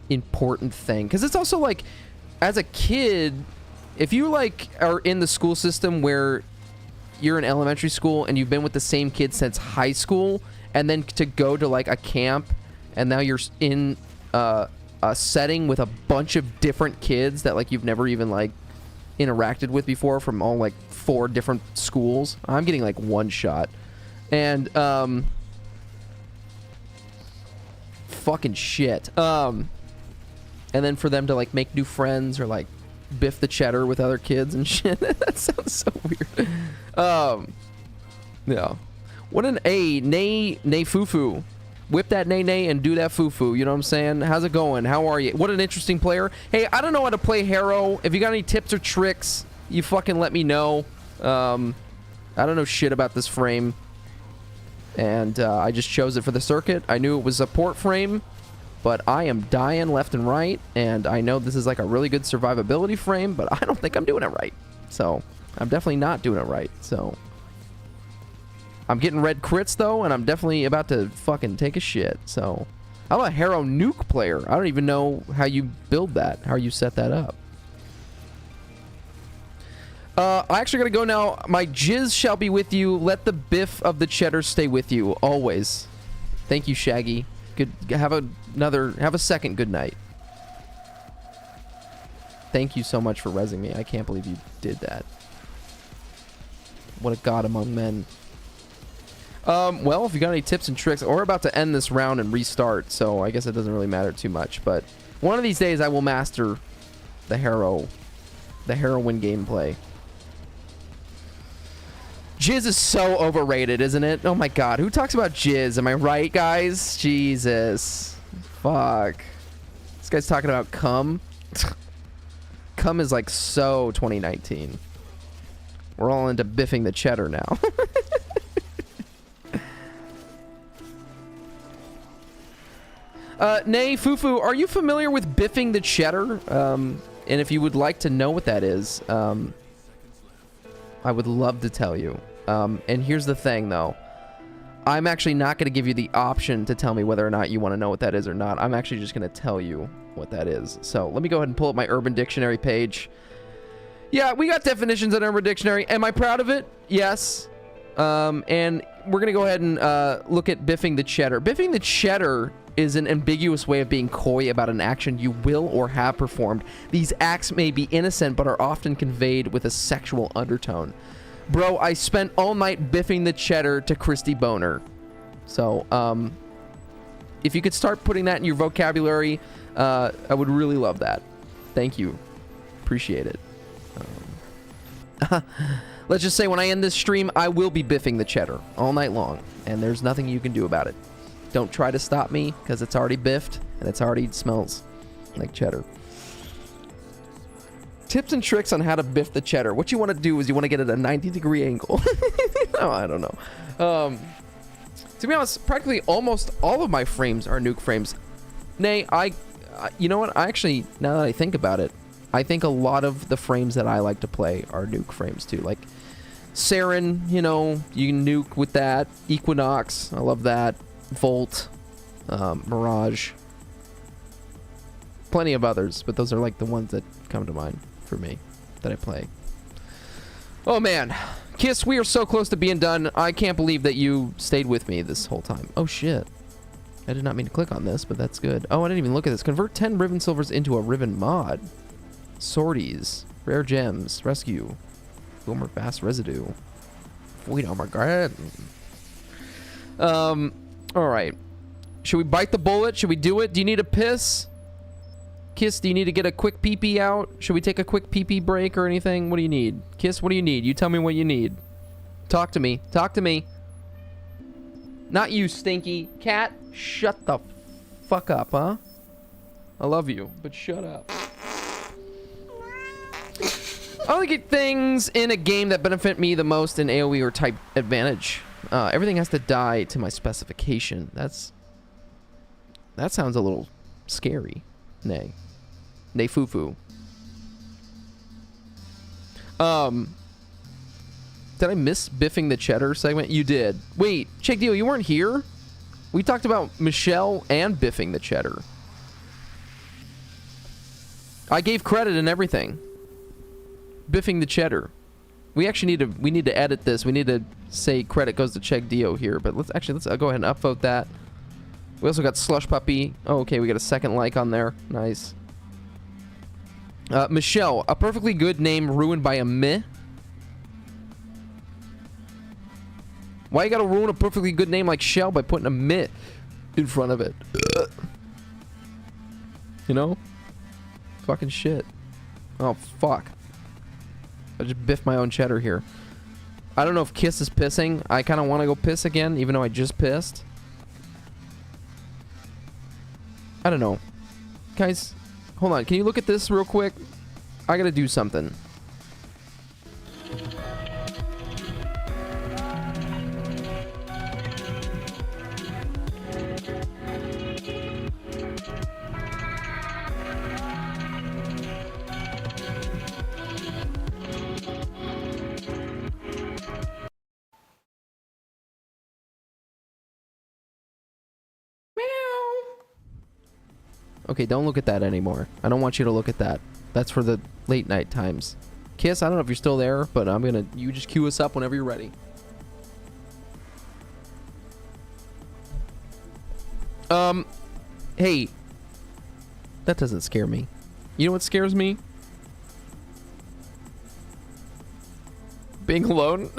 important thing, because it's also like, as a kid, if you like are in the school system where you're in elementary school and you've been with the same kids since high school, and then to go to like a camp and now you're in a setting with a bunch of different kids that like you've never even like interacted with before from all like 4 different schools. I'm getting like one shot, and fucking shit. And then for them to like make new friends or like biff the cheddar with other kids and shit. That sounds so weird. Yeah. What an A, nay foo-foo. Whip that nay and do that foo-foo. You know what I'm saying? How's it going? How are you? What an interesting player. Hey, I don't know how to play Harrow. If you got any tips or tricks, you fucking let me know. I don't know shit about this frame. And I just chose it for the circuit. I knew it was a port frame, but I am dying left and right. And I know this is like a really good survivability frame, but I don't think I'm doing it right. So, I'm definitely not doing it right. So, I'm getting red crits though, and I'm definitely about to fucking take a shit. So, I'm a Harrow nuke player. I don't even know how you build that, how you set that up. I actually gotta go now. My jizz shall be with you. Let the biff of the cheddar stay with you always. Thank you, Shaggy. Good. Have a second good night. Thank you so much for rezzing me. I can't believe you did that. What a god among men. Well, if you got any tips and tricks, we're about to end this round and restart, so I guess it doesn't really matter too much, but one of these days I will master the heroin gameplay. Jizz is so overrated, isn't it? Oh my god, who talks about jizz? Am I right, guys? Jesus. Fuck. This guy's talking about cum. Cum is like so 2019. We're all into biffing the cheddar now. Nay, Fufu, are you familiar with biffing the cheddar? And if you would like to know what that is, I would love to tell you. And here's the thing, though. I'm actually not going to give you the option to tell me whether or not you want to know what that is or not. I'm actually just going to tell you what that is. So let me go ahead and pull up my Urban Dictionary page. Yeah, we got definitions in Urban Dictionary. Am I proud of it? Yes. And we're going to go ahead and look at biffing the cheddar. Biffing the cheddar is an ambiguous way of being coy about an action you will or have performed. These acts may be innocent but are often conveyed with a sexual undertone. Bro, I spent all night biffing the cheddar to Christy Boner. So, if you could start putting that in your vocabulary, I would really love that. Thank you. Appreciate it. Let's just say when I end this stream, I will be biffing the cheddar all night long, and there's nothing you can do about it. Don't try to stop me, because it's already biffed, and it's already smells like cheddar. Tips and tricks on how to biff the cheddar. What you want to do is you want to get it at a 90-degree angle. Oh, I don't know. To be honest, practically almost all of my frames are nuke frames. Nay, you know what? I actually, now that I think about it, I think a lot of the frames that I like to play are nuke frames too. Like Saren, you know, you can nuke with that. Equinox, I love that. Volt, Mirage, plenty of others, but those are like the ones that come to mind for me that I play. Oh man, Kiss, we are so close to being done. I can't believe that you stayed with me this whole time. Oh shit, I did not mean to click on this, but that's good. Oh, I didn't even look at this. Convert 10 Riven Silvers into a Riven mod. Sorties, rare gems, rescue, Boomer Bass residue. Wait, oh my god. All right. Should we bite the bullet? Should we do it? Do you need a piss? Kiss, do you need to get a quick pee-pee out? Should we take a quick pee-pee break or anything? What do you need? Kiss, what do you need? You tell me what you need. Talk to me. Talk to me. Not you, stinky cat. Shut the fuck up, huh? I love you, but shut up. I only get things in a game that benefit me the most in AoE or type advantage. Everything has to die to my specification. That sounds a little scary. Nay. Nay foo-foo. Did I miss Biffing the Cheddar segment? You did. Wait, Check Deal, you weren't here? We talked about Michelle and Biffing the Cheddar. I gave credit and everything. Biffing the Cheddar. We actually need to edit this. We need to say credit goes to Check Dio here, but let's go ahead and upvote that. We also got Slush Puppy. Oh, okay, we got a second like on there. Nice. Michelle, a perfectly good name ruined by a meh. Why you gotta ruin a perfectly good name like Shell by putting a meh in front of it? You know? Fucking shit. Oh, fuck. I just biffed my own cheddar here. I don't know if Kiss is pissing. I kind of want to go piss again, even though I just pissed. I don't know. Guys, hold on. Can you look at this real quick? I gotta do something. Okay, don't look at that anymore. I don't want you to look at that. That's for the late night times. Kiss, I don't know if you're still there, but you just cue us up whenever you're ready. Hey. That doesn't scare me. You know what scares me? Being alone?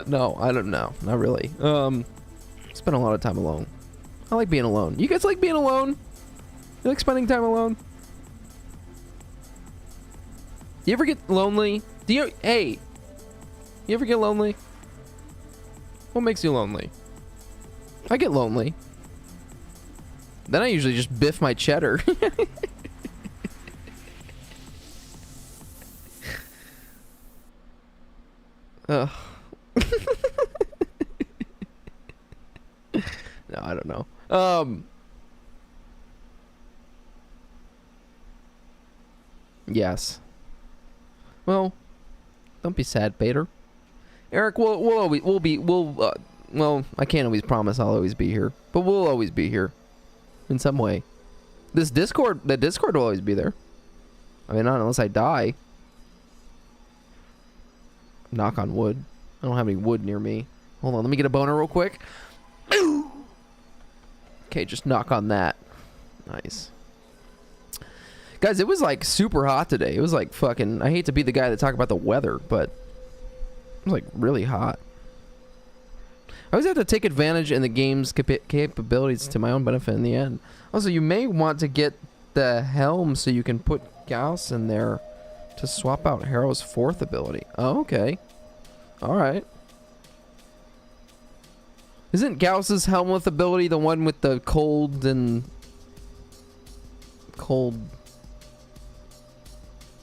No, I don't know. Not really. Spend a lot of time alone. I like being alone. You guys like being alone? You like spending time alone? You ever get lonely? Hey, you ever get lonely? What makes you lonely? I get lonely. Then I usually just biff my cheddar. Ugh. No, I don't know. Yes. Well, don't be sad, Bader. Eric, well, I can't always promise I'll always be here, but we'll always be here in some way. The Discord will always be there. I mean, not unless I die. Knock on wood. I don't have any wood near me. Hold on, let me get a boner real quick. Okay, just knock on that. Nice. Guys, it was like super hot today. It was like fucking... I hate to be the guy that talk about the weather, but it was like really hot. I always have to take advantage in the game's capabilities to my own benefit in the end. Also, you may want to get the helm so you can put Gauss in there to swap out Harrow's 4th ability. Oh, okay. Alright. Isn't Gauss's Helmleth ability the one with the cold and... cold...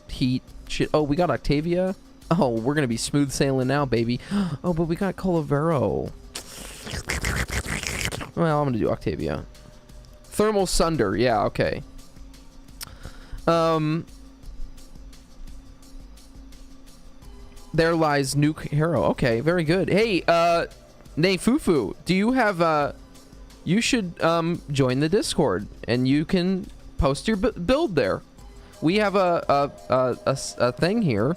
heat shit? Oh, we got Octavia? Oh, we're gonna be smooth sailing now, baby. Oh, but we got Colavero. Well, I'm gonna do Octavia. Thermal Sunder, yeah, okay. There lies Nuke Hero. Okay, very good. Hey, Nay Fufu, do you have you should join the Discord and you can post your build there. We have a thing here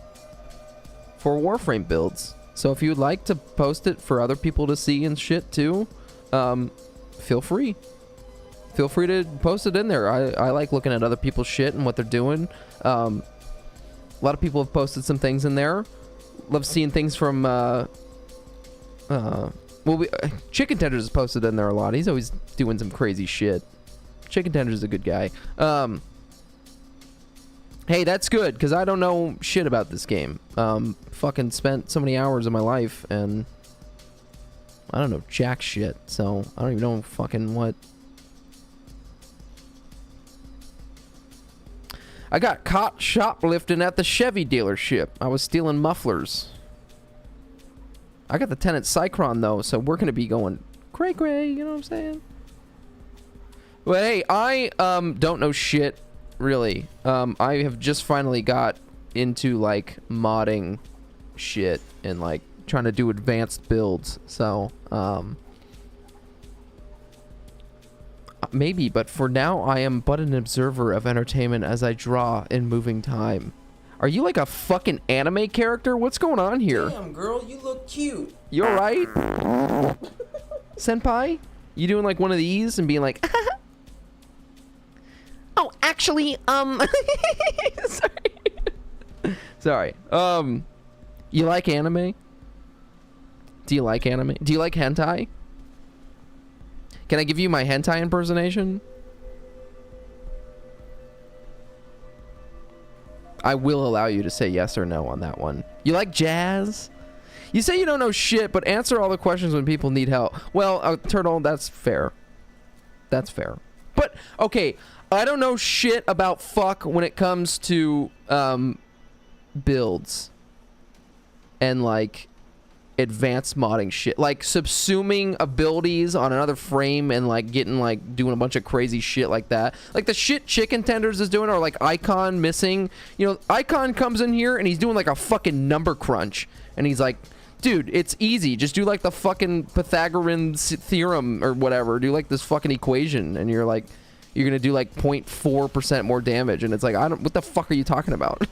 for Warframe builds. So if you'd like to post it for other people to see and shit too, feel free. Feel free to post it in there. I like looking at other people's shit and what they're doing. A lot of people have posted some things in there. Love seeing things from Chicken Tenders is posted in there a lot. He's always doing some crazy shit. Chicken Tender's a good guy. Hey, that's good, because I don't know shit about this game. Fucking spent so many hours of my life, and I don't know jack shit, so I don't even know fucking what. I got caught shoplifting at the Chevy dealership. I was stealing mufflers. I got the Tenant Cycron, though, so we're going to be going cray-cray, you know what I'm saying? But hey, I don't know shit, really. I have just finally got into, like, modding shit and, like, trying to do advanced builds, so, maybe, but for now, I am but an observer of entertainment as I draw in moving time. Are you like a fucking anime character? What's going on here? Damn, girl, you look cute. You alright? Senpai? You doing like one of these and being like, oh, actually, sorry. You like anime? Do you like anime? Do you like hentai? Can I give you my hentai impersonation? I will allow you to say yes or no on that one. You like jazz? You say you don't know shit, but answer all the questions when people need help. Well, Turtle, that's fair. That's fair. But, okay, I don't know shit about fuck when it comes to, builds. And, like, advanced modding shit, like subsuming abilities on another frame and like getting like doing a bunch of crazy shit like that, like the shit Chicken Tenders is doing, or like Icon missing. You know, Icon comes in here and he's doing like a fucking number crunch and he's like, dude, it's easy, just do like the fucking Pythagorean theorem or whatever, do like this fucking equation, and you're like, you're gonna do like 0.4% more damage, and it's like, I don't, what the fuck are you talking about?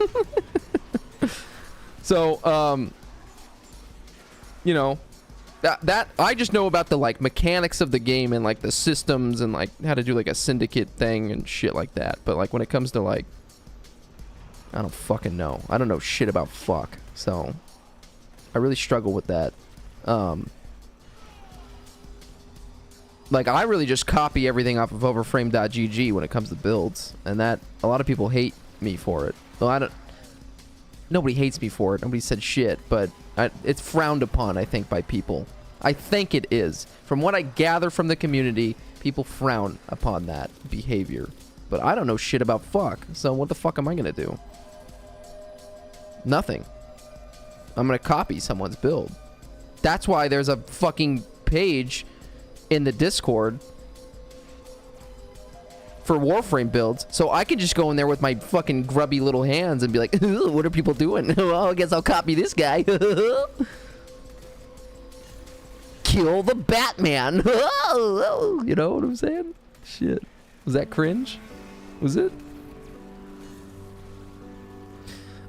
So you know, that I just know about the like mechanics of the game and like the systems and like how to do like a syndicate thing and shit like that. But like when it comes to like, I don't fucking know. I don't know shit about fuck. So I really struggle with that. Like I really just copy everything off of overframe.gg when it comes to builds, and that a lot of people hate me for it. Well, nobody hates me for it. Nobody said shit, but it's frowned upon, I think, by people. I think it is. From what I gather from the community, people frown upon that behavior. But I don't know shit about fuck, so what the fuck am I gonna do? Nothing. I'm gonna copy someone's build. That's why there's a fucking page in the Discord for Warframe builds, so I can just go in there with my fucking grubby little hands and be like, what are people doing? Well, I guess I'll copy this guy. Kill the Batman. You know what I'm saying? Shit. Was that cringe? Was it?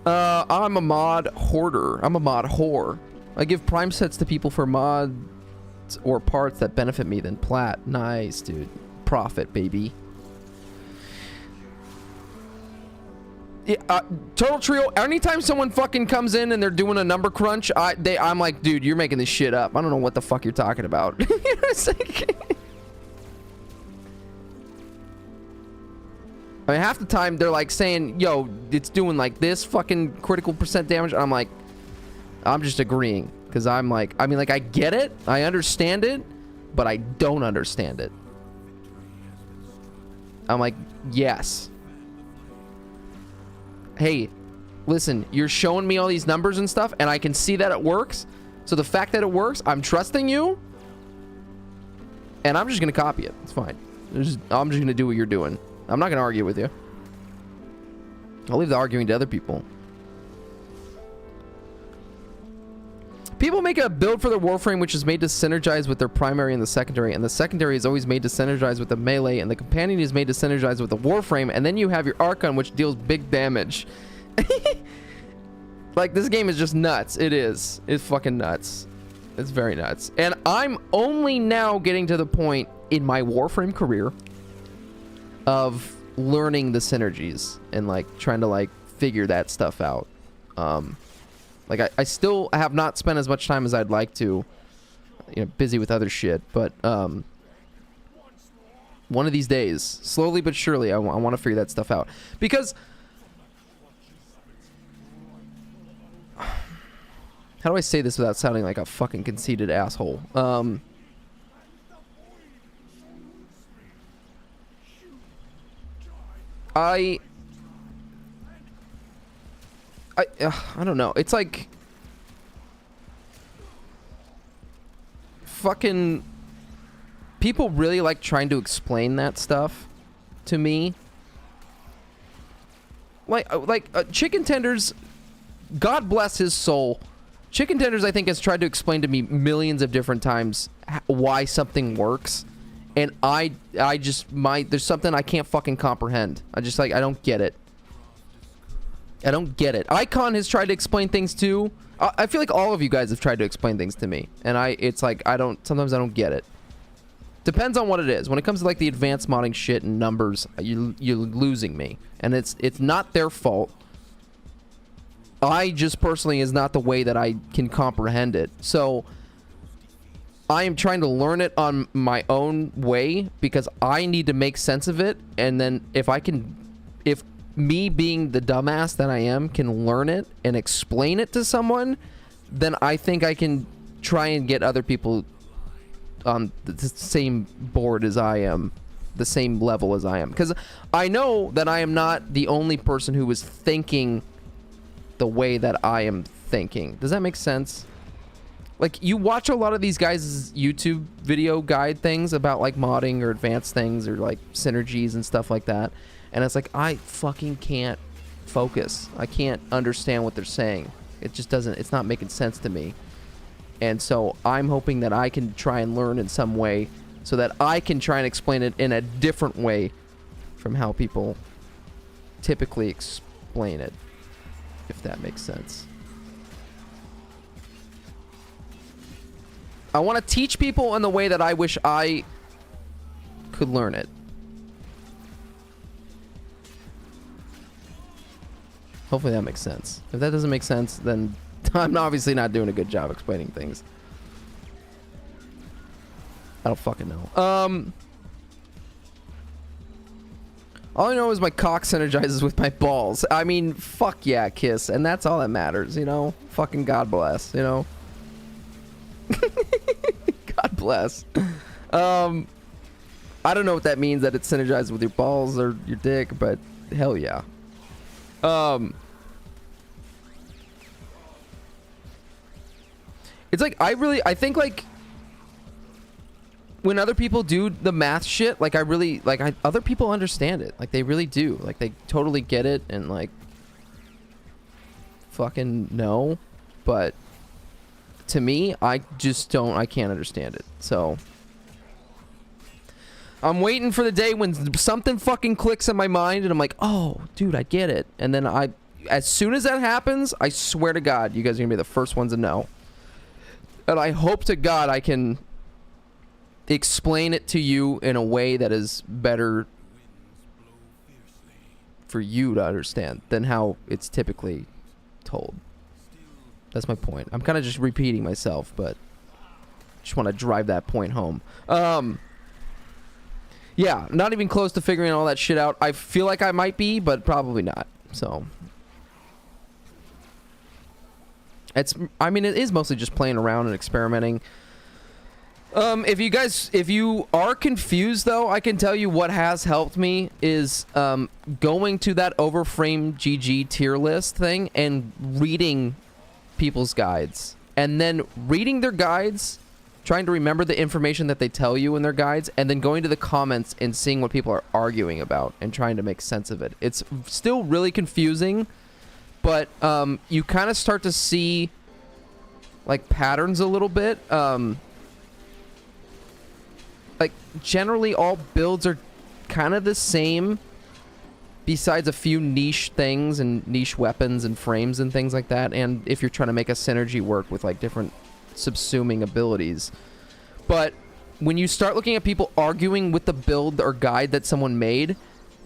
I'm a mod hoarder. I'm a mod whore. I give prime sets to people for mods or parts that benefit me than plat. Nice, dude. Profit, baby. Yeah, Total Trio, anytime someone fucking comes in and they're doing a number crunch, I'm like, dude, you're making this shit up. I don't know what the fuck you're talking about. You know what I'm saying? I mean, half the time they're like saying, yo, it's doing like this fucking critical percent damage. I'm like, I'm just agreeing. Because I'm like, I mean, like, I get it. I understand it. But I don't understand it. I'm like, yes. Hey, listen, you're showing me all these numbers and stuff, and I can see that it works. So the fact that it works, I'm trusting you. And I'm just going to copy it. It's fine. I'm just going to do what you're doing. I'm not going to argue with you. I'll leave the arguing to other people. People make a build for their Warframe which is made to synergize with their primary and the secondary, and the secondary is always made to synergize with the melee, and the companion is made to synergize with the Warframe, and then you have your Archon which deals big damage. Like, this game is just nuts. It is. It's fucking nuts. It's very nuts. And I'm only now getting to the point in my Warframe career of learning the synergies and like trying to like figure that stuff out. Like I still have not spent as much time as I'd like to, you know, busy with other shit, but One of these days, slowly but surely, I want to figure that stuff out. Because how do I say this without sounding like a fucking conceited asshole? I don't know. It's like fucking people really like trying to explain that stuff to me. Like chicken tenders, God bless his soul. Chicken tenders, I think, has tried to explain to me millions of different times why something works, and I just there's something I can't fucking comprehend. I don't get it. I don't get it. Icon has tried to explain things too. I feel like all of you guys have tried to explain things to me, and sometimes I don't get it. Depends on what it is. When it comes to like the advanced modding shit and numbers, you're losing me, and it's not their fault. I just personally is not the way that I can comprehend it. So I am trying to learn it on my own way because I need to make sense of it. And then if me being the dumbass that I am can learn it and explain it to someone, then I think I can try and get other people on the same board as I am, the same level as I am. Because I know that I am not the only person who was thinking the way that I am thinking. Does that make sense? Like, you watch a lot of these guys' YouTube video guide things about like modding or advanced things or like synergies and stuff like that, and it's like, I fucking can't focus. I can't understand what they're saying. It just doesn't, it's not making sense to me. And so I'm hoping that I can try and learn in some way so that I can try and explain it in a different way from how people typically explain it, if that makes sense. I want to teach people in the way that I wish I could learn it. Hopefully that makes sense. If that doesn't make sense, then I'm obviously not doing a good job explaining things. I don't fucking know. All I know is my cock synergizes with my balls. I mean, fuck yeah, Kiss. And that's all that matters, you know? Fucking God bless, you know? God bless. I don't know what that means, that it synergizes with your balls or your dick, but hell yeah. It's like, I think like when other people do the math shit, like other people understand it. Like they really do. Like they totally get it and like fucking know. But to me, I can't understand it. So I'm waiting for the day when something fucking clicks in my mind and I'm like, oh, dude, I get it. And then as soon as that happens, I swear to God, you guys are gonna be the first ones to know. And I hope to God I can explain it to you in a way that is better for you to understand than how it's typically told. That's my point. I'm kind of just repeating myself, but just want to drive that point home. Yeah, not even close to figuring all that shit out. I feel like I might be, but probably not. So I mean, it is mostly just playing around and experimenting. If you are confused though, I can tell you what has helped me is going to that Overframe GG tier list thing and reading people's guides, and then reading their guides, trying to remember the information that they tell you in their guides, and then going to the comments and seeing what people are arguing about and trying to make sense of it. It's still really confusing, but you kind of start to see like patterns a little bit. Like generally all builds are kind of the same, besides a few niche things and niche weapons and frames and things like that, and if you're trying to make a synergy work with like different subsuming abilities. But when you start looking at people arguing with the build or guide that someone made,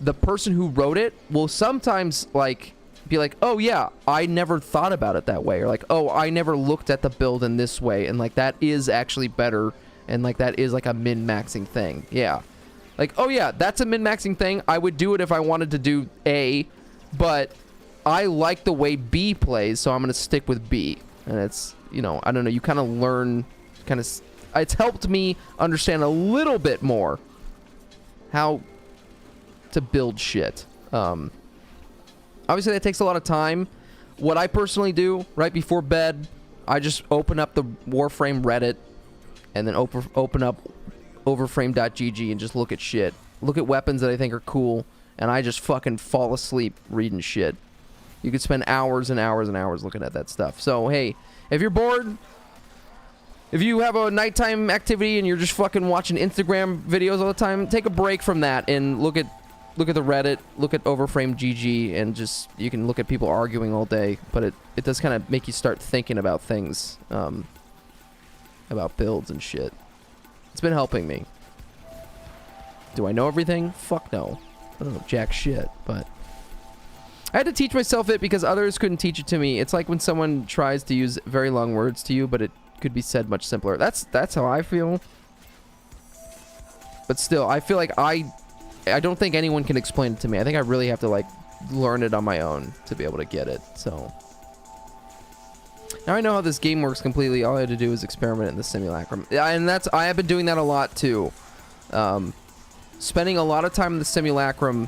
the person who wrote it will sometimes like be like, oh yeah, I never thought about it that way, or like, oh, I never looked at the build in this way, and like that is actually better, and like that is like a min-maxing thing. Yeah. Like, oh yeah, that's a min-maxing thing. I would do it if I wanted to do A, but I like the way B plays, so I'm going to stick with B. And it's, you know, I don't know, you kind of learn, it's helped me understand a little bit more how to build shit. Obviously, that takes a lot of time. What I personally do right before bed, I just open up the Warframe Reddit and then open up overframe.gg and just look at shit. Look at weapons that I think are cool, and I just fucking fall asleep reading shit. You could spend hours and hours and hours looking at that stuff. So, hey, if you're bored, if you have a nighttime activity and you're just fucking watching Instagram videos all the time, take a break from that and look at the Reddit, look at overframe.gg, and just, you can look at people arguing all day, but it does kind of make you start thinking about things, about builds and shit. It's been helping me. Do I know everything? Fuck no. I don't know jack shit, but I had to teach myself it because others couldn't teach it to me. It's like when someone tries to use very long words to you, but it could be said much simpler. That's how I feel. But still, I feel like I don't think anyone can explain it to me. I think I really have to, like, learn it on my own to be able to get it, so. Now I know how this game works completely. All I had to do is experiment in the simulacrum. And I have been doing that a lot, too. Spending a lot of time in the simulacrum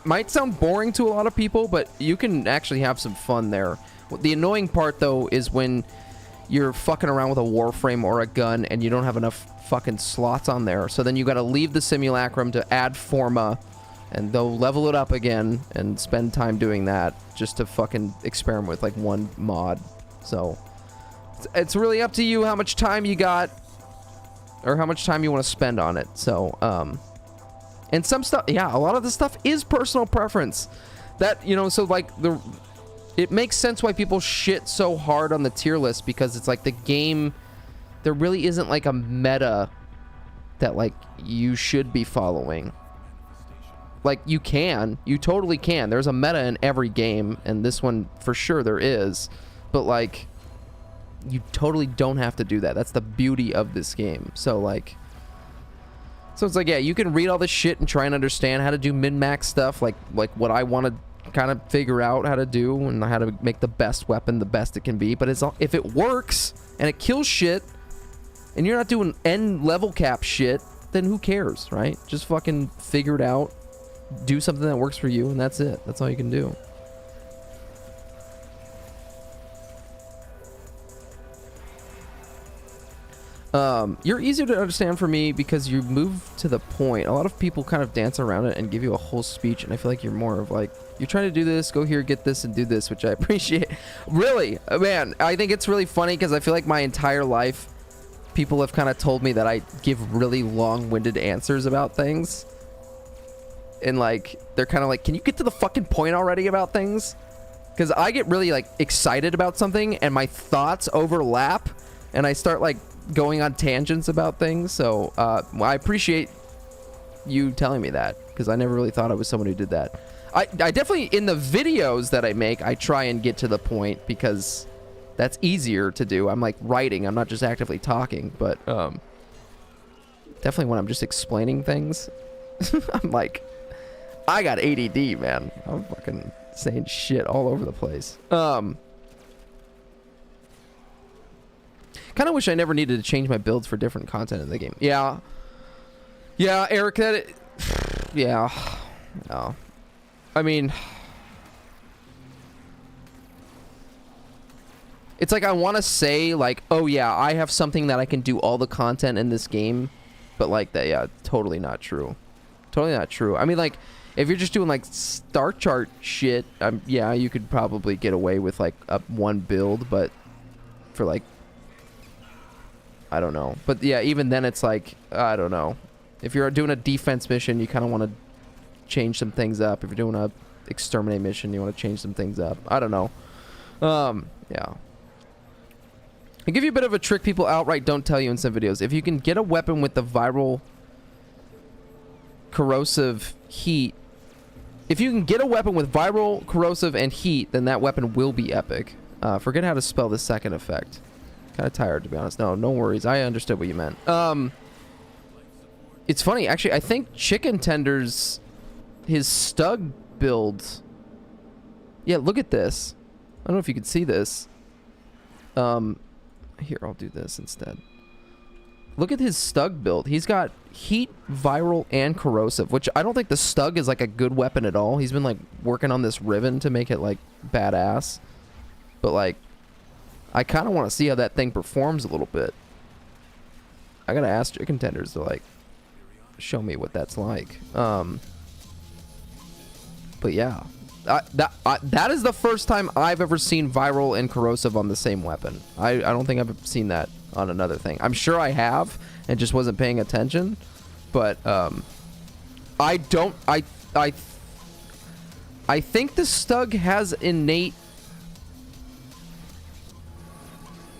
might sound boring to a lot of people, but you can actually have some fun there. The annoying part, though, is when you're fucking around with a Warframe or a gun and you don't have enough fucking slots on there. So then you gotta leave the simulacrum to add Forma, and they'll level it up again and spend time doing that just to fucking experiment with, like, one mod. So it's really up to you how much time you got or how much time you want to spend on it. So, and some stuff, yeah, a lot of this stuff is personal preference. That, you know, so, like, it makes sense why people shit so hard on the tier list, because it's like the game, there really isn't, like, a meta that, like, you should be following. Like, you totally can. There's a meta in every game, and this one, for sure, there is. But, like, you totally don't have to do that. That's the beauty of this game. So, like, so it's like, yeah, you can read all this shit and try and understand how to do min-max stuff, like what I want to kind of figure out how to do and how to make the best weapon the best it can be. But if it works and it kills shit and you're not doing end level cap shit, then who cares, right? Just fucking figure it out, do something that works for you, and that's it. That's all you can do. You're easier to understand for me because you move to the point. A lot of people kind of dance around it and give you a whole speech, and I feel like you're more of like, you're trying to do this, go here, get this, and do this, which I appreciate. Really, man, I think it's really funny because I feel like my entire life, people have kind of told me that I give really long-winded answers about things. And, like, they're kind of like, can you get to the fucking point already about things? Because I get really, like, excited about something, and my thoughts overlap, and I start, like, going on tangents about things. So I appreciate you telling me that, because I never really thought I was someone who did that. I definitely, in the videos that I make, I try and get to the point because that's easier to do. I'm like writing, I'm not just actively talking. But definitely when I'm just explaining things, I'm like, I got ADD, man. I'm fucking saying shit all over the place. Kind of wish I never needed to change my builds for different content in the game. Yeah. Yeah, Eric, yeah. No. I mean, it's like I want to say, like, oh, yeah, I have something that I can do all the content in this game. But, like, that, yeah, totally not true. Totally not true. I mean, like, if you're just doing, like, star chart shit, yeah, you could probably get away with, like, one build. But for, like, I don't know. But yeah, even then it's like, I don't know. If you're doing a defense mission, you kind of want to change some things up. If you're doing a exterminate mission, you want to change some things up. I don't know. Yeah. I'll give you a bit of a trick people outright don't tell you in some videos. If you can get a weapon with the viral corrosive heat, if you can get a weapon with viral, corrosive, and heat, then that weapon will be epic. Forget how to spell the second effect. Kind of tired, to be honest. No worries. I understood what you meant. It's funny, actually, I think Chicken Tenders, his Stug build... Yeah, look at this. I don't know if you can see this. Here, I'll do this instead. Look at his Stug build. He's got heat, viral, and corrosive, which I don't think the Stug is like a good weapon at all. He's been like working on this Riven to make it like badass. But like, I kind of want to see how that thing performs a little bit. I gotta ask Chicken Tenders to like show me what that's like. But yeah, that is the first time I've ever seen viral and corrosive on the same weapon. I don't think I've seen that on another thing. I'm sure I have and just wasn't paying attention. But I think the Stug has innate.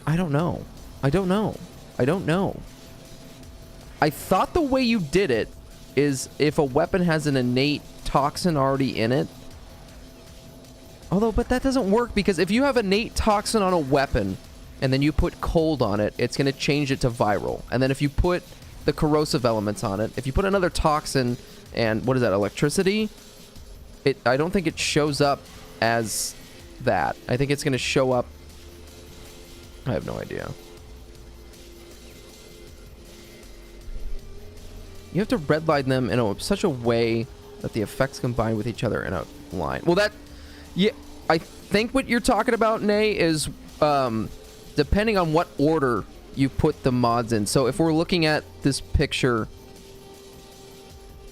I don't know. I thought the way you did it is if a weapon has an innate toxin already in it. Although, but that doesn't work, because if you have innate toxin on a weapon and then you put cold on it, it's going to change it to viral. And then if you put the corrosive elements on it, if you put another toxin and, what is that, electricity? I don't think it shows up as that. I think it's going to show up... I have no idea. You have to redline them in such a way that the effects combine with each other in a line. Well, that... Yeah, I think what you're talking about, Nay, is depending on what order you put the mods in. So if we're looking at this picture,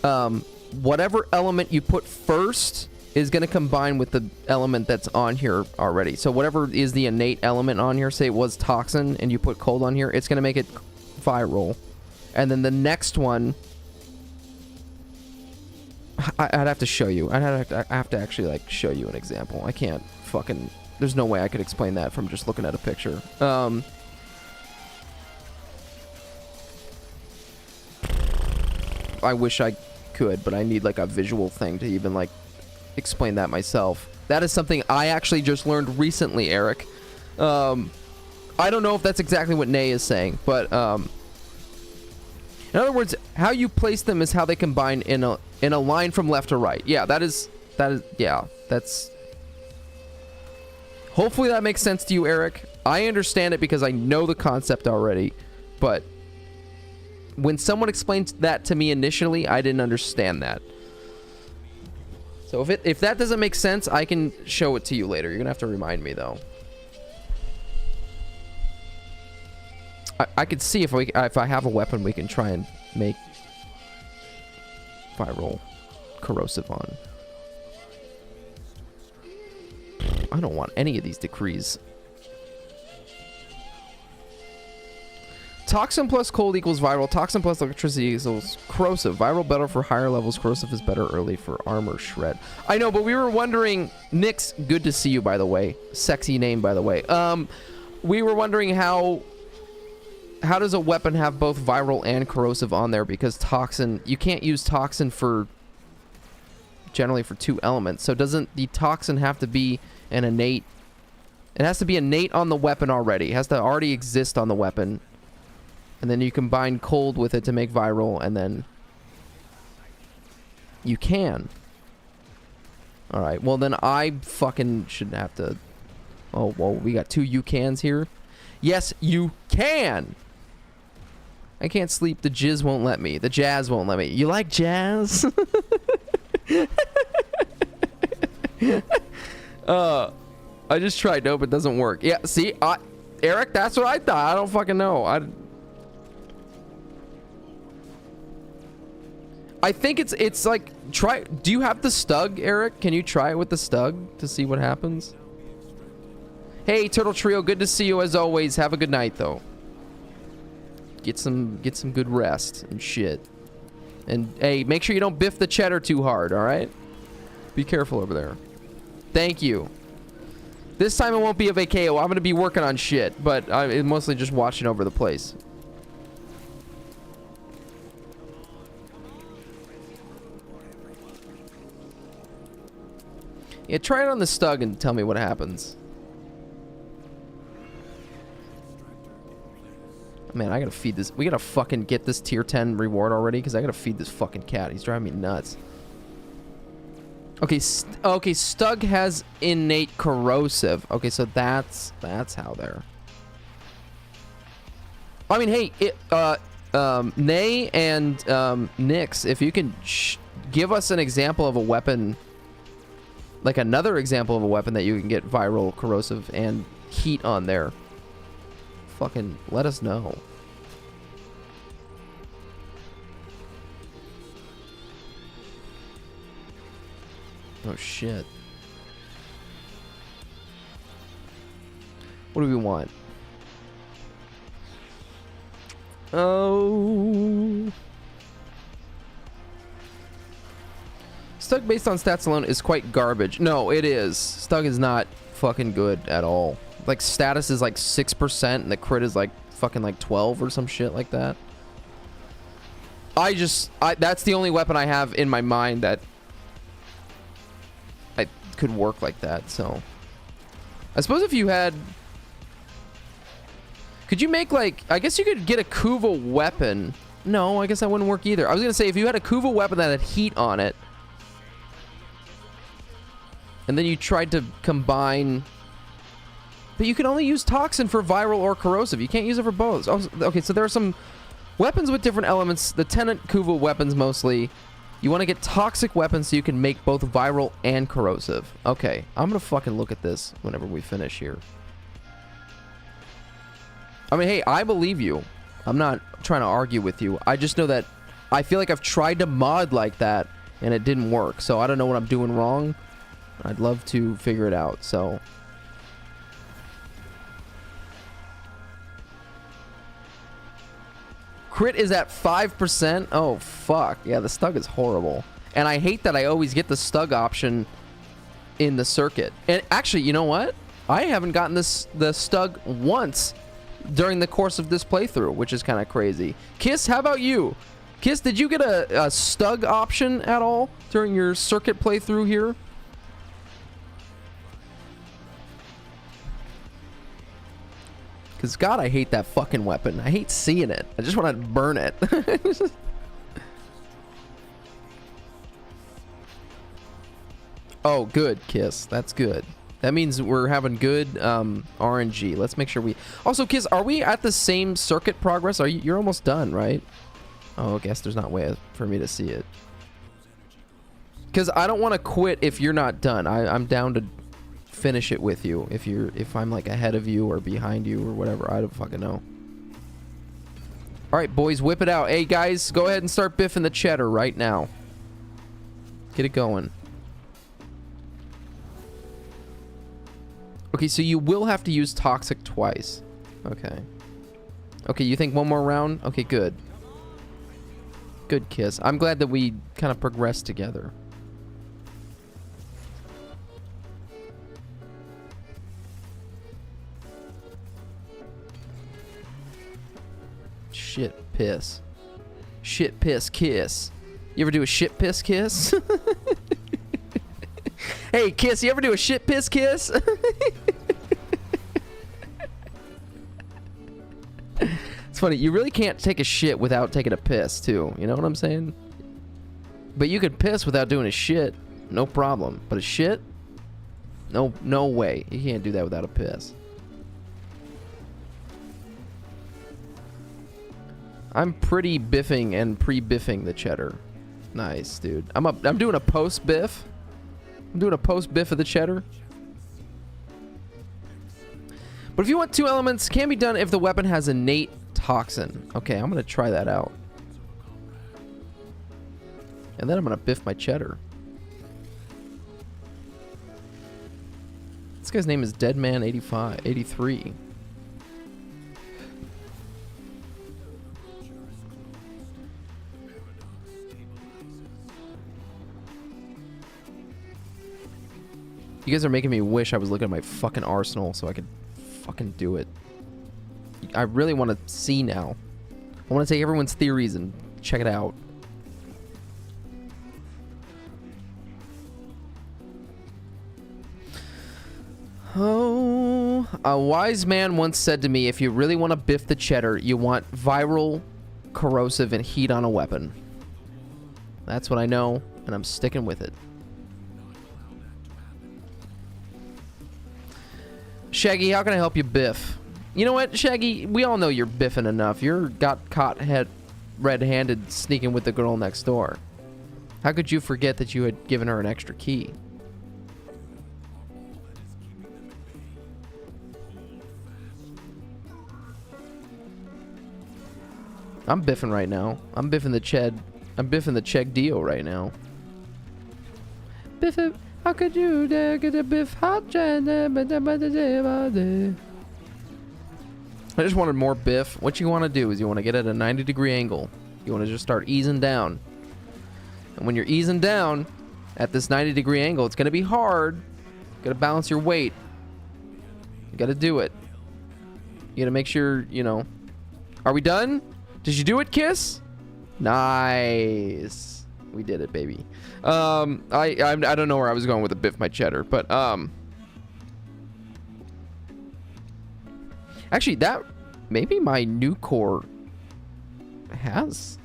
whatever element you put first is going to combine with the element that's on here already. So whatever is the innate element on here, say it was toxin and you put cold on here, it's going to make it viral. And then the next one... I'd have to show you. I have to actually like show you an example. I can't fucking... There's no way I could explain that from just looking at a picture. I wish I could, but I need like a visual thing to even like explain that myself. That is something I actually just learned recently, Eric. I don't know if that's exactly what Nay is saying, but in other words, how you place them is how they combine in a line from left to right. Yeah, that is yeah, that's... Hopefully that makes sense to you, Eric. I understand it because I know the concept already, but when someone explained that to me initially, I didn't understand that. So if that doesn't make sense, I can show it to you later. You're gonna have to remind me though. I could see if I have a weapon we can try and make viral corrosive on. I don't want any of these decrees. Toxin plus cold equals viral. Toxin plus electricity equals corrosive. Viral better for higher levels. Corrosive is better early for armor shred. I know, but we were wondering... Nix, good to see you, by the way. Sexy name, by the way. We were wondering how does a weapon have both viral and corrosive on there? Because toxin... You can't use toxin for... generally for 2 elements. So doesn't the toxin have to be an innate... It has to be innate on the weapon already. It has to already exist on the weapon. And then you combine cold with it to make viral, and then... You can. Alright, well then I fucking shouldn't have to... Oh, well, we got 2 you cans here. Yes, you can! I can't sleep. The jizz won't let me. The jazz won't let me. You like jazz? I just tried. Nope, it doesn't work. Yeah, see? Eric, that's what I thought. I don't fucking know. I think it's like... Try... Do you have the Stug, Eric? Can you try it with the Stug to see what happens? Hey, Turtle Trio, good to see you as always. Have a good night, though. Get some good rest and shit. And, hey, make sure you don't biff the cheddar too hard, alright? Be careful over there. Thank you. This time it won't be a vacao. I'm going to be working on shit, but I'm mostly just watching over the place. Yeah, try it on the Stug and tell me what happens. Man, I gotta feed this. We gotta fucking get this tier 10 reward already, because I gotta feed this fucking cat. He's driving me nuts. Okay, okay, Stug has innate corrosive. Okay, so that's how they're... I mean, hey, Nay and Nyx, if you can give us an example of a weapon, like another example of a weapon that you can get viral, corrosive, and heat on there, fucking let us know. Oh shit. What do we want? Oh. Stug based on stats alone is quite garbage. No, it is. Stug is not fucking good at all. Like, status is like 6% and the crit is like fucking like 12 or some shit like that. That's the only weapon I have in my mind that I could work like that, so. I suppose if you had... Could you make, like... I guess you could get a Kuva weapon. No, I guess that wouldn't work either. I was gonna say, if you had a Kuva weapon that had heat on it, and then you tried to combine... But you can only use Toxin for viral or corrosive. You can't use it for both. Oh, okay, so there are some weapons with different elements. The Tenant Kuva weapons, mostly. You want to get toxic weapons so you can make both viral and corrosive. Okay, I'm gonna fucking look at this whenever we finish here. I mean, hey, I believe you. I'm not trying to argue with you. I just know that I feel like I've tried to mod like that and it didn't work. So I don't know what I'm doing wrong. I'd love to figure it out, so... Crit is at 5%. Oh, fuck. Yeah, the Stug is horrible. And I hate that I always get the Stug option in the circuit. And actually, you know what? I haven't gotten the Stug once during the course of this playthrough, which is kind of crazy. Kiss, how about you? Kiss, did you get a Stug option at all during your circuit playthrough here? Because, God, I hate that fucking weapon. I hate seeing it. I just want to burn it. Oh, good, Kiss. That's good. That means we're having good RNG. Let's make sure we... Also, Kiss, are we at the same circuit progress? You're almost done, right? Oh, I guess there's not a way for me to see it. Because I don't want to quit if you're not done. I'm down to... finish it with you if I'm like ahead of you or behind you or whatever. I don't fucking know. All right, boys, whip it out. Hey guys, go ahead and start biffing the cheddar right now. Get it going. Okay, so you will have to use toxic twice. Okay, you think one more round? Okay, good, Kiss. I'm glad that we kind of progressed together. Shit piss. Shit piss kiss. You ever do a shit piss kiss? Hey Kiss, you ever do a shit piss kiss? It's funny, you really can't take a shit without taking a piss too. You know what I'm saying? But you could piss without doing a shit. No problem. But a shit? No way. You can't do that without a piss. I'm pretty biffing and pre-biffing the cheddar. Nice, dude. I'm doing a post-biff. I'm doing a post-biff of the cheddar. But if you want 2 elements, can be done if the weapon has innate toxin. Okay, I'm gonna try that out. And then I'm gonna biff my cheddar. This guy's name is Deadman83. You guys are making me wish I was looking at my fucking arsenal so I could fucking do it. I really want to see now. I want to take everyone's theories and check it out. Oh. know, a wise man once said to me, if you really want to biff the cheddar, you want viral, corrosive, and heat on a weapon. That's what I know, and I'm sticking with it. Shaggy, how can I help you biff? You know what, Shaggy? We all know you're biffing enough. You're got caught red-handed sneaking with the girl next door. How could you forget that you had given her an extra key? I'm biffing right now. I'm biffing the Ched. I'm biffing the Cheg Dio right now. Biff it. How could you dare get a biff hot Ched? I just wanted more biff. What you want to do is you want to get at a 90-degree angle. You want to just start easing down. And when you're easing down at this 90-degree angle, it's going to be hard. You got to balance your weight. You got to do it. You got to make sure, you know. Are we done? Did you do it, Kiss? Nice. We did it, baby. I don't know where I was going with the biff my cheddar, but actually that maybe my new core has.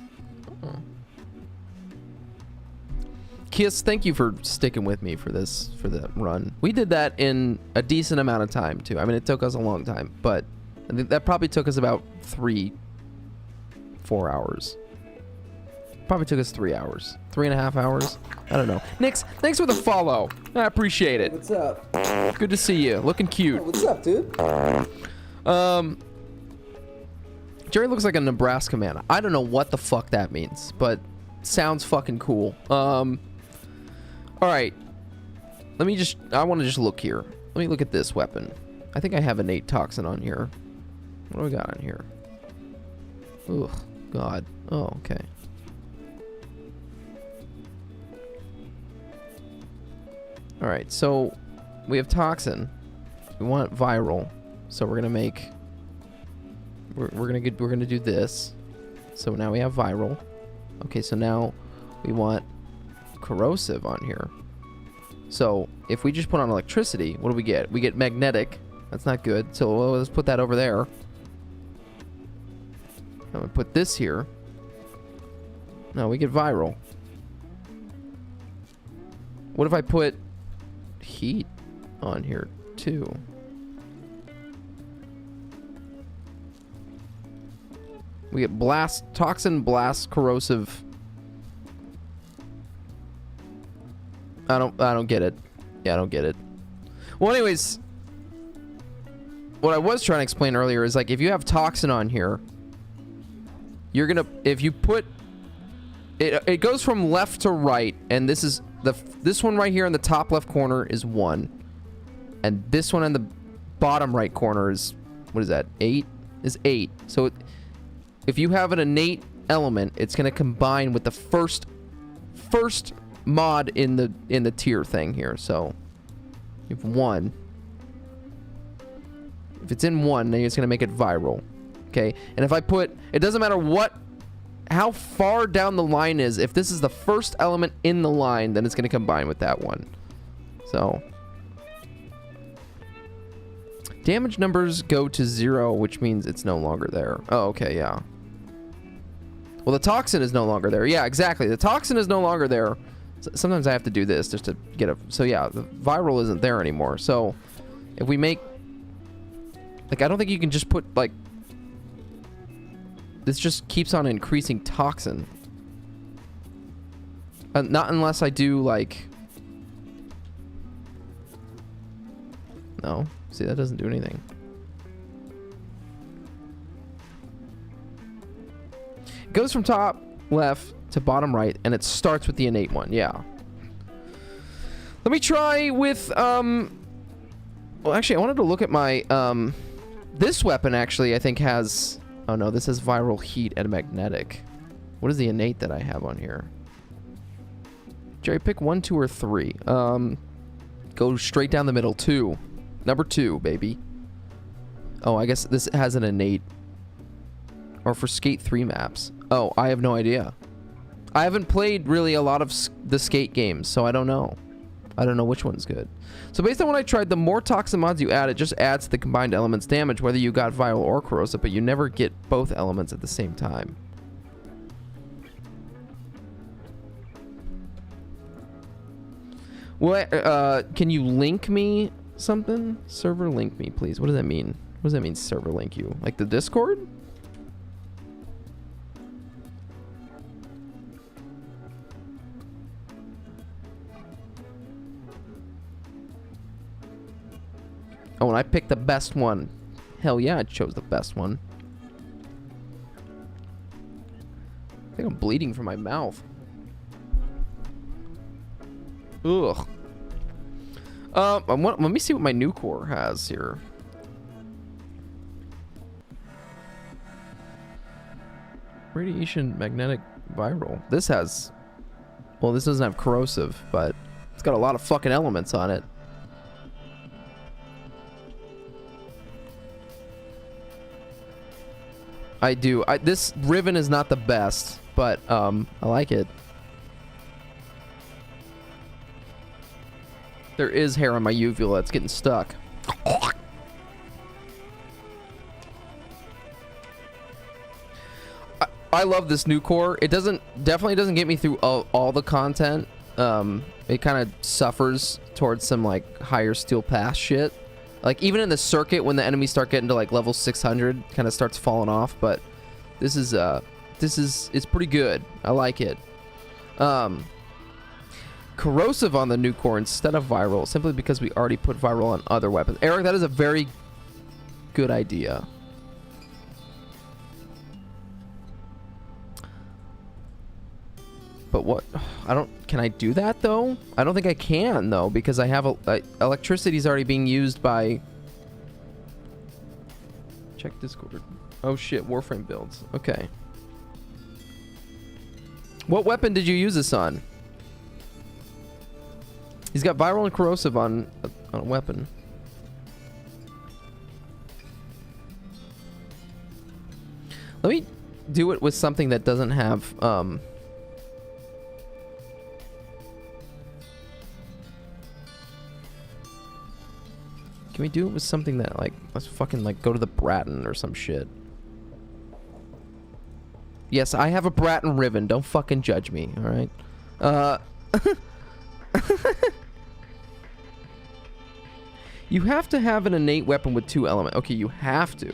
Kiss, thank you for sticking with me for the run. We did that in a decent amount of time too. I mean, it took us a long time, but I think that probably took us about 3-4 hours. Probably took us 3 hours. 3.5 hours. I don't know. Nix, thanks for the follow. I appreciate it. What's up? Good to see you. Looking cute. Oh, what's up, dude? Jerry looks like a Nebraska man. I don't know what the fuck that means, but sounds fucking cool. All right. I want to just look here. Let me look at this weapon. I think I have innate toxin on here. What do we got on here? Ugh, God. Oh, okay. All right, so we have toxin. We want viral, so we're gonna make. We're gonna do this. So now we have viral. Okay, so now we want corrosive on here. So if we just put on electricity, what do we get? We get magnetic. That's not good. So let's put that over there. I'm gonna put this here. No, we get viral. What if I put heat on here too? We get blast, toxin, blast, corrosive. I don't get it. Yeah, I don't get it. Well, anyways, what I was trying to explain earlier is like if you have toxin on here, you're gonna, if you put it goes from left to right, and this is this one right here in the top left corner is 1, and this one in the bottom right corner is, what is that, 8? Is 8. So if you have an innate element, it's gonna combine with the first mod in the tier thing here. So you have 1. If it's in 1, then it's gonna make it viral. Okay, and if I put, it doesn't matter how far down the line is, if this is the first element in the line, then it's going to combine with that one. So damage numbers go to 0, which means it's no longer there. Oh, okay, yeah. Well, the toxin is no longer there. Yeah, exactly. The toxin is no longer there. Sometimes I have to do this just to get a, so yeah, the viral isn't there anymore. So if we make, like, I don't think you can just put, like, this just keeps on increasing toxin. Not unless I do, like... No. See, that doesn't do anything. It goes from top left to bottom right, and it starts with the innate one. Yeah. Let me try with, well, actually, I wanted to look at my, this weapon, actually, I think has... Oh no, this is viral, heat, and magnetic. What is the innate that I have on here? Jerry, pick 1, 2, or 3. Go straight down the middle. 2. Number 2, baby. Oh, I guess this has an innate. Or for Skate 3 maps. Oh, I have no idea. I haven't played really a lot of the Skate games, so I don't know. I don't know which one's good. So based on what I tried, the more toxin mods you add, it just adds to the combined elements damage, whether you got viral or corrosive, but you never get both elements at the same time. What, can you link me something? Server link me, please. What does that mean? What does that mean, server link you? Like the Discord? Oh, and I picked the best one. Hell yeah, I chose the best one. I think I'm bleeding from my mouth. Ugh. Let me see what my new core has here. Radiation magnetic viral. This has... Well, this doesn't have corrosive, but it's got a lot of fucking elements on it. I do. This ribbon is not the best, but I like it. There is hair on my uvula. It's getting stuck. I love this new core. It definitely doesn't get me through all the content. It kind of suffers towards some like higher steel pass shit. Like even in the circuit, when the enemies start getting to like level 600, kind of starts falling off. But this is it's pretty good. I like it. Corrosive on the new core instead of viral, simply because we already put viral on other weapons. Eric, that is a very good idea. But what? Can I do that though? I don't think I can though, because I have electricity is already being used by. Check Discord. Oh shit, Warframe builds. Okay. What weapon did you use this on? He's got viral and corrosive on a weapon. Let me do it with something that doesn't have Can we do it with something that, like, let's fucking, like, go to the Bratton or some shit. Yes, I have a Bratton ribbon. Don't fucking judge me, alright? You have to have an innate weapon with 2 elements. Okay, you have to.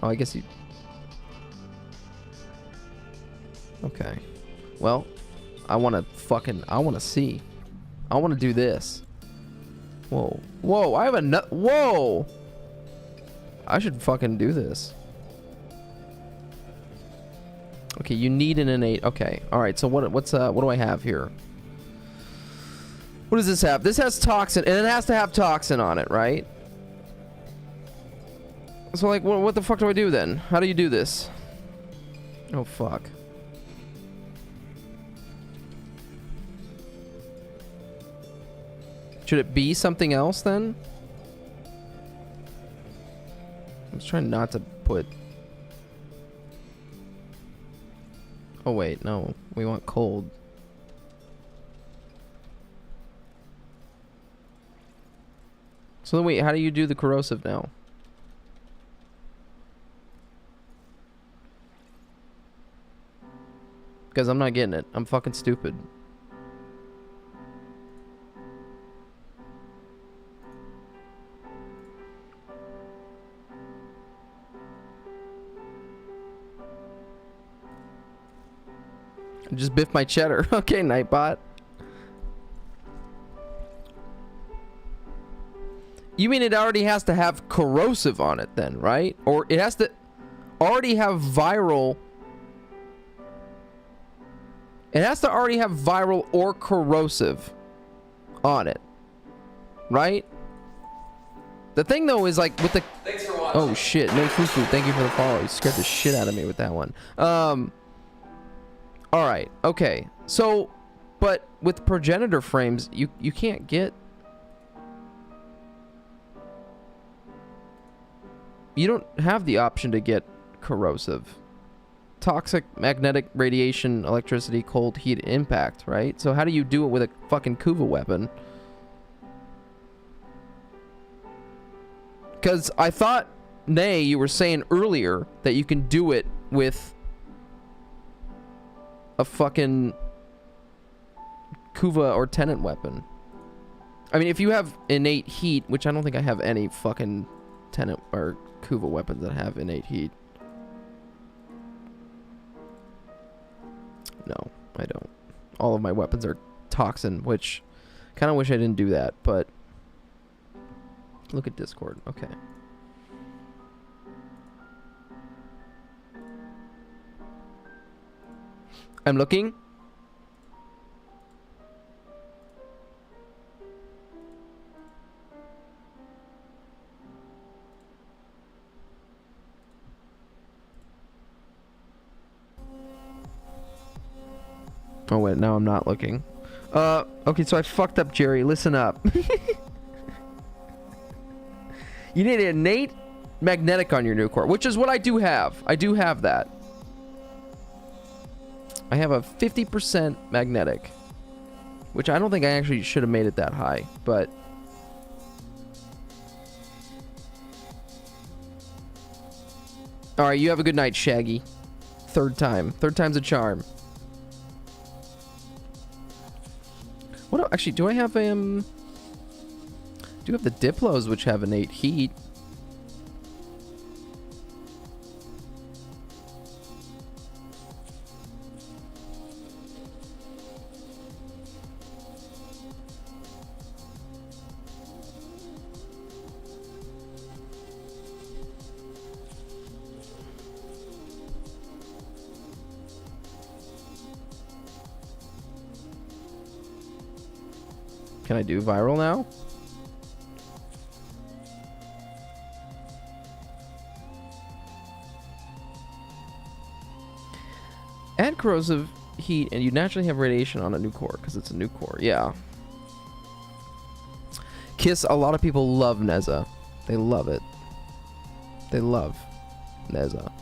Oh, I guess you... Okay. Well, I want to see. I want to do this. Whoa. Whoa, I have a nut. Whoa! I should fucking do this. Okay, you need an innate. Okay. Alright, so what do I have here? What does this have? This has toxin, and it has to have toxin on it, right? So, like, what the fuck do I do then? How do you do this? Oh, fuck. Should it be something else then? I'm just trying not to put... Oh wait, no. We want cold. So then wait, how do you do the corrosive now? Because I'm not getting it. I'm fucking stupid. Just biff my cheddar. Okay, Nightbot. You mean it already has to have corrosive on it then, right? Or it has to already have viral. It has to already have viral or corrosive on it, right? The thing though is like with the... Thanks for watching. Oh shit, no fufu. Thank you for the follow. You scared the shit out of me with that one. Alright, okay. So, but with progenitor frames, you can't get... You don't have the option to get corrosive toxic magnetic radiation, electricity, cold, heat, impact, right? So how do you do it with a fucking Kuva weapon? Because I thought, Nay, you were saying earlier that you can do it with a fucking Kuva or Tenant weapon. I mean, if you have innate heat, which I don't think I have any fucking Tenant or Kuva weapons that have innate heat. No, I don't. All of my weapons are toxin, which kind of wish I didn't do that, but look at Discord. Okay. I'm looking. Oh wait, now I'm not looking. Okay, so I fucked up, Jerry. Listen up. You need an innate magnetic on your new core, which is what I do have. I do have that. I have a 50% magnetic, which I don't think I actually should have made it that high, but all right, you have a good night, Shaggy. Third time's a charm. What actually do I have? Do you have the Diplos, which have innate heat? Can I do viral now? Add corrosive heat and you naturally have radiation on a new core because it's a new core. Yeah. Kiss, a lot of people love Neza. They love it. They love Neza.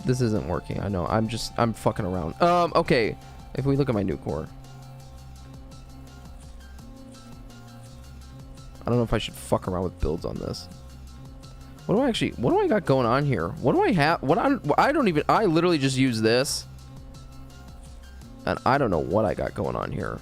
This isn't working. I know. I'm fucking around. Okay. If we look at my new core. I don't know if I should fuck around with builds on this. What do I got going on here? What do I have? I literally just use this. And I don't know what I got going on here.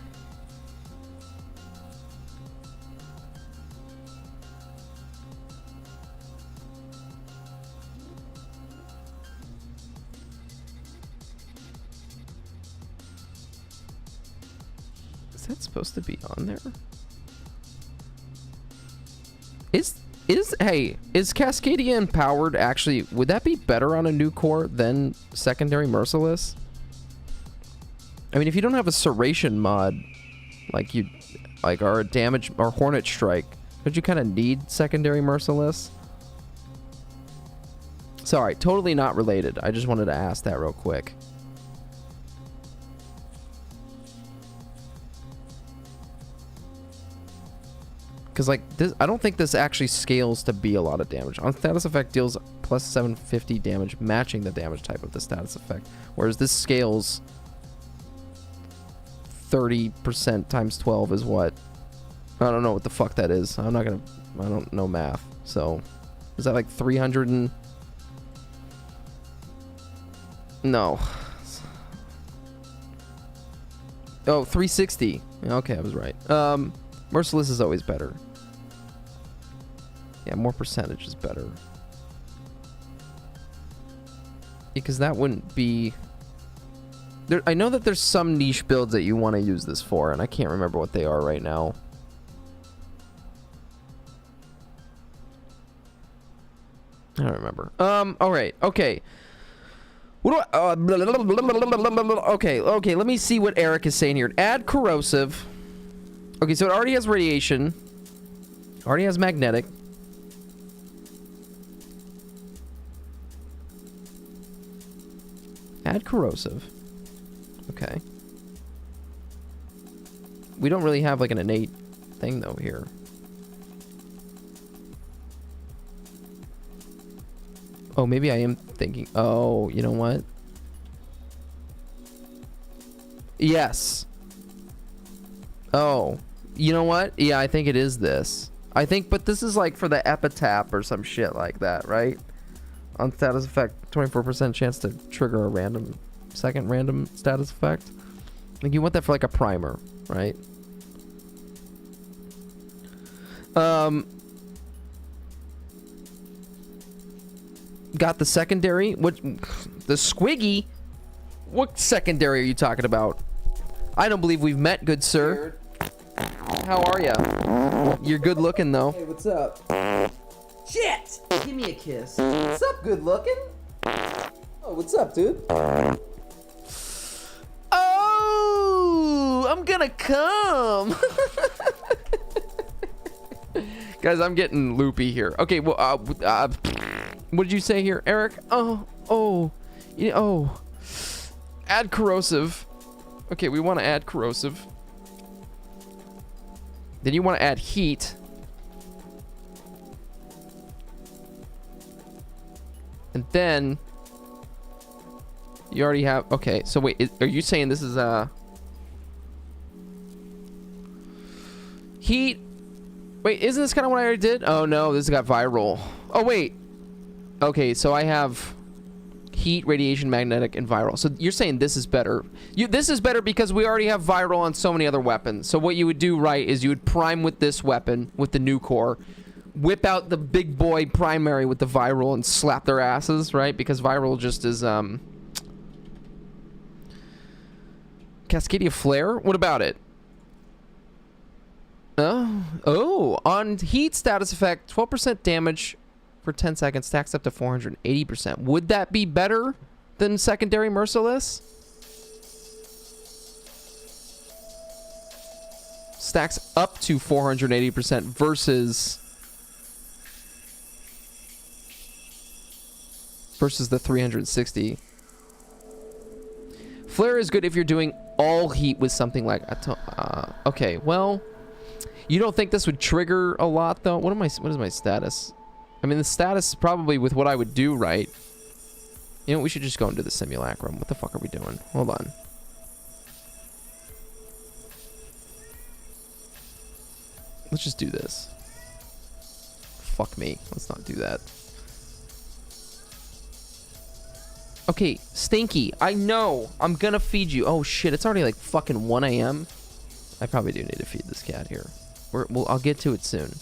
Is that supposed to be on there? Is Cascadia Empowered actually, would that be better on a new core than Secondary Merciless? I mean, if you don't have a Serration mod, or a damage, or Hornet Strike, don't you kind of need Secondary Merciless? Sorry, totally not related. I just wanted to ask that real quick. Because, like, this, I don't think this actually scales to be a lot of damage. On status effect, deals plus 750 damage, matching the damage type of the status effect. Whereas this scales 30% times 12 is what? I don't know what the fuck that is. I don't know math. So, is that like 300 and... No. Oh, 360. Okay, I was right. Merciless is always better. Yeah, more percentage is better. Because that wouldn't be... I know that there's some niche builds that you want to use this for, and I can't remember what they are right now. I don't remember. Alright, okay. What do I... okay, let me see what Eric is saying here. Add corrosive. Okay, so it already has radiation. Already has magnetic. Add corrosive. Okay. We don't really have like an innate thing though here. Oh, maybe I am thinking. Oh, you know what? Yes. Oh, you know what? Yeah, I think it is this. I think, but this is like for the epitaph or some shit like that, right? On status effect, 24% chance to trigger a second random status effect. Like you want that for like a primer, right? Got the secondary. What? The Squiggy? What secondary are you talking about? I don't believe we've met, good sir. How are ya? You're good looking though. Hey, what's up? Shit! Give me a kiss. What's up, good looking? Oh, what's up, dude? Oh, I'm gonna come. Guys, I'm getting loopy here. Okay, well, what did you say here, Eric? Add corrosive. Okay, we want to add corrosive. Then you want to add heat. And then you already have. Okay, so wait, are you saying this is heat? Wait, isn't this kind of what I already did? Oh no, this got viral. Oh wait. Okay, so I have heat, radiation, magnetic, and viral. So you're saying this is better. This is better because we already have viral on so many other weapons. So what you would do, right, is you would prime with this weapon, with the new core, whip out the big boy primary with the viral and slap their asses, right? Because viral just is, Cascadia Flare? What about it? Oh, on heat status effect, 12% damage for 10 seconds stacks up to 480%. Would that be better than secondary merciless? Stacks up to 480% versus the 360. Flare is good if you're doing all heat with something like okay, well, you don't think this would trigger a lot though? What is my status? I mean, the status probably with what I would do, right? You know, we should just go into the simulacrum. What the fuck are we doing? Hold on. Let's just do this. Fuck me. Let's not do that. Okay, Stinky. I know. I'm gonna feed you. Oh shit, it's already like fucking 1 a.m. I probably do need to feed this cat here. I'll get to it soon.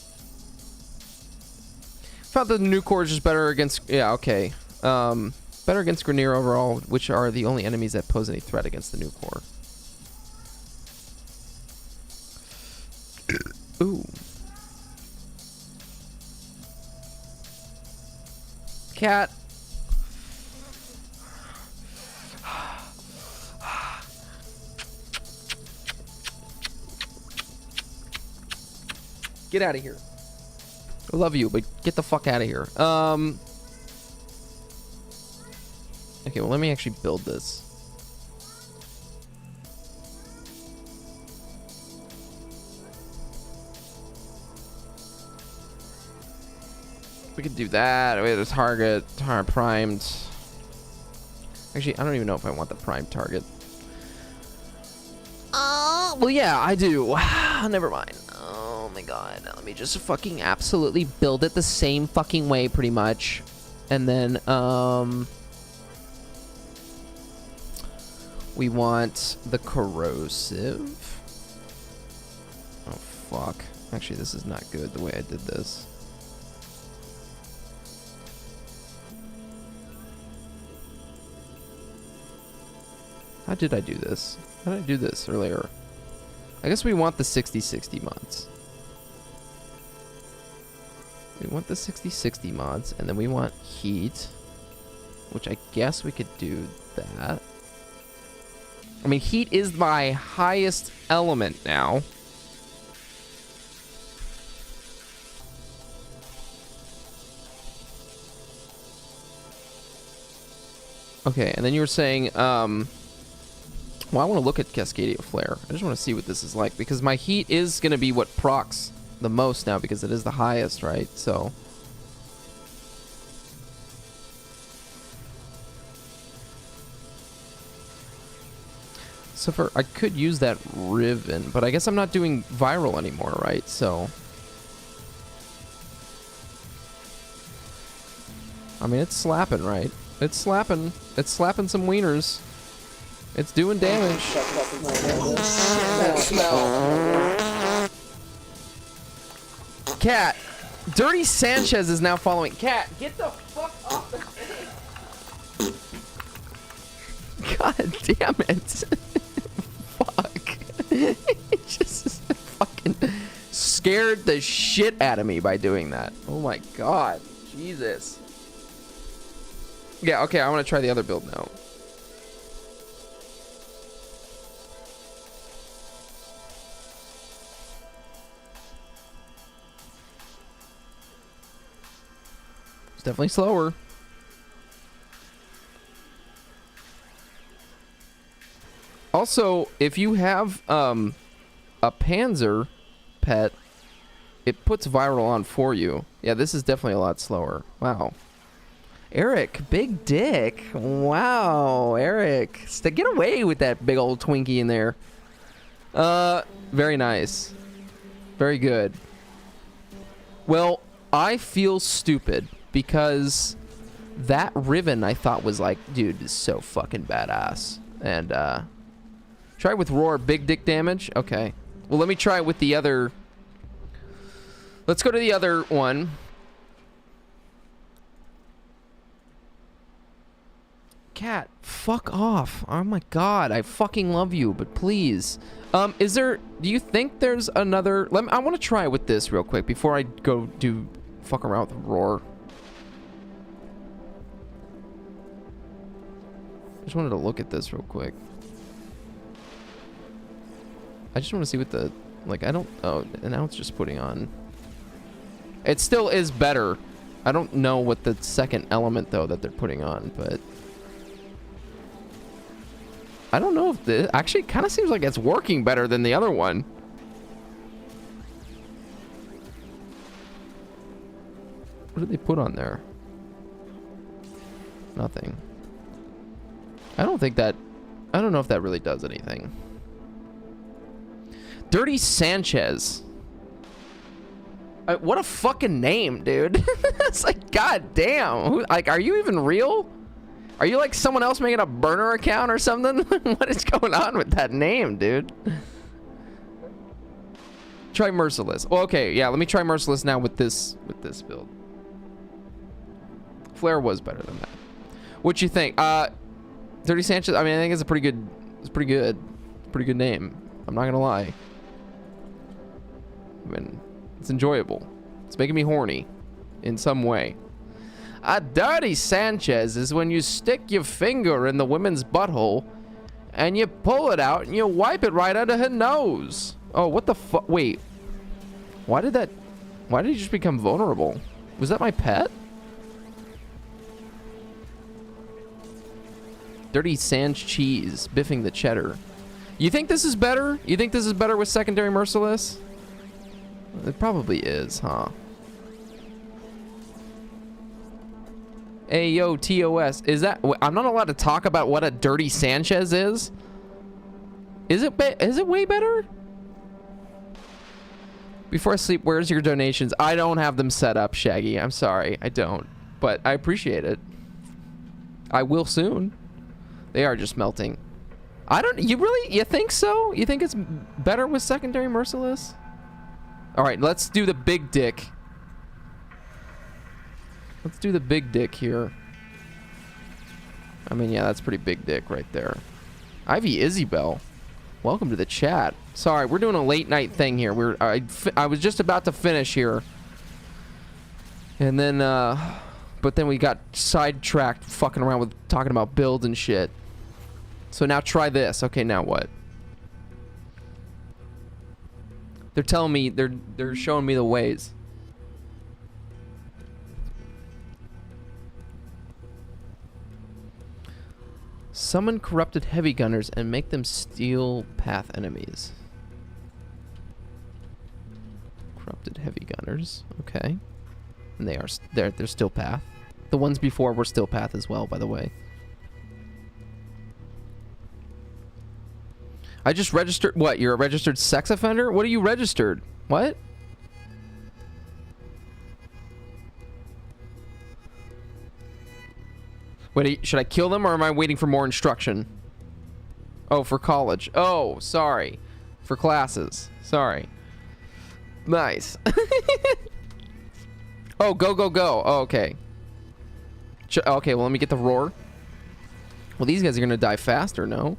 Found that the new core is just better against... Yeah, okay. Better against Grenier overall, which are the only enemies that pose any threat against the new core. Ooh. Cat. Get out of here. I love you, but get the fuck out of here. Okay, well, let me actually build this. We could do that. Wait, there's target primed. Actually, I don't even know if I want the primed target. Well, yeah, I do. Never mind. Oh my god. Let me just fucking absolutely build it the same fucking way, pretty much. And then, we want the corrosive. Oh, fuck. Actually, this is not good the way I did this. How did I do this? How did I do this earlier? I guess we want the 60/60 mods. We want the 60/60 mods, and then we want heat, which I guess we could do that. I mean, heat is my highest element now. Okay, and then you were saying, well, I want to look at Cascadia Flare. I just want to see what this is like, because my heat is going to be what procs the most now, because it is the highest, right? So, So for I could use that Riven, but I guess I'm not doing viral anymore, right? So I mean, it's slapping, right? It's slapping. It's slapping some wieners. It's doing damage. Cat, Dirty Sanchez is now following. Cat, get the fuck off the thing. God damn it. Fuck. He just fucking scared the shit out of me by doing that. Oh my god. Jesus. Yeah, okay, I want to try the other build now. It's definitely slower. Also, if you have a Panzer pet, it puts viral on for you. Yeah, this is definitely a lot slower. Wow. Eric, big dick. Wow, Eric. Get away with that big old Twinkie in there. Very nice. Very good. Well, I feel stupid because that Riven I thought was like, dude, is so fucking badass. And, try it with Roar, big dick damage. Okay. Well, let me try it with the other. Let's go to the other one. Cat, fuck off. Oh my god, I fucking love you, but please. Is there, do you think there's another, I want to try it with this real quick before I go fuck around with Roar. I just wanted to look at this real quick. I just want to see what the, like, I don't, oh, and now it's just putting on. It still is better. I don't know what the second element, though, that they're putting on, but I don't know if this actually kind of seems like it's working better than the other one. What did they put on there? Nothing. I don't think that, I don't know if that really does anything. Dirty Sanchez. What a fucking name, dude. It's like, god damn. Who, like, are you even real? Are you like someone else making a burner account or something? What is going on with that name, dude? Try Merciless. Well, okay, yeah, let me try Merciless now with this build. Flare was better than that. What you think? Dirty Sanchez, I mean, I think it's a pretty good name. I'm not gonna lie. I mean, it's enjoyable. It's making me horny in some way. A Dirty Sanchez is when you stick your finger in the woman's butthole and you pull it out and you wipe it right under her nose. Oh, what the fuck? Wait. Why did he just become vulnerable? Was that my pet? Dirty Sans Cheese, Biffing the Cheddar. You think this is better? You think this is better with Secondary Merciless? It probably is, huh? Hey, yo, TOS. Is that... I'm not allowed to talk about what a Dirty Sanchez is? Is it way better? Before I sleep, where's your donations? I don't have them set up, Shaggy. I'm sorry. I don't. But I appreciate it. I will soon. They are just melting. I don't... You think so? You think it's better with Secondary Merciless? Alright, let's do the big dick. Let's do the big dick here. I mean, yeah, that's pretty big dick right there. Ivy Isabel, welcome to the chat. Sorry, we're doing a late night thing here. I was just about to finish here. And then, but then we got sidetracked fucking around with talking about build and shit. So now try this. Okay, now what? They're telling me, they're showing me the ways. Summon corrupted heavy gunners and make them steal path enemies. Corrupted heavy gunners. Okay. And they're still path. The ones before were still path as well, by the way. I just registered. What? You're a registered sex offender? What are you registered? What? Wait, should I kill them or am I waiting for more instruction? Oh, for college. Oh, sorry. For classes. Sorry. Nice. Oh, go, go, go. Oh, okay. Okay, well, let me get the roar. Well, these guys are gonna die faster, no?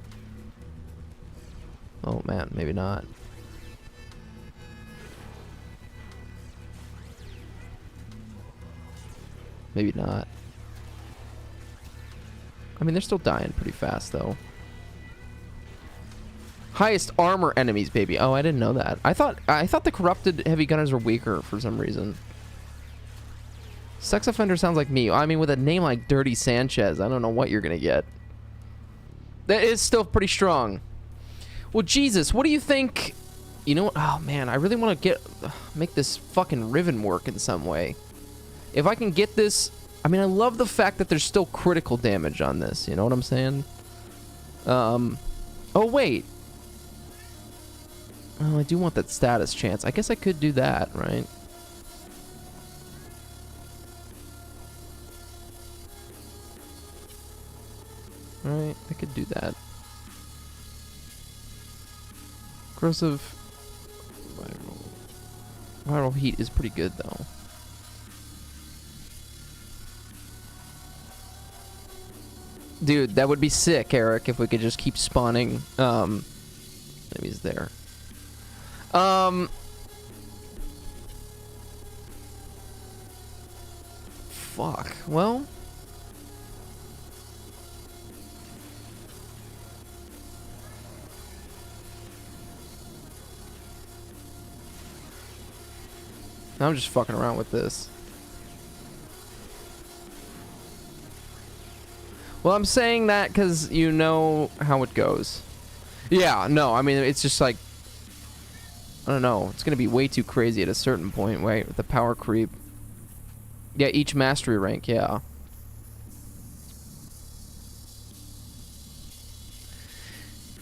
Oh, man, maybe not. Maybe not. I mean, they're still dying pretty fast, though. Highest armor enemies, baby. Oh, I didn't know that. I thought the corrupted heavy gunners were weaker for some reason. Sex offender sounds like me. I mean, with a name like Dirty Sanchez, I don't know what you're gonna get. That is still pretty strong. Well, Jesus, what do you think? You know what? Oh man, I really want to make this fucking Riven work in some way. If I can get this, I mean, I love the fact that there's still critical damage on this. You know what I'm saying? Oh wait. Oh, I do want that status chance. I guess I could do that, right? Right, I could do that. Corrosive viral heat is pretty good though. Dude, that would be sick, Eric, if we could just keep spawning enemies there. Fuck. Well, I'm just fucking around with this. Well, I'm saying that because you know how it goes. Yeah, no, I mean, it's just like, I don't know. It's going to be way too crazy at a certain point, right? With the power creep. Yeah, each mastery rank, yeah.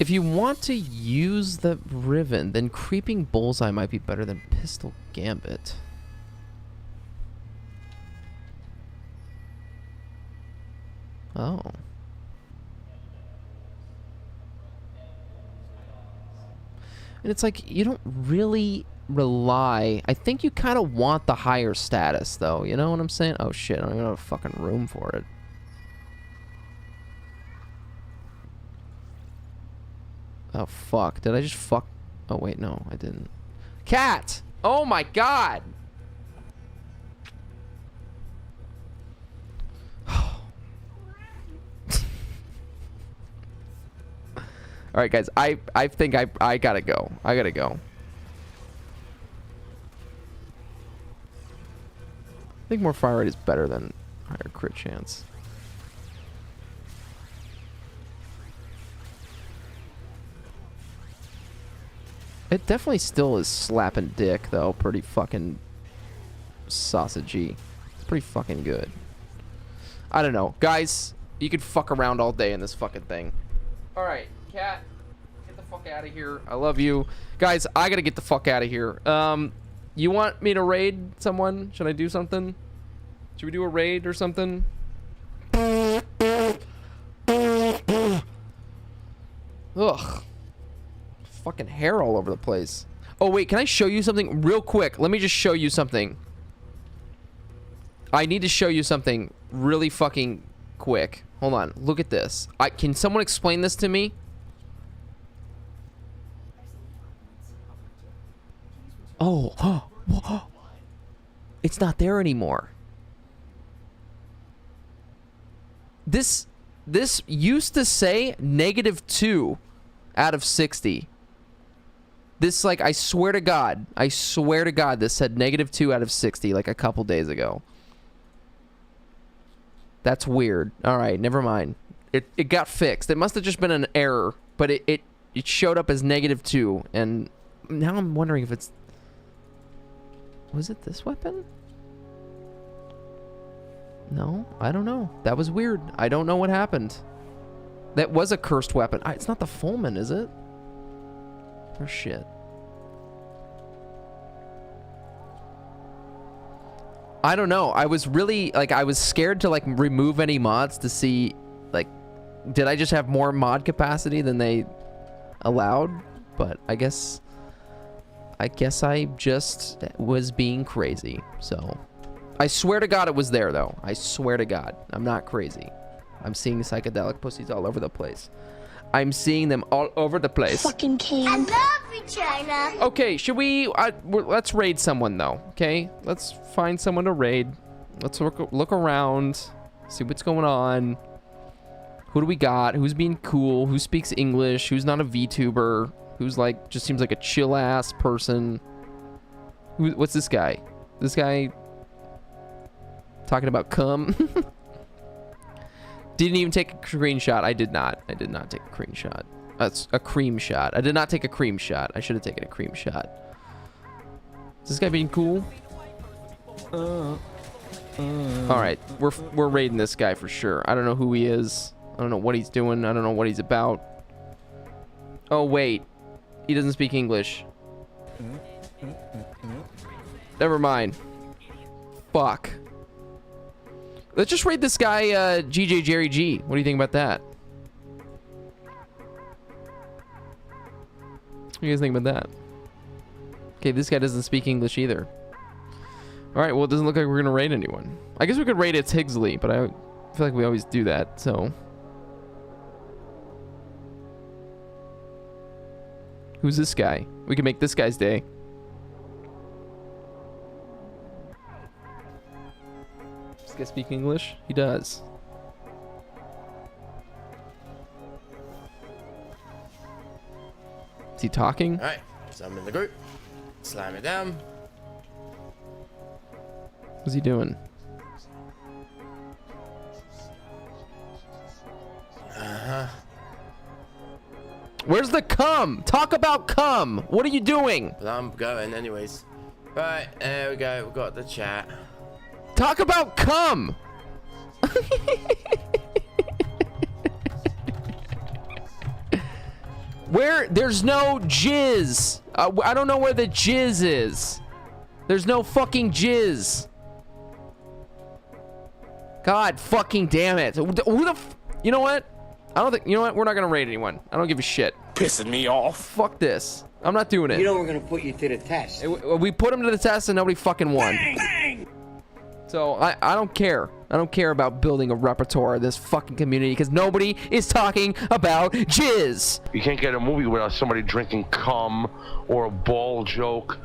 If you want to use the Riven, then Creeping Bullseye might be better than Pistol Gambit. Oh. And it's like, you don't really rely... I think you kind of want the higher status, though. You know what I'm saying? Oh, shit. I don't even have a fucking room for it. Oh, fuck. Did I just fuck... Oh, wait. No, I didn't. Cat! Oh, my God! All right, guys. I think I gotta go. I gotta go. I think more fire rate is better than higher crit chance. It definitely still is slapping dick, though. Pretty fucking sausagey. It's pretty fucking good. I don't know. Guys, you could fuck around all day in this fucking thing. All right. Cat, get the fuck out of here. I love you. Guys, I gotta get the fuck out of here. You want me to raid someone? Should I do something? Should we do a raid or something? Ugh. Fucking hair all over the place. Oh, wait, can I show you something real quick? Let me just show you something. I need to show you something really fucking quick. Hold on. Look at this. Can someone explain this to me? Oh, it's not there anymore. This used to say -2 out of 60. This, like, I swear to God, this said -2 out of 60 like a couple days ago. That's weird. All right, never mind. It got fixed. It must have just been an error, but it showed up as -2, and now I'm wondering if it's... Was it this weapon? No, I don't know. That was weird. I don't know what happened. That was a cursed weapon. It's not the Fulman, is it? for shit. I don't know. I was really, like, I was scared to, like, remove any mods to see, like, did I just have more mod capacity than they allowed? But I guess I just was being crazy. So I swear to God it was there, though. I swear to God. I'm not crazy. I'm seeing psychedelic pussies all over the place. I'm seeing them all over the place. Fucking camp. I love you, China. Okay, should we... let's raid someone, though, okay? Let's find someone to raid. Let's look around, see what's going on. Who do we got? Who's being cool? Who speaks English? Who's not a VTuber? Who's, like, just seems like a chill-ass person? What's this guy? This guy... talking about cum? Didn't even take a screenshot. I did not. I did not take a cream shot. That's a cream shot. I did not take a cream shot. I should have taken a cream shot. Is this guy being cool? All right, we're raiding this guy for sure. I don't know who he is. I don't know what he's doing. I don't know what he's about. Oh wait, he doesn't speak English. Never mind. Fuck. Let's just raid this guy, JerryG. What do you think about that? What do you guys think about that? Okay, this guy doesn't speak English either. Alright, well, it doesn't look like we're gonna raid anyone. I guess we could raid it's Higsley, but I feel like we always do that, so... Who's this guy? We can make this guy's day. Does this guy speak English? He does. Is he talking? Alright, so I'm in the group. Slam it down. What's he doing? Uh-huh. Where's the cum? Talk about cum. What are you doing? But I'm going anyways. Right, there we go. We've got the chat. Talk about cum. Where? There's no jizz. I don't know where the jizz is. There's no fucking jizz. God fucking damn it. Who the you know what? I don't think, you know what? We're not gonna raid anyone. I don't give a shit. Pissing me off. Fuck this. I'm not doing it. You know we're gonna put you to the test. We put him to the test and nobody fucking won. Bang, bang. So I don't care. I don't care about building a repertoire of this fucking community because nobody is talking about jizz. You can't get a movie without somebody drinking cum or a ball joke.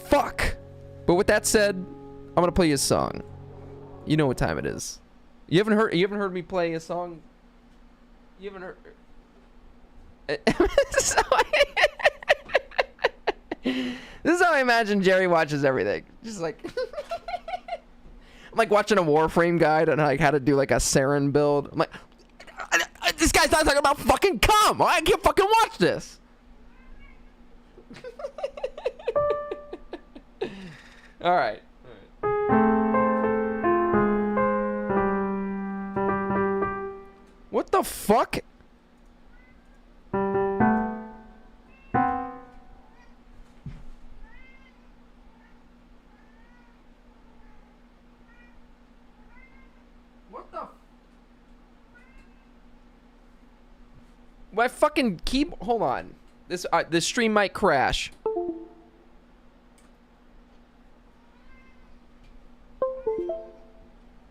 Fuck. But with that said, I'm gonna play you a song. You know what time it is. You haven't heard me play a song. You haven't heard. This is how I imagine Jerry watches everything. Just like I'm like watching a Warframe guide on like how to do like a Saren build. I'm like, this guy's not talking about fucking cum. I can't fucking watch this. All right. What the fuck? What the? My fucking keyboard. Hold on. This stream might crash.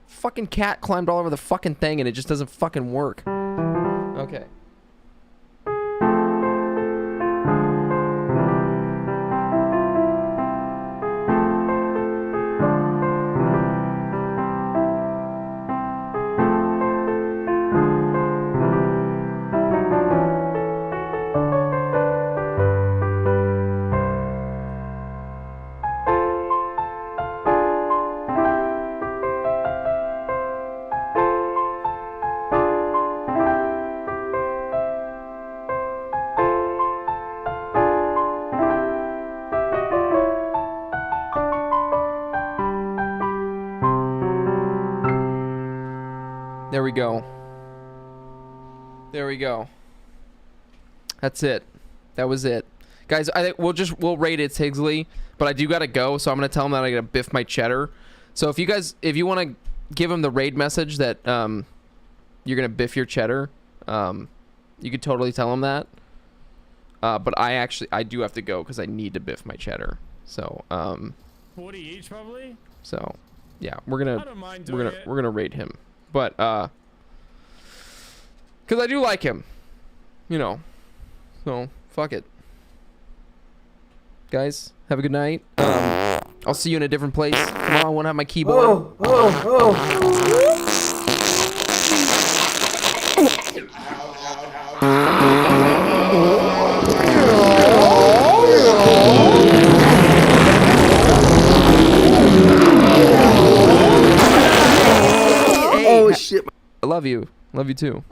Fucking cat climbed all over the fucking thing and it just doesn't fucking work. Okay. There we go. There we go. That's it. That was it. Guys, I think we'll rate it Tigsley, but I do gotta go, so I'm gonna tell him that I gotta biff my cheddar. So if you wanna give him the raid message that you're gonna biff your cheddar, you could totally tell him that. But I do have to go because I need to biff my cheddar. So 40 each probably. So yeah, we're gonna raid him, but because I do like him, you know. So fuck it. Guys, have a good night. I'll see you in a different place. Come on, I want to have my keyboard. Oh shit. I love you. Love you too.